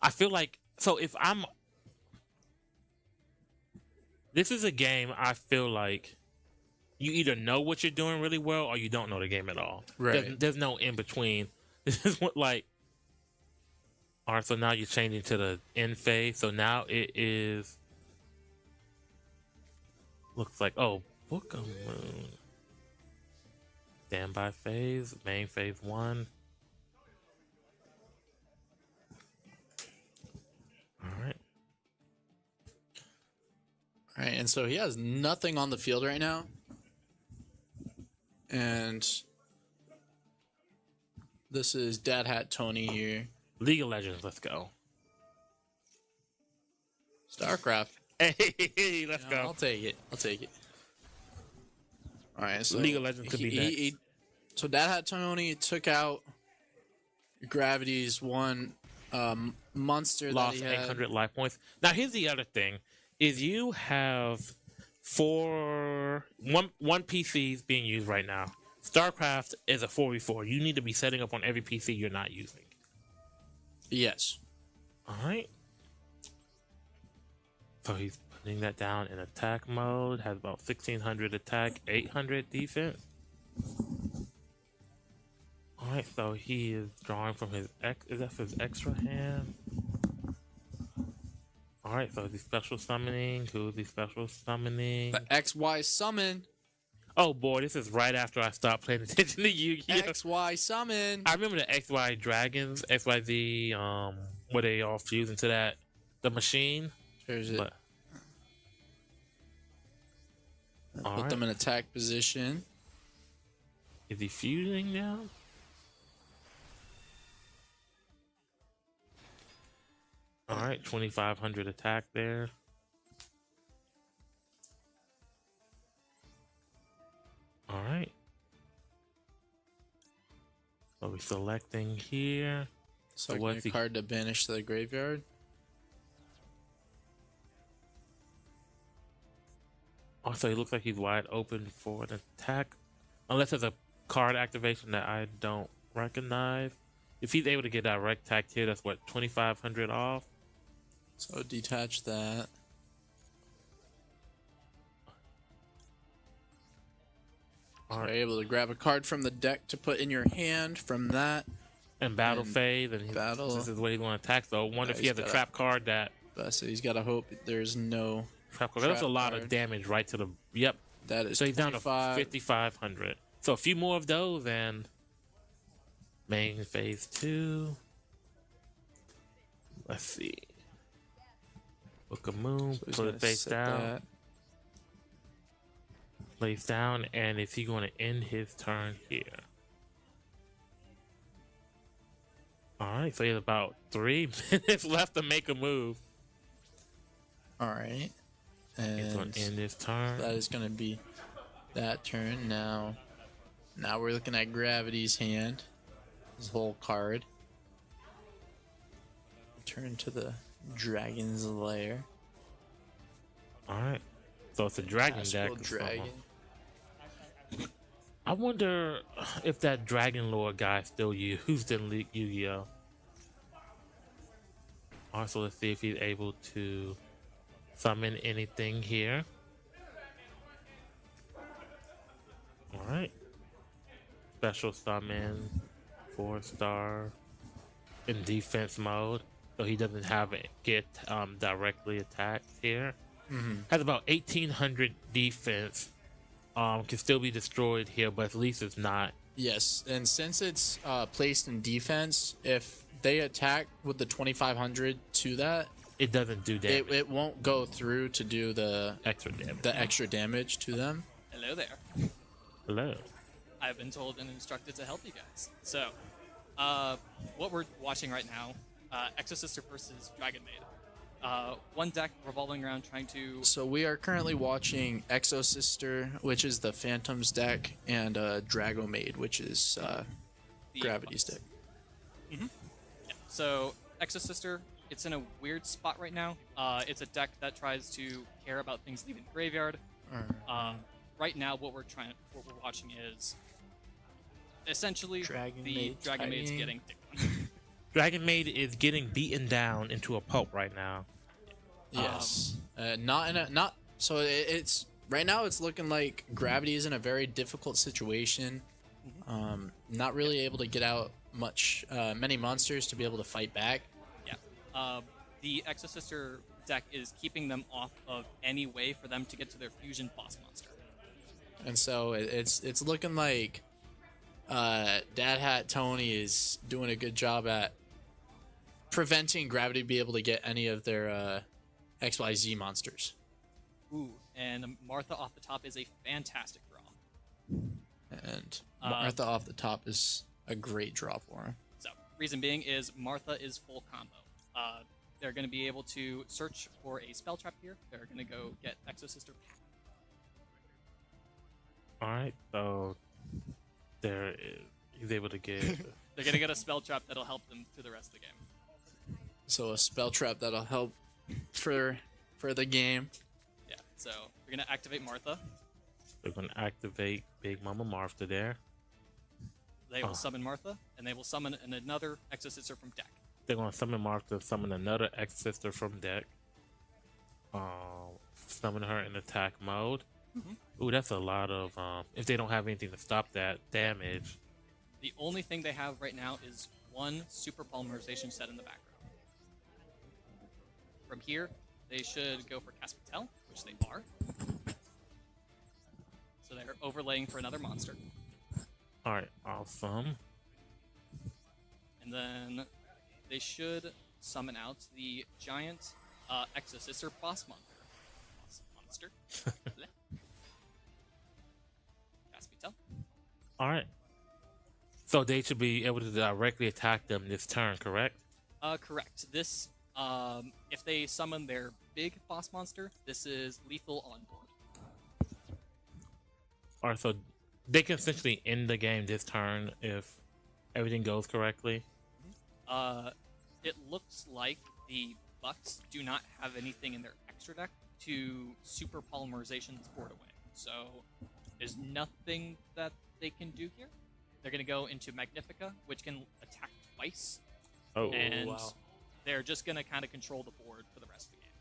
I feel like, so if I'm... This is a game I feel like you either know what you're doing really well or you don't know the game at all. Right. There's no in between. This is what like... All right, so now you're changing to the end phase. So now it is... Looks like, oh, Book of Moon. Standby phase, main phase 1. All right. All right, and so he has nothing on the field right now. And this is Dad Hat Tony here. League of Legends, let's go. StarCraft. Hey, let's go. I'll take it. I'll take it. All right, so League of Legends could be next. So Dad Hat Tony took out Gravity's one monster Lost that he had. 800 life points. Now, here's the other thing: is you have one PC's being used right now. StarCraft is a 4v4. You need to be setting up on every PC you're not using. Yes. All right. So he's putting that down in attack mode. Has about 1,600 attack, 800 defense. All right, so he is drawing from his is that his extra hand? All right, so is he special summoning? Who's he special summoning? The XY summon. Oh boy, this is right after I stopped paying attention to Yu-Gi-Oh! XY summon. I remember the XY dragons, XYZ, where they all fuse into that the machine. There's it. But, Put them in attack position. Is he fusing now? All right, 2,500 attack there. All right. So we're selecting here. So what's the card to banish to the graveyard? Also, he looks like he's wide open for an attack. Unless there's a card activation that I don't recognize. If he's able to get direct attack here, that's what, 2,500 off? So detach that. So you're able to grab a card from the deck to put in your hand from that. And battle phase, and battle. This is what he's going to attack. So I wonder if he has a trap card that... So he's got to hope there's no... Trap card. That's a lot of damage right to the... Yep. That is so he's down to 5,500. So a few more of those, and... Main phase 2. Let's see. Book of Moon, So put it face down. That. Lays down, and is he going to end his turn here? Alright, so he has about 3 minutes left to make a move. Alright. And he's going to end his turn. That is going to be that turn. Now we're looking at Gravity's hand. His whole card. Turn to the Dragon's Lair. Alright. So it's a dragon deck. Dragon. I wonder if that Dragon Lord guy still used in Yu-Gi-Oh! Also, let's see if he's able to summon anything here. Alright. Special summon. 4-star. In defense mode. So he doesn't have it get directly attacked here. Has about 1,800 defense. Can still be destroyed here, but at least it's not. Yes, and since it's placed in defense, if they attack with the 2,500 to that, it doesn't do damage. It won't go through to do the extra damage. The extra damage to them. Hello there. Hello. I've been told and instructed to help you guys. So, What we're watching right now, Exosister versus Dragon Maid. One deck revolving around trying to. So we are currently watching Exosister, which is the Phantoms deck, and Drago Maid, which is the Gravity's buffs. deck. Yeah. So Exosister, it's in a weird spot right now. It's a deck that tries to care about things leaving the graveyard. Right now, what we're watching is essentially Dragon the Maid Dragon Maid's fighting. getting dicked on. Dragon Maid is getting beaten down into a pulp right now. Yes. Not so it's right now it's looking like Gravity is in a very difficult situation. Not really able to get out many monsters to be able to fight back. Yeah. The Exosister deck is keeping them off of any way for them to get to their fusion boss monster. And so it's looking like Dad Hat Tony is doing a good job at preventing Gravity to be able to get any of their XYZ monsters. Ooh, and Martha off the top is a fantastic draw. And Martha off the top is a great draw for him. So, reason being is Martha is full combo. They're going to be able to search for a spell trap here. They're going to go get Exosister. All right, so he's able to get. They're going to get a spell trap that'll help them through the rest of the game. So a spell trap that'll help for the game. Yeah, so we're going to activate Martha. They're going to activate Big Mama Martha there. They will summon Martha, and they will summon another Exosister from deck. They're going to summon Martha, summon another X-Sister from deck. Summon her in attack mode. Ooh, that's a lot of, if they don't have anything to stop that damage. The only thing they have right now is one super polymerization set in the background. From here, they should go for Caspitel, which they are. So they're overlaying for another monster. Alright, awesome. And then they should summon out the giant Exosister boss monster. Caspitel. Alright. So they should be able to directly attack them this turn, correct? Correct. This, if they summon their big boss monster, this is lethal on board. Alright, so they can essentially end the game this turn if everything goes correctly. It looks like the Bucks do not have anything in their extra deck to super polymerization this board away. So there's nothing that they can do here. They're going to go into Magnifica, which can attack twice. Oh, and wow. they're just going to kind of control the board for the rest of the game.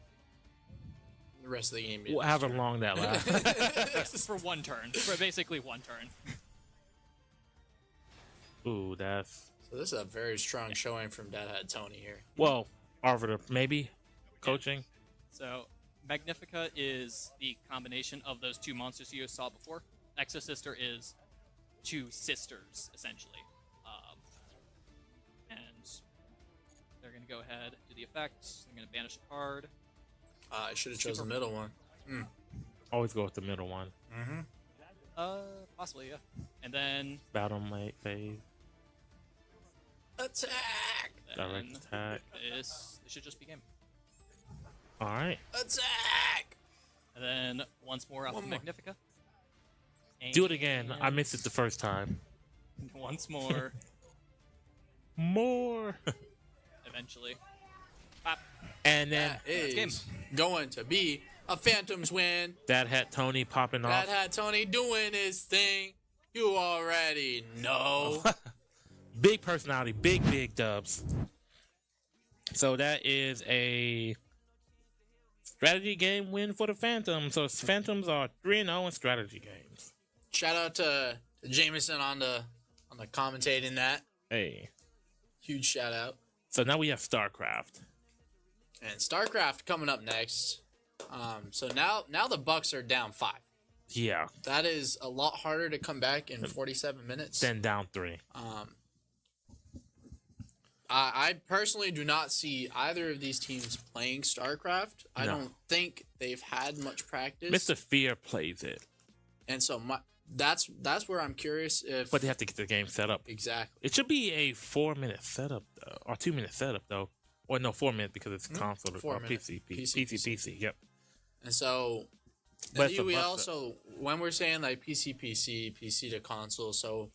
The rest of the game. However long that lasts. For one turn. For basically one turn. Ooh, that's... So this is a very strong showing from Dad Hat Tony here. Well, Arbiter, maybe? Coaching? So Magnifica is the combination of those two monsters you saw before. Exosister is two sisters, essentially. And they're going to go ahead, do the effects. They're going to banish a card. I should have chosen the middle one. Always go with the middle one. Possibly, yeah. And then Battle Mate phase. Attack! Direct attack. This should just be game. Alright. Attack! And then once more off of Magnifica. Do it again. I missed it the first time. Once more. More. Eventually. Pop. And then That is going to be a Phantoms win. Dad Hat Tony popping Dad off. Hat Tony doing his thing. You already know. Big personality, big dubs. So that is a strategy game win for the Phantoms. So Phantoms are 3-0 in strategy games. Shout out to Jameson on the commentating that. Hey. Huge shout out. So now we have StarCraft. And StarCraft coming up next. So now the Bucks are down 5. Yeah. That is a lot harder to come back in 47 minutes. Then down 3. I personally do not see either of these teams playing I No. don't think they've had much practice. Mr. Fear plays it. And so that's where I'm curious if. But they have to get the game set up. Exactly. It should be a 4-minute setup or 2-minute setup though, or no 4 minutes because it's console 4 or minutes. PC. Yep. And so, But and it's a we buck also when we're saying like PC to console, so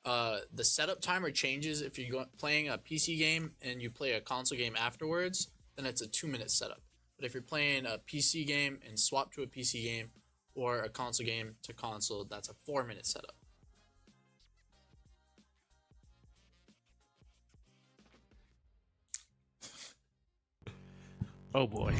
the setup timer changes if you're playing a PC game and you play a console game afterwards, then it's a 2-minute setup. But if you're playing a PC game and swap to a PC game or a console game to console, that's a 4-minute setup. Oh boy.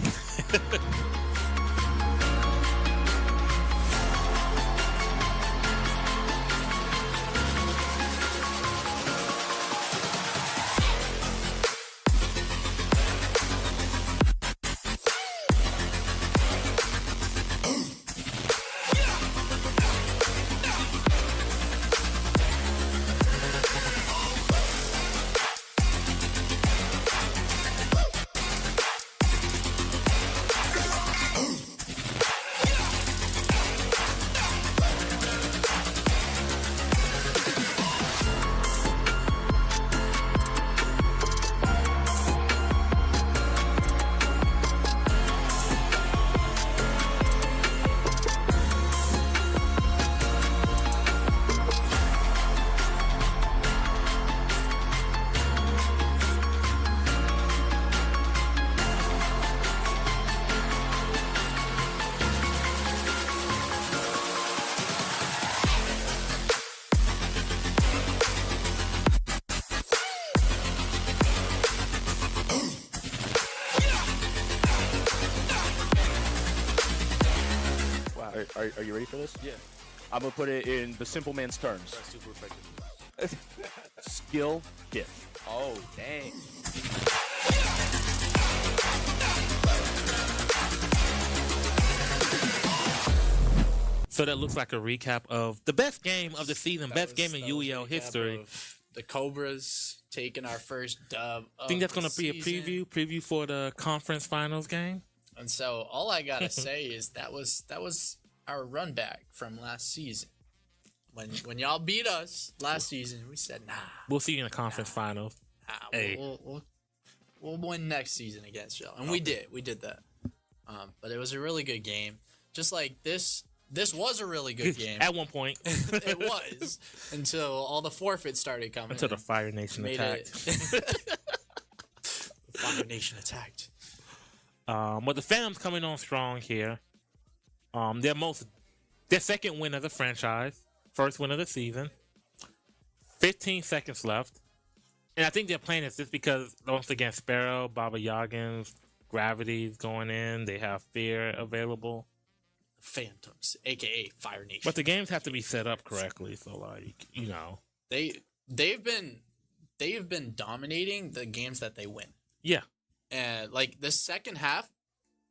Are you ready for this? Yeah. I'm gonna put it in the simple man's terms. That's super effective. Skill diff. Oh, dang. So that looks like a recap of the best game of the season, best game in UEL history. The Cobras taking our first dub. I think that's going to be a season. preview for the conference finals game. And so all I gotta say is that was our run back from last season. When y'all beat us last season, we said nah. We'll see you in the conference finals. Hey. We'll win next season against y'all, and we did that. But it was a really good game. Just like this was a really good game At one point. It was until all the forfeits started coming. Until the Fire Nation attacked. The Fire Nation attacked. But the Phantoms coming on strong here. Their second win as a franchise, first win of the season. 15 seconds left. And I think their plan is just because, once again, Sparrow, Baba Yagins, Gravity's going in. They have Fear available. Phantoms, aka Fire Nation. But the games have to be set up correctly. So, like, they've been dominating the games that they win. Yeah. And like the second half,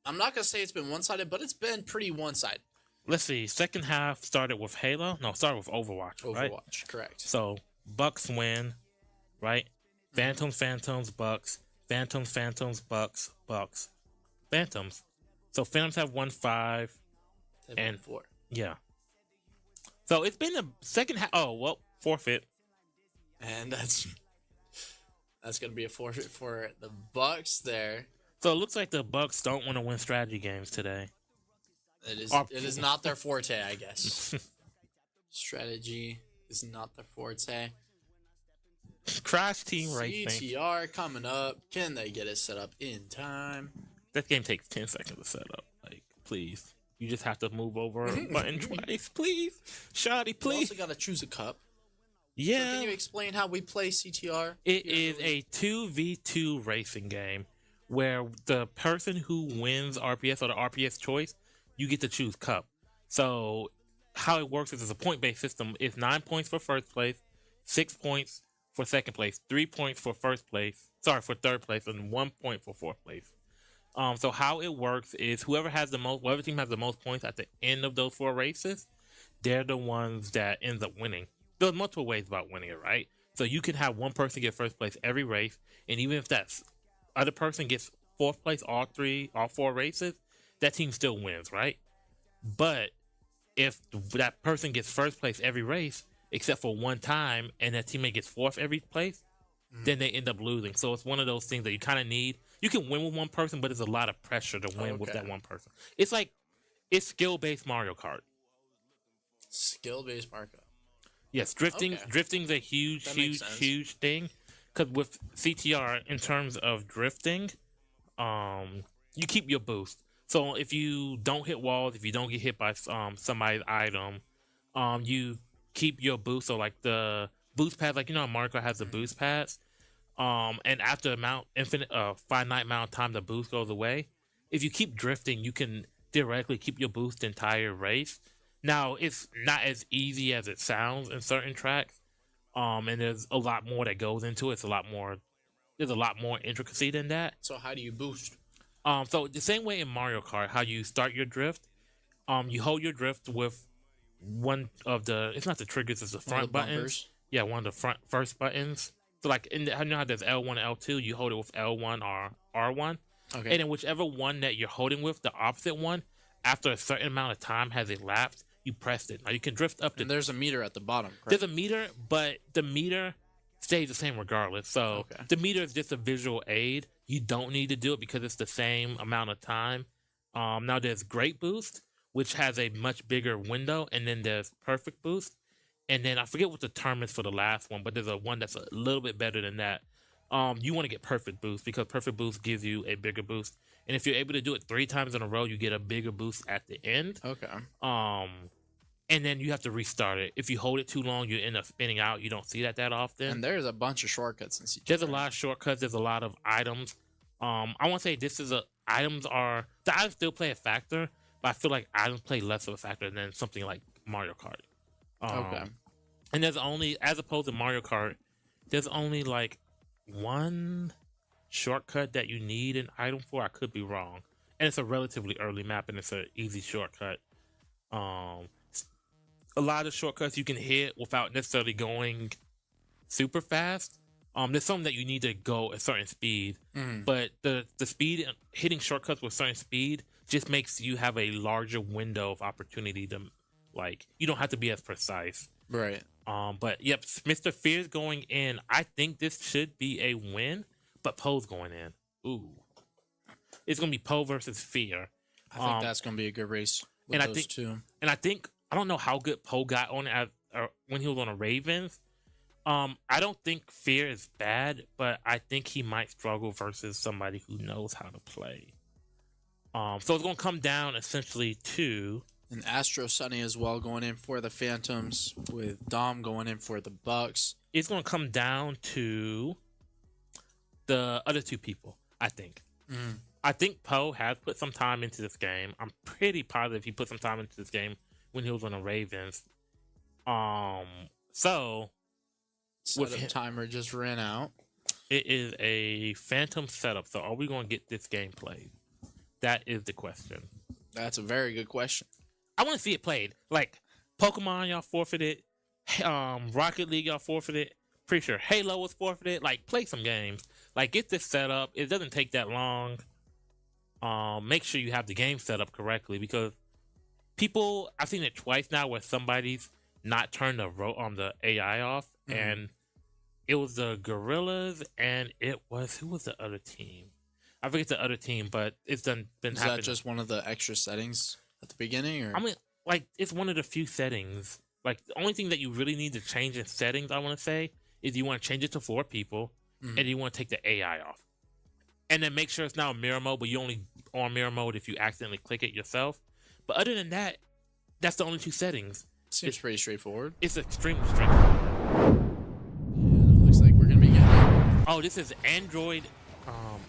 I'm not gonna say it's been one-sided, but it's been pretty one-sided. Let's see. Second half started with Halo. No, started with Overwatch. Right? Overwatch, correct. So Bucks win, right? Phantoms, Bucks. Phantoms, Bucks. Phantoms. So Phantoms have won 5. And 4. Yeah. So it's been a second half. Oh, well, forfeit. And that's gonna be a forfeit for the Bucks there. So it looks like the Bucks don't want to win strategy games today. It is not their forte, I guess. Strategy is not their forte. Crash Team Racing. CTR coming up. Can they get it set up in time? That game takes 10 seconds to set up. Like, please. You just have to move over a button twice, please. Shoddy, please. You also got to choose a cup. Yeah. So can you explain how we play CTR? It is a 2v2 racing game where the person who wins RPS or the RPS choice, you get to choose cup. So how it works is it's a point-based system. It's 9 points for first place, 6 points for second place, 3 points for for third place, and 1 point for fourth place. So how it works is whoever team has the most points at the end of those 4 races, they're the ones that ends up winning. There's multiple ways about winning it, right? So you can have one person get first place every race, and even if that other person gets fourth place all 4 races, that team still wins, right? But if that person gets first place every race except for one time, and that teammate gets fourth every place, then they end up losing. So it's one of those things that you kind of need. You can win with one person, but it's a lot of pressure to win with that one person. It's skill-based Mario Kart. Skill-based Mario Kart. Yes, drifting's a huge thing. Because with CTR, in terms of drifting, you keep your boost. So if you don't hit walls, if you don't get hit by somebody's item, you keep your boost. So like the boost pads, like Mario Kart has the boost pads. And after finite amount of time the boost goes away, if you keep drifting, you can theoretically keep your boost the entire race. Now it's not as easy as it sounds in certain tracks. And there's a lot more that goes into it. There's a lot more intricacy than that. So how do you boost? So the same way in Mario Kart, how you start your drift, you hold your drift with one of it's not the triggers, it's the front buttons. Bumpers. Yeah, one of the first buttons. So like how there's L1 and L2, you hold it with L1 or R1. Okay. And then whichever one that you're holding with, the opposite one, after a certain amount of time has elapsed, you pressed it. Now you can drift up to. And there's a meter at the bottom. Correct? There's a meter, but the meter stays the same regardless. So the meter is just a visual aid. You don't need to do it because it's the same amount of time. Now there's Great Boost, which has a much bigger window, and then there's Perfect Boost, and then I forget what the term is for the last one, but there's one that's a little bit better than that. You want to get Perfect Boost because Perfect Boost gives you a bigger boost, and if you're able to do it 3 times in a row, you get a bigger boost at the end. Okay. And then you have to restart it. If you hold it too long, you end up spinning out. You don't see that often. And there's a bunch of shortcuts in CTR. There's a lot of shortcuts. There's a lot of items. I want to say the items still play a factor, but I feel like items play less of a factor than something like Mario Kart. Okay. And there's only, as opposed to Mario Kart, there's only like one shortcut that you need an item for. I could be wrong. And it's a relatively early map, and it's an easy shortcut. A lot of shortcuts you can hit without necessarily going super fast. There's something that you need to go a certain speed, but the speed hitting shortcuts with certain speed just makes you have a larger window of opportunity to, like, you don't have to be as precise. Right. But yep, Mr. Fear's going in. I think this should be a win, but Poe's going in. Ooh, it's gonna be Poe versus Fear. I think that's gonna be a good race with those two. And I don't know how good Poe got on it when he was on the Ravens. I don't think Fear is bad, but I think he might struggle versus somebody who knows how to play. So it's gonna come down essentially to and Astro Sunny as well going in for the Phantoms, with Dom going in for the Bucks. It's gonna come down to the other two people, I think. I think Poe has put some time into this game. I'm pretty positive he put some time into this game when he was on the Ravens. So setup timer just ran out. It is a Phantom setup. So are we going to get this game played? That is the question. That's a very good question. I want to see it played. Like Pokemon, y'all forfeited. Rocket League, y'all forfeited. Pretty sure Halo was forfeited. Like, play some games. Like, get this set up. It doesn't take that long. Make sure you have the game set up correctly, because I've seen it twice now where somebody's not turned the AI off, and it was the Gorillas, and it was, who was the other team? I forget the other team, but it's been happening. Is that just one of the extra settings at the beginning, or? I mean, like, it's one of the few settings. Like, the only thing that you really need to change in settings, I want to say, is you want to change it to 4 people, and you want to take the AI off. And then make sure it's now mirror mode, but you only on mirror mode if you accidentally click it yourself. But other than that, that's the only 2 settings. Seems pretty straightforward. It's extremely straightforward. Yeah, it looks like we're going to be getting... Oh, this is Android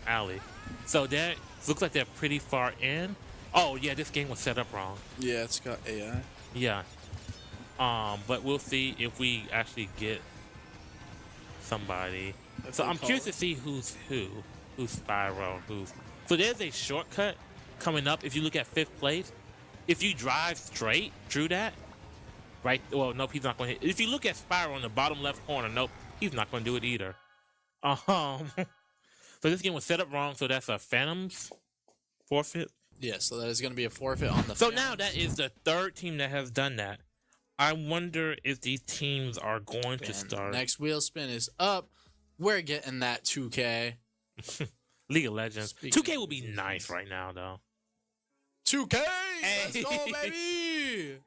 Alley. So that looks like they're pretty far in. Oh, yeah, this game was set up wrong. Yeah, it's got AI. Yeah. But we'll see if we actually get somebody. So I'm curious to see who's Spyro, So there's a shortcut coming up. If you look at 5th place, if you drive straight through that, right? Well, nope, he's not going to hit. If you look at Spyro in the bottom left corner, nope, he's not going to do it either. So this game was set up wrong. So that's a Phantoms forfeit. Yeah, so that is going to be a forfeit on the. So now that is the third team that has done that. I wonder if these teams are going to start. Next wheel spin is up. We're getting that 2K. League of Legends. 2K will be nice right now, though. 2K! Let's go, baby!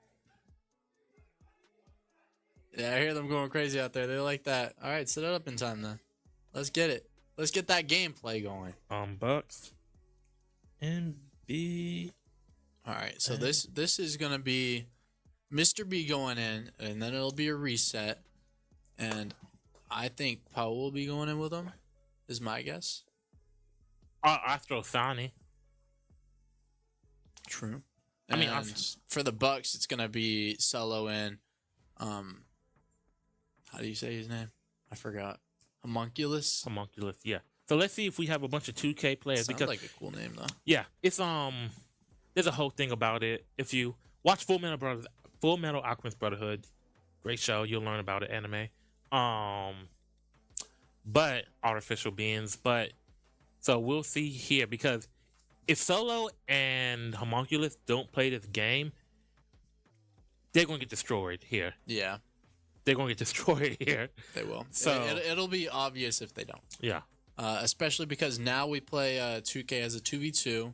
Yeah, I hear them going crazy out there. They like that. All right, set it up in time then. Let's get it. Let's get that gameplay going. Bucks. NB. All right, so this is gonna be Mr. B going in, and then it'll be a reset. And I think Poe will be going in with him. Is my guess. I throw Thani. True. I mean, for the Bucks, it's gonna be Solo and how do you say his name? I forgot. Homunculus. Homunculus. Yeah. So let's see if we have a bunch of 2K players. Sounds because like a cool name though. Yeah, it's there's a whole thing about it. If you watch Full Metal Alchemist Brotherhood, great show. You'll learn about it. Anime. But artificial beings. But so we'll see here because if Solo and Homunculus don't play this game, they're going to get destroyed here. Yeah. They're going to get destroyed here. They will. So it'll be obvious if they don't. Yeah. Especially because now we play 2K as a 2v2,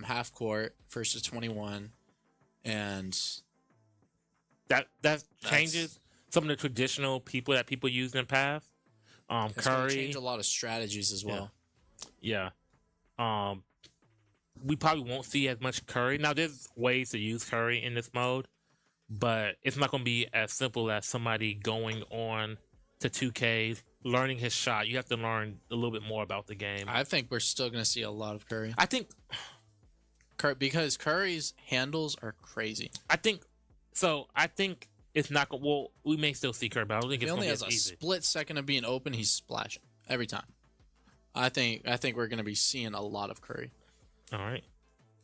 half court, first to 21, and that changes some of the traditional people that people use in the past. It's Curry gonna change a lot of strategies as well. Yeah. We probably won't see as much Curry. Now, there's ways to use Curry in this mode, but it's not going to be as simple as somebody going on to 2K, learning his shot. You have to learn a little bit more about the game. I think we're still going to see a lot of Curry. I think because Curry's handles are crazy. I think it's not going. Well, we may still see Curry, but I don't think he it's only going to has be a easy. split second of being open. He's splashing every time. I think we're going to be seeing a lot of Curry. All right.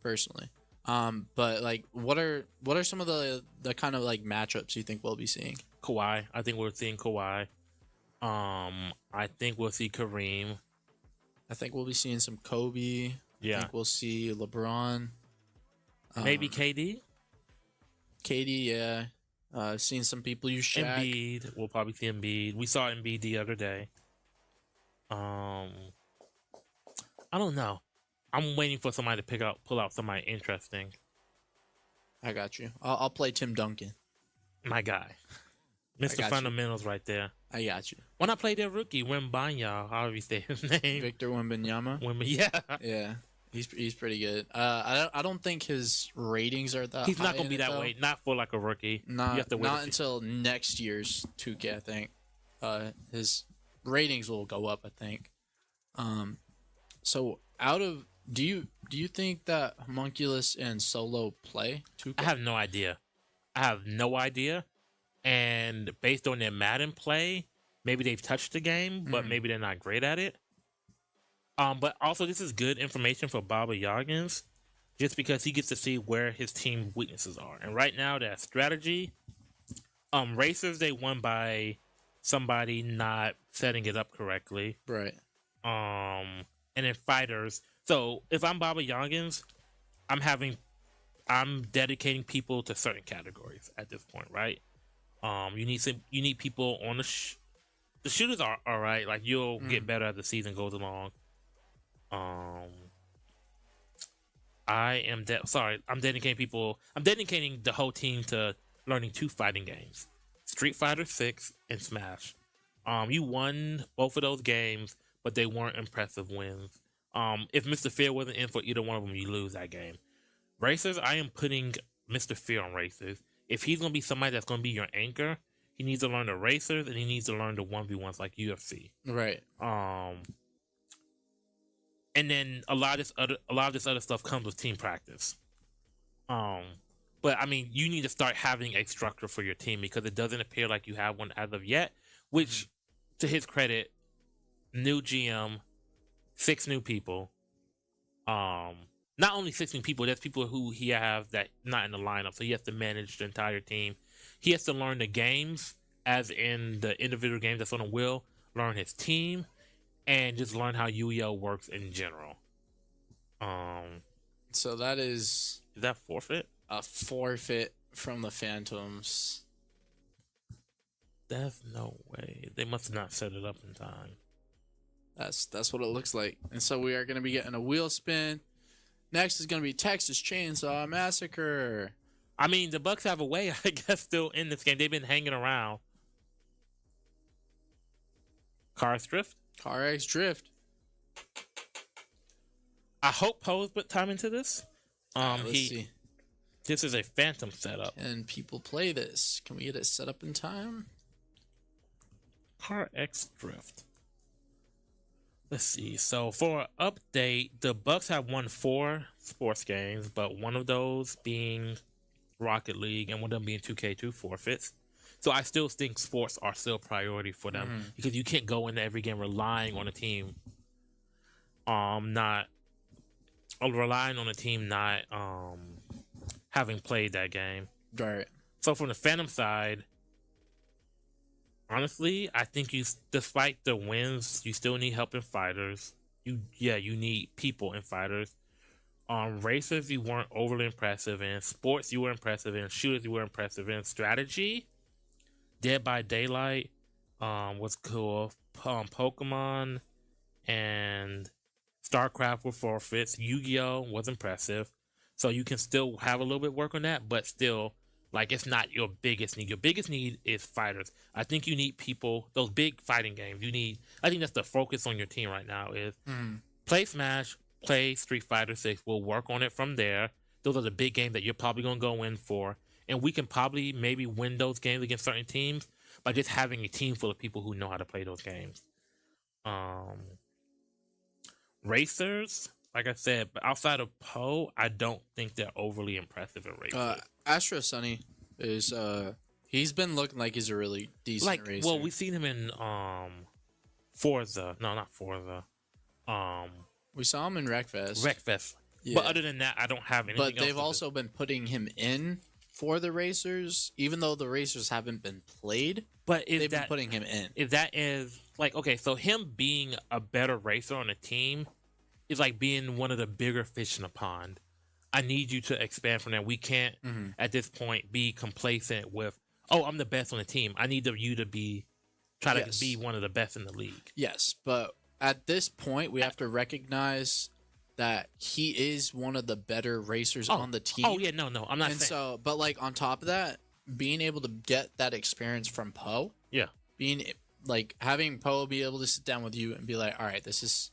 Personally. But like what are some of the kind of like matchups you think we'll be seeing? Kawhi. I think we're seeing Kawhi. I think we'll see Kareem. I think we'll be seeing some Kobe. Yeah. I think we'll see LeBron. Maybe KD. KD, yeah. I've seen some people use Shaq. Embiid. We'll probably see Embiid. We saw Embiid the other day. I don't know. I'm waiting for somebody to pull out somebody interesting. I got you. I'll play Tim Duncan. My guy. Mr. Fundamentals right there. I got you. When I played their rookie, Wembanyama, however you say his name. Victor Wembanyama? Yeah. Yeah. He's pretty good. I don't think his ratings are that He's high not going to be in it, that though. way. Not for like a rookie. Not until next year's 2K, I think. His ratings will go up, I think. So do you think that Homunculus and Solo play 2K? I have no idea. And based on their Madden play, maybe they've touched the game, but maybe they're not great at it. But also, this is good information for Baba Yagins, just because he gets to see where his team weaknesses are. And right now, that strategy, Racers, they won by somebody not setting it up correctly. Right. And then Fighters. So if I'm Baba Yagins, I'm dedicating people to certain categories at this point, right? You need people on the shooters are all right. Like you'll get better as the season goes along. I'm dedicating the whole team to learning 2 fighting games: Street Fighter 6 and Smash. You won both of those games, but they weren't impressive wins. If Mr. Fear wasn't in for either one of them, you lose that game. Racers, I am putting Mr. Fear on Racers. If he's going to be somebody that's going to be your anchor, he needs to learn the Racers and he needs to learn the 1v1s like UFC. Right. And then a lot of this other stuff comes with team practice. But I mean, you need to start having a structure for your team because it doesn't appear like you have one as of yet, which to his credit, new GM, 6 new people. Not only 6 new people, there's people who he have that not in the lineup, so he has to manage the entire team. He has to learn the games, as in the individual games that's on the wheel, learn his team, and just learn how UEL works in general. So that is that forfeit? a forfeit from the Phantoms. There's no way. They must have not set it up in time. That's what it looks like. And so we are going to be getting a wheel spin. Next is going to be Texas Chainsaw Massacre. I mean, the Bucks have a way, I guess, still in this game. They've been hanging around. Cars Drift? Car X Drift. I hope Poe's put time into this. Let's see. This is a Phantom setup. And people play this. Can we get it set up in time? Car X Drift. Let's see. So for update, the Bucks have won 4 sports games, but one of those being Rocket League and one of them being 2K2 forfeits. So I still think sports are still a priority for them because you can't go into every game relying on a team not having played that game. Right. So from the Phantom side, honestly, I think despite the wins, you still need help in fighters. You need people in fighters. Racers, you weren't overly impressive in. Sports, you were impressive in. Shooters, you were impressive in. Strategy, Dead by Daylight was cool. Pokemon and StarCraft were forfeits. Yu-Gi-Oh was impressive. So you can still have a little bit of work on that, but still, like, it's not your biggest need. Your biggest need is fighters. I think you need people, those big fighting games. I think that's the focus on your team right now is play Smash, play Street Fighter 6. We'll work on it from there. Those are the big games that you're probably going to go in for. And we can probably maybe win those games against certain teams by just having a team full of people who know how to play those games. Racers, like I said, but outside of Poe, I don't think they're overly impressive at racers. Astro Sunny is he's been looking like he's a really decent racer. Well, we've seen him in Forza. No, not Forza. We saw him in Wreckfest. Wreckfest. Yeah. But other than that, I don't have anything But they've also been putting him in for the racers, even though the racers haven't been played. But they've been putting him in. If that is like, okay, so him being a better racer on a team is like being one of the bigger fish in a pond. I need you to expand from that. We can't at this point be complacent with, oh, I'm the best on the team. I need you to try to be one of the best in the league. Yes, but at this point, we have to recognize that he is one of the better racers on the team. Oh yeah, no, I'm not saying. So, but like on top of that, being able to get that experience from Poe, being like having Poe be able to sit down with you and be like, all right, this is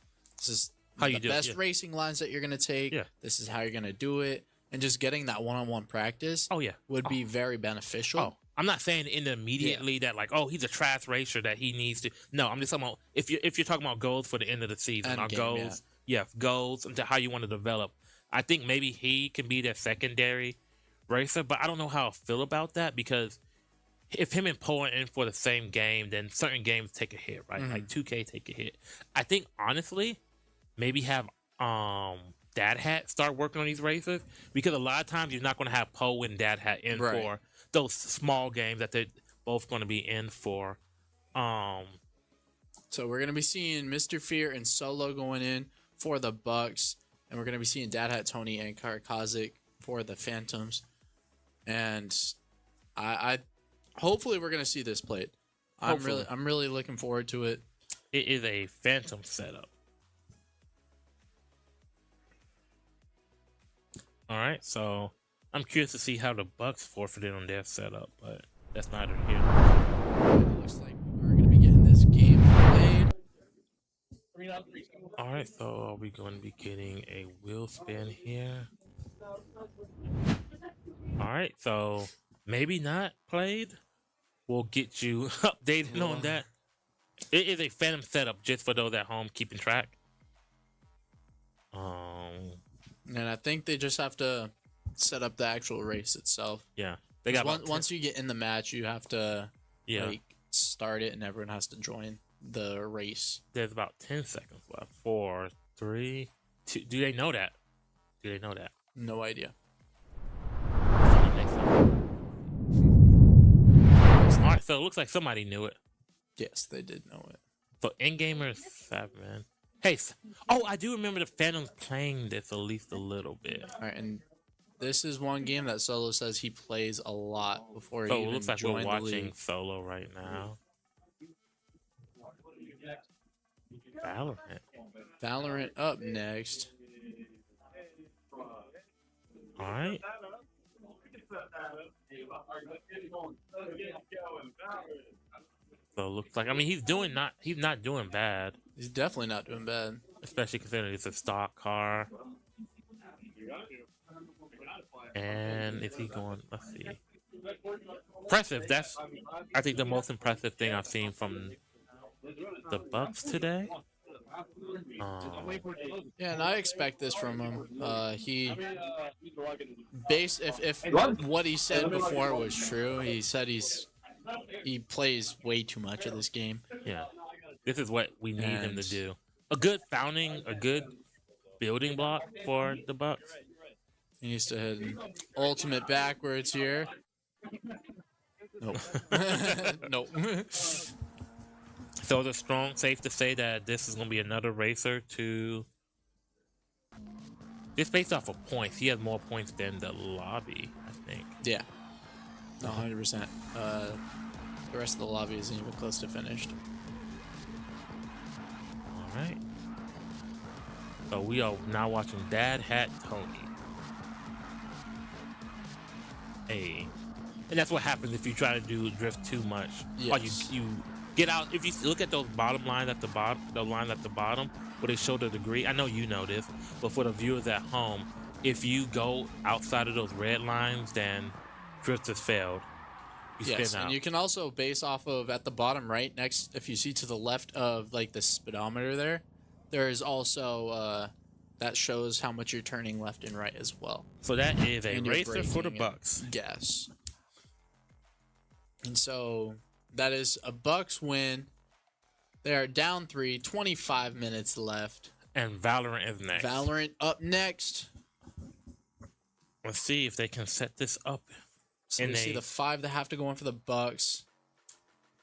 how the you do best it, racing lines that you're gonna take. Yeah. This is how you're gonna do it, and just getting that one-on-one practice. Would be very beneficial. Oh, I'm not saying immediately that like, oh, he's a trash racer that he needs to. No, I'm just talking about if you're talking about goals for the end of the season, or goals, goals into how you want to develop. I think maybe he can be that secondary racer, but I don't know how I feel about that because if him and Poe are in for the same game, then certain games take a hit, right? Like 2K take a hit. I think honestly, maybe have Dad Hat start working on these racers because a lot of times you're not going to have Poe and Dad Hat in for those small games that they're both going to be in for. So we're going to be seeing Mr. Fear and Solo going in for the Bucks, and we're going to be seeing Dad Hat Tony and Karkazik for the Phantoms. And I hopefully we're going to see this played. I'm really looking forward to it. It is a Phantom setup. All right, so I'm curious to see how the Bucks forfeited on their setup, but that's neither here. It looks like we're going to be getting this game played. All right, so are we going to be getting a wheel spin here? All right, so maybe not played. We'll get you updated on that. It is a Phantom setup just for those at home keeping track. And I think they just have to set up the actual race itself. Yeah, they got once you get in the match, you have to start it, and everyone has to join the race. There's about 10 seconds left. 4, 3, 2. Do they know that? No idea. All right, so it looks like somebody knew it. Yes, they did know it. So in-gamers 7. Hey, oh, I do remember the Phantoms playing this at least a little bit. All right, and this is one game that Solo says he plays a lot before So he it even looks like we're joined the watching league. Solo right now. Valorant. Valorant up next. All right. So it looks like, I mean, he's not doing bad, He's definitely not doing bad. especially considering it's a stock car. And is he going? Let's see. Impressive. That's, I think, the most impressive thing I've seen from the Bucks today. Yeah, and I expect this from him. If what he said before was true, he said he plays way too much of this game. Yeah, this is what we need him to do. A good building block for the Bucks. He needs to hit an ultimate backwards here. Nope. Nope. So it's safe to say that this is going to be another racer to. Just based off of points, he has more points than the lobby, I think. Yeah. 100%. The rest of the lobby isn't even close to finished. All right. So we are now watching Dad Hat Tony. Hey. And that's what happens if you try to drift too much. Yes. Or you get out. If you look at those bottom lines at the bottom, the line at the bottom where they show the degree. I know you know this, but for the viewers at home, if you go outside of those red lines, then drift has failed. You Yes, spin out. and you can also base off of at the bottom right next. If you see to the left of like the speedometer there is also that shows how much you're turning left and right as well. So that is a And you're racer for the braking Bucks. and- Yes. And so that is a Bucks win. They are down 3, 25 minutes left. And Valorant is next. Valorant up next. Let's see if they can set this up. So we see the 5 that have to go in for the Bucks.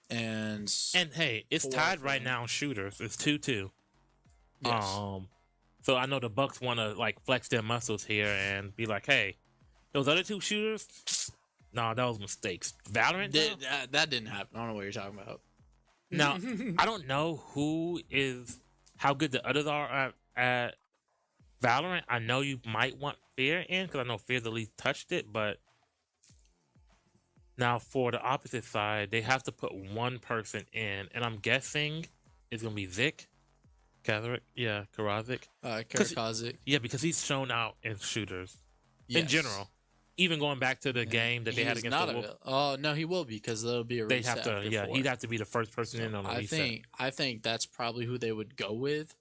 And hey, it's 4 tied for right them. now in shooters. It's 2-2. Yes. So I know the Bucks want to like flex their muscles here and be like, hey, those other 2 shooters, nah, that was mistakes. Valorant, that didn't happen. I don't know what you're talking about. now I don't know how good the others are at Valorant. I know you might want Fear in because I know Fear the least touched it, but now for the opposite side, they have to put one person in, and I'm guessing it's gonna be Zik. Karazik. Karakazik. Yeah, because he's shown out in shooters in Yes. general. Even going back to the game that they had He's against not the Wolves, Oh no, he will be because there'll be a they reset. have to. after Yeah, 4. he'd have to be the first person in on a reset. I think that's probably who they would go with.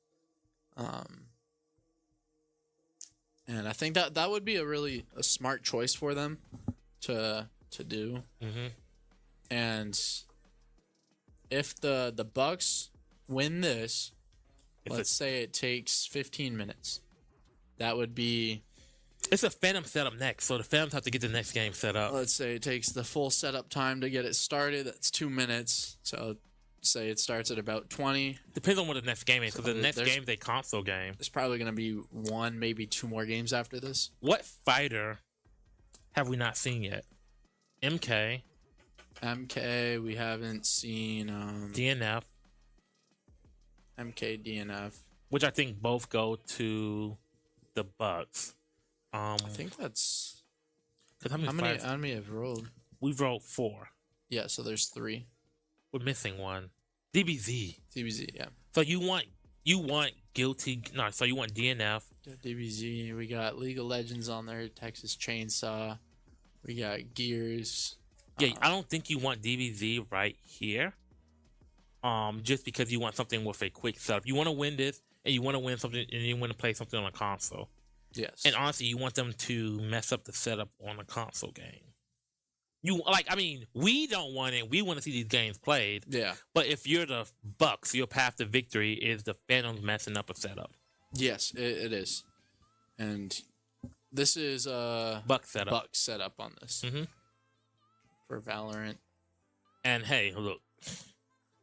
And I think that would be a smart choice for them to do. Mm-hmm. And if the Bucks win this, let's say it takes 15 minutes. That would be. It's a Phantom setup next, so the Phantoms have to get the next game set up. Let's say it takes the full setup time to get it started. That's 2 minutes. So say it starts at about 20. Depends on what the next game is, because So the next there's- game is a console game. There's probably going to be 1, maybe 2 more games after this. What fighter have we not seen yet? MK, we haven't seen DNF, MK, DNF. which I think both go to the Bucks. I think that's. 'cause How many fighters- have rolled? We've rolled 4. Yeah, so there's 3. We're missing 1. DBZ. DBZ, yeah. So you want guilty? No, so you want DNF? Got DBZ. We got League of Legends on there. Texas Chainsaw. We got Gears. Yeah, I don't think you want DBZ right here. Just because you want something with a quick setup. You want to win this, and you want to win something, and you want to play something on a console. Yes. And honestly, you want them to mess up the setup on a console game. We don't want it. We want to see these games played. Yeah. But if you're the Bucks, your path to victory is the Phantoms messing up a setup. Yes, it is. And this is Buck setup. Buck setup on this. Mm-hmm. For Valorant. And hey, look.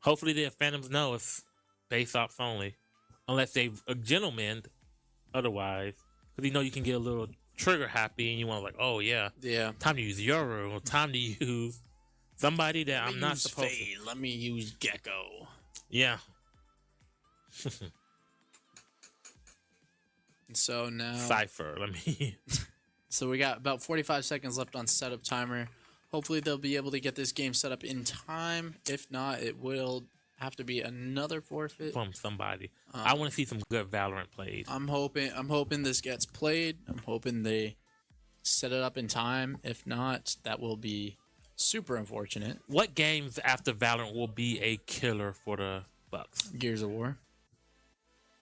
Hopefully the Phantoms know it's base ops only. unless they've a gentleman. Otherwise, because you can get a little trigger happy and you want Oh yeah, time to use Yoru or time to use somebody that I'm not supposed to. Let me use Gecko. Yeah. So now Cypher. Let me. So we got about 45 seconds left on setup timer. Hopefully they'll be able to get this game set up in time. If not, it will have to be another forfeit From somebody. I want to see some good Valorant played. I'm hoping this gets played. I'm hoping they set it up in time. If not, that will be super unfortunate. What games after Valorant will be a killer for the Bucks? Gears of War.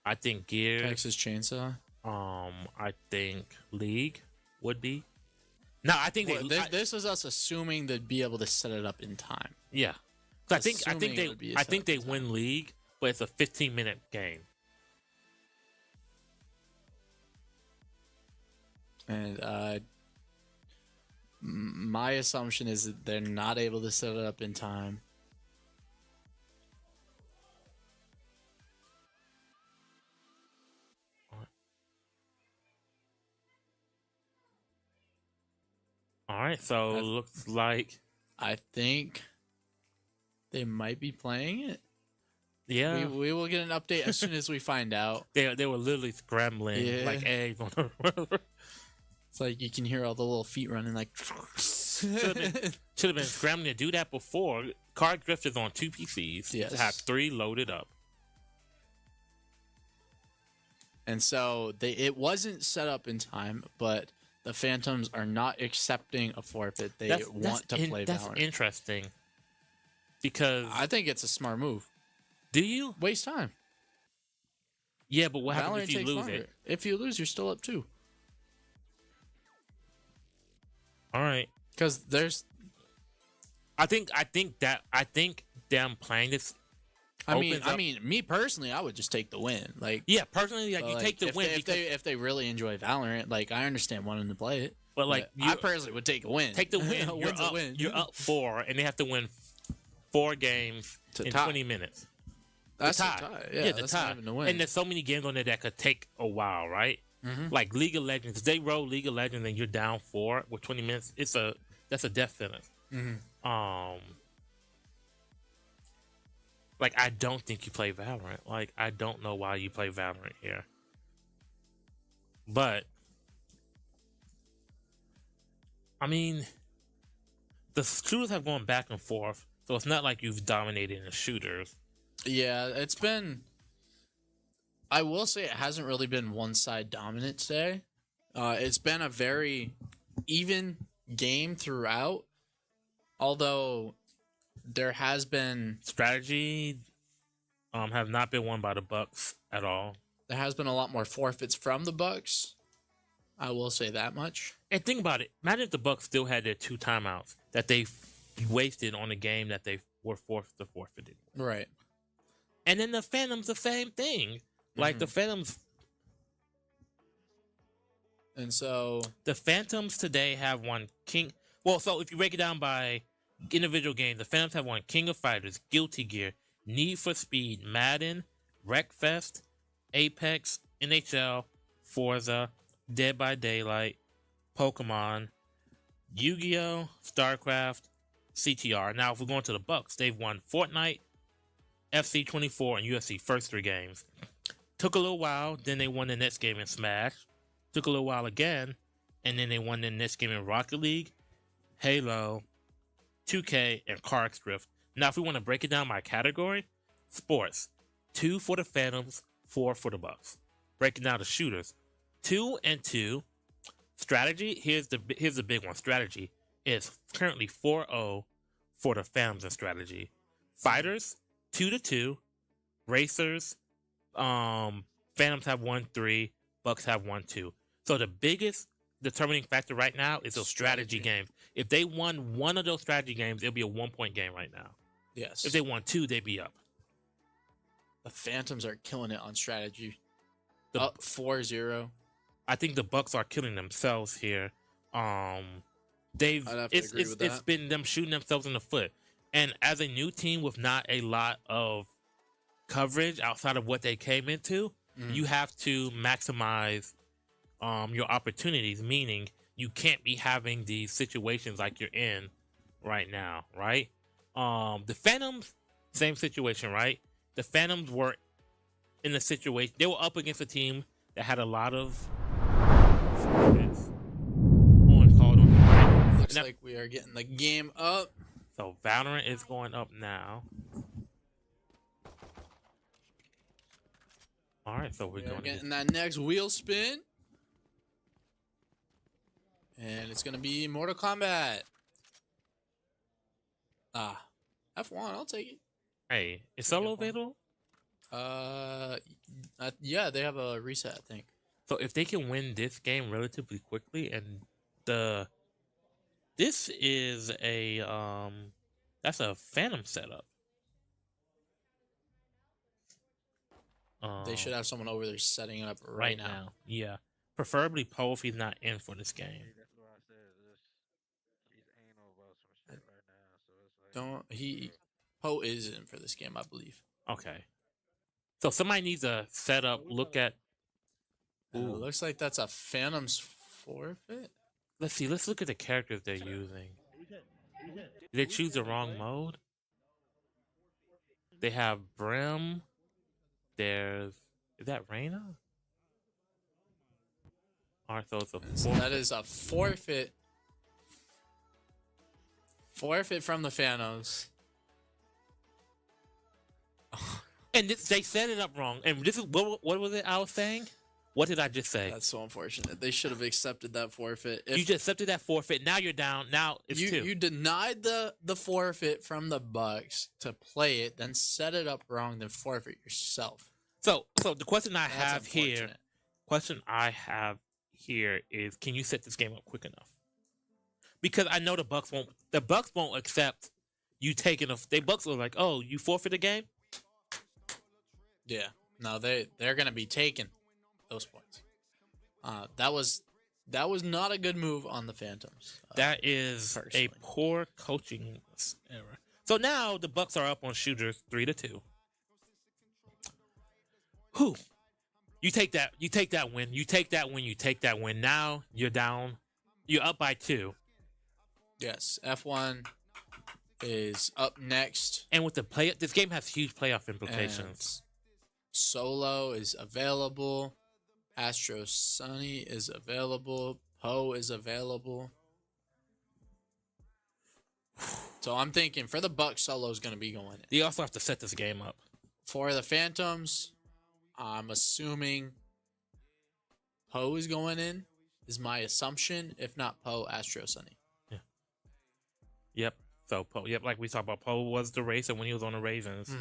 I think Gears. Texas Chainsaw. I think League would be. No, I think this is us assuming they'd be able to set it up in time. Yeah. So I think they win League, but it's a 15-minute game. And my assumption is that they're not able to set it up in time. All right, so it looks like I think they might be playing it. Yeah, we will get an update as soon as we find out. They were literally scrambling like eggs on the river. It's like you can hear all the little feet running like. Should have been scrambling to do that before. Card Drift is on 2 PCs. Yes. To have 3 loaded up. And so it wasn't set up in time, but the Phantoms are not accepting a forfeit. They want to play Valorant. That's interesting. Because I think it's a smart move. Do you? Waste time. Yeah, but what happens if you lose longer. it? If you lose, you're still up 2. All right. Because there's, I think them playing this. I mean, me personally, I would just take the win. Like, yeah, personally, like you take the win if they really enjoy Valorant. Like, I understand wanting to play it, but like I personally would take a win. Take the win. You're up 4, and they have to win 4 games in 20 minutes. That's a tie. Yeah, the tie. Not even a win. And there's so many games on there that could take a while, right? Mm-hmm. Like League of Legends, if they roll League of Legends and you're down 4 with 20 minutes, that's a death sentence. Mm-hmm. Like I don't think you play Valorant. Like I don't know why you play Valorant here. But I mean, the shooters have gone back and forth, so it's not like you've dominated in the shooters. Yeah, it's been. I will say it hasn't really been one side dominant today. It's been a very even game throughout. Although there has been strategy have not been won by the Bucks at all. There has been a lot more forfeits from the Bucks. I will say that much. And think about it. Imagine if the Bucks still had their 2 timeouts that they wasted on a game that they were forced to forfeit. Right. And then the Phantoms, the same thing. Like the Phantoms. And so the Phantoms today have won King. Well, so if you break it down by individual games, the Phantoms have won King of Fighters, Guilty Gear, Need for Speed, Madden, Wreckfest, Apex, NHL, Forza, Dead by Daylight, Pokemon, Yu-Gi-Oh, StarCraft, CTR. Now, if we're going to the Bucks, they've won Fortnite, FC24, and UFC first 3 games. Took a little while, then they won the next game in Smash. Took a little while again, and then they won the next game in Rocket League, Halo, 2K, and Car Drift. Now, if we want to break it down by category, sports, 2 for the Phantoms, 4 for the Bucks. Breaking down the shooters, 2 and 2. Strategy, here's the big one. Strategy is currently 4-0 for the Phantoms in strategy. Fighters, 2-2. Racers, Phantoms have 1-3. Bucks have 1-2. So the biggest determining factor right now is those strategy games. If they won one of those strategy games, it'll be a 1-point game right now. Yes. If they won 2, they'd be up. The Phantoms are killing it on strategy. Up 4-0. I think the Bucks are killing themselves here. It's been them shooting themselves in the foot. And as a new team with not a lot of coverage outside of what they came into, you have to maximize your opportunities, meaning you can't be having these situations like you're in right now, right? The Phantoms, same situation, right? The Phantoms were in a situation, they were up against a team that had a lot of forfeits on called on the right. Looks like we are getting the game up. So Valorant is going up now. All right, so we're going to getting that next wheel spin. And it's going to be Mortal Kombat. F1, I'll take it. Hey, is solo available? Yeah, they have a reset, I think. So if they can win this game relatively quickly, and this is a that's a Phantom setup. They should have someone over there setting it up right now. Yeah, preferably Poe if he's not in for this game. Poe is in for this game, I believe. Okay. So somebody needs a setup. Look at. Ooh. It looks like that's a Phantom's forfeit. Let's see. Let's look at the characters they're using. Did they choose the wrong mode? They have Brim. Is that Reyna? Alright, so it's a forfeit. That is a forfeit. Forfeit from the Phantoms. And they set it up wrong. And this is what was it I was saying? What did I just say? That's so unfortunate. They should have accepted that forfeit. You just accepted that forfeit. Now you're down. Now it's two. You denied the forfeit from the Bucks to play it, then set it up wrong, then forfeit yourself. So the question I have here is, can you set this game up quick enough? Because I know the Bucks won't accept you taking the Bucks are like, oh, you forfeit a game? Yeah. No, they're gonna be taking those points. That was not a good move on the Phantoms. That is a poor coaching error. So now the Bucks are up on shooters 3-2. Whew. You take that win. You take that win. Now you're down. You're up by 2. Yes. F1 is up next. And with this game has huge playoff implications. And Solo is available. Astro Sunny is available. Poe is available. So I'm thinking for the Bucks, Solo is going to be going in. They also have to set this game up. For the Phantoms, I'm assuming Poe is going in, is my assumption. If not Poe, Astro Sunny. Yeah. Yep. So Poe. Yep. Like we talked about, Poe was the racer when he was on the Ravens.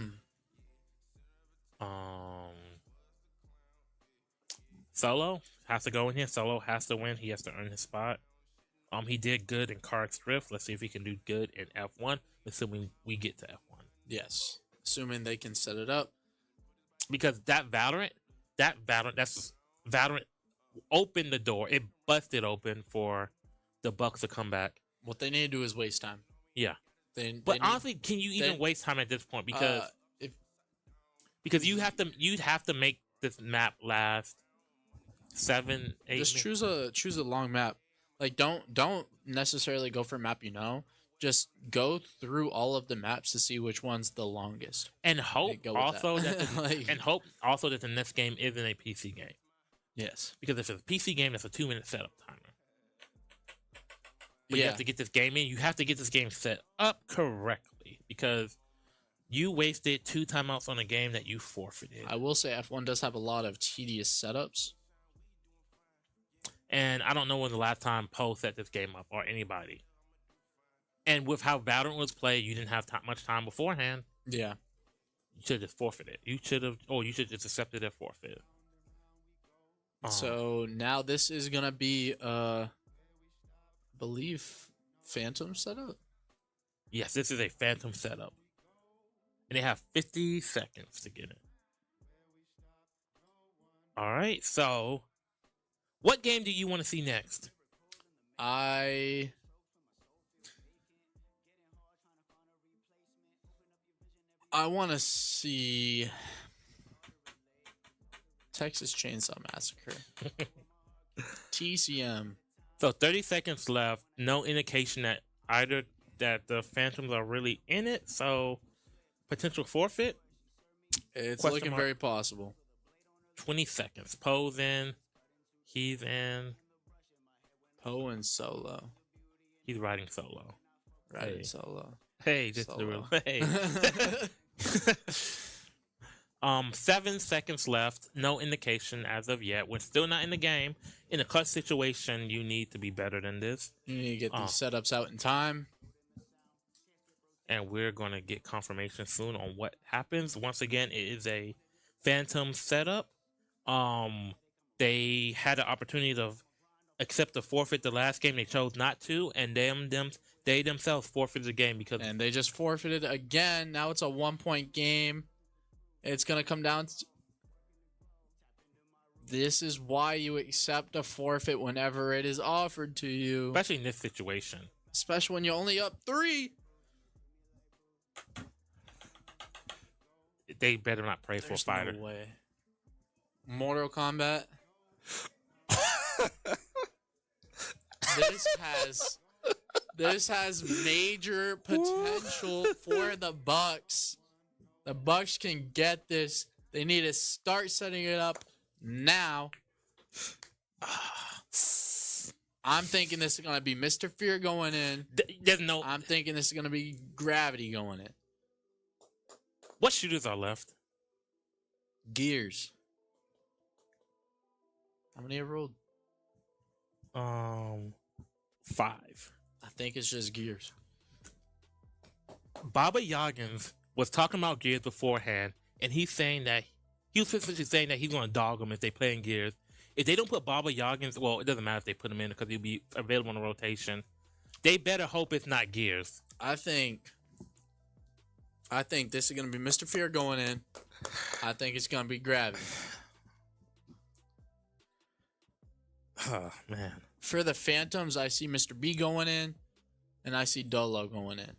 Solo has to go in here. Solo has to win. He has to earn his spot. He did good in Kark's Drift. Let's see if he can do good in F1, assuming we get to F1. Yes. Assuming they can set it up. Because Valorant opened the door. It busted open for the Bucks to come back. What they need to do is waste time. Yeah. Honestly, can you even waste time at this point? Because you'd have to make this map last 7, 8 Just choose a long map. Like don't necessarily go for a map Just go through all of the maps to see which one's the longest. And hope also that the next game isn't a PC game. Yes. Because if it's a PC game, that's a 2-minute setup timer. But you have to get this game in. You have to get this game set up correctly because you wasted 2 timeouts on a game that you forfeited. I will say F1 does have a lot of tedious setups. And I don't know when the last time Poe set this game up or anybody. And with how Valorant was played, you didn't have much time beforehand. Yeah. You should have just forfeited. You should just accepted their forfeit. So now this is going to be, believe, Phantom setup? Yes, this is a Phantom setup. And they have 50 seconds to get it. All right, so what game do you want to see next? I want to see Texas Chainsaw Massacre. TCM. So 30 seconds left. No indication that either that the Phantoms are really in it. So potential forfeit. It's Question looking mark. very possible. 20 seconds. Poe's in. He's in. Poe and Solo. He's riding solo. Riding Hey. Solo. Hey, just the Solo. real. Hey. 7 seconds left. No indication as of yet. We're still not in the game. In a clutch situation, you need to be better than this. You need to get these setups out in time. And we're going to get confirmation soon on what happens. Once again, it is a Phantom setup. They had an opportunity to accept the forfeit the last game. They chose not to, and they themselves forfeited the game because. And they just forfeited again. Now it's a 1-point game. It's going to come down to. This is why you accept a forfeit whenever it is offered to you. Especially in this situation. Especially when you're only up 3. They better not pray for a There's fighter. no way. Mortal Kombat. This has major potential for the Bucks. The Bucks can get this. They need to start setting it up now. I'm thinking this is gonna be Mr. Fear going in. There's no. I'm thinking this is gonna be Gravity going in. What shooters are left? Gears. How many have rolled? 5. I think it's just Gears. Baba Yaggins was talking about Gears beforehand, and he's saying that he was specifically saying that he's going to dog them if they play in Gears. If they don't put Baba Yaggins, well, it doesn't matter if they put him in because he'll be available on the rotation. They better hope it's not Gears. I think this is going to be Mr. Fear going in. I think it's going to be Gravity. Oh, man. For the Phantoms, I see Mr. B going in, and I see Dolo going in.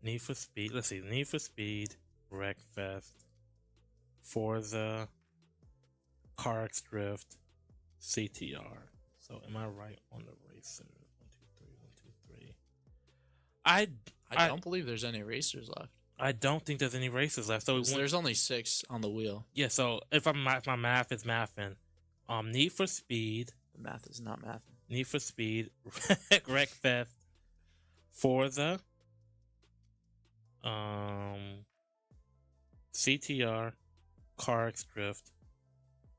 Need for Speed. Let's see. Need for Speed, Wreckfest, Forza, Carx Drift, CTR. So am I right on the racers? 1, 2, 3, 1, 2, 3. I don't believe there's any racers left. I don't think there's any races left. So There's only 6 on the wheel. Yeah. So if my math is mathing, Need for Speed. The math is not math. Need for Speed, Wreckfest, Forza, CTR, Carx Drift,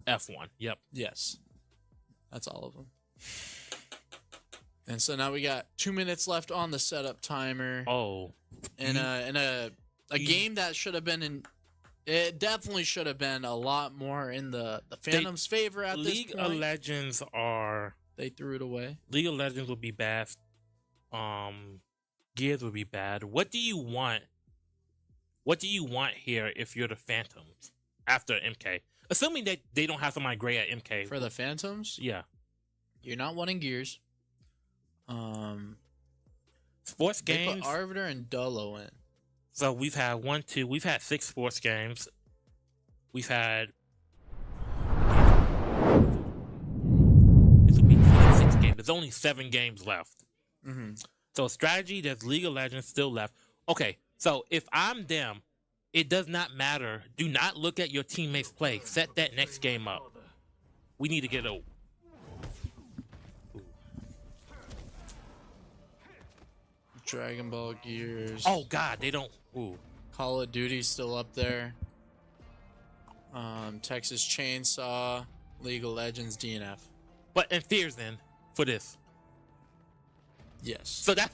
F1. Yep. Yes. That's all of them. And so now we got 2 minutes left on the setup timer. Oh. In a game that should have been in. It definitely should have been a lot more in the Phantom's favor at this League point. of Legends are. They threw it away. League of Legends would be bad. Gears would be bad. What do you want? What do you want here if you're the Phantoms after MK? Assuming that they don't have somebody great at MK. For the Phantoms? Yeah. You're not wanting Gears. Sports They games. put Arbiter and Dolo in. So we've had we've had 6 sports games. We've had. This will be 26 games. There's only 7 games left. Mm-hmm. So strategy, there's League of Legends still left. Okay, so if I'm them, it does not matter. Do not look at your teammates play. Set that next game up. We need to get a. Dragon Ball Gears. Oh God, they don't. Ooh. Call of Duty's still up there. Texas Chainsaw, League of Legends, DNF. But and Fear's in for this. Yes. So that.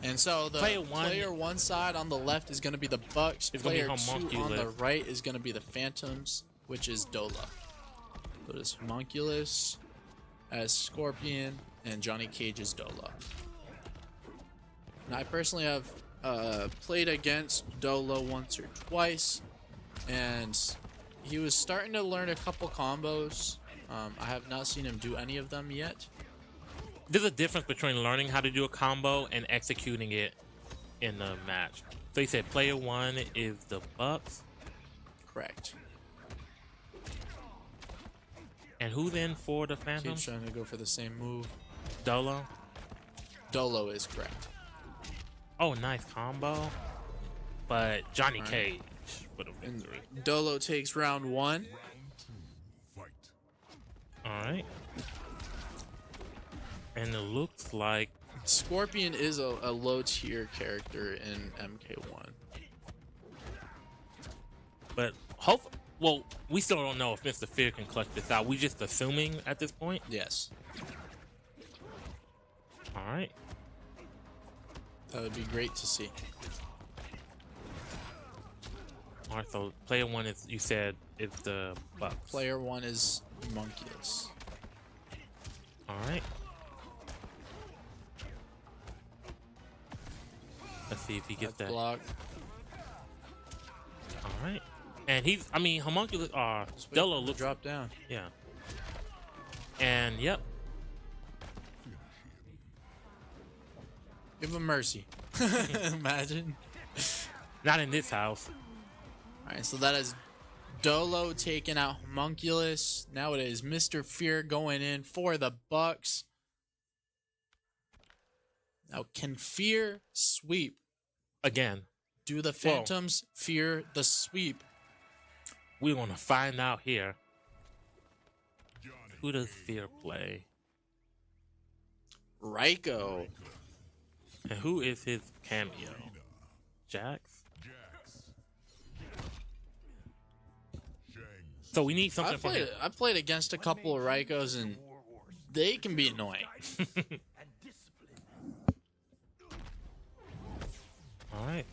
And so the Player one side on the left is going to be the Bucks. It's gonna be Player 2 on homunculus. the right is going to be the Phantoms, which is Dola. So there's Homunculus as Scorpion and Johnny Cage as Dola. And I personally have played against Dolo once or twice, and he was starting to learn a couple combos. I have not seen him do any of them yet. There's a difference between learning how to do a combo and executing it in the match. So he said player 1 is the Bucks. Correct. And who's in for the Keep Phantoms? trying to go for the same move. Dolo. Dolo is correct. Oh, nice combo. But Johnny Alright. Cage for the victory. Dolo takes round 1. All right. And it looks like Scorpion is a low tier character in MK1. but well, we still don't know if Mr. Fear can clutch this out. We just assuming at this point. Yes. All right. That would be great to see. All right. So player 1 is, you said, is the Bucks. Player 1 is Homunculus. All right. Let's see if he gets that. Block. All right. And he's, I mean, Homunculus, Dolo looks, Drop down. yeah. And yep. Give him mercy. Imagine. Not in this house. Alright, so that is Dolo taking out Homunculus. Now it is Mr. Fear going in for the Bucks. Now, can Fear sweep? Again. Do the Phantoms fear the sweep? We're going to find out here. Who does Fear play? Raiko. And who is his cameo? Jax? So we need something for him. I played against a couple of Raikos and they can be annoying. All right.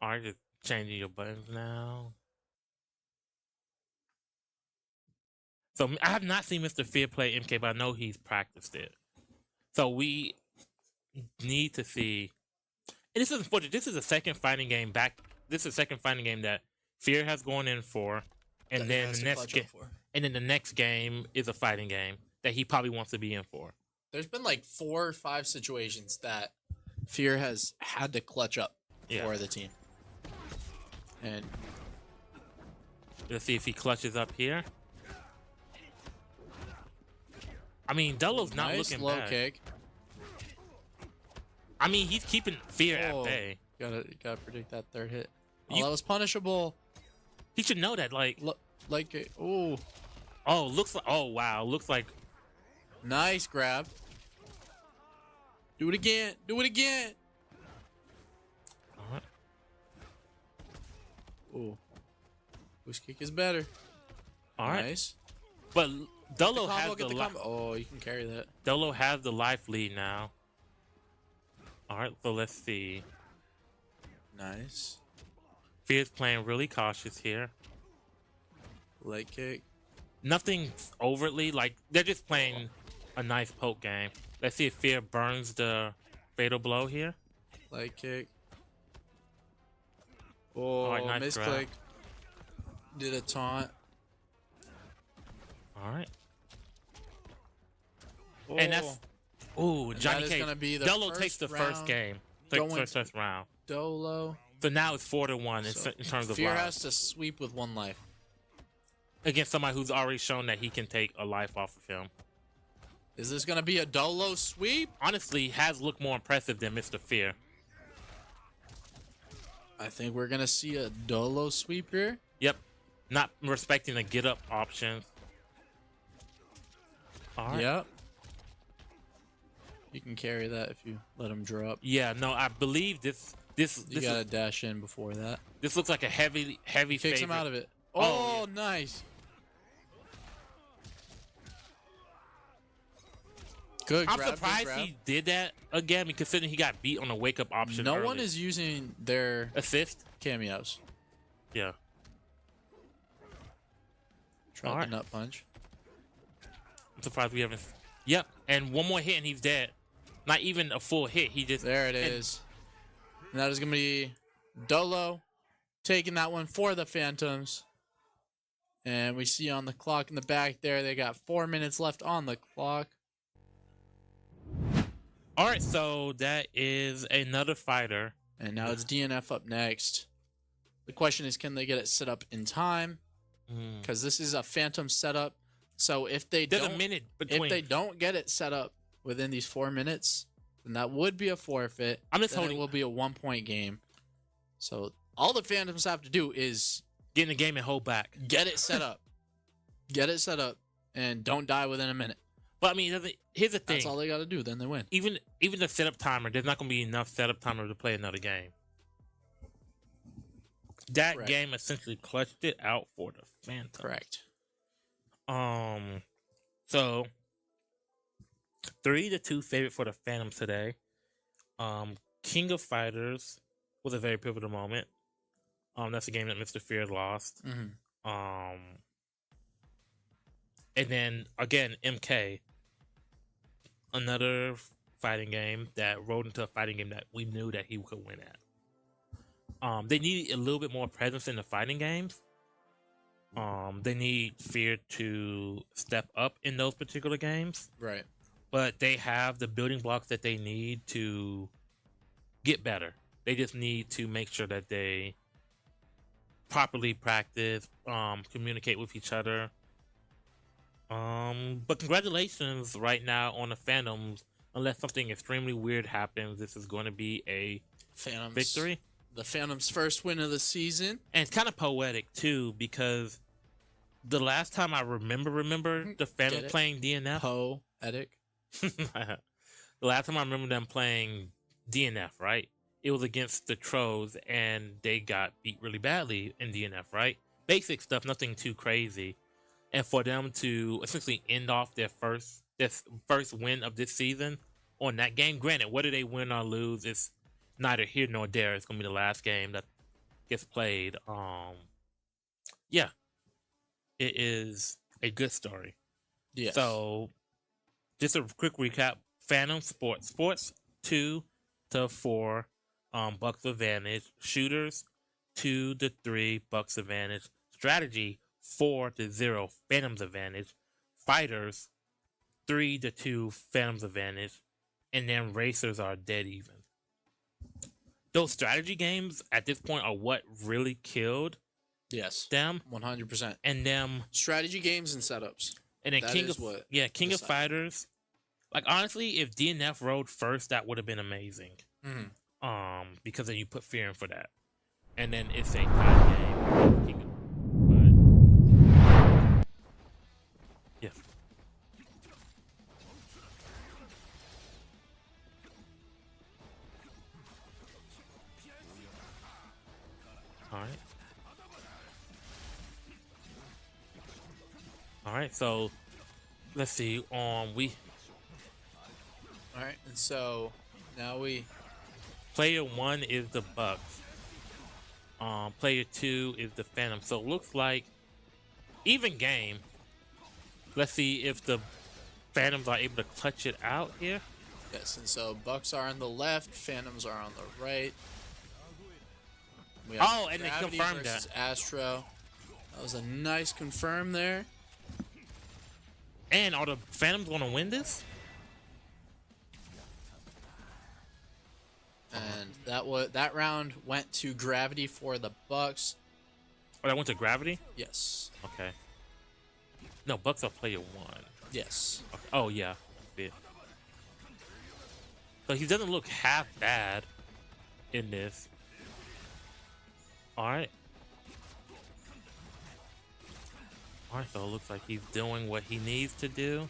All right, just changing your buttons now. So I have not seen Mr. Fear play MK, but I know he's practiced it. So we need to see. And this is unfortunate. This is the second fighting game back. This is the second fighting game that Fear has gone in for, and then the next game, and then the next game is a fighting game that he probably wants to be in for. There's been like 4 or 5 situations that Fear has had to clutch up for the team. And let's see if he clutches up here. I mean, Dolo's not looking low bad. kick. I mean, he's keeping Fear at bay. Gotta predict that third hit. Oh, that was punishable. He should know that. Like oh, looks like. Oh wow, looks like. Nice grab. Do it again. Do it again. All right. Oh, push kick is better. All right. Nice. But Dolo has the Oh, you can carry that. Dolo has the life lead now. All right, so let's see. Nice. Fear's playing really cautious here. Leg kick. Nothing overtly, like, they're just playing a nice poke game. Let's see if Fear burns the fatal blow here. Leg kick. Oh, right, nice misclick. grab. Did a taunt. All right. Oh. And that's... Ooh, Johnny that is Cage. gonna be the Dolo first takes the round first game. First round. Dolo. So now it's 4-1 in terms of Fear life. has to sweep with 1 life. Against somebody who's already shown that he can take a life off of him. Is this gonna be a Dolo sweep? Honestly, has looked more impressive than Mr. Fear. I think we're gonna see a Dolo sweep here. Yep. Not respecting the get up options. All right. Yep. You can carry that if you let him drop. Yeah, no, I believe this You gotta dash in before that. This looks like a heavy Kicks favorite. him out of it. Oh, Oh, nice. Good I'm grab, surprised good grab. he did that again, considering he got beat on the wake up option. No one early. is using their assist cameos. Yeah. Try All the right. nut punch. I'm surprised we haven't. Yep. And one more hit and he's dead. Not even a full hit. He just. There it is. And that is gonna be Dolo taking that one for the Phantoms. And we see on the clock in the back there, they got 4 minutes left on the clock. All right, so that is another fighter. And now it's DNF up next. The question is, can they get it set up in time? Because this is a Phantom setup. So if they There's don't, a minute between. if they don't get it set up within these 4 minutes, then that would be a forfeit. I'm just then holding. it will be a 1-point game. So all the Phantoms have to do is Get in the game and hold back. get it set up. Get it set up and don't die within a minute. But I mean, here's the thing. That's all they got to do. Then they win. Even the setup timer, there's not going to be enough setup timer to play another game. That Correct. game essentially clutched it out for the Phantom. Correct. So 3-2 favorite for the Phantoms today. King of Fighters was a very pivotal moment. That's a game that Mr. Fear lost. And then again, MK, another fighting game that rolled into a fighting game that we knew that he could win at. They need a little bit more presence in the fighting games. They need Fear to step up in those particular games. Right. But they have the building blocks that they need to get better. They just need to make sure that they properly practice, communicate with each other. But congratulations right now on the Phantoms. Unless something extremely weird happens, this is going to be a Phantoms victory. The Phantoms' first win of the season. And it's kind of poetic too, because the last time I remember the Phantoms playing DNF. Poetic. The last time I remember them playing DNF, right? It was against the Trolls, and they got beat really badly in DNF, right? Basic stuff, nothing too crazy. And for them to essentially end off their first win of this season on that game, granted, whether they win or lose, it's neither here nor there. It's gonna be the last game that gets played. Yeah, it is a good story. Yes. So, just a quick recap: Phantom Sports 2-4, Bucks advantage. Shooters 2-3, Bucks advantage. Strategy 4-0, Phantoms advantage. Fighters 3-2, Phantoms advantage, and then racers are dead even. Those strategy games at this point are what really killed them. 100%. And them strategy games and setups. And then That King is of what King of decided. Fighters. Like honestly, if DNF rode first, that would have been amazing. Because then you put Fear in for that, and then it's a tie game. King of, yeah. All right. All right. So let's see. All right, and so now we. Player 1 is the Bucks. Player 2 is the Phantom. So it looks like even game. Let's see if the Phantoms are able to clutch it out here. Yes, and so Bucks are on the left, Phantoms are on the right. We have and they Gravity confirmed versus that. Astro. That was a nice confirm there. And are the Phantoms going to win this? And that round went to Gravity for the Bucks. Oh, that went to Gravity? Yes. Okay. No, Bucks are player 1. Yes. Okay. Oh, yeah. So he doesn't look half bad in this. Alright. Alright, so it looks like he's doing what he needs to do.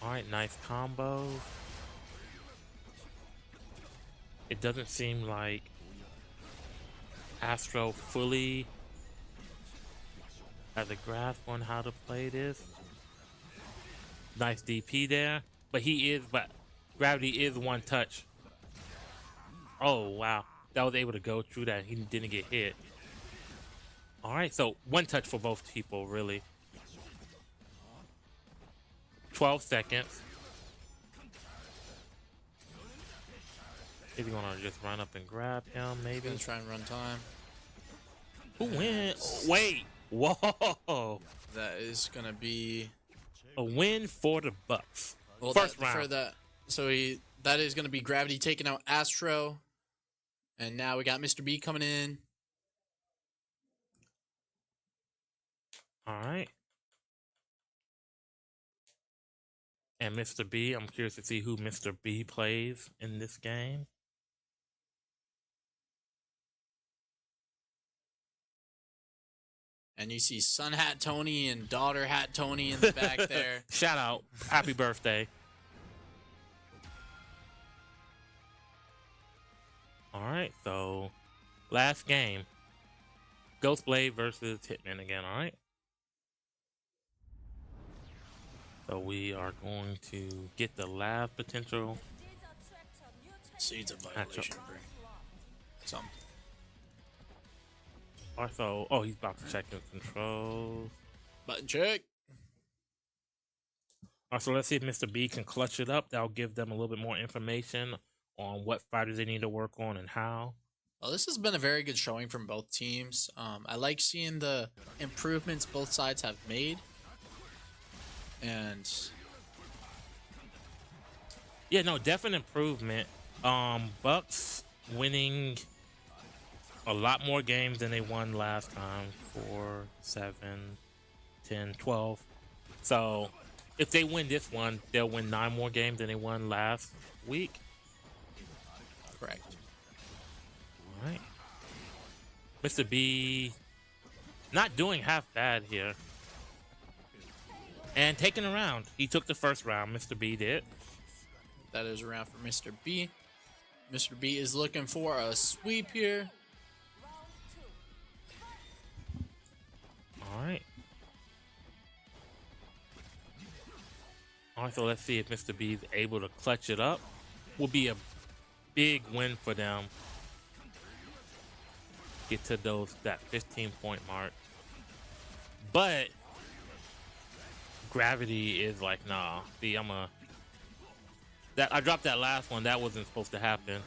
Alright, nice combo. It doesn't seem like Astro fully has a grasp on how to play this. Nice DP there. But Gravity is one touch. Oh, wow. That was able to go through that. He didn't get hit. Alright, so one touch for both people, really. 12 seconds. Is he gonna just run up and grab him, maybe? Gonna try and run time. Who win? Wait! Whoa! That is gonna be a win for the Bucks. Well, First that, for round. that, so that is going to be Gravity taking out Astro, and now we got Mr. B coming in. All right. And Mr. B, I'm curious to see who Mr. B plays in this game. And you see Son Hat Tony and Daughter Hat Tony in the back there. Shout out. Happy birthday. All right, so last game. Ghostblade versus Hitman again, all right? So we are going to get the lab potential. Seeds of violation bring something. Also, oh, he's about to check his controls. Button check. Also, let's see if Mr. B can clutch it up. That'll give them a little bit more information on what fighters they need to work on and how. Well, this has been a very good showing from both teams. I like seeing the improvements both sides have made. And yeah, no, definite improvement. Bucks winning a lot more games than they won last time. 4, 7, 10, 12. So if they win this one, they'll win 9 more games than they won last week. Correct. All right. Mr. B not doing half bad here. And taking a round. He took the first round. Mr. B did. That is a round for Mr. B. Mr. B is looking for a sweep here. All right. All right, so let's see if Mr. B is able to clutch it up. Will be a big win for them. Get to that 15-point mark. But Gravity is like, nah. See, I dropped that last one. That wasn't supposed to happen.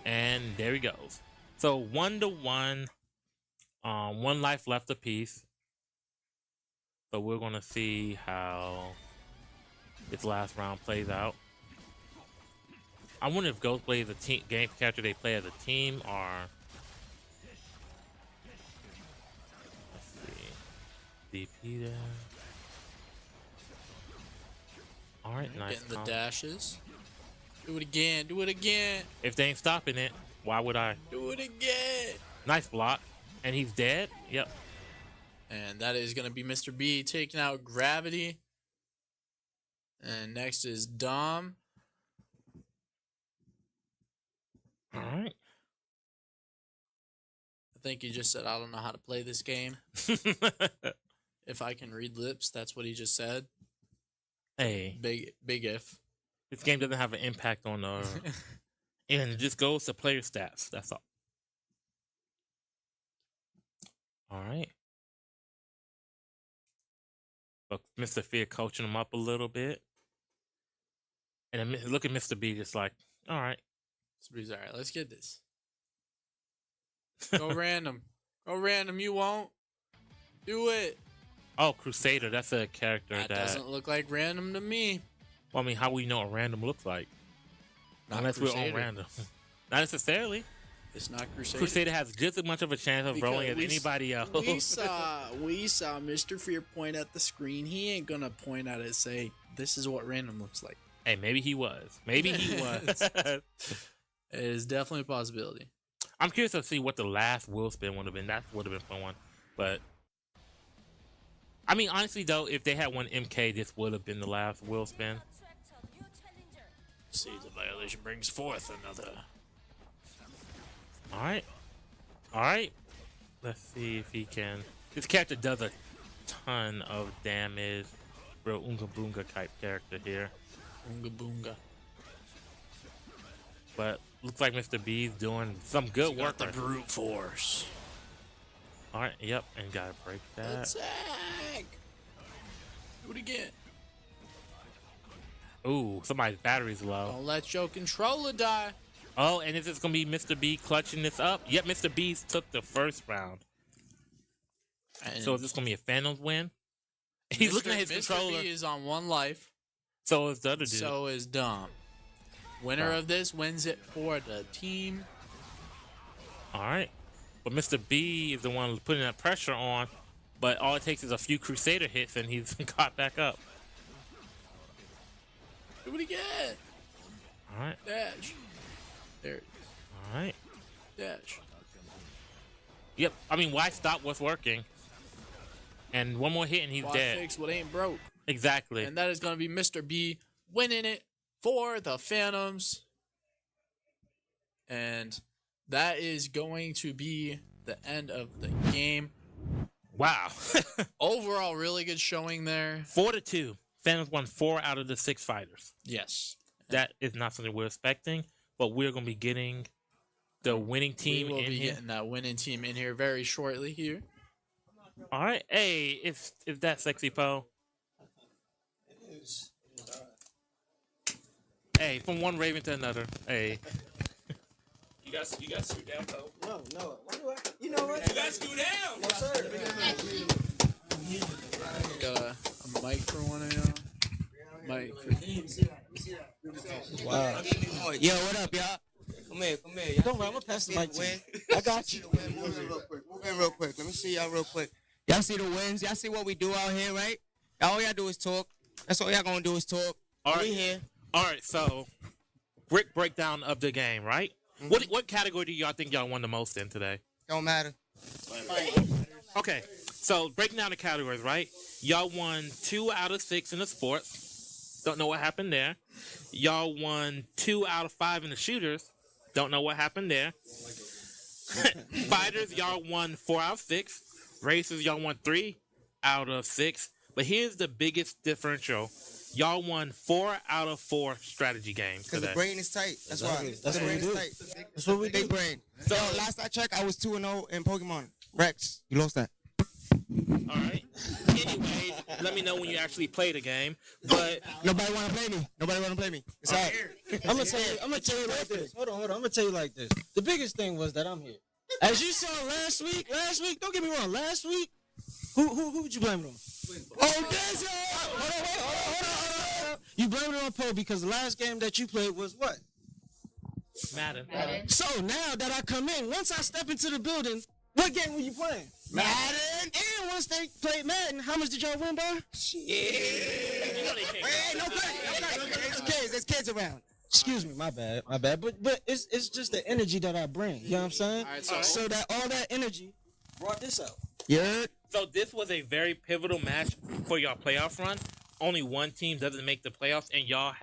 And there he goes. So 1-1. 1 life left apiece. So we're gonna see how this last round plays out. I wonder if Ghostblade is a team game character they play as a team or. Let's see. DP there. All right, nice. Getting the dashes. Do it again. Do it again. If they ain't stopping it, why would I? Do it again. Nice block. And he's dead? Yep. And that is going to be Mr. B taking out Gravity. And next is Dom. All right. I think he just said, I don't know how to play this game. If I can read lips, that's what he just said. Hey. Big if. This game doesn't have an impact on the... and it just goes to player stats. That's all. All right. But Mr. Fear coaching him up a little bit. And then look at Mr. B just like, all right. Mr. B's all right. Let's get this. Go random. Go random. You won't. Do it. Oh, Crusader. That's a character that doesn't look like random to me. Well, I mean, how we know what random looks like? Not Unless Crusader. we're on random. Not necessarily. It's not Crusader. Crusader has just as much of a chance of rolling as anybody else. We saw Mr. Fear point at the screen. He ain't gonna point at it and say, this is what random looks like. Hey, maybe he was. Maybe he was. It is definitely a possibility. I'm curious to see what the last wheel spin would have been. That would have been fun one. But I mean, honestly though, if they had one MK, this would have been the last wheel spin. See, the violation brings forth another. All right. All right. Let's see if he can. This character does a ton of damage. Real Oonga Boonga type character here. Oonga Boonga. But looks like Mr. B's doing some good work. The brute force. All right. Yep. And gotta break that. Attack. Do it again. Ooh, somebody's battery's low. Don't let your controller die. Oh, and is this going to be Mr. B clutching this up? Yep, Mr. B's took the first round. And so is this going to be a Phantom's win? He's looking at his Mr. controller. B is on 1 life. So is the other dude. So is Dom. Winner of this wins it for the team. All right. But Mr. B is the one putting that pressure on. But all it takes is a few Crusader hits and he's caught back up. Do it again. All right. Dash. There it is. All right. Dash. Yep. I mean, why stop what's working? And one more hit and he's Why dead. fix what ain't broke? Exactly. And that is going to be Mr. B winning it for the Phantoms. And that is going to be the end of the game. Wow. Overall, really good showing there. 4-2. Phantoms won 4 out of the 6 fighters. Yes. That is not something we're expecting, but we're going to be getting the winning team We will in be here. getting that winning team in here very shortly here. All right. Hey, is that sexy, Poe? Hey, from one Raven to another. Hey. You guys scoot down, Poe. No. You know what? You guys scoot down. Yes, sir. Got a mic for one of y'all. Mic for Wow. Yo, what up, y'all? Come here. Y'all don't worry, I'm gonna pass the mic to you. I got you. Move in real quick. Let me see y'all real quick. Y'all see the wins? Y'all see what we do out here, right? All y'all do is talk. That's all y'all gonna do is talk. All right. We here. All right, so quick breakdown of the game, right? What category do y'all think y'all won the most in today? Don't matter. Okay, so breaking down the categories, right? Y'all won 2 out of 6 in the sports. Don't know what happened there. Y'all won 2 out of 5 in the shooters. Don't know what happened there. Fighters, y'all won 4 out of 6. Racers, y'all won 3 out of 6. But here's the biggest differential. Y'all won 4 out of 4 strategy games Because today. the brain is tight. That's why. That's the what brain we is do. tight. That's what we do. Big brain. So last I checked, I was 2-0 in Pokemon. Rex, you lost that. All right. Anyways, let me know when you actually play the game. But Nobody want to play me. It's all right. I'm gonna tell you like this. Hold on. I'm gonna tell you like this. The biggest thing was that I'm here. As you saw last week, don't get me wrong, last week, who would you blame it on? Oh, Denzel! Hold on. You blame it on Poe because the last game that you played was what? Madden. So now that I come in, once I step into the building, what game were you playing? Madden. And once they played Madden, how much did y'all win by? Shit. Hey, no play. There's kids around. Excuse me, my bad. But it's just the energy that I bring. You know what I'm saying? All right, so that all that energy brought this out. Yeah. So this was a very pivotal match for y'all playoff run. Only one team doesn't make the playoffs, and y'all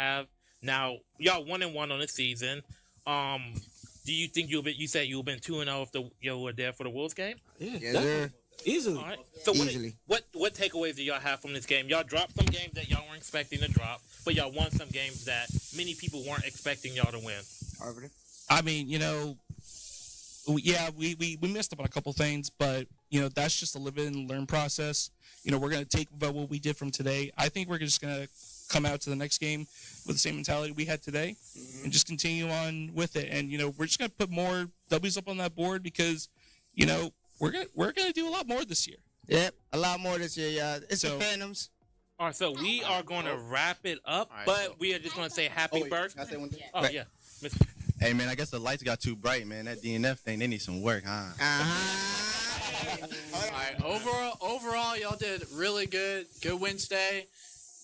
1-1 on the season. Do you think you said you've been 2-0 if you were there for the Wolves game? Yes, sir. Easily. All right. So Easily. what takeaways do y'all have from this game? Y'all dropped some games that y'all weren't expecting to drop, but y'all won some games that many people weren't expecting y'all to win. Arbiter. I mean, we missed up on a couple things, but that's just a live and learn process. We're gonna take about what we did from today. I think we're just gonna come out to the next game with the same mentality we had today, and just continue on with it. And we're just gonna put more W's up on that board because we're gonna do a lot more this year. Yep, a lot more this year, y'all. It's the Phantoms. All right, so we are going to wrap it up, but we are just going to say happy birthday. Can I say one thing? Oh, yeah. Hey, man, I guess the lights got too bright, man. That DNF thing, they need some work, huh? All right. Overall, y'all did really good. Good Wednesday.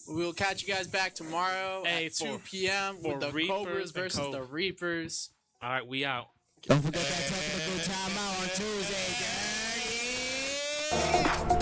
We will catch you guys back tomorrow at 2 p.m. with the Reapers Cobras and versus the Reapers. All right, we out. Don't forget that technical timeout on Tuesday, guys.